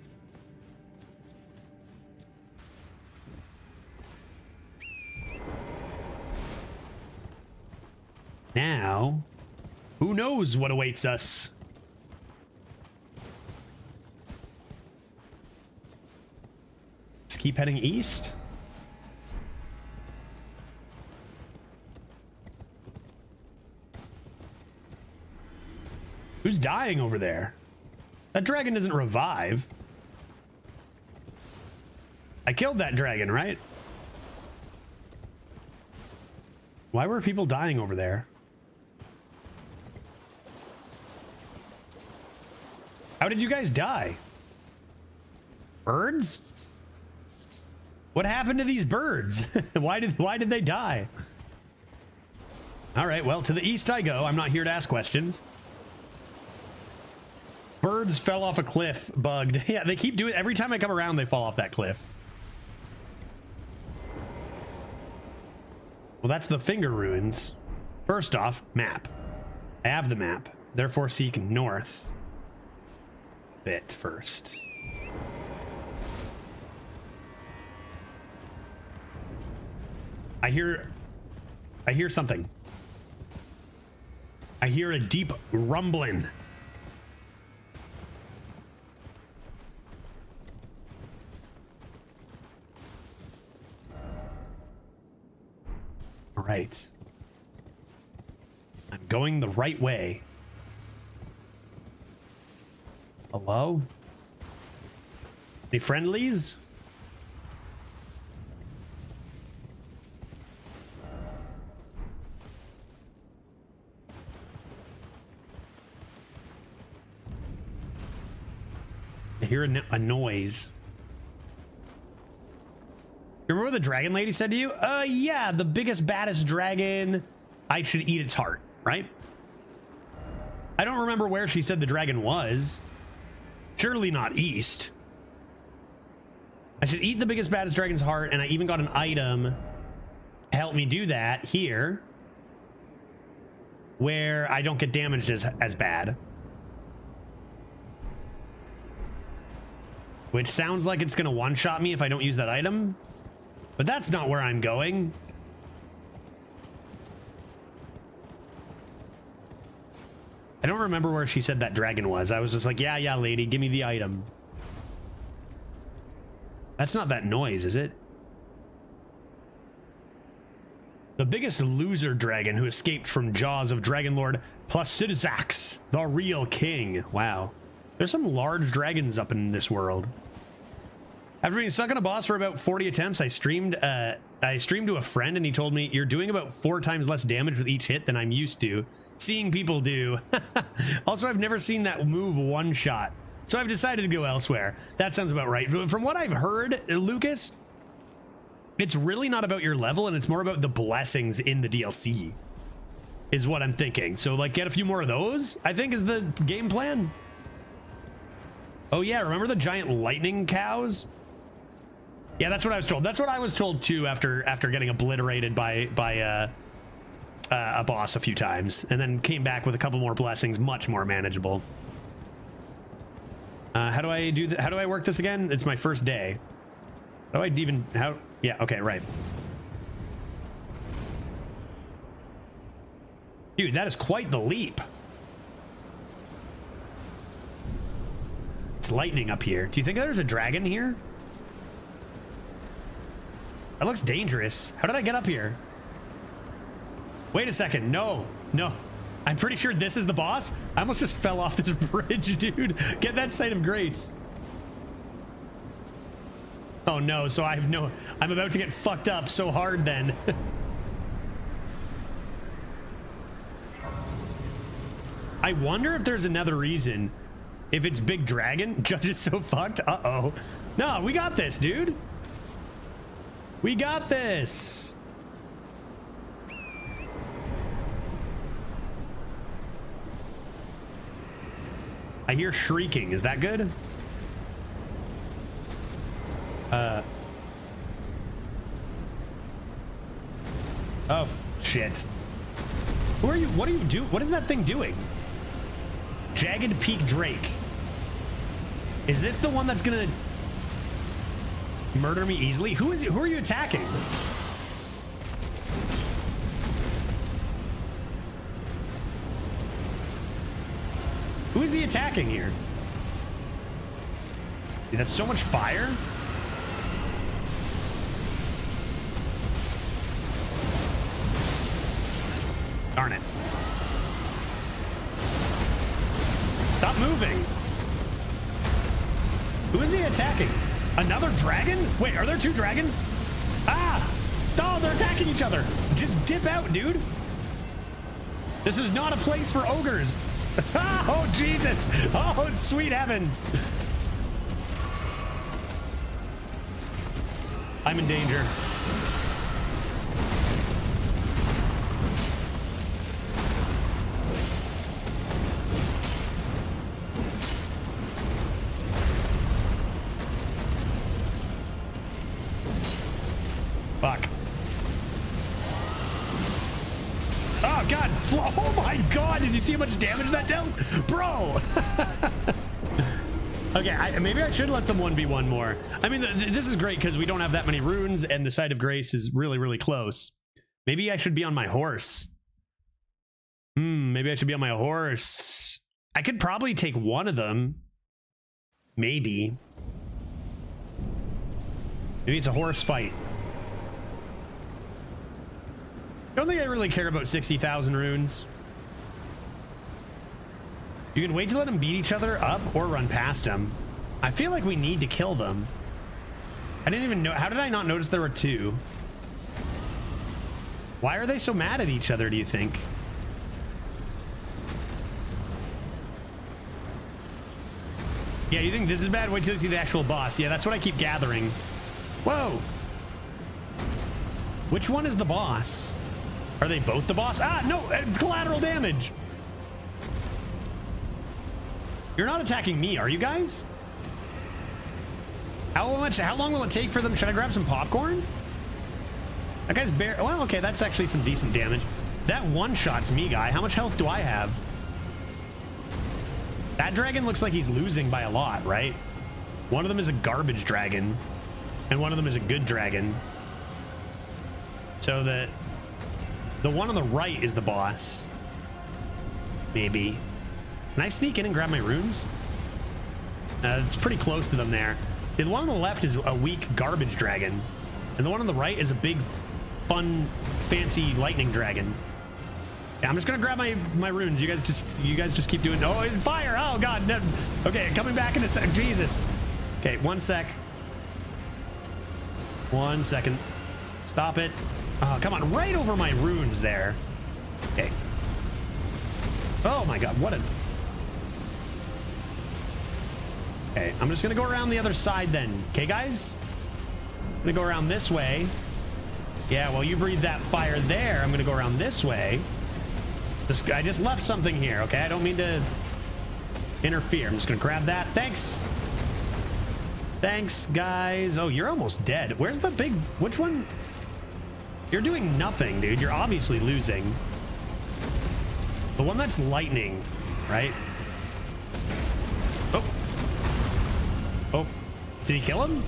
Now, who knows what awaits us? Let's keep heading east. Who's dying over there? That dragon doesn't revive. I killed that dragon, right? Why were people dying over there? How did you guys die? Birds? What happened to these birds? Why did they die? All right, well, to the east I go. I'm not here to ask questions. Birds fell off a cliff, bugged. Yeah, they keep doing it. Every time I come around, they fall off that cliff. Well, that's the finger ruins. First off, map. I have the map. Therefore, seek north. Bit first. I hear something. I hear a deep rumbling. All right. I'm going the right way. Hello? Any friendlies? I hear a noise. Remember what the dragon lady said to you? Yeah, the biggest, baddest dragon. I should eat its heart, right? I don't remember where she said the dragon was. Surely not east. I should eat the biggest, baddest dragon's heart, and I even got an item to help me do that here, where I don't get damaged as bad. Which sounds like it's gonna one-shot me if I don't use that item. But that's not where I'm going. I don't remember where she said that dragon was. I was just like, yeah, lady, give me the item. That's not that noise, is it? The biggest loser dragon who escaped from jaws of Dragon Lord Placidusax, the real king. Wow. There's some large dragons up in this world. After being stuck on a boss for about 40 attempts, I streamed to a friend and he told me, you're doing about 4 times less damage with each hit than I'm used to seeing people do. Also, I've never seen that move one shot, so I've decided to go elsewhere. That sounds about right. From what I've heard, Lucas, it's really not about your level and it's more about the blessings in the DLC is what I'm thinking. So like get a few more of those, I think is the game plan. Oh yeah, remember the giant lightning cows? Yeah, that's what I was told. That's what I was told too after getting obliterated by a boss a few times, and then came back with a couple more blessings, much more manageable. How do I do how do I work this again? It's my first day. How do I even yeah, okay, right. Dude, that is quite the leap. It's lightning up here. Do you think there's a dragon here? That looks dangerous. How did I get up here? Wait a second. No. I'm pretty sure this is the boss. I almost just fell off this bridge, dude. Get that Sight of Grace. Oh no, so I'm about to get fucked up so hard then. I wonder if there's another reason. If it's Big Dragon, Judge is so fucked. Uh-oh. No, we got this, dude. We got this. I hear shrieking. Is that good? Oh, shit. Who are you? What are you doing? What is that thing doing? Jagged Peak Drake. Is this the one that's gonna murder me easily? Who are you attacking? Who is he attacking here? Dude, that's so much fire. Darn it. Stop moving. Who is he attacking? Another dragon? Wait, are there 2 dragons? Ah! Oh, they're attacking each other. Just dip out, dude. This is not a place for ogres. Oh, Jesus. Oh, sweet heavens. I'm in danger. Fuck. Oh, God. Oh, my God. Did you see how much damage that dealt? Bro. Okay, maybe I should let them 1v1 more. I mean, this is great because we don't have that many runes and the Sight of Grace is really, really close. Maybe I should be on my horse. Maybe I should be on my horse. I could probably take one of them. Maybe. Maybe it's a horse fight. I don't think I really care about 60,000 runes. You can wait to let them beat each other up or run past them. I feel like we need to kill them. I didn't even know. How did I not notice there were 2? Why are they so mad at each other, do you think? Yeah, you think this is bad? Wait till you see the actual boss. Yeah, that's what I keep gathering. Whoa. Which one is the boss? Are they both the boss? Ah, no, collateral damage. You're not attacking me, are you guys? How long will it take for them? Should I grab some popcorn? That guy's bare. Well, okay, that's actually some decent damage. That one-shots me, guy. How much health do I have? That dragon looks like he's losing by a lot, right? One of them is a garbage dragon, and one of them is a good dragon. So the one on the right is the boss. Maybe. Can I sneak in and grab my runes? It's pretty close to them there. See, the one on the left is a weak garbage dragon, and the one on the right is a big, fun, fancy lightning dragon. Yeah, I'm just gonna grab my runes. You guys just keep doing. Oh, it's fire! Oh God! No. Okay, coming back in a sec. Jesus. Okay, 1 sec. 1 second. Stop it. Oh, come on, right over my runes there. Okay. Oh my god, what a... Okay, I'm just gonna go around the other side then. Okay, guys? I'm gonna go around this way. Yeah, well, you breathe that fire there. I'm gonna go around this way. I just left something here, okay? I don't mean to interfere. I'm just gonna grab that. Thanks. Thanks, guys. Oh, you're almost dead. Where's the big... Which one? You're doing nothing, dude. You're obviously losing. The one that's lightning, right? Oh. Oh. Did he kill him?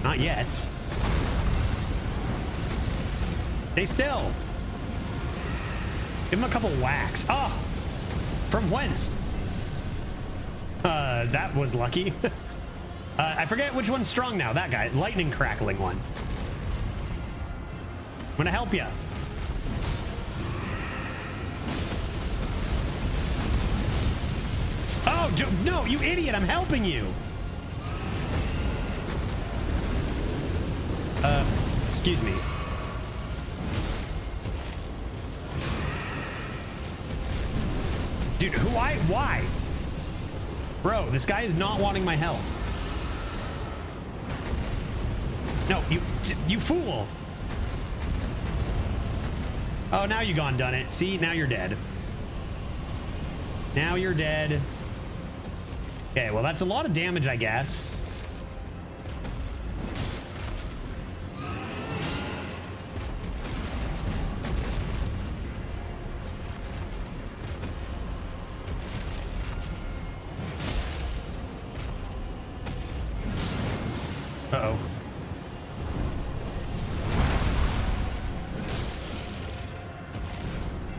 Not yet. Stay still. Give him a couple whacks. Ah! From whence? That was lucky. I forget which one's strong now. That guy. Lightning crackling one. I'm gonna help you. Oh, no, you idiot. I'm helping you. Excuse me. Dude, why? Bro, this guy is not wanting my help. No, you fool. Oh, now you gone done it. See, now you're dead. Now you're dead. Okay, well, that's a lot of damage, I guess. Uh-oh.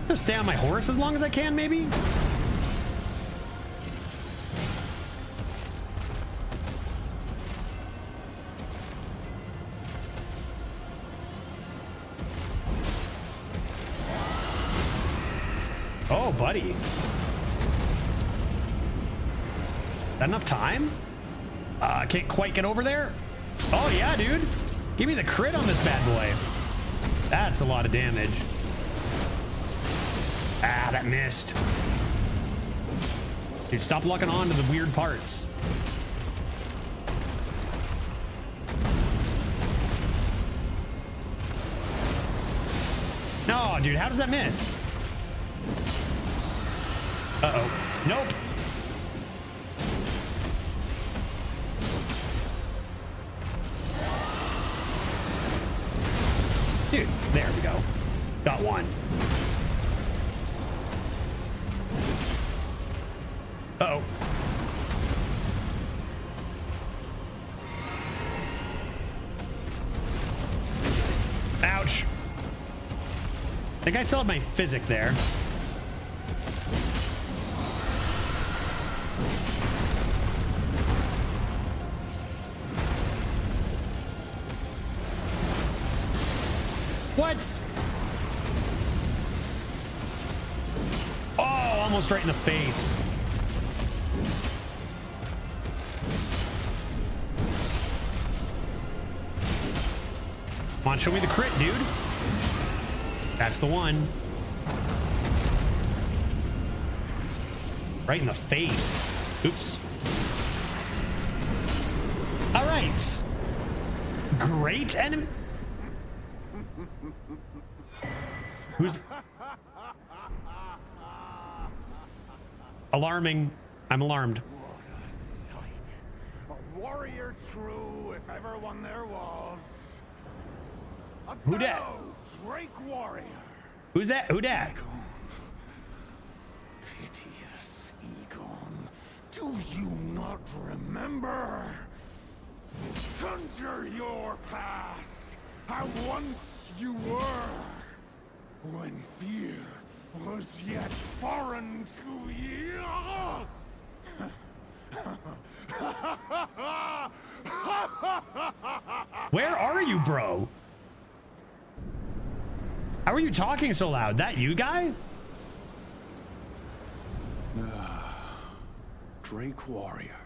Just stay on my horse as long as I can, maybe? Oh, buddy. That enough time? I can't quite get over there. Oh, yeah, dude. Give me the crit on this bad boy. That's a lot of damage. Ah, that missed. Dude, stop locking on to the weird parts. No, dude, how does that miss? Uh-oh. Nope. Dude, there we go. Got one. Uh-oh. Ouch. I think I still have my physic there. What? Oh, almost right in the face. Come on, show me the crit, dude. That's the one. Right in the face. Oops. All right. Great enemy. Who's alarming? I'm alarmed. A warrior true, if ever one there was. Who dat? Drake warrior. Who's that? Who dat? Piteous Egon, do you not remember? Conjure your past, how once you were, when fear was yet foreign to ye. Where are you, bro? How are you talking so loud? That you guy? No, Drake Warrior,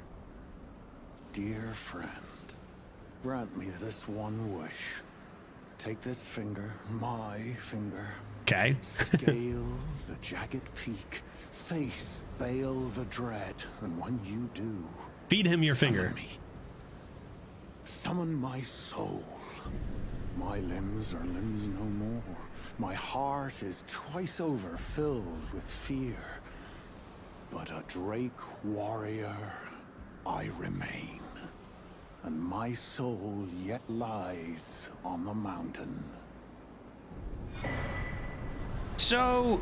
dear friend, grant me this one wish. Take this finger, my finger. Okay. Scale the jagged peak, face Bale the Dread, and when you do, Feed him your summon finger. me. Summon my soul. My limbs are limbs no more. My heart is twice over filled with fear. But a Drake warrior I remain, and my soul yet lies on the mountain. So,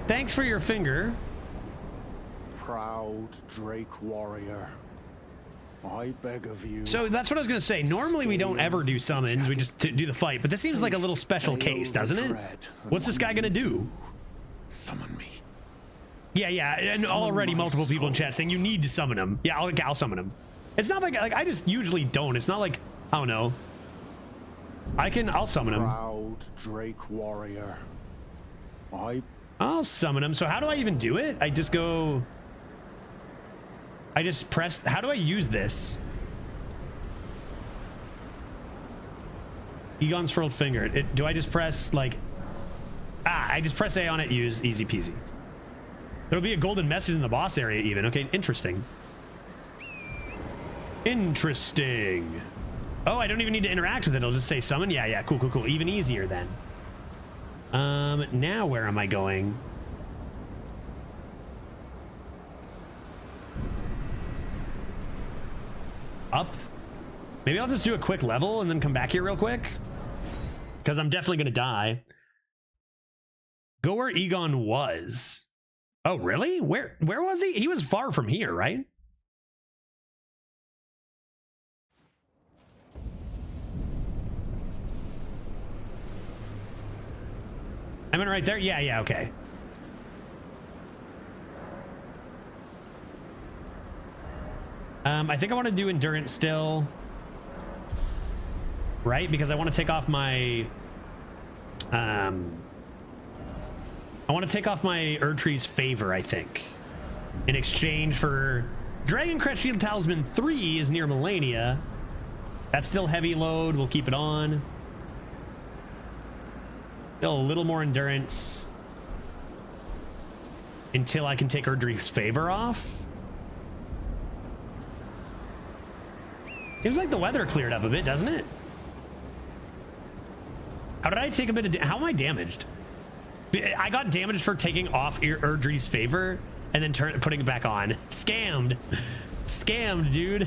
thanks for your finger. Proud Drake warrior, I beg of you. So that's what I was gonna say. Normally we don't ever do summons, we just do the fight, but this seems like a little special case, doesn't it? What's this guy gonna do? Summon me. Yeah, and already multiple people in chat saying you need to summon him. Yeah, I'll summon him. It's not like I just usually don't. It's not like, I don't know. I'll summon him. Proud Drake warrior, I'll summon him. So how do I even do it? I just press, how do I use this? Egon's furled finger. Do I just press like, I just press A on it, use, easy peasy. There'll be a golden message in the boss area even. Okay, interesting. Interesting. Oh, I don't even need to interact with it. It'll just say summon. Yeah, cool. Even easier then. Now where am I going? Up? Maybe I'll just do a quick level and then come back here real quick. Because I'm definitely going to die. Go where Egon was. Oh, really? Where was he? He was far from here, right? I mean, right there? Yeah, okay. I think I want to do endurance still. Right? Because I want to take off my... I want to take off my Erdtree's favor, I think. In exchange for... Dragon Crest Shield Talisman 3 is near Melania. That's still heavy load. We'll keep it on. Still a little more endurance. Until I can take Erdtree's favor off. Seems like the weather cleared up a bit, doesn't it? How did I take a bit of... How am I damaged? I got damaged for taking off Erdtree's favor and then putting it back on. Scammed. Scammed, dude.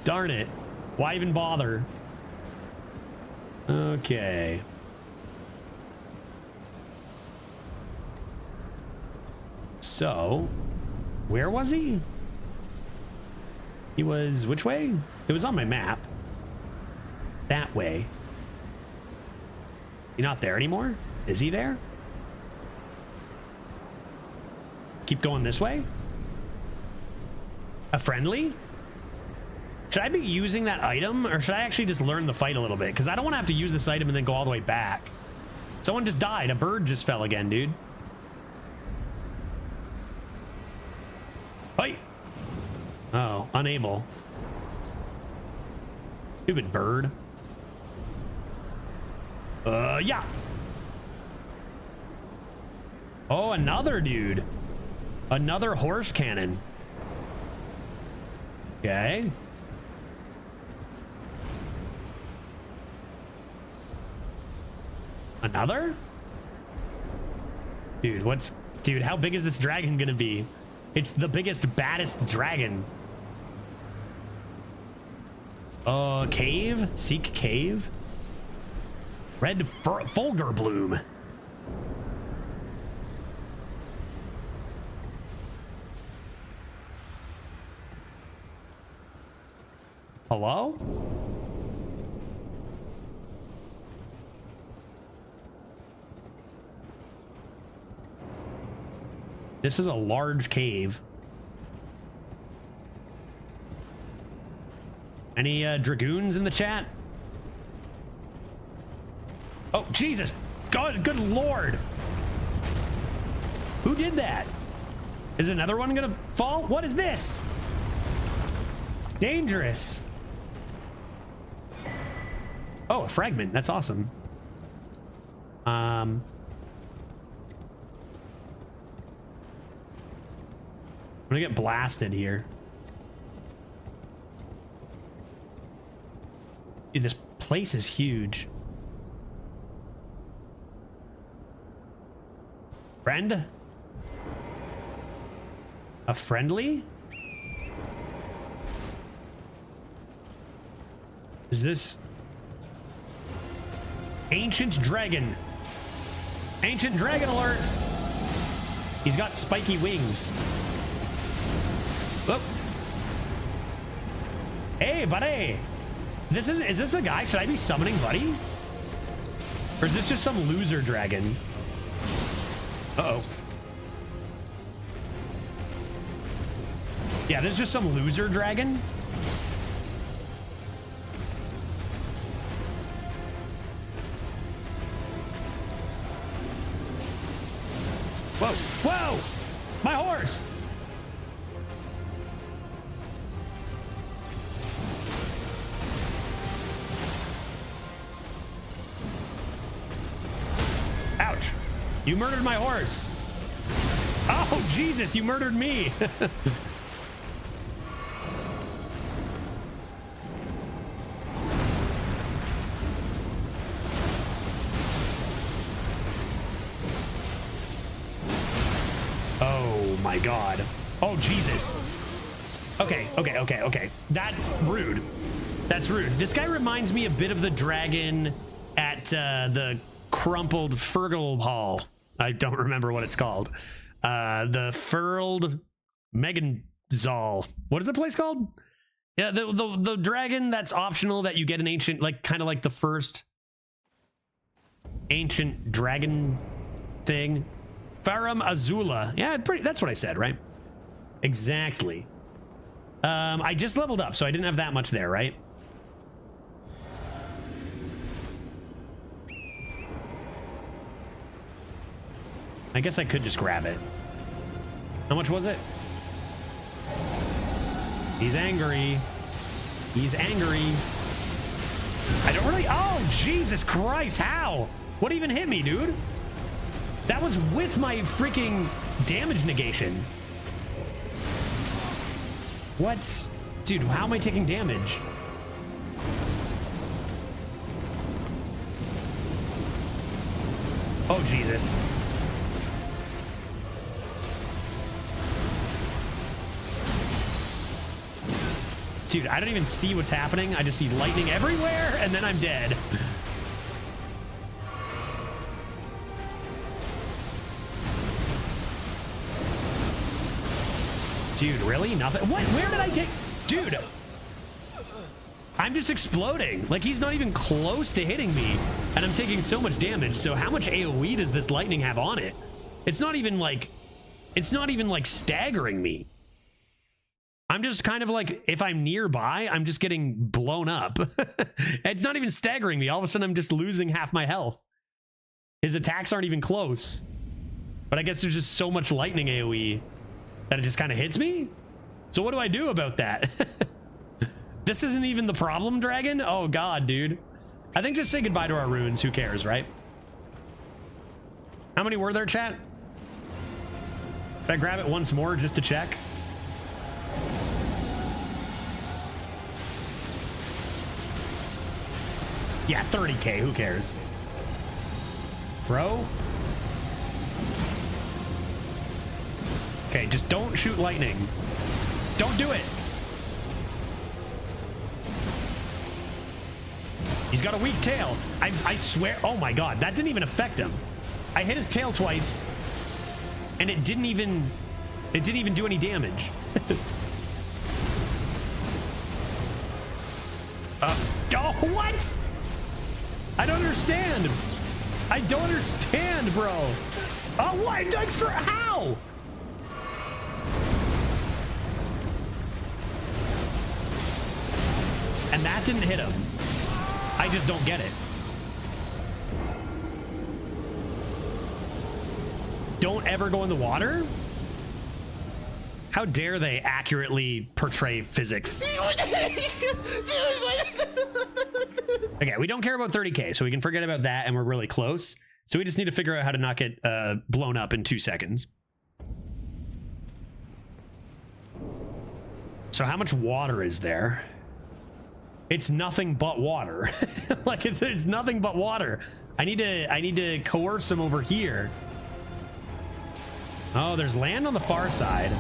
Darn it. Why even bother? Okay. So, where was he? He was which way? It was on my map. That way. He's not there anymore? Is he there? Keep going this way? A friendly? Should I be using that item or should I actually just learn the fight a little bit? Because I don't want to have to use this item and then go all the way back. Someone just died. A bird just fell again, dude. Hey. Oh, unable. Stupid bird. Yeah. Oh, another dude. Another horse cannon. Okay. Another? Dude, how big is this dragon gonna be? It's the biggest, baddest dragon. Cave? Seek cave? Red Fulgur Bloom. Hello? This is a large cave. Any dragoons in the chat? Oh, Jesus. God, good Lord. Who did that? Is another one gonna fall? What is this? Dangerous. Oh, a fragment. That's awesome. I'm gonna get blasted here. Dude, this place is huge. Friend? A friendly? Is this Ancient Dragon? Ancient Dragon alert! He's got spiky wings. Whoop. Hey, buddy! Is this a guy? Should I be summoning Buddy? Or is this just some loser dragon? Uh-oh. Yeah, this is just some loser dragon. Whoa, whoa! My horse! Ouch! You murdered my horse! Oh, Jesus, you murdered me! Oh my God. Oh, Jesus. Okay. That's rude. That's rude. This guy reminds me a bit of the dragon at the crumpled Fergal Hall. I don't remember what it's called. The Furled Meganzal. What is the place called? Yeah, the dragon that's optional that you get an ancient, like kind of like the first ancient dragon thing. Farum Azula. Yeah, that's what I said, right? Exactly. I just leveled up, so I didn't have that much there, right? I guess I could just grab it. How much was it? He's angry. He's angry. I don't really... Oh, Jesus Christ, how? What even hit me, dude? That was with my freaking damage negation. What? Dude, how am I taking damage? Oh, Jesus. Dude, I don't even see what's happening. I just see lightning everywhere, and then I'm dead. Dude, really? Nothing? What? Where did I take... Dude! I'm just exploding. Like, he's not even close to hitting me, and I'm taking so much damage. So how much AoE does this lightning have on it? It's not even like... It's not even like staggering me. I'm just kind of like, if I'm nearby, I'm just getting blown up. It's not even staggering me. All of a sudden, I'm just losing half my health. His attacks aren't even close. But I guess there's just so much lightning AoE that it just kind of hits me? So what do I do about that? This isn't even the problem, dragon? Oh, God, dude. I think just say goodbye to our runes. Who cares, right? How many were there, chat? Should I grab it once more just to check? Yeah, 30K. Who cares? Bro? Okay, just don't shoot lightning. Don't do it. He's got a weak tail. I swear. Oh my God, that didn't even affect him. I hit his tail twice, and it didn't even do any damage. Oh, what? I don't understand. I don't understand, bro. Oh, what? Like, for how? And that didn't hit him. I just don't get it. Don't ever go in the water? How dare they accurately portray physics? Okay, we don't care about 30K, so we can forget about that, and we're really close. So we just need to figure out how to not get blown up in 2 seconds. So how much water is there? It's nothing but water. Like it's nothing but water. I need to coerce them over here. Oh, there's land on the far side.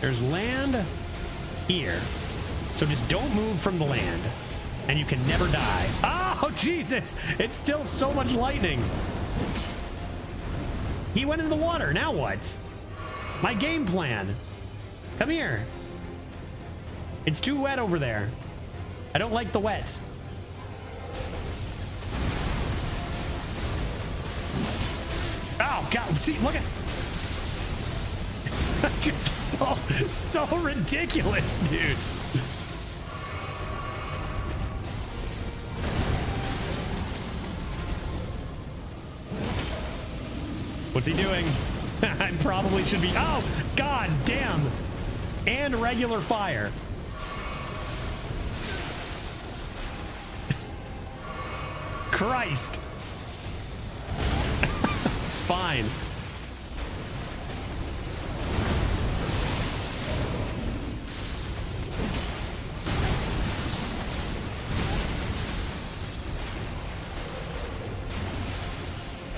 There's land here. So just don't move from the land and you can never die. Oh, Jesus. It's still so much lightning. He went into the water. Now what? My game plan. Come here. It's too wet over there. I don't like the wet. Oh, God. See, look at... so ridiculous, dude. What's he doing? I probably should be... Oh, God damn. And regular fire. Christ. It's fine.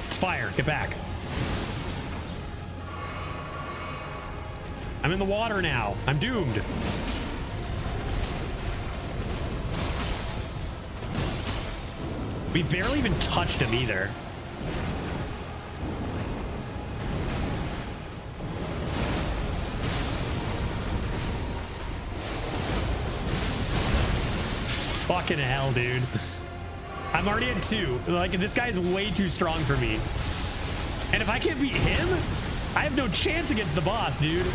It's fire. Get back. I'm in the water now. I'm doomed. We barely even touched him either. Fucking hell, dude. I'm already at 2. Like, this guy's way too strong for me. And if I can't beat him, I have no chance against the boss, dude.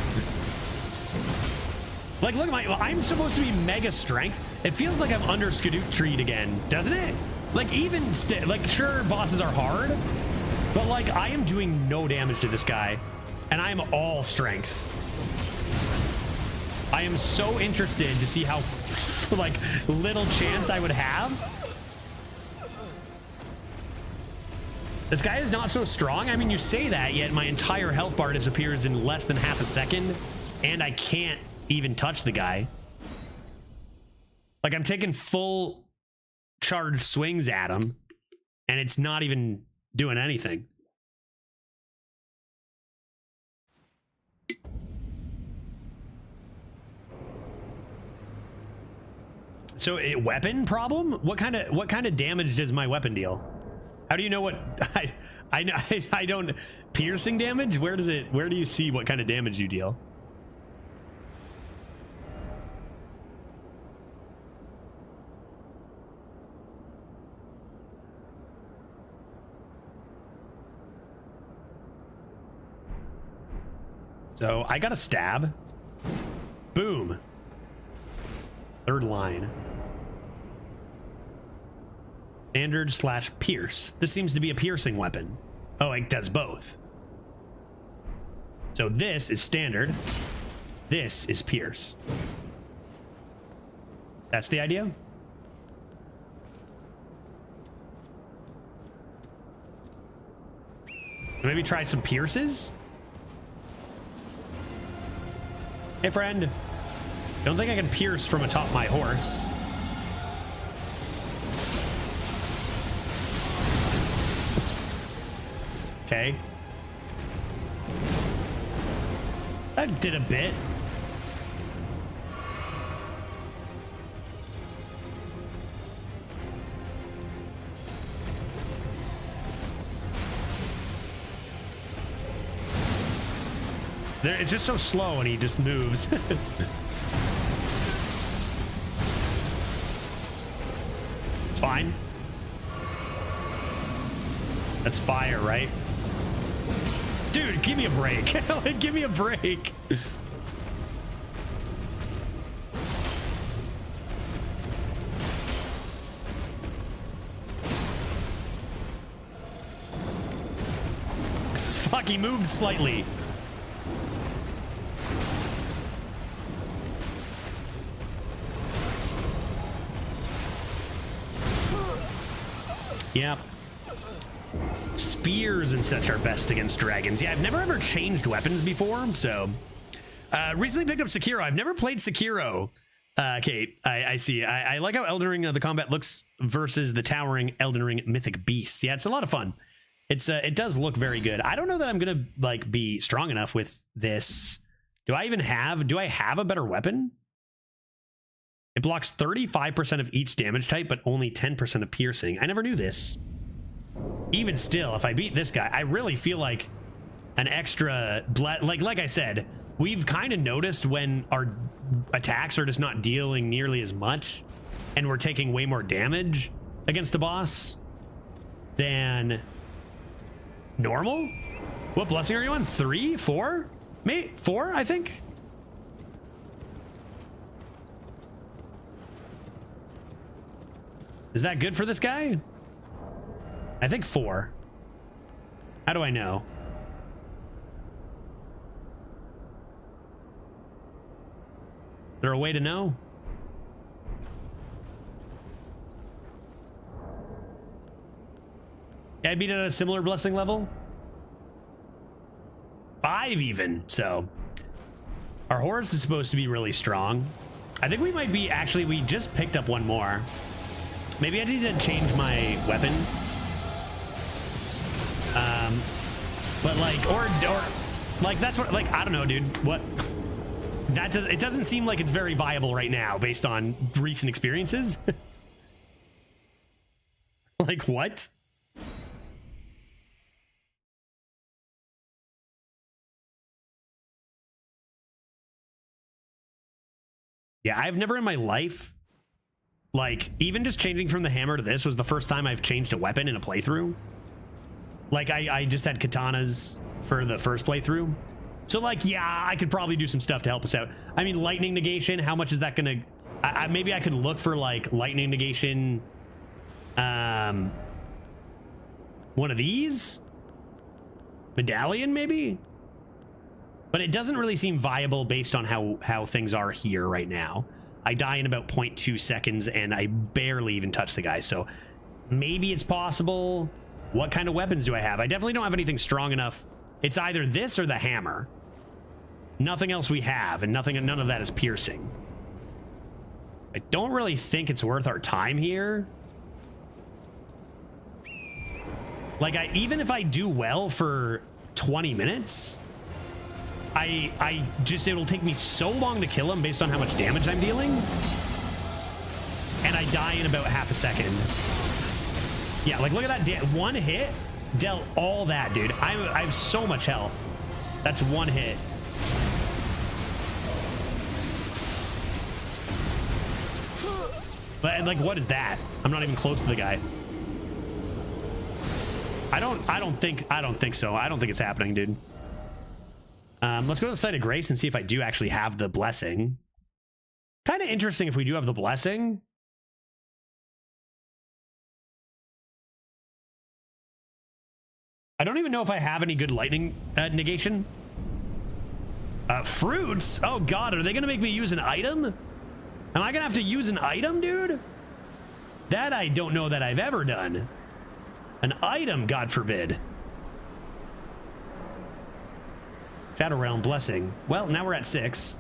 Like, look at I'm supposed to be mega strength. It feels like I'm under Skadook treed again, doesn't it? Like, even like, sure, bosses are hard, but like, I am doing no damage to this guy, and I am all strength. I am so interested to see how like little chance I would have. This guy is not so strong. I mean, you say that, yet my entire health bar disappears in less than half a second, and I can't even touch the guy. Like, I'm taking full charge swings at him, and it's not even doing anything. So, a weapon problem? What kind of damage does my weapon deal? How do you know what I don't piercing damage? Where do you see what kind of damage you deal? So I got a stab. Boom. 3rd line. Standard / pierce. This seems to be a piercing weapon. Oh, it does both. So this is standard. This is pierce. That's the idea? Maybe try some pierces? Hey, friend. Don't think I can pierce from atop my horse. Okay. That did a bit. It's just so slow and he just moves. It's fine. That's fire, right? Dude, give me a break. Like, give me a break. Fuck, he moved slightly. Yep. Spears and such are best against dragons. Yeah, I've never ever changed weapons before, so... recently picked up Sekiro. I've never played Sekiro. Kate, I see. I like how Elden Ring, the combat looks versus the towering Elden Ring Mythic Beasts. Yeah, it's a lot of fun. It does look very good. I don't know that I'm gonna like be strong enough with this. Do I have a better weapon? It blocks 35% of each damage type, but only 10% of piercing. I never knew this. Even still, if I beat this guy, I really feel like an extra like I said, we've kind of noticed when our attacks are just not dealing nearly as much and we're taking way more damage against a boss than normal. What blessing are you on? 3, 4? Maybe 4, I think. Is that good for this guy? I think 4. How do I know? Is there a way to know? Yeah, I beat it at a similar blessing level. 5 even, so. Our horse is supposed to be really strong. I think we might be, actually, we just picked up one more. Maybe I need to change my weapon. But like, or like, that's what, like, I don't know, dude. What? It doesn't seem like it's very viable right now based on recent experiences. Like, what? Yeah, I've never in my life, like, even just changing from the hammer to this was the first time I've changed a weapon in a playthrough. Like, I just had katanas for the first playthrough. So, like, yeah, I could probably do some stuff to help us out. I mean, lightning negation, how much is that gonna... maybe I could look for, like, lightning negation... one of these? Medallion, maybe? But it doesn't really seem viable based on how things are here right now. I die in about 0.2 seconds, and I barely even touch the guy, so maybe it's possible. What kind of weapons do I have? I definitely don't have anything strong enough. It's either this or the hammer. Nothing else we have, and none of that is piercing. I don't really think it's worth our time here. Like, even if I do well for 20 minutes, it'll take me so long to kill him based on how much damage I'm dealing. And I die in about half a second. Yeah, like, look at that. One hit dealt all that, dude. I have so much health. That's one hit. But, like, what is that? I'm not even close to the guy. I don't think so. I don't think it's happening, dude. Let's go to the site of grace and see if I do actually have the blessing. Kind of interesting if we do have the blessing. I don't even know if I have any good lightning negation. Fruits? Oh god, are they gonna make me use an item? Am I gonna have to use an item, dude? That I don't know that I've ever done. An item, God forbid. Shadow Realm blessing. Well, now we're at 6.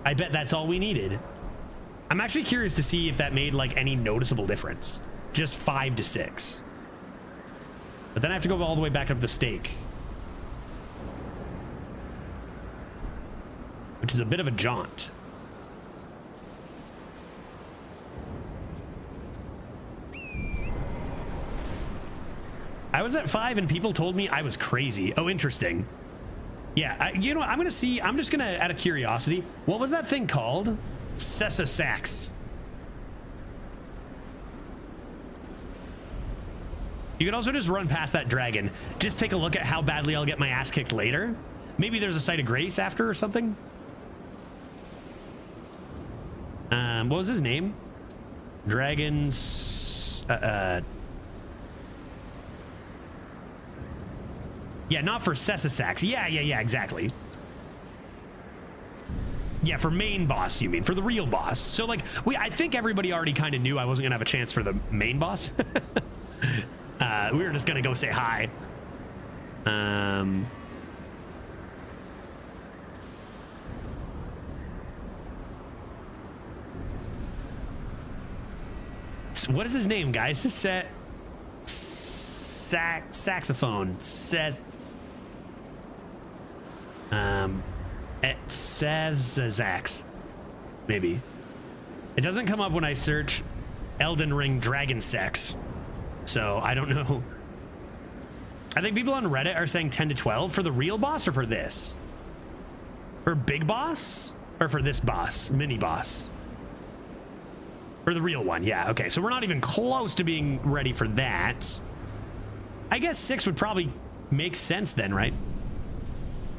I bet that's all we needed. I'm actually curious to see if that made like any noticeable difference. Just 5 to 6. But then I have to go all the way back up the stake, which is a bit of a jaunt. I was at 5 and people told me I was crazy. Oh, interesting. Yeah, you know what? I'm just gonna, out of curiosity, what was that thing called? Sessa Sax. You could also just run past that dragon. Just take a look at how badly I'll get my ass kicked later. Maybe there's a site of grace after or something. What was his name? Dragons. Yeah, not for Sessa Sax. Yeah, exactly. Yeah, for main boss, you mean, for the real boss. So like, I think everybody already kind of knew I wasn't gonna have a chance for the main boss. We were just gonna go say hi. What is his name, guys? Saxophone says. It says Zax. Maybe. It doesn't come up when I search Elden Ring Dragon Sex. So I don't know. I think people on Reddit are saying 10 to 12 for the real boss or for this? For big boss? Or for this boss? Mini boss? For the real one, yeah. Okay, so we're not even close to being ready for that. I guess 6 would probably make sense then, right?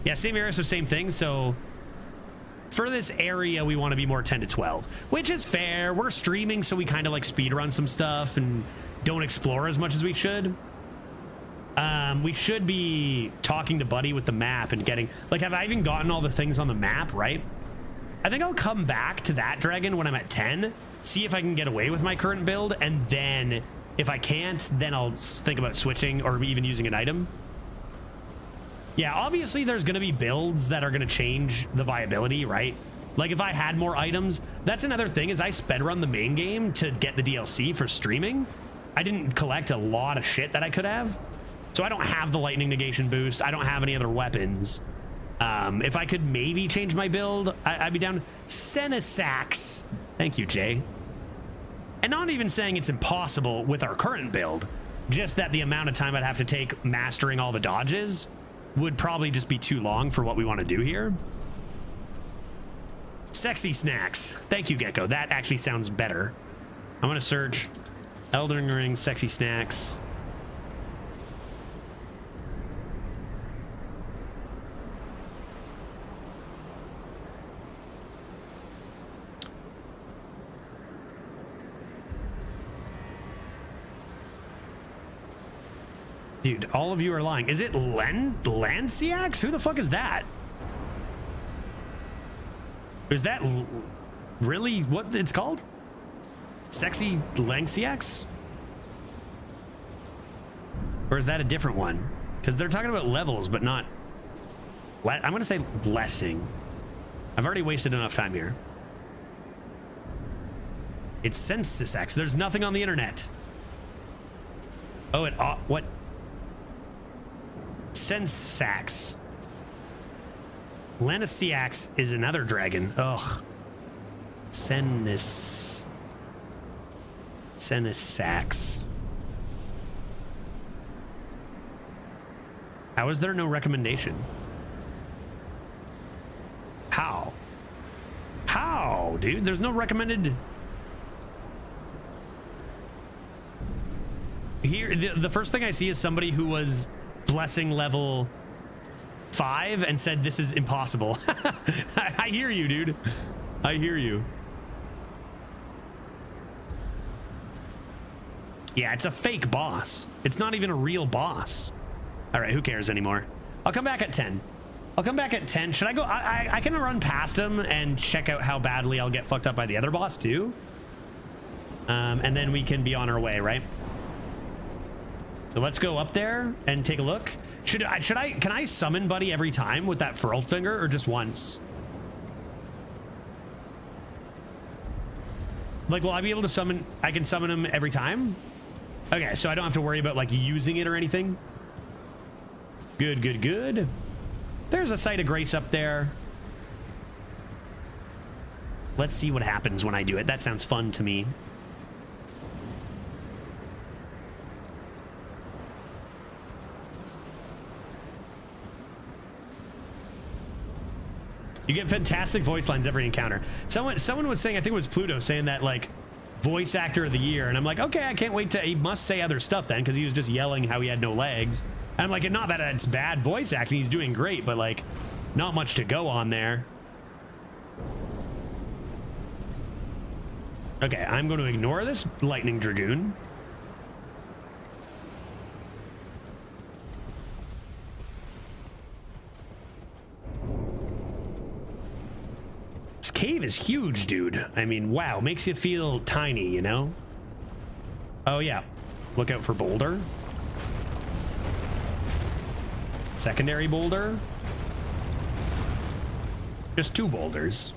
Yeah, same area, so same thing. So for this area, we want to be more 10 to 12, which is fair. We're streaming, so we kind of like speed run some stuff and don't explore as much as we should. We should be talking to Buddy with the map and getting, like, have I even gotten all the things on the map, right? I think I'll come back to that dragon when I'm at 10, see if I can get away with my current build, and then if I can't, then I'll think about switching or even using an item. Yeah, obviously there's going to be builds that are going to change the viability, right? Like if I had more items, that's another thing is I sped run the main game to get the DLC for streaming. I didn't collect a lot of shit that I could have. So I don't have the lightning negation boost. I don't have any other weapons. If I could maybe change my build, I'd be down. Senisax. Thank you, Jay. And not even saying it's impossible with our current build, just that the amount of time I'd have to take mastering all the dodges would probably just be too long for what we want to do here. Sexy snacks. Thank you, Gecko. That actually sounds better. I'm going to search Elden Ring sexy snacks. Dude, all of you are lying. Is it Lanciax? Who the fuck is that? Is that really what it's called? Sexy Lanciax? Or is that a different one? Because they're talking about levels, but not... I'm going to say blessing. I've already wasted enough time here. It's Sensisax. There's nothing on the internet. Oh, what? Sensax. Laniciax is another dragon. Ugh. Senisax. How is there no recommendation? How? How, dude? There's no recommended... Here, the first thing I see is somebody who was blessing level 5 and said this is impossible. I hear you, dude. I hear you. Yeah, it's a fake boss. It's not even a real boss. All right, who cares anymore? I'll come back at 10. I'll come back at 10. Should I go? I can run past him and check out how badly I'll get fucked up by the other boss too. And then we can be on our way, right? So let's go up there and take a look. Can I summon Buddy every time with that furl finger or just once? Like, will I be able to summon? I can summon him every time? Okay, so I don't have to worry about like using it or anything. Good, good, good. There's a site of grace up there. Let's see what happens when I do it. That sounds fun to me. You get fantastic voice lines every encounter. Someone was saying, I think it was Pluto, saying that like voice actor of the year, and I'm like, okay, I can't wait to. He must say other stuff then, because he was just yelling how he had no legs. And I'm like, not that it's bad voice acting, he's doing great, but like, not much to go on there. Okay, I'm going to ignore this lightning dragoon. cave is huge, dude. I mean, wow, makes you feel tiny, you know? Oh, yeah. Look out for boulder. Secondary boulder. Just 2 boulders.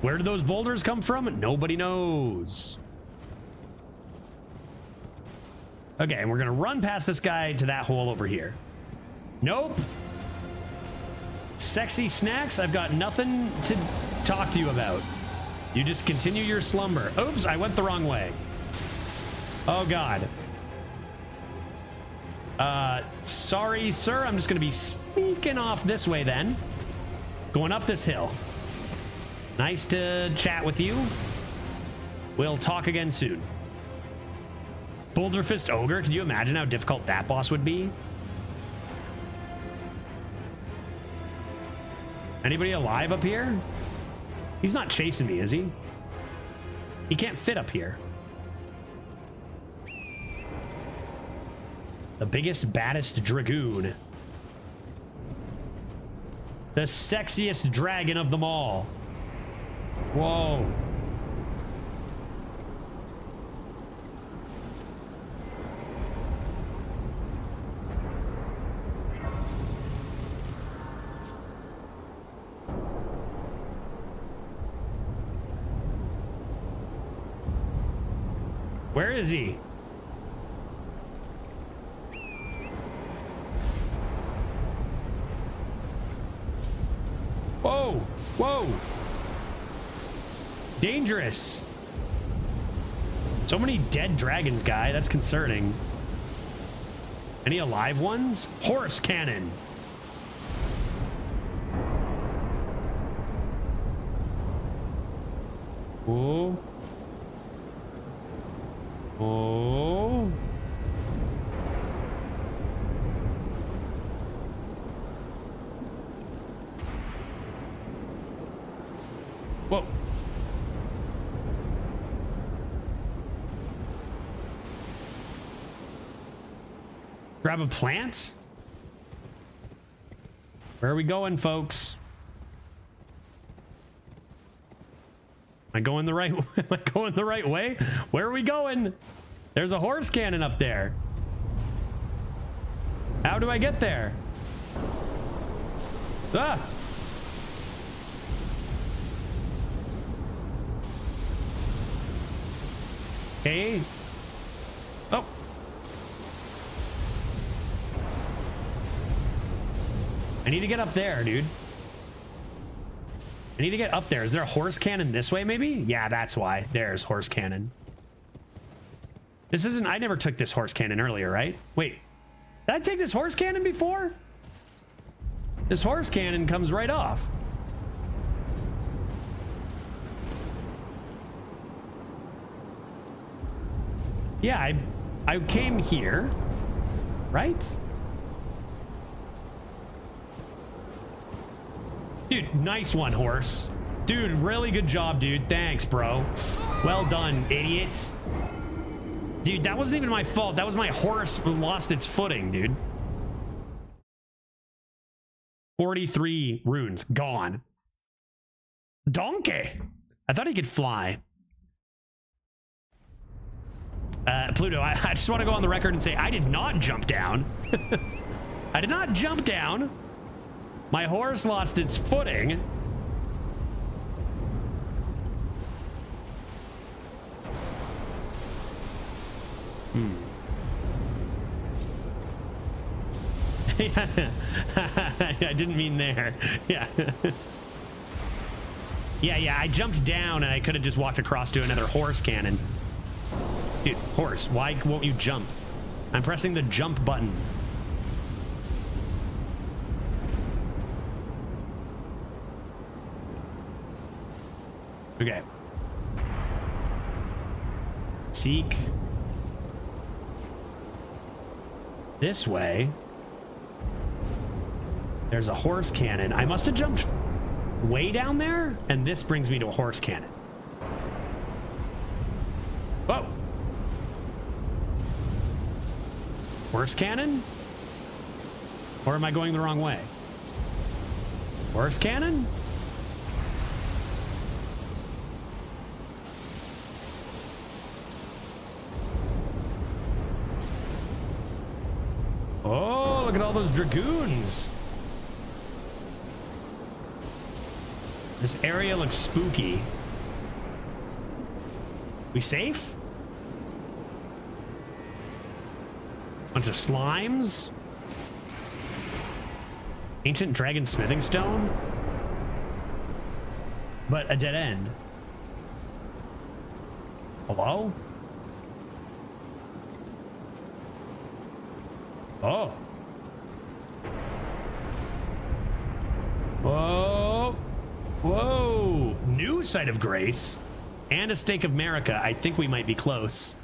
Where did those boulders come from? Nobody knows. Okay, and we're gonna run past this guy to that hole over here. Nope. Sexy snacks, I've got nothing to talk to you about. You just continue your slumber. Oops, I went the wrong way. Oh, God. Sorry, sir. I'm just going to be sneaking off this way then. Going up this hill. Nice to chat with you. We'll talk again soon. Boulder Fist Ogre. Can you imagine how difficult that boss would be? Anybody alive up here? He's not chasing me, is he? He can't fit up here. The biggest, baddest dragoon. The sexiest dragon of them all. Whoa. Where is he? Whoa! Whoa! Dangerous! So many dead dragons, guy. That's concerning. Any alive ones? Horse cannon! Whoa. Oh. Whoa. Grab a plant? Where are we going, folks? Am I going the right way? Am I going the right way? Where are we going? There's a horse cannon up there. How do I get there? Ah! Okay. Oh. I need to get up there, dude. I need to get up there. Is there a horse cannon this way, maybe? Yeah, that's why. There's horse cannon. This isn't... I never took this horse cannon earlier, right? Wait. Did I take this horse cannon before? This horse cannon comes right off. Yeah, I came here, right? Dude, nice one, horse. Dude, really good job, dude. Thanks, bro. Well done, idiots. Dude, that wasn't even my fault. That was my horse who lost its footing, dude. 43 runes, gone. Donkey. I thought he could fly. Pluto, I just want to go on the record and say I did not jump down. I did not jump down. My horse lost its footing. I didn't mean there. Yeah. Yeah, I jumped down and I could have just walked across to another horse cannon. Dude, horse, why won't you jump? I'm pressing the jump button. Okay. Seek. This way. There's a horse cannon. I must have jumped way down there, and this brings me to a horse cannon. Whoa. Horse cannon? Or am I going the wrong way? Horse cannon? Oh, look at all those dragoons. This area looks spooky. We safe? Bunch of slimes. Ancient dragon smithing stone. But a dead end. Hello? Oh. Whoa. Whoa. New site of grace and a stake of America. I think we might be close.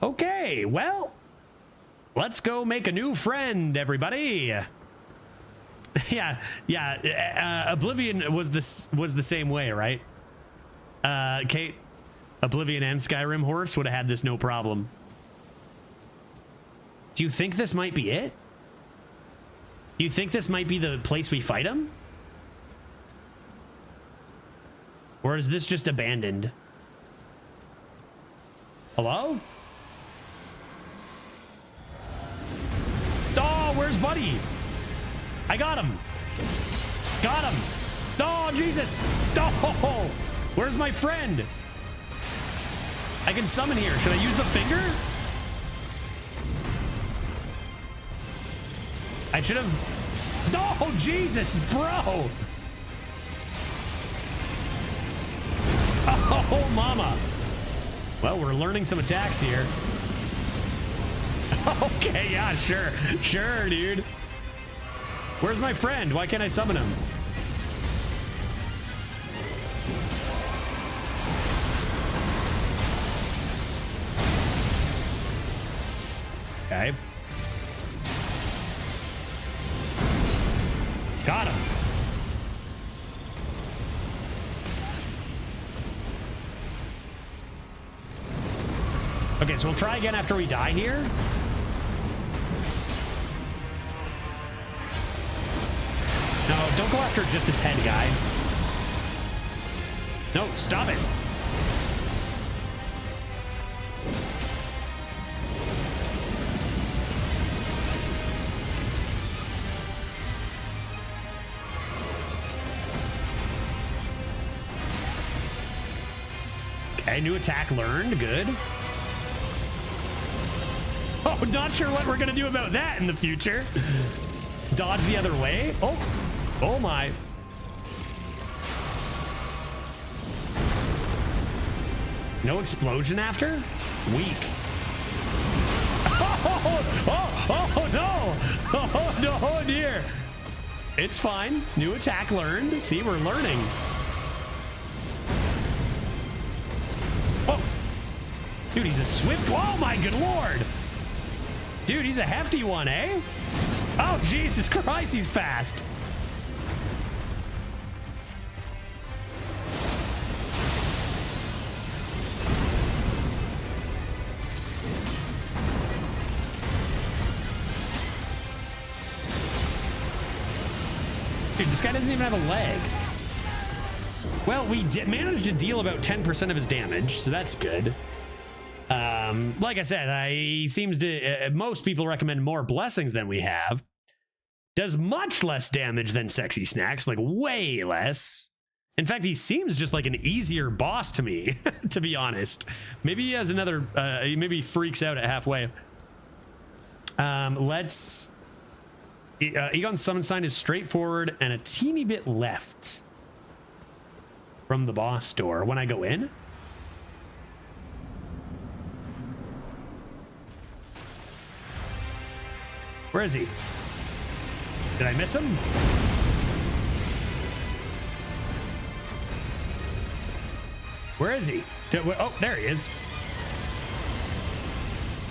Okay. Well, let's go make a new friend, everybody. Yeah. Oblivion was the same way, right? Kate, Oblivion and Skyrim horse would have had this no problem. Do you think this might be it? Do you think this might be the place we fight him? Or is this just abandoned? Hello? Oh, where's Buddy? I got him. Got him. Oh, Jesus. Oh, where's my friend? I can summon here. Should I use the finger? I should have. Oh, Jesus, bro. Oh, mama. Well, we're learning some attacks here. Okay, yeah, sure. Sure, dude. Where's my friend? Why can't I summon him? Okay. Got him. Okay, so we'll try again after we die here. No, don't go after just his head, guy. No, stop it. Okay, new attack learned. Good. Oh, not sure what we're gonna do about that in the future. Dodge the other way. Oh my. No explosion after? Weak. Oh no. Oh no, oh dear. It's fine. New attack learned. See, we're learning. Oh. Dude, he's a swift. Oh my good lord. Dude, he's a hefty one, eh? Oh, Jesus Christ, he's fast. Dude, this guy doesn't even have a leg. Well, we managed to deal about 10% of his damage, so that's good. Like I said, he seems to, most people recommend more blessings than we have. Does much less damage than Sexy Snacks, like way less. In fact, he seems just like an easier boss to me, to be honest. Maybe he has another, maybe he freaks out at halfway. Let's, Egon's summon sign is straightforward and a teeny bit left from the boss door when I go in. Where is he? Did I miss him? Where is he? Oh, there he is.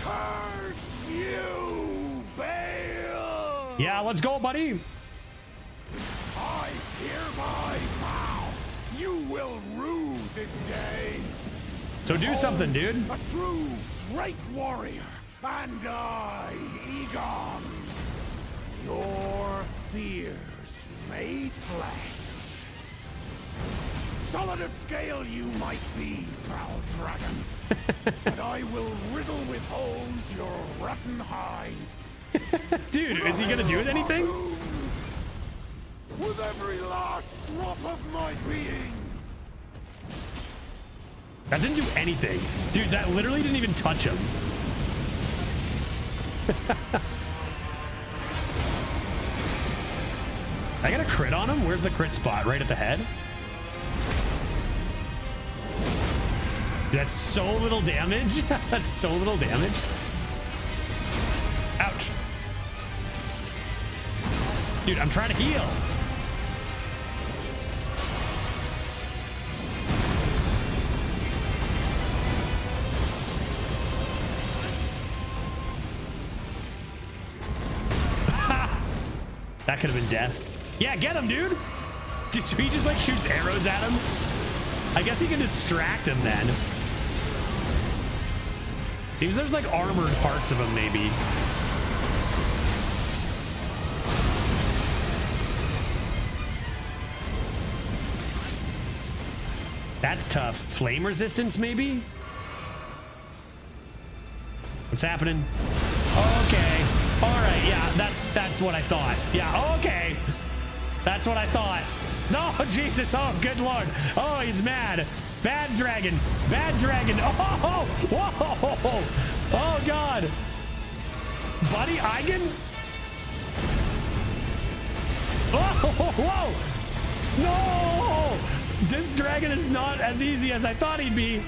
Curse you, Bale! Yeah, let's go, buddy. I hereby vow you will rue this day. So do something, dude. A true Drake warrior, and I, Egon, your fears made flesh. solid of scale you might be, foul dragon, but I will riddle with holes your rotten hide. Dude, is he gonna do anything? With every last drop of my being. That didn't do anything. Dude, that literally didn't even touch him. I got a crit on him? Where's the crit spot? Right at the head? That's so little damage. That's so little damage. Ouch. Dude, I'm trying to heal. That could have been death. Yeah, get him, dude. So he just like shoots arrows at him. I guess he can distract him then. Seems there's like armored parts of him maybe. That's tough. Flame resistance maybe? What's happening? Okay. All right, yeah, that's what I thought. Yeah, okay. That's what I thought. No, Jesus, oh, good Lord. Oh, he's mad. Bad dragon. Bad dragon. Oh, whoa. Oh, God. Buddy Eigen? Oh, whoa. No. This dragon is not as easy as I thought he'd be.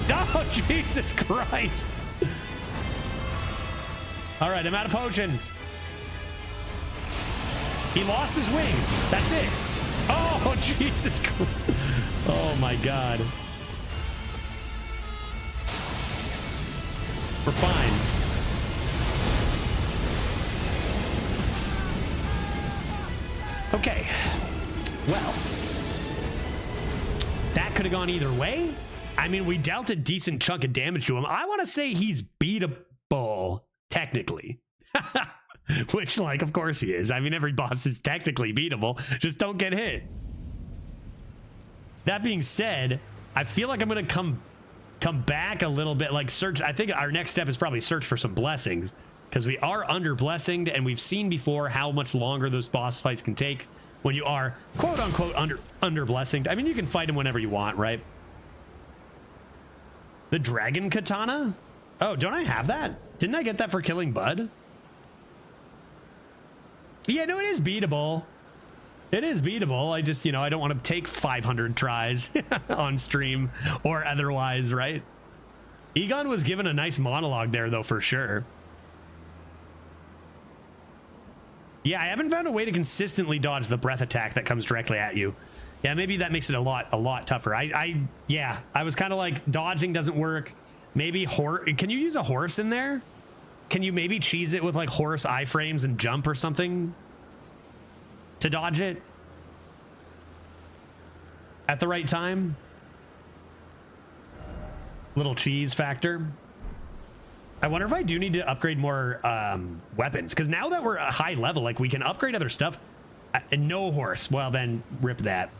Oh, Jesus Christ. All right, I'm out of potions. He lost his wing. That's it. Oh, Jesus Christ. Oh, my God. We're fine. Okay. Well, that could have gone either way. I mean, we dealt a decent chunk of damage to him. I want to say he's beatable. Technically. Which, like, of course he is. I mean, every boss is technically beatable. Just don't get hit. That being said, I feel like I'm going to come back a little bit. Like, search. I think our next step is probably search for some blessings. Because we are under blessinged. And we've seen before how much longer those boss fights can take when you are, quote unquote, under blessinged. I mean, you can fight them whenever you want, right? The dragon katana? Oh, don't I have that? Didn't I get that for killing Bud? Yeah, no, it is beatable. It is beatable. I just, you know, I don't want to take 500 tries on stream or otherwise, right? Egon was given a nice monologue there, though, for sure. Yeah, I haven't found a way to consistently dodge the breath attack that comes directly at you. Yeah, maybe that makes it a lot tougher. Yeah, I was kind of like, dodging doesn't work. Maybe can you use a horse in there? Can you maybe cheese it with like horse iframes and jump or something to dodge it at the right time? Little cheese factor. I wonder if I do need to upgrade more weapons, because now that we're a high level, like we can upgrade other stuff. No horse. Well, then rip that.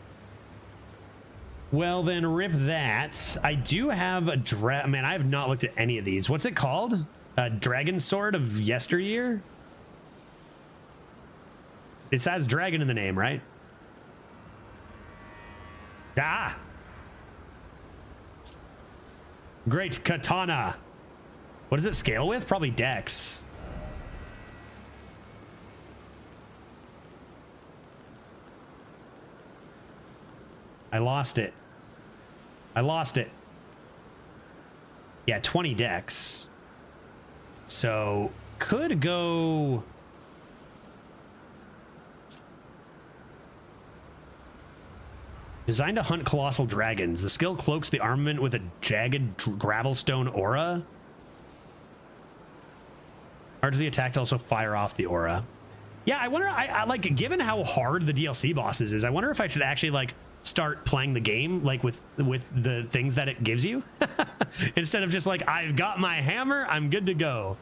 Well, then rip that. I do have a man, I have not looked at any of these. What's it called? A dragon sword of yesteryear? It says dragon in the name, right? Ah! Great katana. What does it scale with? Probably dex. I lost it. I lost it. Yeah, 20 dex. So could go. Designed to hunt colossal dragons. The skill cloaks the armament with a jagged gravelstone aura. Hard to the attack to also fire off the aura. Yeah, I wonder, I like, given how hard the DLC bosses is, I wonder if I should actually like start playing the game like with the things that it gives you instead of just like, I've got my hammer, I'm good to go.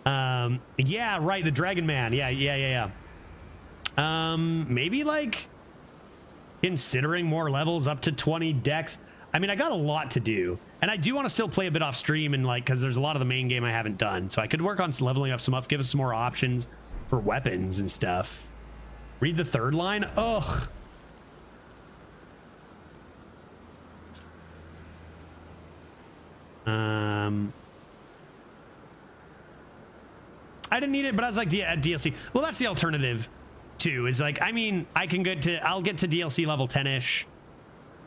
Yeah, right, the Dragon Man. Yeah. Maybe like, considering more levels up to 20 decks. I mean, I got a lot to do, and I do want to still play a bit off stream, and like, because there's a lot of the main game I haven't done, so I could work on leveling up some up, give us some more options for weapons and stuff. Read the third line. Ugh. I didn't need it, but I was like, DLC. Well, that's the alternative too, is like, I mean, I'll get to DLC level 10-ish.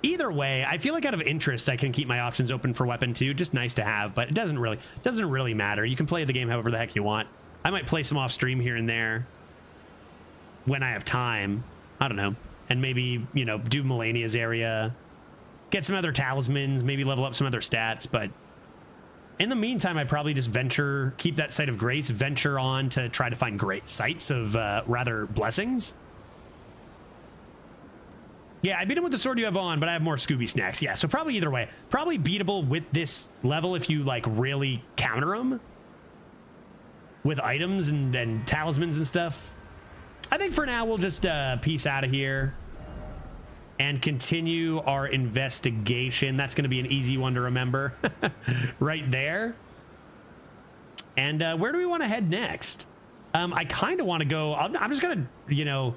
Either way, I feel like out of interest, I can keep my options open for weapon too. Just nice to have, but it doesn't really matter. You can play the game however the heck you want. I might play some off stream here and there when I have time. I don't know. And maybe, you know, do Melania's area, get some other talismans, maybe level up some other stats, but in the meantime, I probably just keep that site of grace, venture on to try to find great sites of rather blessings. Yeah, I beat him with the sword you have on, but I have more Scooby snacks. Yeah, so probably either way. Probably beatable with this level if you like really counter them with items and talismans and stuff. I think for now we'll just peace out of here and continue our investigation. That's going to be an easy one to remember right there. And where do we want to head next? I kind of want to go. I'm just going to, you know,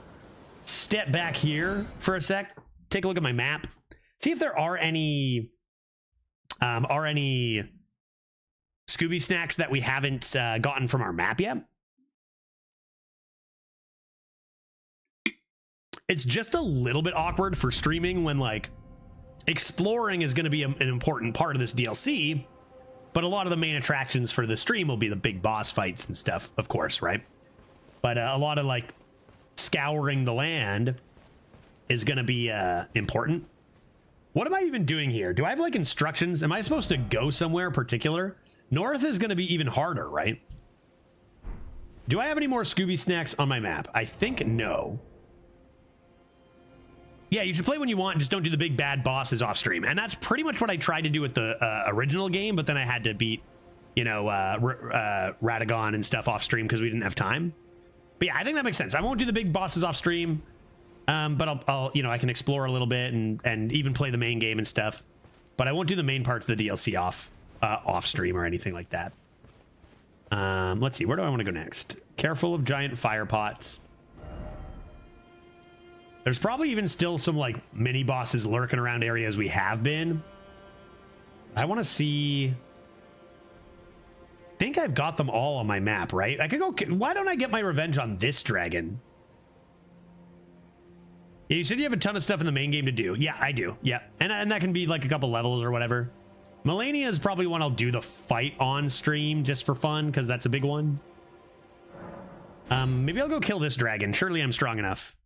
step back here for a sec, take a look at my map, see if there are any Scooby snacks that we haven't gotten from our map yet. It's just a little bit awkward for streaming when like exploring is going to be an important part of this DLC, but a lot of the main attractions for the stream will be the big boss fights and stuff, of course, right? But a lot of like scouring the land is going to be important. What am I even doing here? Do I have like instructions? Am I supposed to go somewhere particular? North is going to be even harder, right? Do I have any more Scooby snacks on my map? I think no. Yeah, you should play when you want. Just don't do the big bad bosses off stream. And that's pretty much what I tried to do with the original game, but then I had to beat, you know, Radagon and stuff off stream because we didn't have time. But yeah, I think that makes sense. I won't do the big bosses off stream, but I'll you know, I can explore a little bit and even play the main game and stuff. But I won't do the main parts of the DLC off stream or anything like that. Let's see, where do I want to go next? Careful of giant fire pots. There's probably even still some like mini bosses lurking around areas we have been. I want to see. I think I've got them all on my map, right? I could go. Why don't I get my revenge on this dragon? Yeah, you said you have a ton of stuff in the main game to do. Yeah, I do. Yeah, and that can be like a couple levels or whatever. Melania is probably one I'll do the fight on stream just for fun because that's a big one. Maybe I'll go kill this dragon. Surely I'm strong enough.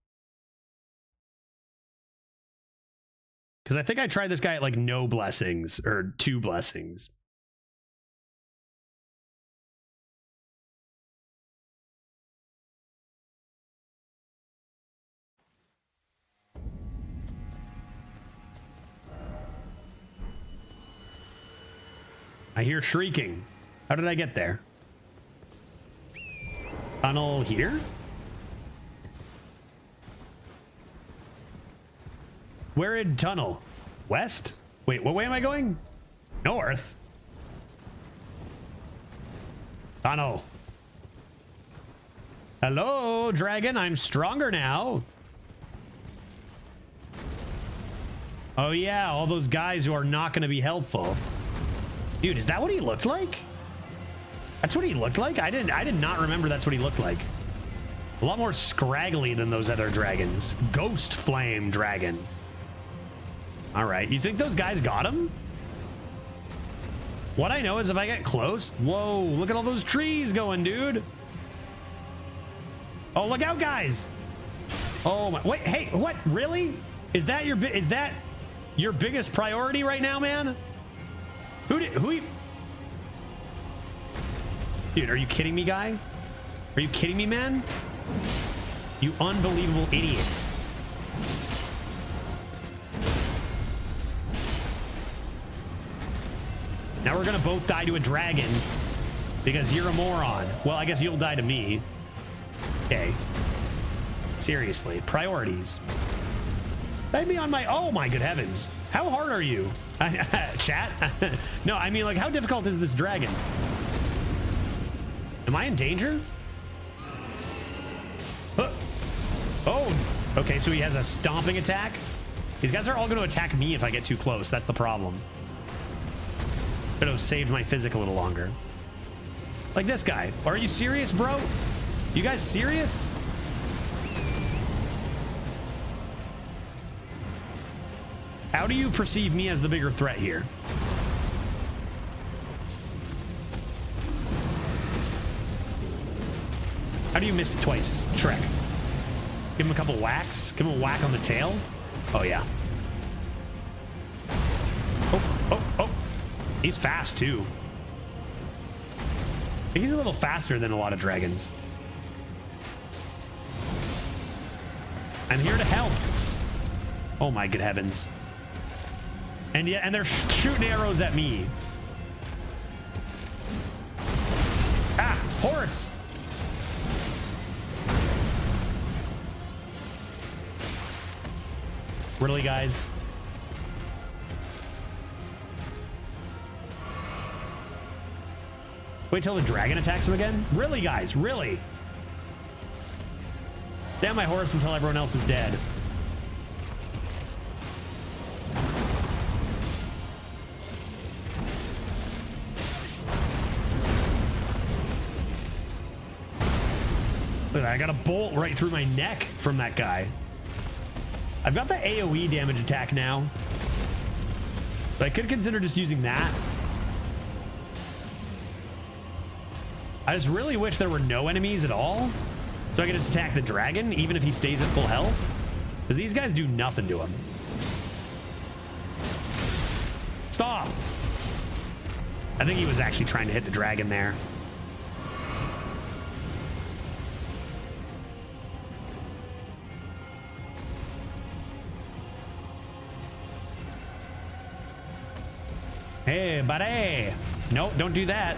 Because I think I tried this guy at like no blessings or 2 blessings. I hear shrieking. How did I get there? Tunnel here? Where in tunnel? West? Wait, what way am I going? North? Tunnel. Hello, dragon. I'm stronger now. Oh yeah, all those guys who are not going to be helpful. Dude, is that what he looked like? That's what he looked like? I did not remember that's what he looked like. A lot more scraggly than those other dragons. Ghost flame dragon. All right, you think those guys got him? What I know is if I get close, whoa, look at all those trees going, dude. Oh, look out, guys. Oh my, wait, hey, what, really? Is that your biggest priority right now, man? Who dude, are you kidding me, guy? Are you kidding me, man? You unbelievable idiots. Now we're gonna both die to a dragon because you're a moron. Well, I guess you'll die to me. Okay. Seriously, priorities. Fight me on my... Oh my good heavens. How hard are you? Chat? No, I mean, like, how difficult is this dragon? Am I in danger? Oh, okay, so he has a stomping attack. These guys are all going to attack me if I get too close. That's the problem. Could have saved my physic a little longer. Like this guy. Are you serious, bro? You guys serious? How do you perceive me as the bigger threat here? How do you miss it twice, Shrek? Give him a couple whacks? Give him a whack on the tail? Oh, yeah. Oh. He's fast, too. I think he's a little faster than a lot of dragons. I'm here to help. Oh, my good heavens. And yeah, and they're shooting arrows at me. Ah, horse. Really, guys? Wait till the dragon attacks him again? Really, guys? Really? Damn my horse until everyone else is dead. Look, I got a bolt right through my neck from that guy. I've got the AoE damage attack now. But I could consider just using that. I just really wish there were no enemies at all, so I could just attack the dragon, even if he stays at full health. Because these guys do nothing to him. Stop! I think he was actually trying to hit the dragon there. Hey, buddy! Nope, don't do that.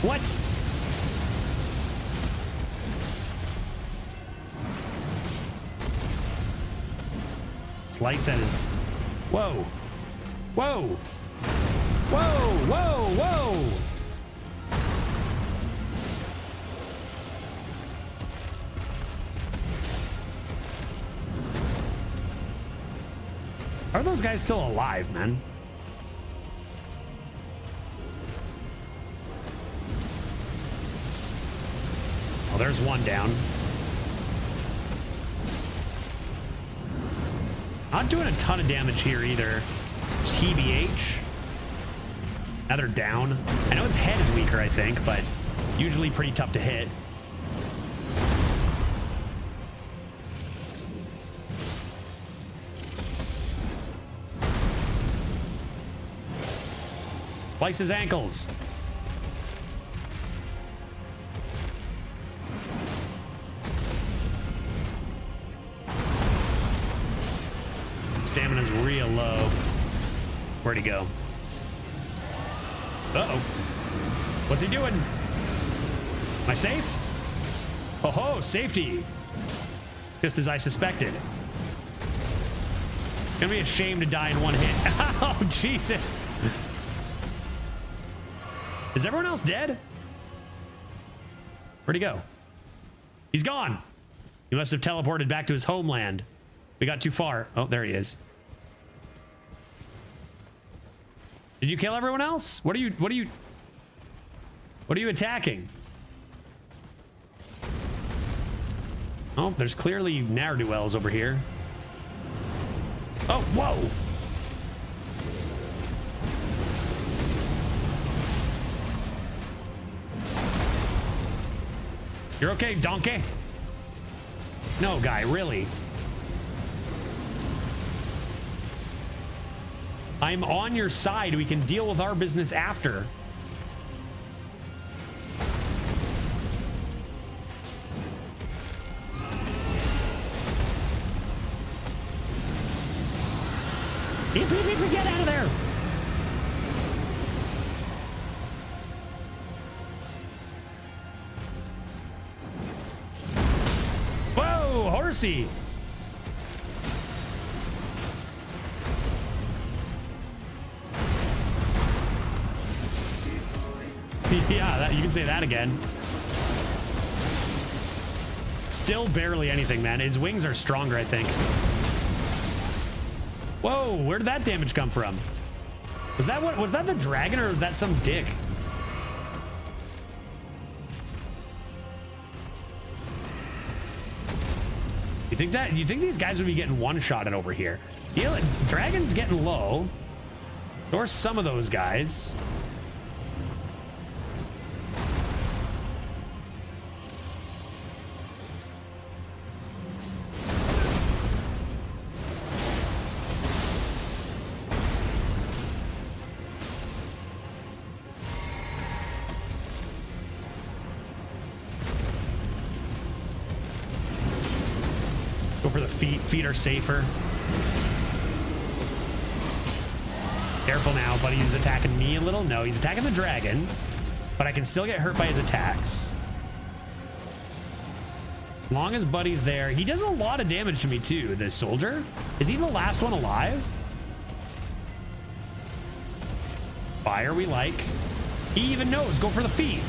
What? Slice at his... Whoa. Whoa. Whoa, whoa, whoa! Are those guys still alive, man? Oh, there's one down. Not doing a ton of damage here either. TBH. Now they're down. I know his head is weaker, I think, but usually pretty tough to hit. Slice his ankles. Stamina's real low. Where'd he go? Uh-oh. What's he doing? Am I safe? Oh ho, safety. Just as I suspected. Gonna be a shame to die in one hit. Oh, Jesus. Is everyone else dead? Where'd he go? He's gone. He must have teleported back to his homeland. We got too far. Oh, there he is. Did you kill everyone else? What are you attacking? Oh, there's clearly ne'er-do-wells over here. Oh, whoa. You're okay, donkey? No, guy, really? I'm on your side. We can deal with our business after. Get out of there! Whoa, horsey! Yeah, you can say that again. Still barely anything, man. His wings are stronger, I think. Whoa, where did that damage come from? Was that the dragon or was that some dick? You think these guys would be getting one-shotted over here? Dragon's getting low. Or some of those guys. Go for the feet. Feet are safer. Careful now, buddy. He's attacking me a little. No, he's attacking the dragon, but I can still get hurt by his attacks. As long as Buddy's there. He does a lot of damage to me too, this soldier. Is he the last one alive? Fire we like. He even knows. Go for the feet.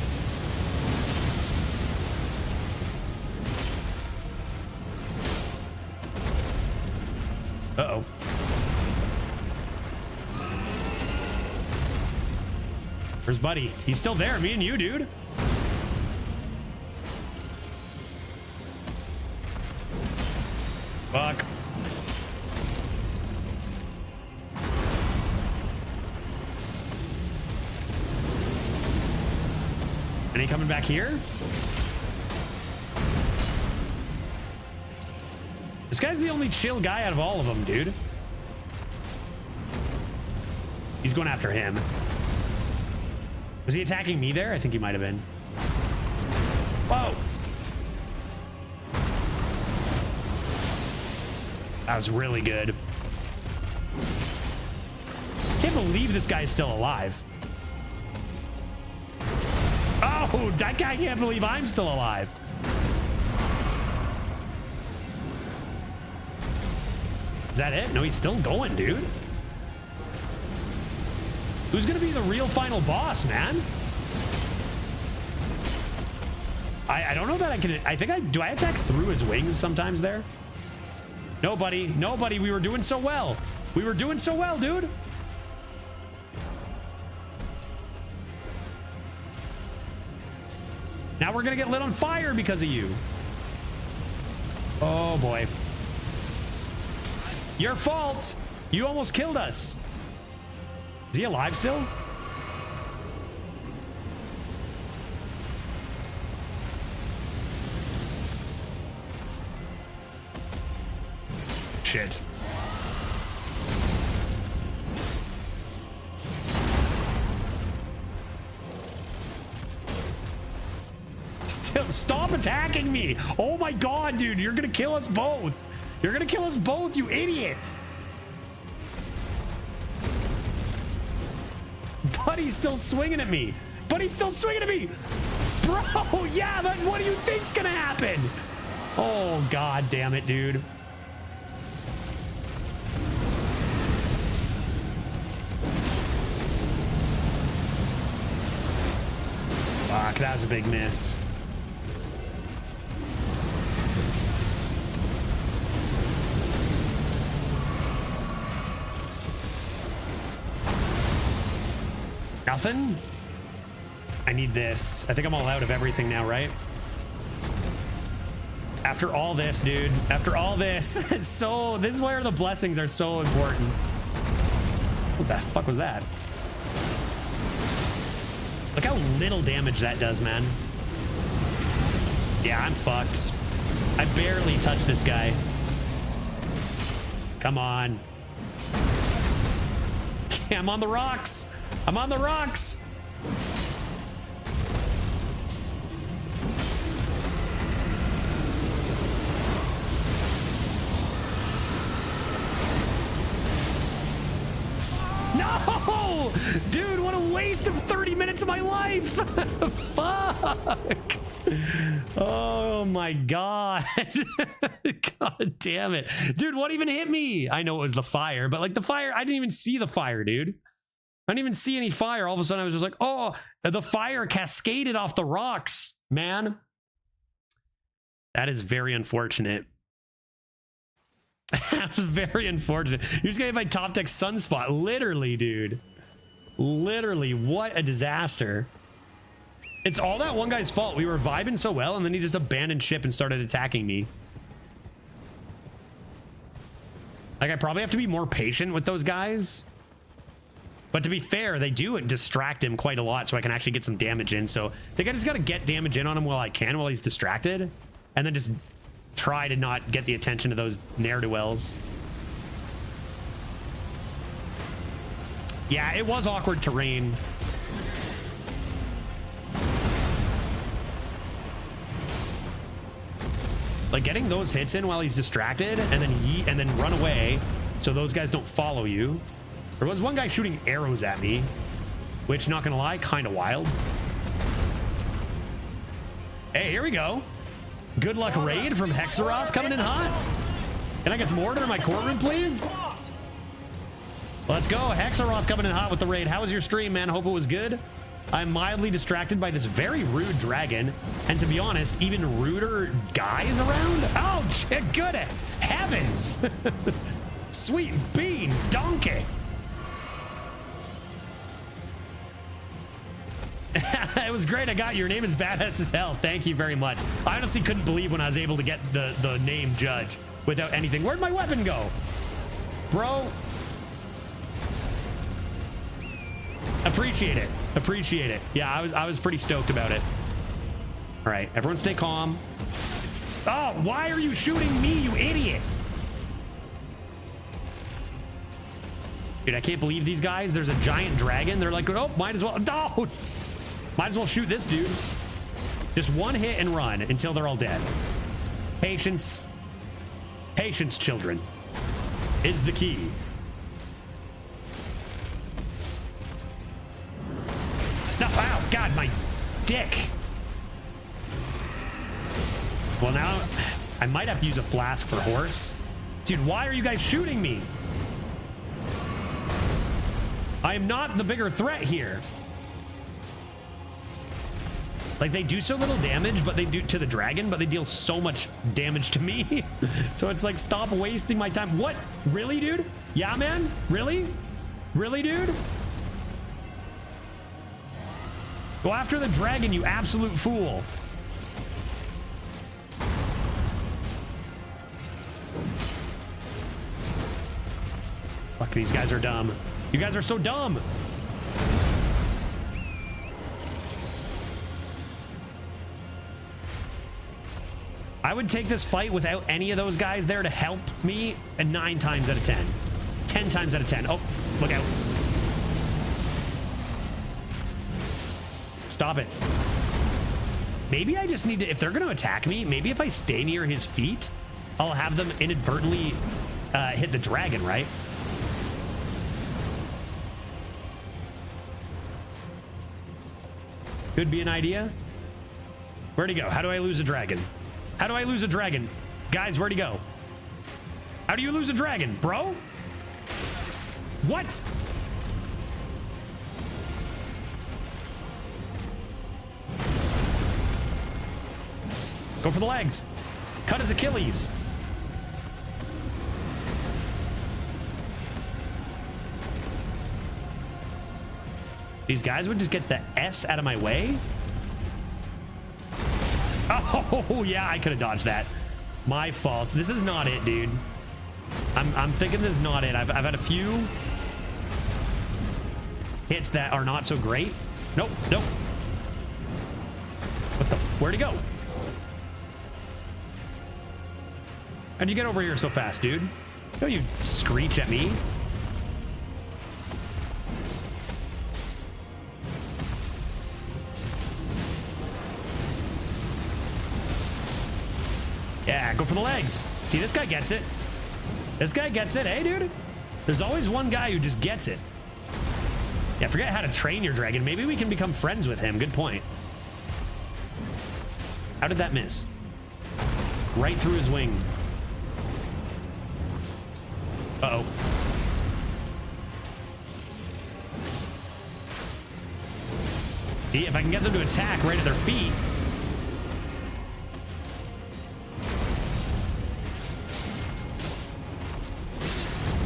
Uh-oh. Where's Buddy? He's still there. Me and you, dude. Fuck. Any coming back here? This guy's the only chill guy out of all of them, dude. He's going after him. Was he attacking me there? I think he might have been. Whoa. That was really good. Can't believe this guy's still alive. Oh, that guy can't believe I'm still alive. Is that it? No, he's still going, dude. Who's gonna be the real final boss, man? I don't know that I can. Do I attack through his wings sometimes there? Nobody, nobody. We were doing so well. We were doing so well, dude. Now we're gonna get lit on fire because of you. Oh boy. Your fault. You almost killed us. Is he alive still? Shit. Still, stop attacking me. Oh my god, dude, you're gonna kill us both. You're gonna kill us both, you idiot. Buddy's still swinging at me. Buddy's still swinging at me. Bro, yeah, what do you think's gonna happen? Oh, god damn it, dude. Fuck, that was a big miss. Nothing? I need this. I think I'm all out of everything now, right? After all this, dude. After all this. This is where the blessings are so important. What the fuck was that? Look how little damage that does, man. Yeah, I'm fucked. I barely touched this guy. Come on. I'm on the rocks. I'm on the rocks. No! Dude, what a waste of 30 minutes of my life. Fuck. Oh my god. God damn it. Dude, what even hit me? I know it was the fire, but like the fire, I didn't even see the fire, dude. I didn't even see any fire. All of a sudden, I was just like, oh, the fire cascaded off the rocks, man. That is very unfortunate. That's very unfortunate. You're just getting my top deck Sunspot. Literally, dude. Literally, what a disaster. It's all that one guy's fault. We were vibing so well, and then he just abandoned ship and started attacking me. Like, I probably have to be more patient with those guys. But to be fair, they do distract him quite a lot, so I can actually get some damage in. So I think I just got to get damage in on him while I can, while he's distracted. And then just try to not get the attention of those ne'er-do-wells. Yeah, it was awkward terrain. Like, getting those hits in while he's distracted and then yeet and then run away so those guys don't follow you. There was one guy shooting arrows at me, which, not gonna lie, kind of wild. Hey, here we go. Good luck raid from Hexaroth coming in hot. Can I get some order in my courtroom, please? Let's go. Hexaroth coming in hot with the raid. How was your stream, man? Hope it was good. I'm mildly distracted by this very rude dragon, and to be honest, even ruder guys around. Oh, good heavens. Sweet beans, donkey. It was great. I got your name is badass as hell. Thank you very much. I honestly couldn't believe when I was able to get the name Judge without anything. Where'd my weapon go, bro? Appreciate it. Appreciate it. Yeah, I was pretty stoked about it. All right, everyone stay calm. Oh, why are you shooting me, you idiots? Dude, I can't believe these guys. There's a giant dragon. They're like, oh, might as well. No, might as well shoot this dude. Just one hit and run until they're all dead. Patience. Patience, children, is the key. No, ow, God, my dick. Well, now I might have to use a flask for horse. Dude, why are you guys shooting me? I am not the bigger threat here. Like, they do so little damage, but they do to the dragon, but they deal so much damage to me. So it's like, stop wasting my time. What? Really, dude? Yeah, man? Really? Really, dude? Go after the dragon, you absolute fool. Fuck, these guys are dumb. You guys are so dumb. I would take this fight without any of those guys there to help me 9 times out of 10. 10 times out of 10. Oh, look out. Stop it. Maybe I just need to, if they're going to attack me, maybe if I stay near his feet, I'll have them inadvertently hit the dragon, right? Could be an idea. Where'd he go? How do I lose a dragon? How do I lose a dragon? Guys, where'd he go? How do you lose a dragon, bro? What? Go for the legs. Cut his Achilles. These guys would just get the S out of my way. Oh, yeah, I could have dodged that. My fault. This is not it, dude. I'm thinking this is not it. I've had a few hits that are not so great. Nope, nope. What the? Where'd he go? How'd you get over here so fast, dude? Don't you screech at me. Yeah, go for the legs. See, this guy gets it. This guy gets it. Hey, dude. There's always one guy who just gets it. Yeah, forget how to train your dragon. Maybe we can become friends with him. Good point. How did that miss? Right through his wing. Uh-oh. If I can get them to attack right at their feet.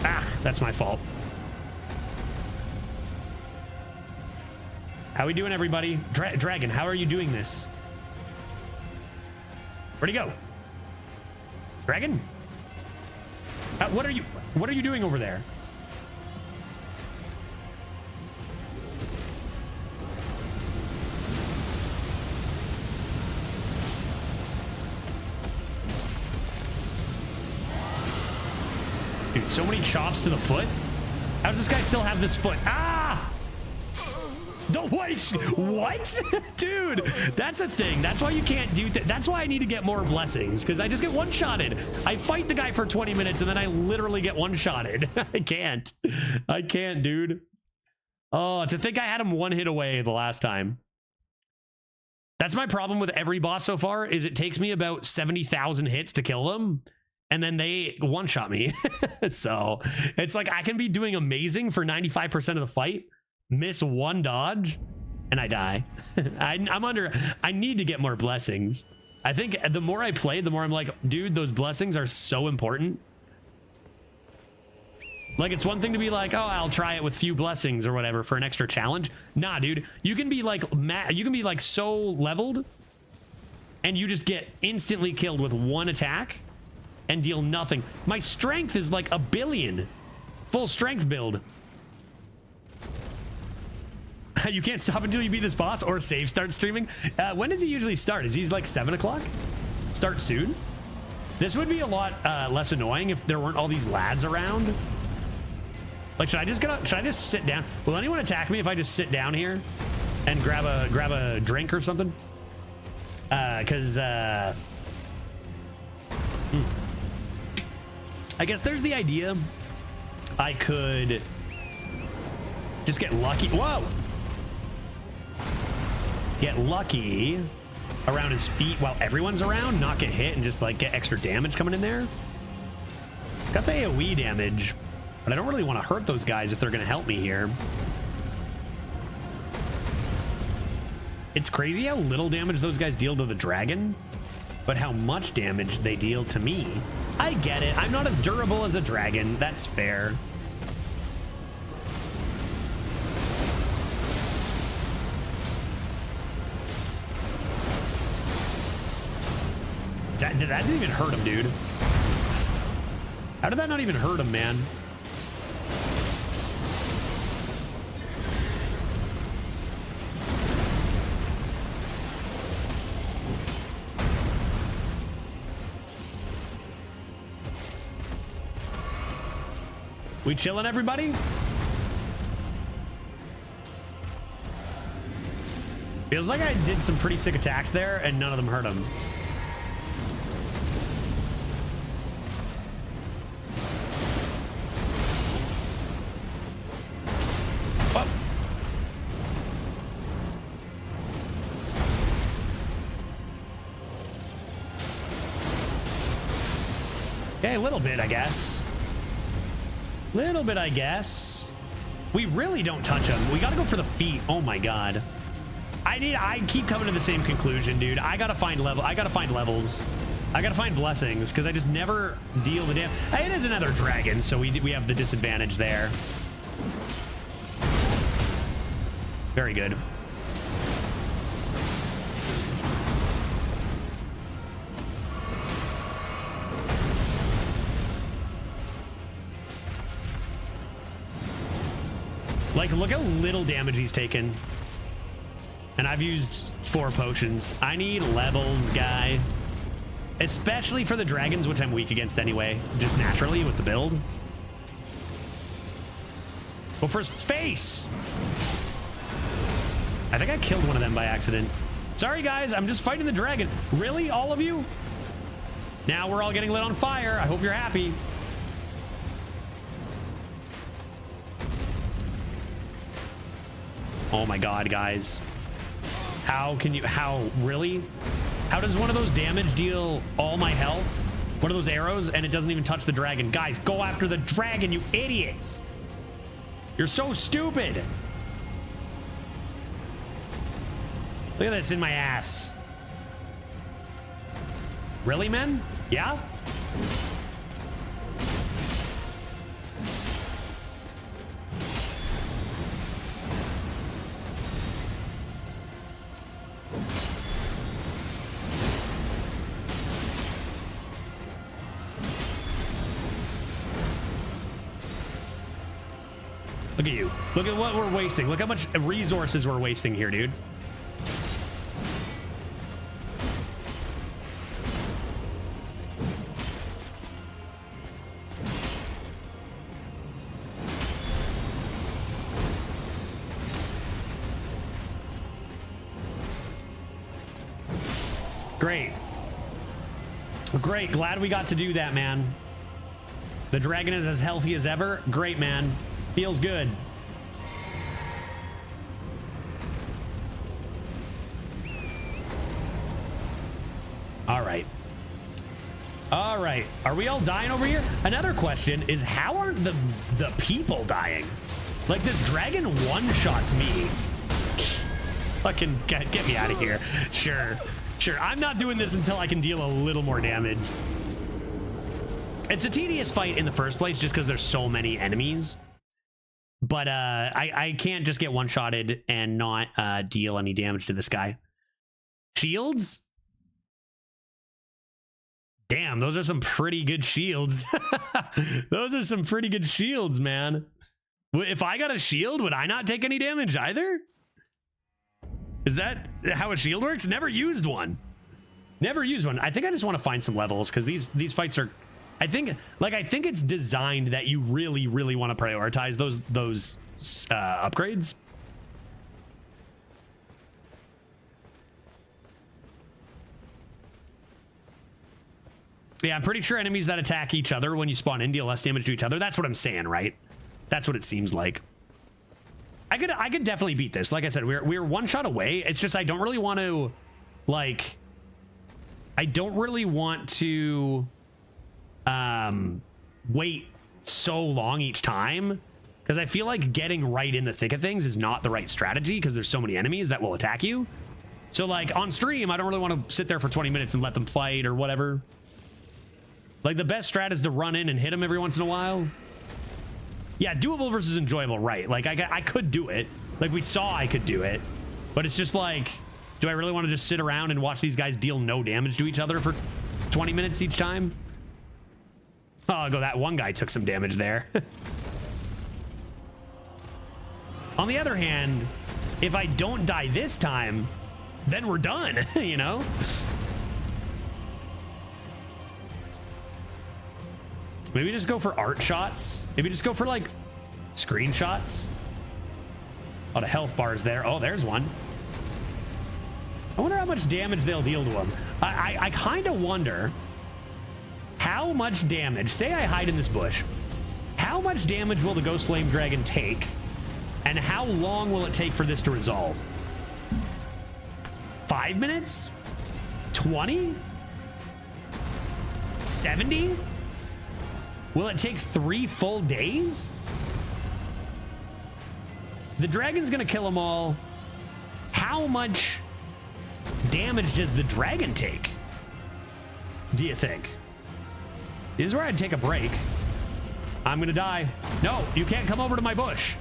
Ah, that's my fault. How we doing, everybody? Dragon, how are you doing this? Where'd he go? Dragon? What are you doing over there? Dude, so many chops to the foot. How does this guy still have this foot? Ah! No, what? Dude, that's a thing. That's why you can't do that. That's why I need to get more blessings, because I just get one-shotted. I fight the guy for 20 minutes and then I literally get one-shotted. I can't, dude. Oh, to think I had him one hit away the last time. That's my problem with every boss so far, is it takes me about 70,000 hits to kill them, and then they one-shot me. So it's like I can be doing amazing for 95% of the fight, miss one dodge, and I die. I need to get more blessings. I think the more I play, the more I'm like, dude, those blessings are so important. Like, it's one thing to be like, oh, I'll try it with few blessings or whatever for an extra challenge. Nah, dude, you can be like so leveled and you just get instantly killed with one attack and deal nothing. My strength is like 1 billion. Full strength build. You can't stop until you beat this boss or save start streaming. When does he usually start? Is he like 7 o'clock? Start soon? This would be a lot less annoying if there weren't all these lads around. Like, should I just sit down? Will anyone attack me if I just sit down here and grab a drink or something? I guess there's the idea I could just get lucky. Whoa! Get lucky around his feet while everyone's around, not get hit, and just like get extra damage coming in there. Got the AoE damage, but I don't really want to hurt those guys if they're going to help me here. It's crazy how little damage those guys deal to the dragon, but how much damage they deal to me. I get it. I'm not as durable as a dragon. That's fair. That didn't even hurt him, dude. How did that not even hurt him, man? We chilling, everybody? Feels like I did some pretty sick attacks there and none of them hurt him. Okay, a little bit, I guess. Little bit, I guess. We really don't touch them. We gotta go for the feet. Oh my god. I keep coming to the same conclusion, dude. I gotta find levels. I gotta find blessings, because I just never deal the damage. It is another dragon, so we have the disadvantage there. Very good. Like, look how little damage he's taken. And I've used 4 potions. I need levels, guy. Especially for the dragons, which I'm weak against anyway. Just naturally with the build. Go for his face! I think I killed one of them by accident. Sorry, guys. I'm just fighting the dragon. Really? All of you? Now we're all getting lit on fire. I hope you're happy. Oh my god, guys. Really? How does one of those damage deal all my health? One of those arrows, and it doesn't even touch the dragon. Guys, go after the dragon, you idiots! You're so stupid! Look at this in my ass. Really, men? Yeah? Look at you. Look at what we're wasting. Look how much resources we're wasting here, dude. Great. Great. Glad we got to do that, man. The dragon is as healthy as ever. Great, man. Feels good. All right. All right. Are we all dying over here? Another question is, how aren't the people dying? Like, this dragon one-shots me. Fucking get me out of here. Sure. Sure. I'm not doing this until I can deal a little more damage. It's a tedious fight in the first place just because there's so many enemies. But I can't just get one-shotted and not deal any damage to this guy. Shields? Damn, those are some pretty good shields. Those are some pretty good shields, man. If I got a shield, would I not take any damage either? Is that how a shield works? Never used one. Never used one. I think I just want to find some levels because these fights are... I think it's designed that you really, really want to prioritize those upgrades. Yeah, I'm pretty sure enemies that attack each other when you spawn in deal less damage to each other. That's what I'm saying, right? That's what it seems like. I could definitely beat this. Like I said, we're one shot away. It's just I don't really want to, like, I don't really want to wait so long each time because I feel like getting right in the thick of things is not the right strategy because there's so many enemies that will attack you. So like on stream, I don't really want to sit there for 20 minutes and let them fight or whatever. Like the best strat is to run in and hit them every once in a while. Yeah, doable versus enjoyable, right? Like I could do it. Like we saw I could do it. But it's just like, do I really want to just sit around and watch these guys deal no damage to each other for 20 minutes each time? Oh, that one guy took some damage there. On the other hand, if I don't die this time, then we're done, you know? Maybe just go for art shots. Maybe just go for like screenshots. A lot of health bars there. Oh, there's one. I wonder how much damage they'll deal to him. I kind of wonder how much damage, say I hide in this bush, how much damage will the Ghost Flame Dragon take and how long will it take for this to resolve? 5 minutes? 20? 70? Will it take 3 full days? The dragon's gonna kill them all. How much damage does the dragon take? Do you think? This is where I'd take a break. I'm gonna die. No, you can't come over to my bush.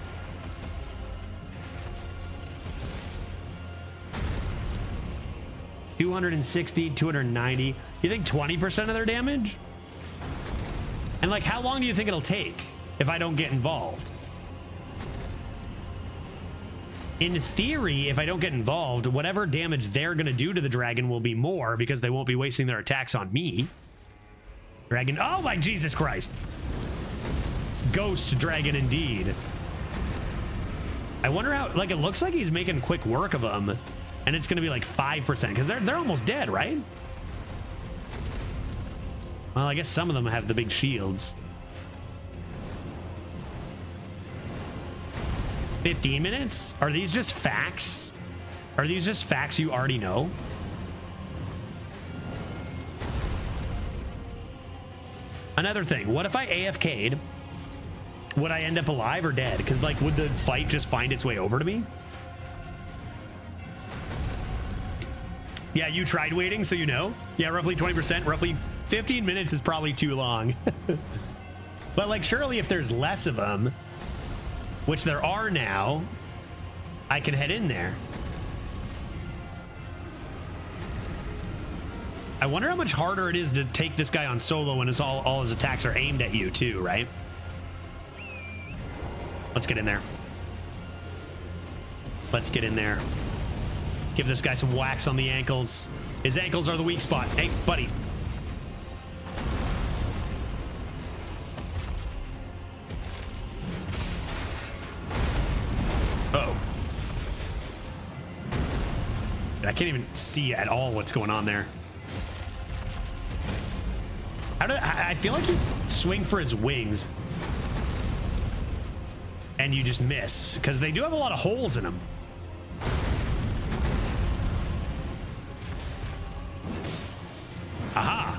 $260, $290. You think 20% of their damage? And like, how long do you think it'll take if I don't get involved? In theory, if I don't get involved, whatever damage they're going to do to the dragon will be more because they won't be wasting their attacks on me. Dragon. Oh my Jesus Christ. Ghost dragon indeed. I wonder how, like, it looks like he's making quick work of them and it's going to be like 5% because they're almost dead, right? Well, I guess some of them have the big shields. 15 minutes? Are these just facts? Are these just facts you already know? Another thing, what if I AFK'd? Would I end up alive or dead? Because, like, would the fight just find its way over to me? Yeah, you tried waiting, so you know. Yeah, roughly 20%. Roughly 15 minutes is probably too long. But like, surely if there's less of them, which there are now, I can head in there. I wonder how much harder it is to take this guy on solo when it's all his attacks are aimed at you too, right? Let's get in there. Let's get in there. Give this guy some wax on the ankles. His ankles are the weak spot. Hey, buddy. Uh-oh. I can't even see at all what's going on there. I feel like you swing for his wings and you just miss because they do have a lot of holes in them. Aha!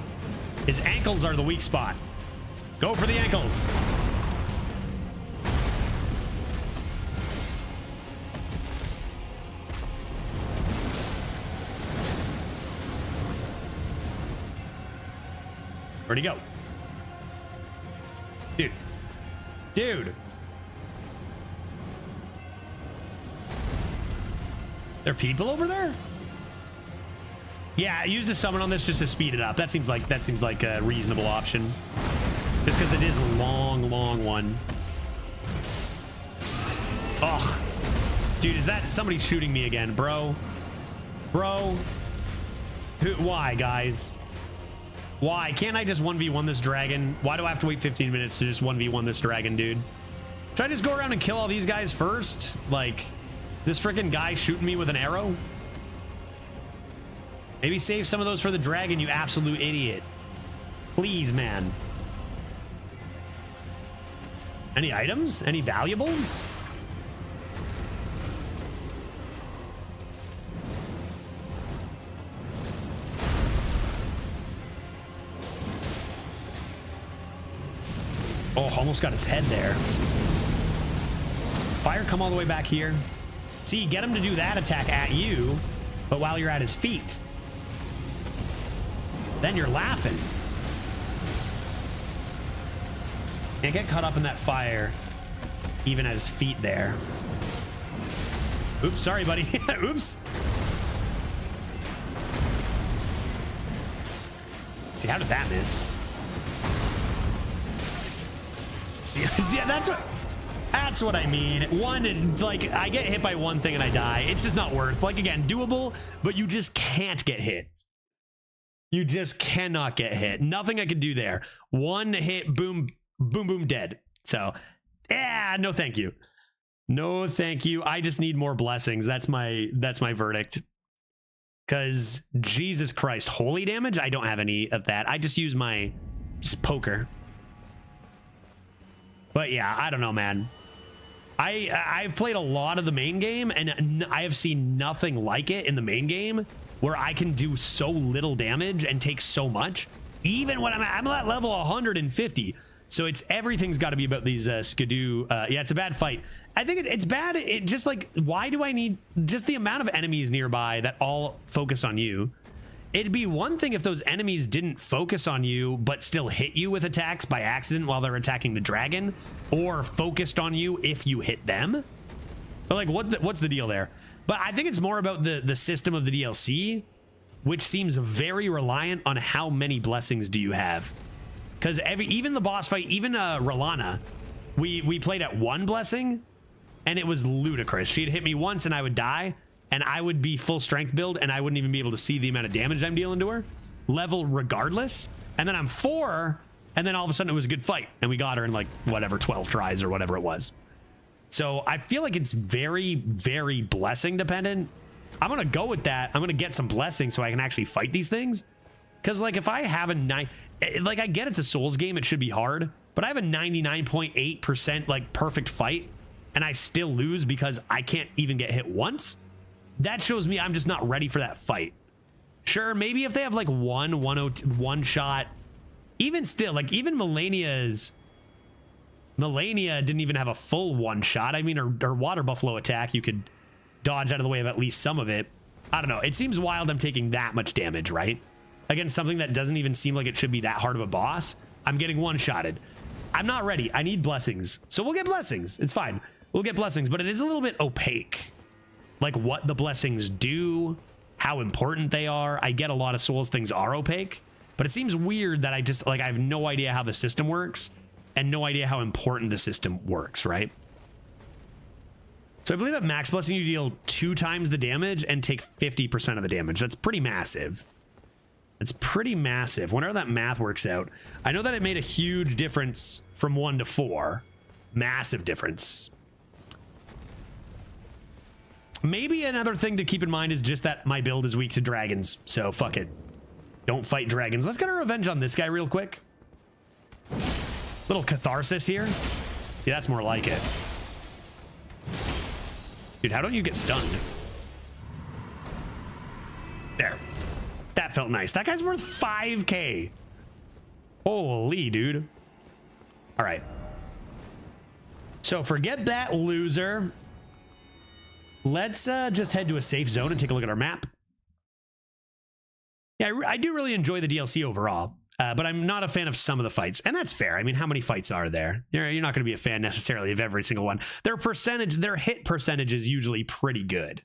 His ankles are the weak spot. Go for the ankles. Where'd he go? Dude. Dude. There are people over there? Yeah, use the summon on this just to speed it up. That seems like a reasonable option. Just because it is a long, long one. Ugh. Dude, is that somebody shooting me again, bro? Bro? Why, guys? Why? Can't I just 1v1 this dragon? Why do I have to wait 15 minutes to just 1v1 this dragon, dude? Should I just go around and kill all these guys first? Like, this freaking guy shooting me with an arrow? Maybe save some of those for the dragon, you absolute idiot. Please, man. Any items? Any valuables? Oh, almost got his head there. Fire, come all the way back here. See, get him to do that attack at you, but while you're at his feet. Then you're laughing. Can't get caught up in that fire, even at his feet there. Oops, sorry, buddy. Oops. See, how did that miss? See, yeah, that's what I mean. One, like, I get hit by one thing and I die. It's just not worth. Like, again, doable, but you just can't get hit. You just cannot get hit. Nothing I could do there. One hit, boom, boom, boom, dead. So, yeah, no thank you. No thank you. I just need more blessings. That's my verdict. Because, Jesus Christ, holy damage? I don't have any of that. I just use my poker. But yeah, I don't know, man. I've played a lot of the main game, and I have seen nothing like it in the main game where I can do so little damage and take so much. Even when I'm at level 150. So everything's got to be about these skidoo. Yeah, it's a bad fight. I think it's bad. It just like, why do I need just the amount of enemies nearby that all focus on you? It'd be one thing if those enemies didn't focus on you, but still hit you with attacks by accident while they're attacking the dragon, or focused on you if you hit them. But like, what's the deal there? But I think it's more about the system of the DLC, which seems very reliant on how many blessings do you have. Because even the boss fight, even Rolana, we played at one blessing, and it was ludicrous. She'd hit me once and I would die, and I would be full strength build, and I wouldn't even be able to see the amount of damage I'm dealing to her, level regardless. And then I'm 4, and then all of a sudden it was a good fight, and we got her in like whatever 12 tries or whatever it was. So I feel like it's very, very blessing dependent. I'm gonna go with that. I'm gonna get some blessings so I can actually fight these things. Because like if I have like I get it's a Souls game, it should be hard, but I have a 99.8% like perfect fight, and I still lose because I can't even get hit once. That shows me I'm just not ready for that fight. Sure, maybe if they have like one shot, even still, like even Melania didn't even have a full one shot. I mean, her water buffalo attack, you could dodge out of the way of at least some of it. I don't know. It seems wild I'm taking that much damage, right? Against something that doesn't even seem like it should be that hard of a boss. I'm getting one-shotted. I'm not ready. I need blessings. So we'll get blessings. It's fine. We'll get blessings, but it is a little bit opaque. Like what the blessings do, how important they are. I get a lot of Souls things are opaque, but it seems weird that I just, like, I have no idea how the system works and no idea how important the system works, right? So I believe at max blessing you deal 2 times the damage and take 50% of the damage. That's pretty massive. It's pretty massive. Whenever that math works out, I know that it made a huge difference from 1 to 4. Massive difference. Maybe another thing to keep in mind is just that my build is weak to dragons. So fuck it. Don't fight dragons. Let's get our revenge on this guy real quick. Little catharsis here. See, that's more like it. Dude, how don't you get stunned? There. That felt nice. That guy's worth 5k. Holy, dude. All right. So forget that loser. Let's just head to a safe zone and take a look at our map. Yeah, I do really enjoy the DLC overall, but I'm not a fan of some of the fights. And that's fair. I mean, how many fights are there? You're not going to be a fan necessarily of every single one. Their hit percentage is usually pretty good.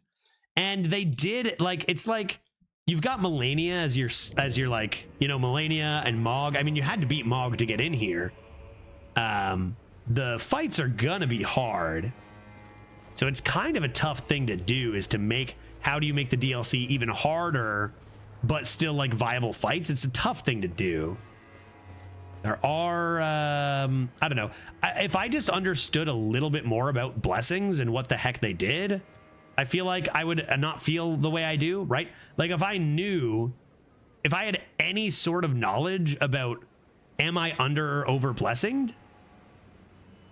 And they did, like, it's like you've got Melania as your like, you know, Melania and Mog. I mean, you had to beat Mog to get in here. The fights are gonna be hard. So it's kind of a tough thing to do, is to make, how do you make the DLC even harder, but still like viable fights? It's a tough thing to do. There are, I don't know. If I just understood a little bit more about blessings and what the heck they did, I feel like I would not feel the way I do, right? Like if I had any sort of knowledge about, am I under or over blessinged?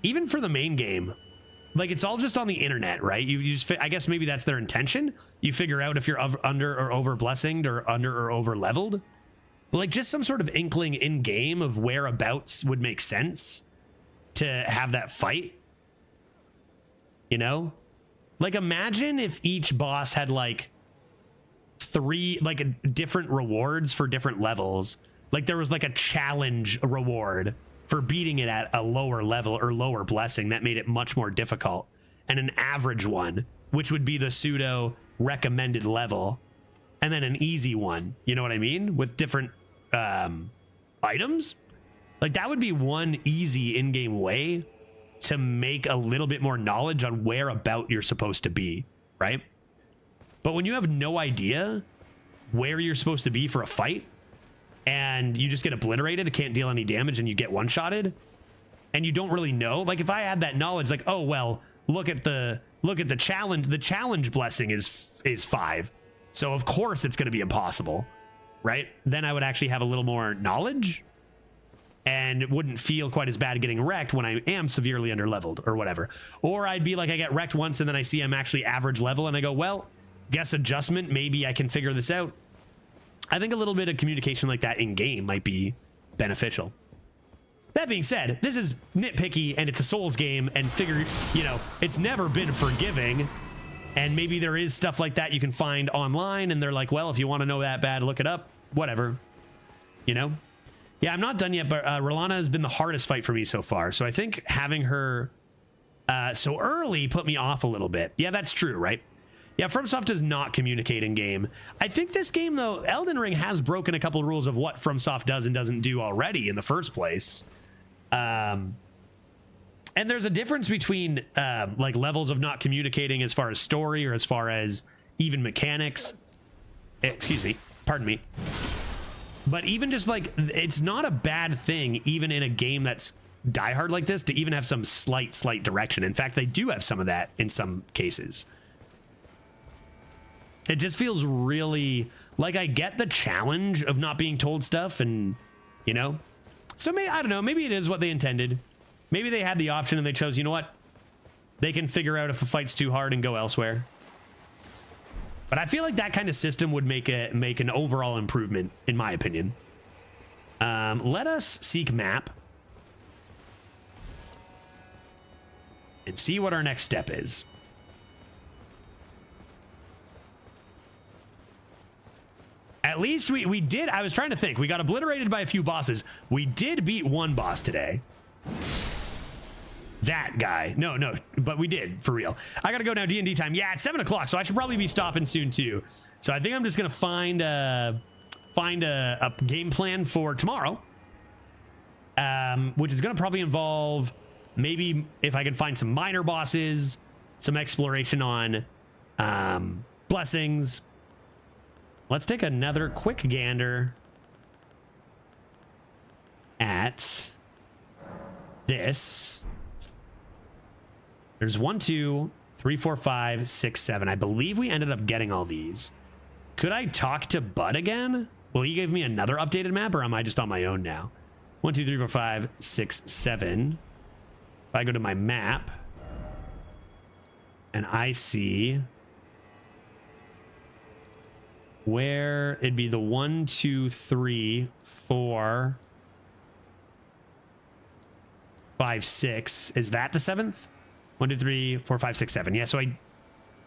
Even for the main game, like it's all just on the internet, right? You just, I guess maybe that's their intention. You figure out if you're under or over blessinged or under or over leveled. Like just some sort of inkling in game of whereabouts would make sense to have that fight. You know? Like imagine if each boss had like 3 like different rewards for different levels. Like there was like a challenge reward for beating it at a lower level or lower blessing that made it much more difficult, and an average one, which would be the pseudo recommended level, and then an easy one, you know what I mean, with different items. Like that would be one easy in-game way to make a little bit more knowledge on where about you're supposed to be, right? But when you have no idea where you're supposed to be for a fight, and you just get obliterated, it can't deal any damage, and you get one-shotted, and you don't really know. Like if I had that knowledge, like, oh well, look at the challenge. The challenge blessing is 5, so of course it's going to be impossible, right? Then I would actually have a little more knowledge, and it wouldn't feel quite as bad getting wrecked when I am severely underleveled or whatever. Or I'd be like, I get wrecked once, and then I see I'm actually average level, and I go, well, guess adjustment. Maybe I can figure this out. I think a little bit of communication like that in game might be beneficial. That being said, this is nitpicky and it's a Souls game, and figure, you know, it's never been forgiving, and maybe there is stuff like that you can find online, and they're like, well, if you want to know that bad, look it up, whatever, you know? Yeah, I'm not done yet, but Rolana has been the hardest fight for me so far, so I think having her so early put me off a little bit. Yeah, that's true, right? Yeah, FromSoft does not communicate in game. I think this game, though, Elden Ring has broken a couple of rules of what FromSoft does and doesn't do already in the first place. And there's a difference between like levels of not communicating as far as story or as far as even mechanics. Excuse me, pardon me. But even just like, it's not a bad thing, even in a game that's diehard like this, to even have some slight direction. In fact, they do have some of that in some cases. It just feels really like I get the challenge of not being told stuff, and you know, so maybe, I don't know, maybe it is what they intended. Maybe they had the option and they chose, you know what, they can figure out if the fight's too hard and go elsewhere. But I feel like that kind of system would make an overall improvement, in my opinion. Let us seek map and see what our next step is. At least we did. I was trying to think. We got obliterated by a few bosses. We did beat one boss today. That guy. No, but we did, for real. I gotta go now. D&D time. Yeah, it's 7 o'clock, so I should probably be stopping soon too. So I think I'm just gonna find a game plan for tomorrow, which is gonna probably involve maybe if I can find some minor bosses, some exploration on blessings. Let's take another quick gander at this. There's 1, 2, 3, 4, 5, 6, 7. I believe we ended up getting all these. Could I talk to Bud again? Will he give me another updated map, or am I just on my own now? 1, 2, 3, 4, 5, 6, 7. If I go to my map and I see where it'd be the 1, 2, 3, 4, 5, 6. Is that the 7th? 1, 2, 3, 4, 5, 6, 7. Yeah, so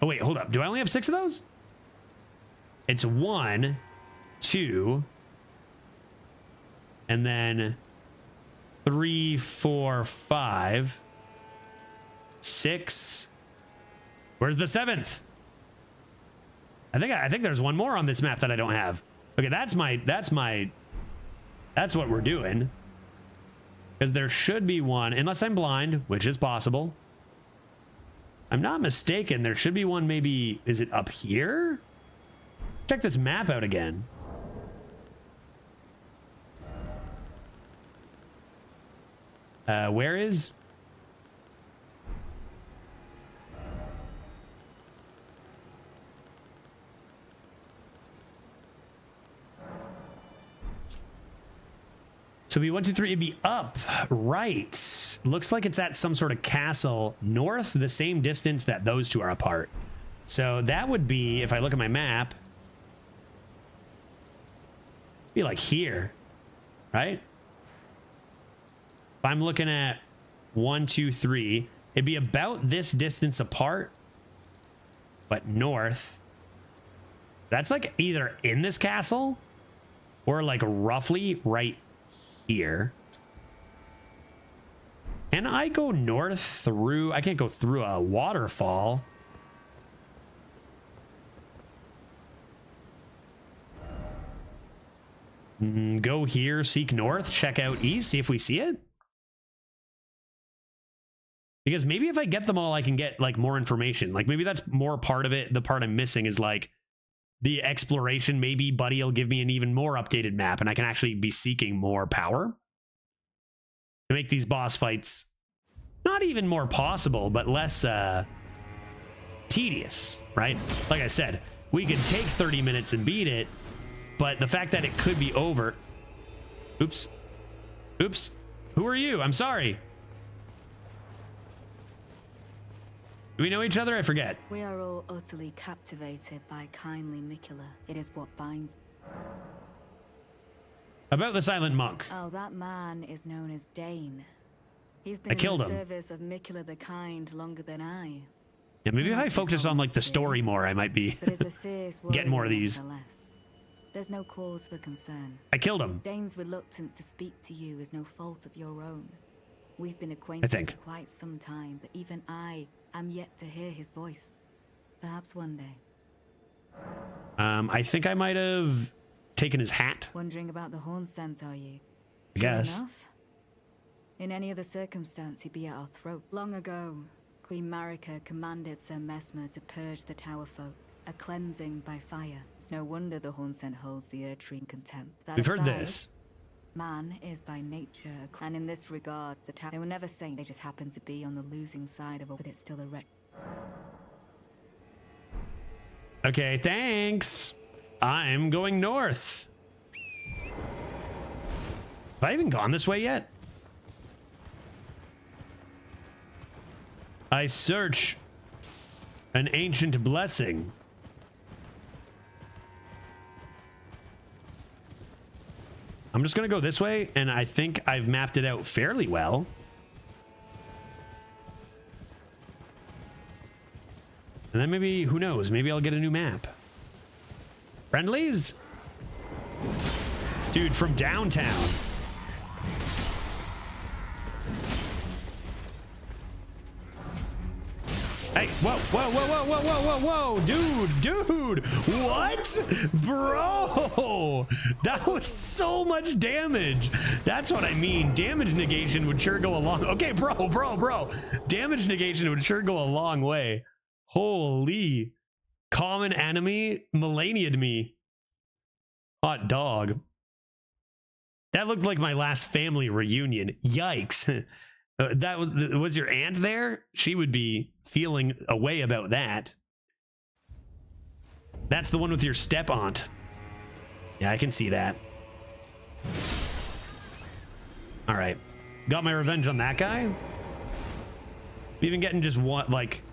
oh wait, hold up. Do I only have 6 of those? It's 1, 2, and then 3, 4, 5, 6. Where's the 7th? I think there's one more on this map that I don't have. Okay, that's what we're doing. Because there should be one, unless I'm blind, which is possible. I'm not mistaken. There should be one. Maybe, is it up here? Check this map out again. Where is? So it'd be 1, 2, 3. It'd be up, right? Looks like it's at some sort of castle north, the same distance that those two are apart. So that would be, if I look at my map, be like here, right? If I'm looking at 1, 2, 3, it'd be about this distance apart, but north. That's like either in this castle or like roughly right here. Can I go north through? I can't go through a waterfall. Go here, seek north, check out east, see if we see it. Because maybe if I get them all, I can get like more information. Like maybe that's more part of it. The part I'm missing is like the exploration. Maybe Buddy will give me an even more updated map and I can actually be seeking more power to make these boss fights not even more possible, but less tedious, right? Like I said, we could take 30 minutes and beat it, but the fact that it could be over. Oops. Oops. Who are you? I'm sorry. Do we know each other? I forget. We are all utterly captivated by kindly Miquella. It is what binds. About the silent monk. Oh, that man is known as Dane. He's been I killed in the him. service of Miquella the Kind longer than I. Yeah, maybe if I focus on like the story more, I might be But is a fierce getting more of warrior these. nonetheless. There's no cause for concern. I killed him. Dane's reluctance to speak to you is no fault of your own. We've been acquainted think. for quite some time, but even I am yet to hear his voice. Perhaps one day. I think I might have taken his hat. Wondering about the horn scent, are you? I Sure guess. enough. In any other circumstance, he'd be at our throat. Long ago, Queen Marika commanded Sir Mesmer to purge the Tower folk, a cleansing by fire. It's no wonder the horn scent holds the Erdtree in contempt. That We've heard aside, this. Man is by nature and in this regard, the Tower. They were never saying they just happened to be on the losing side of it, but it's still a wreck. Okay, thanks. I'm going north. Have I even gone this way yet? I search an ancient blessing. I'm just going to go this way, and I think I've mapped it out fairly well. And then maybe, who knows, maybe I'll get a new map. Friendlies? Dude, from downtown. Hey, whoa, whoa, whoa, whoa, whoa, whoa, whoa, whoa, dude, what? Bro, that was so much damage. That's what I mean. Damage negation would sure go a long, okay, bro. Damage negation would sure go a long way. Holy, common enemy millenniaed me. Hot dog. That looked like my last family reunion. Yikes. That was your aunt there? She would be feeling a way about that. That's the one with your step aunt. Yeah, I can see that. All right, got my revenge on that guy. Even getting just what, like,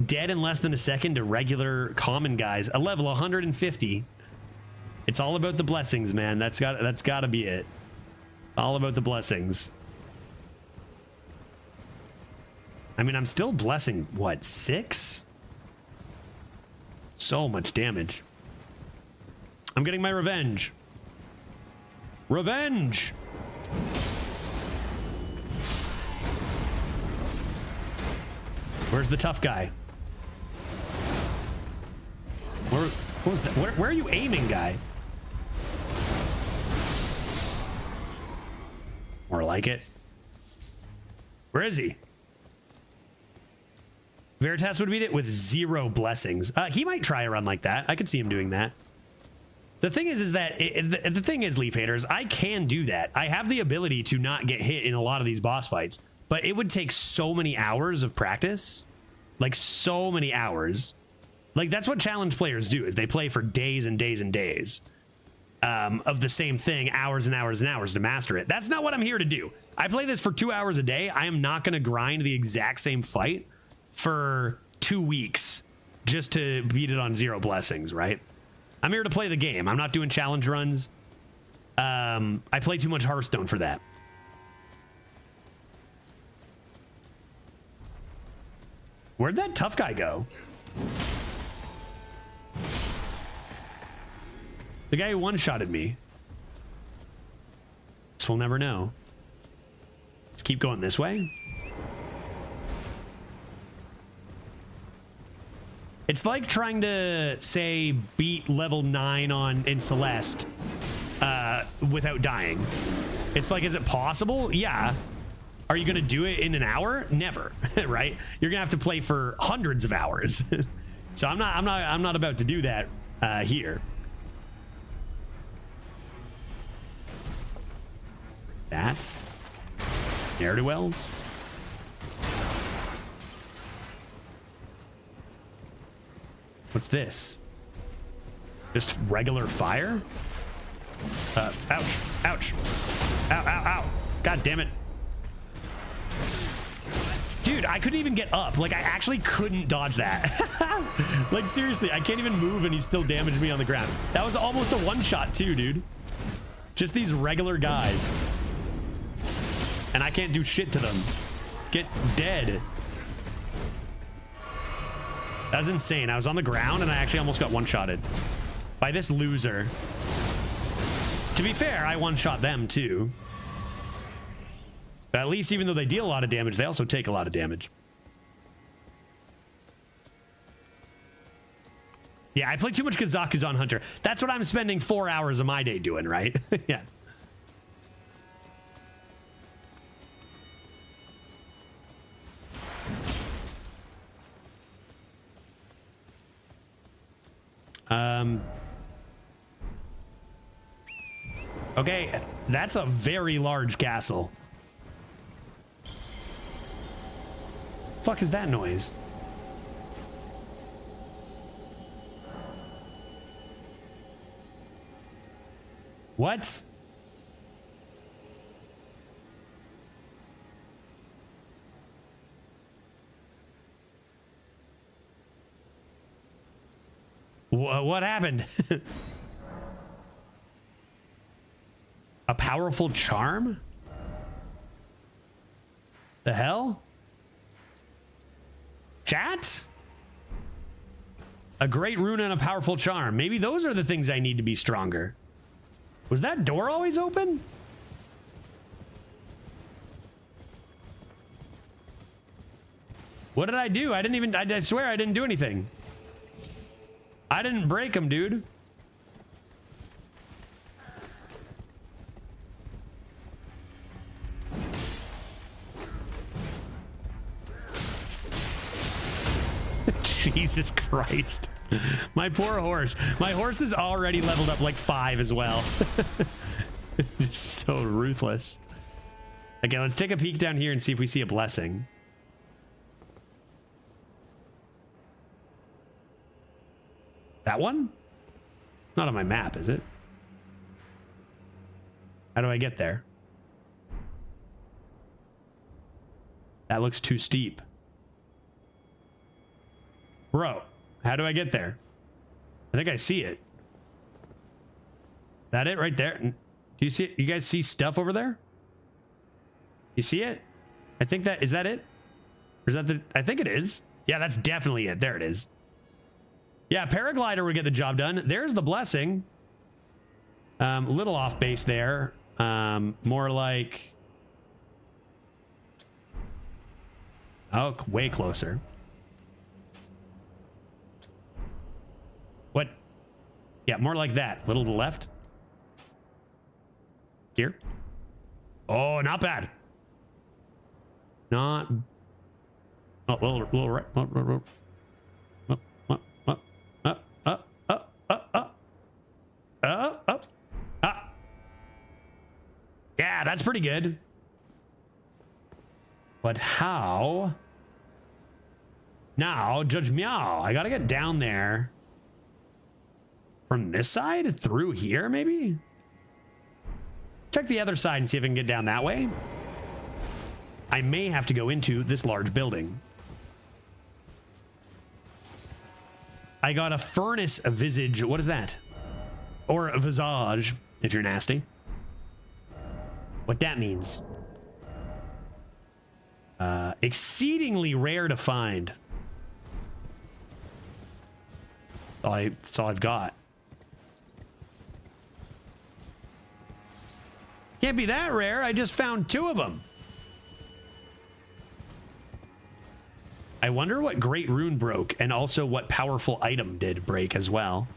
dead in less than a second to regular common guys. A level 150. It's all about the blessings, man. That's got to be it. All about the blessings. I mean, I'm still blessing, what, 6? So much damage. I'm getting my revenge. Revenge! Where's the tough guy? Where are you aiming, guy? More like it. Where is he? Veritas would beat it with 0 blessings. He might try a run like that. I could see him doing that. The thing is that the thing is, Leaf haters, I can do that. I have the ability to not get hit in a lot of these boss fights, but it would take so many hours of practice, like so many hours. Like that's what challenge players do, is they play for days and days and days of the same thing, hours and hours and hours to master it. That's not what I'm here to do. I play this for 2 hours a day. I am not going to grind the exact same fight for 2 weeks just to beat it on 0 blessings, right? I'm here to play the game. I'm not doing challenge runs. I play too much Hearthstone for that. Where'd that tough guy go? The guy who one-shotted me. Guess we'll never know. Let's keep going this way. It's like trying to, say, beat level 9 in Celeste without dying. It's like, is it possible? Yeah. Are you going to do it in an hour? Never, right? You're going to have to play for hundreds of hours. So I'm not about to do that here. That's ne'er-do-wells. What's this? Just regular fire? Ouch. Ouch. Ow, ow, ow. God damn it. Dude, I couldn't even get up. Like, I actually couldn't dodge that. Like, seriously, I can't even move and he still damaged me on the ground. That was almost a one-shot too, dude. Just these regular guys. And I can't do shit to them. Get dead. That was insane. I was on the ground and I actually almost got one-shotted by this loser. To be fair, I one-shot them too. But at least even though they deal a lot of damage, they also take a lot of damage. Yeah, I play too much Kazaku's Hunter. That's what I'm spending 4 hours of my day doing, right? Yeah. Okay, that's a very large castle. Fuck is that noise? What? What happened? A powerful charm? The hell? Chat? A great rune and a powerful charm. Maybe those are the things I need to be stronger. Was that door always open? What did I do? I didn't even, I swear I didn't do anything. I didn't break them, dude. Jesus Christ. My poor horse. My horse is already leveled up like 5 as well. It's so ruthless. Okay, let's take a peek down here and see if we see a blessing. That one? Not on my map, is it? How do I get there? That looks too steep. Bro, how do I get there? I think I see it. That it right there? Do you see it? You guys see stuff over there? You see it? I think that, is that it? Or is that the, I think it is. Yeah, that's definitely it. There it is. Yeah, paraglider would get the job done. There's the blessing. Little off base there. More like, oh, way closer. What? Yeah, more like that. Little to the left. Here. Oh, not bad. Not. Oh, little right. Yeah, that's pretty good. But how? Now, Judge Meow, I gotta get down there. From this side? Through here, maybe? Check the other side and see if I can get down that way. I may have to go into this large building. I got a furnace, a visage. What is that? Or a visage, if you're nasty. What that means. Exceedingly rare to find. That's all I've got. Can't be that rare. I just found 2 of them. I wonder what Great Rune broke and also what powerful item did break as well.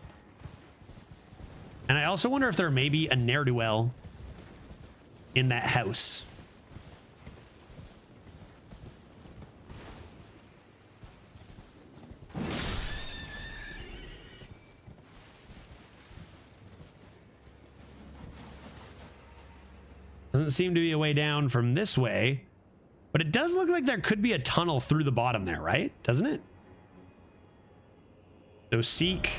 And I also wonder if there may be a ne'er-do-well in that house. Doesn't seem to be a way down from this way, but it does look like there could be a tunnel through the bottom there, right? Doesn't it? So seek.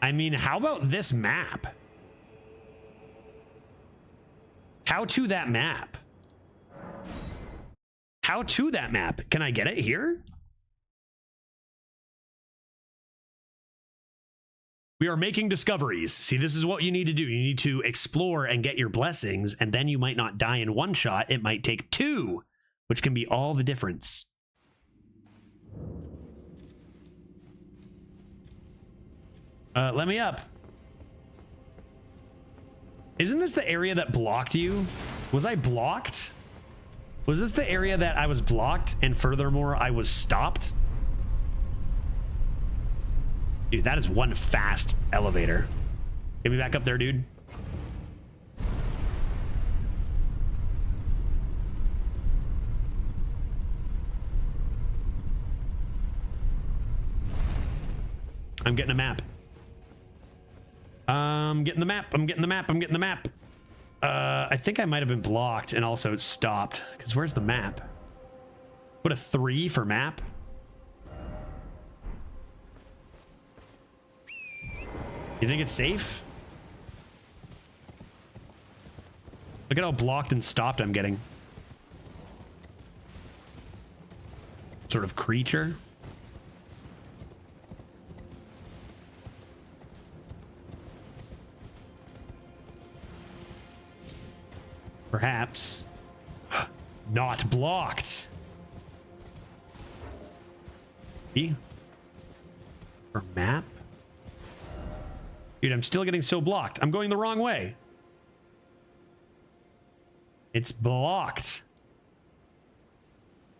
I mean, how about this map? How to that map? How to that map? Can I get it here? We are making discoveries. See, this is what you need to do. You need to explore and get your blessings, and then you might not die in 1 shot. It might take 2, which can be all the difference. Let me up. Isn't this the area that blocked you? Was I blocked? Was this the area that I was blocked, and furthermore, I was stopped? Dude, that is one fast elevator. Get me back up there, dude. I'm getting a map. I'm getting the map. I'm getting the map. I'm getting the map. I think I might have been blocked and also it stopped. Because where's the map? What, a 3 for map? You think it's safe? Look at how blocked and stopped I'm getting. Sort of creature. Perhaps. Not blocked. E? Or map? Dude, I'm still getting so blocked. I'm going the wrong way. It's blocked.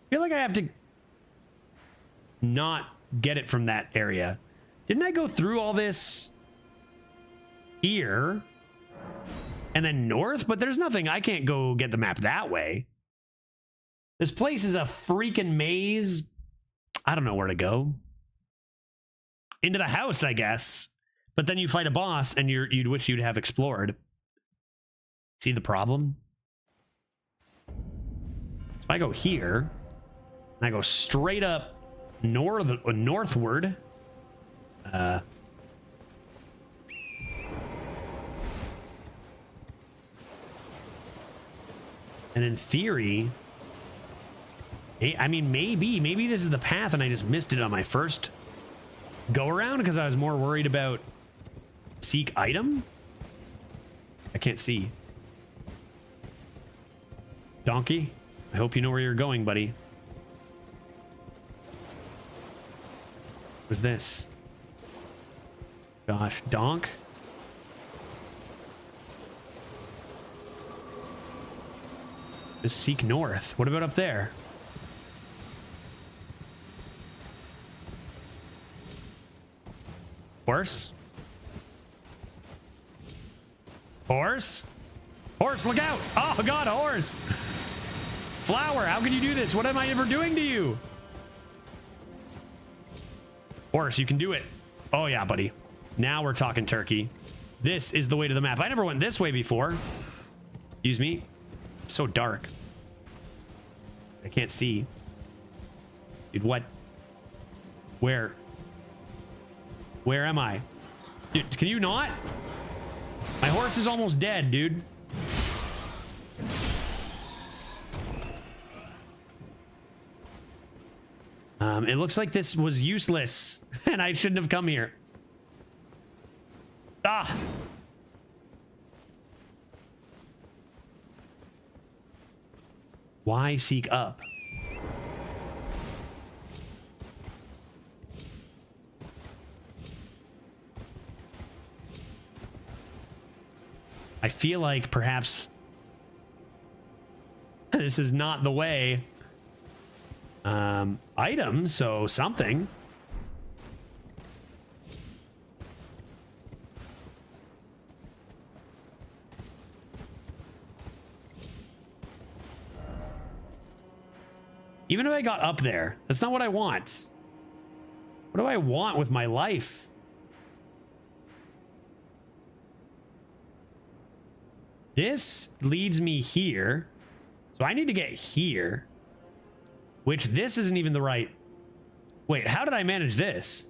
I feel like I have to not get it from that area. Didn't I go through all this here and then north? But there's nothing. I can't go get the map that way. This place is a freaking maze. I don't know where to go. Into the house, I guess. But then you fight a boss and you'd wish you'd have explored. See the problem? If I go here, and I go straight up northward, and in theory, I mean, maybe this is the path and I just missed it on my first go around because I was more worried about seek item. I can't see. Donkey, I hope you know where you're going, buddy. What's this? Gosh, donk. Just seek north. What about up there? Horse? Horse? Horse, look out! Oh god, a horse! Flower, how can you do this? What am I ever doing to you? Horse, you can do it. Oh yeah, buddy. Now we're talking turkey. This is the way to the map. I never went this way before. Excuse me. It's so dark. I can't see. Dude, what? Where? Where am I? Dude, can you not? My horse is almost dead, dude. It looks like this was useless and I shouldn't have come here. Ah! Why seek up? I feel like perhaps this is not the way. Item, so something. Even if I got up there, that's not what I want. What do I want with my life? This leads me here. So I need to get here. Which this isn't even the right... Wait, how did I manage this?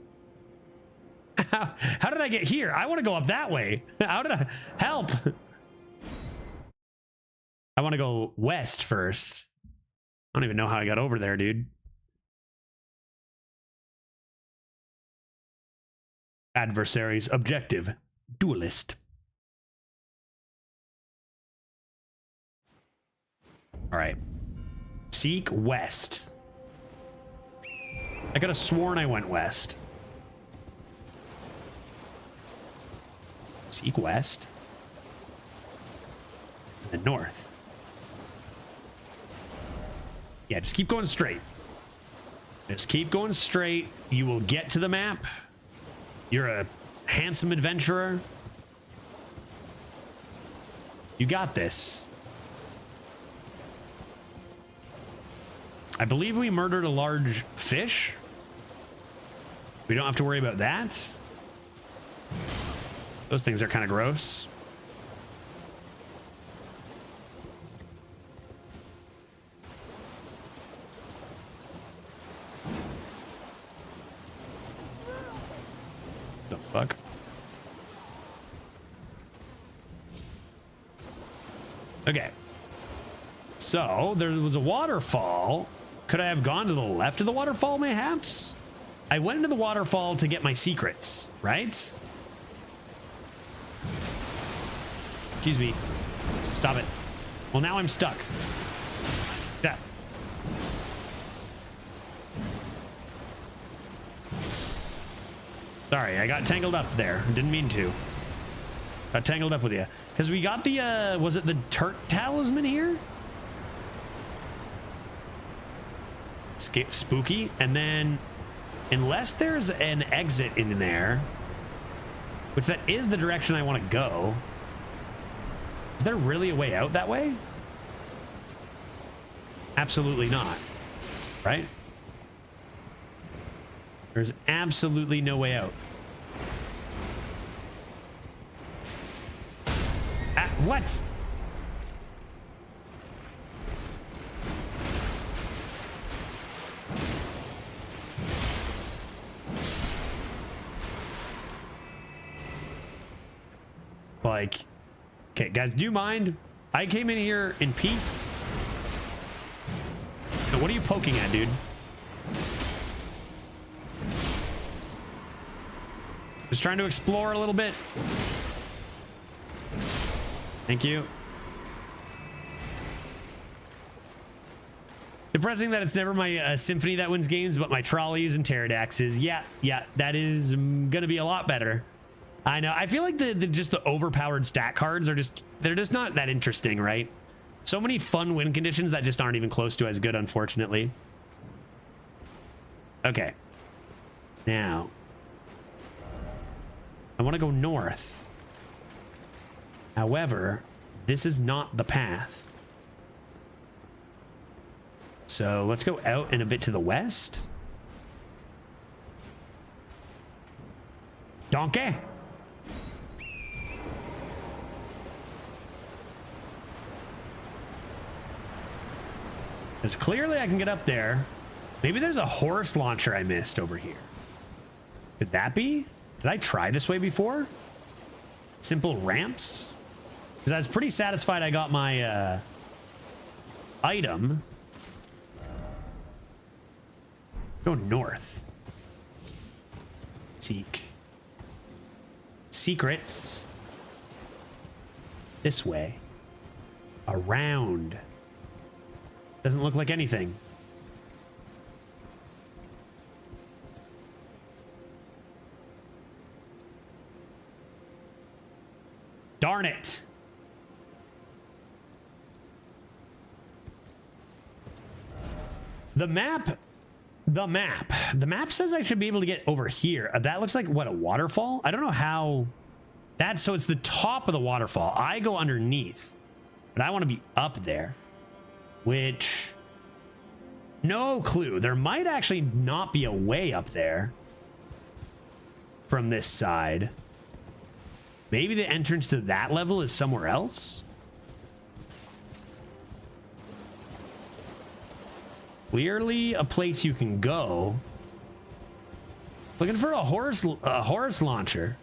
How did I get here? I want to go up that way. How did I... Help! I want to go west first. I don't even know how I got over there, dude. Adversaries. Objective. Duelist. All right. Seek west. I could have sworn I went west. Seek west. And then north. Yeah, just keep going straight. Just keep going straight. You will get to the map. You're a handsome adventurer. You got this. I believe we murdered a large fish. We don't have to worry about that. Those things are kind of gross. The fuck? Okay. So there was a waterfall. Could I have gone to the left of the waterfall, mayhaps? I went into the waterfall to get my secrets, right? Excuse me. Stop it. Well, now I'm stuck. Yeah. Sorry, I got tangled up there. Didn't mean to. Got tangled up with you. Because we got the, was it the Turk Talisman here? Spooky. And then, unless there's an exit in there, which that is the direction I want to go. Is there really a way out that way? Absolutely not. Right? There's absolutely no way out. What? Like, okay, guys, do you mind? I came in here in peace. Now, what are you poking at, dude? Just trying to explore a little bit. Thank you. Depressing that it's never my symphony that wins games, but my trolleys and pterodactyls. Yeah, that is gonna be a lot better. I know. I feel like the overpowered stat cards are they're just not that interesting, right? So many fun win conditions that just aren't even close to as good, unfortunately. Okay. Now, I want to go north. However, this is not the path. So let's go out and a bit to the west. Donkey. There's clearly I can get up there. Maybe there's a horse launcher I missed over here. Could that be? Did I try this way before? Simple ramps? Because I was pretty satisfied I got my item. Go north. Seek. Secrets. This way. Around. Doesn't look like anything. Darn it. The map says I should be able to get over here. That looks like what, a waterfall? I don't know how that's, so it's the top of the waterfall. I go underneath, but I want to be up there, which no clue. There might actually not be a way up there from this side. Maybe the entrance to that level is somewhere else. Clearly a place you can go. Looking for a horse launcher.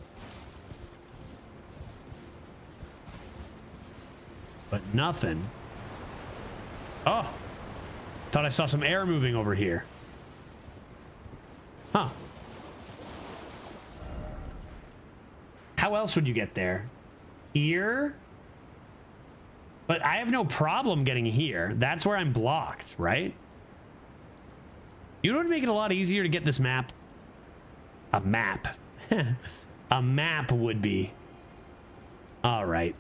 But nothing. Oh, thought I saw some air moving over here. Huh. How else would you get there? Here? But I have no problem getting here. That's where I'm blocked, right? You know what would make it a lot easier to get this map? A map. A map would be. All right.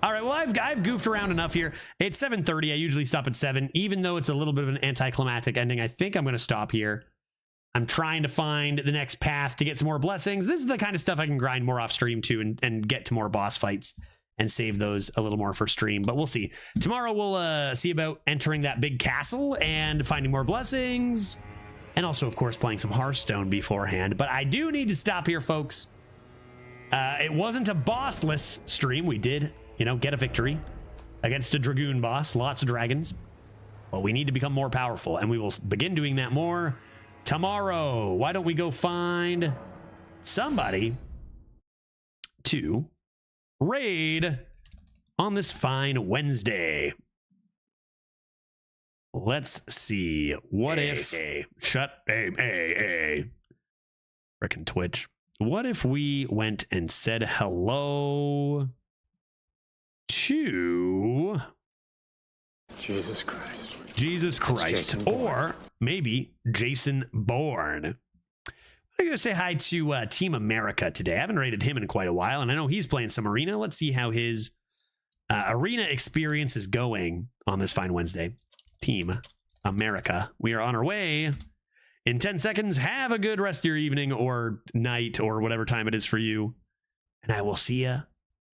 All right, well, I've goofed around enough here. It's 7:30. I usually stop at 7, even though it's a little bit of an anticlimactic ending. I think I'm going to stop here. I'm trying to find the next path to get some more blessings. This is the kind of stuff I can grind more off stream too, and get to more boss fights and save those a little more for stream. But we'll see. Tomorrow we'll see about entering that big castle and finding more blessings. And also, of course, playing some Hearthstone beforehand. But I do need to stop here, folks. It wasn't a bossless stream. We did, get a victory against a Dragoon boss. Lots of dragons. But we need to become more powerful. And we will begin doing that more tomorrow. Why don't we go find somebody to raid on this fine Wednesday? Let's see. What if frickin' Twitch. What if we went and said hello to Jesus Christ. Jesus Christ, or maybe Jason Bourne. I'm going to say hi to Team America today. I haven't rated him in quite a while, and I know he's playing some Arena. Let's see how his Arena experience is going on this fine Wednesday. Team America. We are on our way in 10 seconds. Have a good rest of your evening or night or whatever time it is for you. And I will see you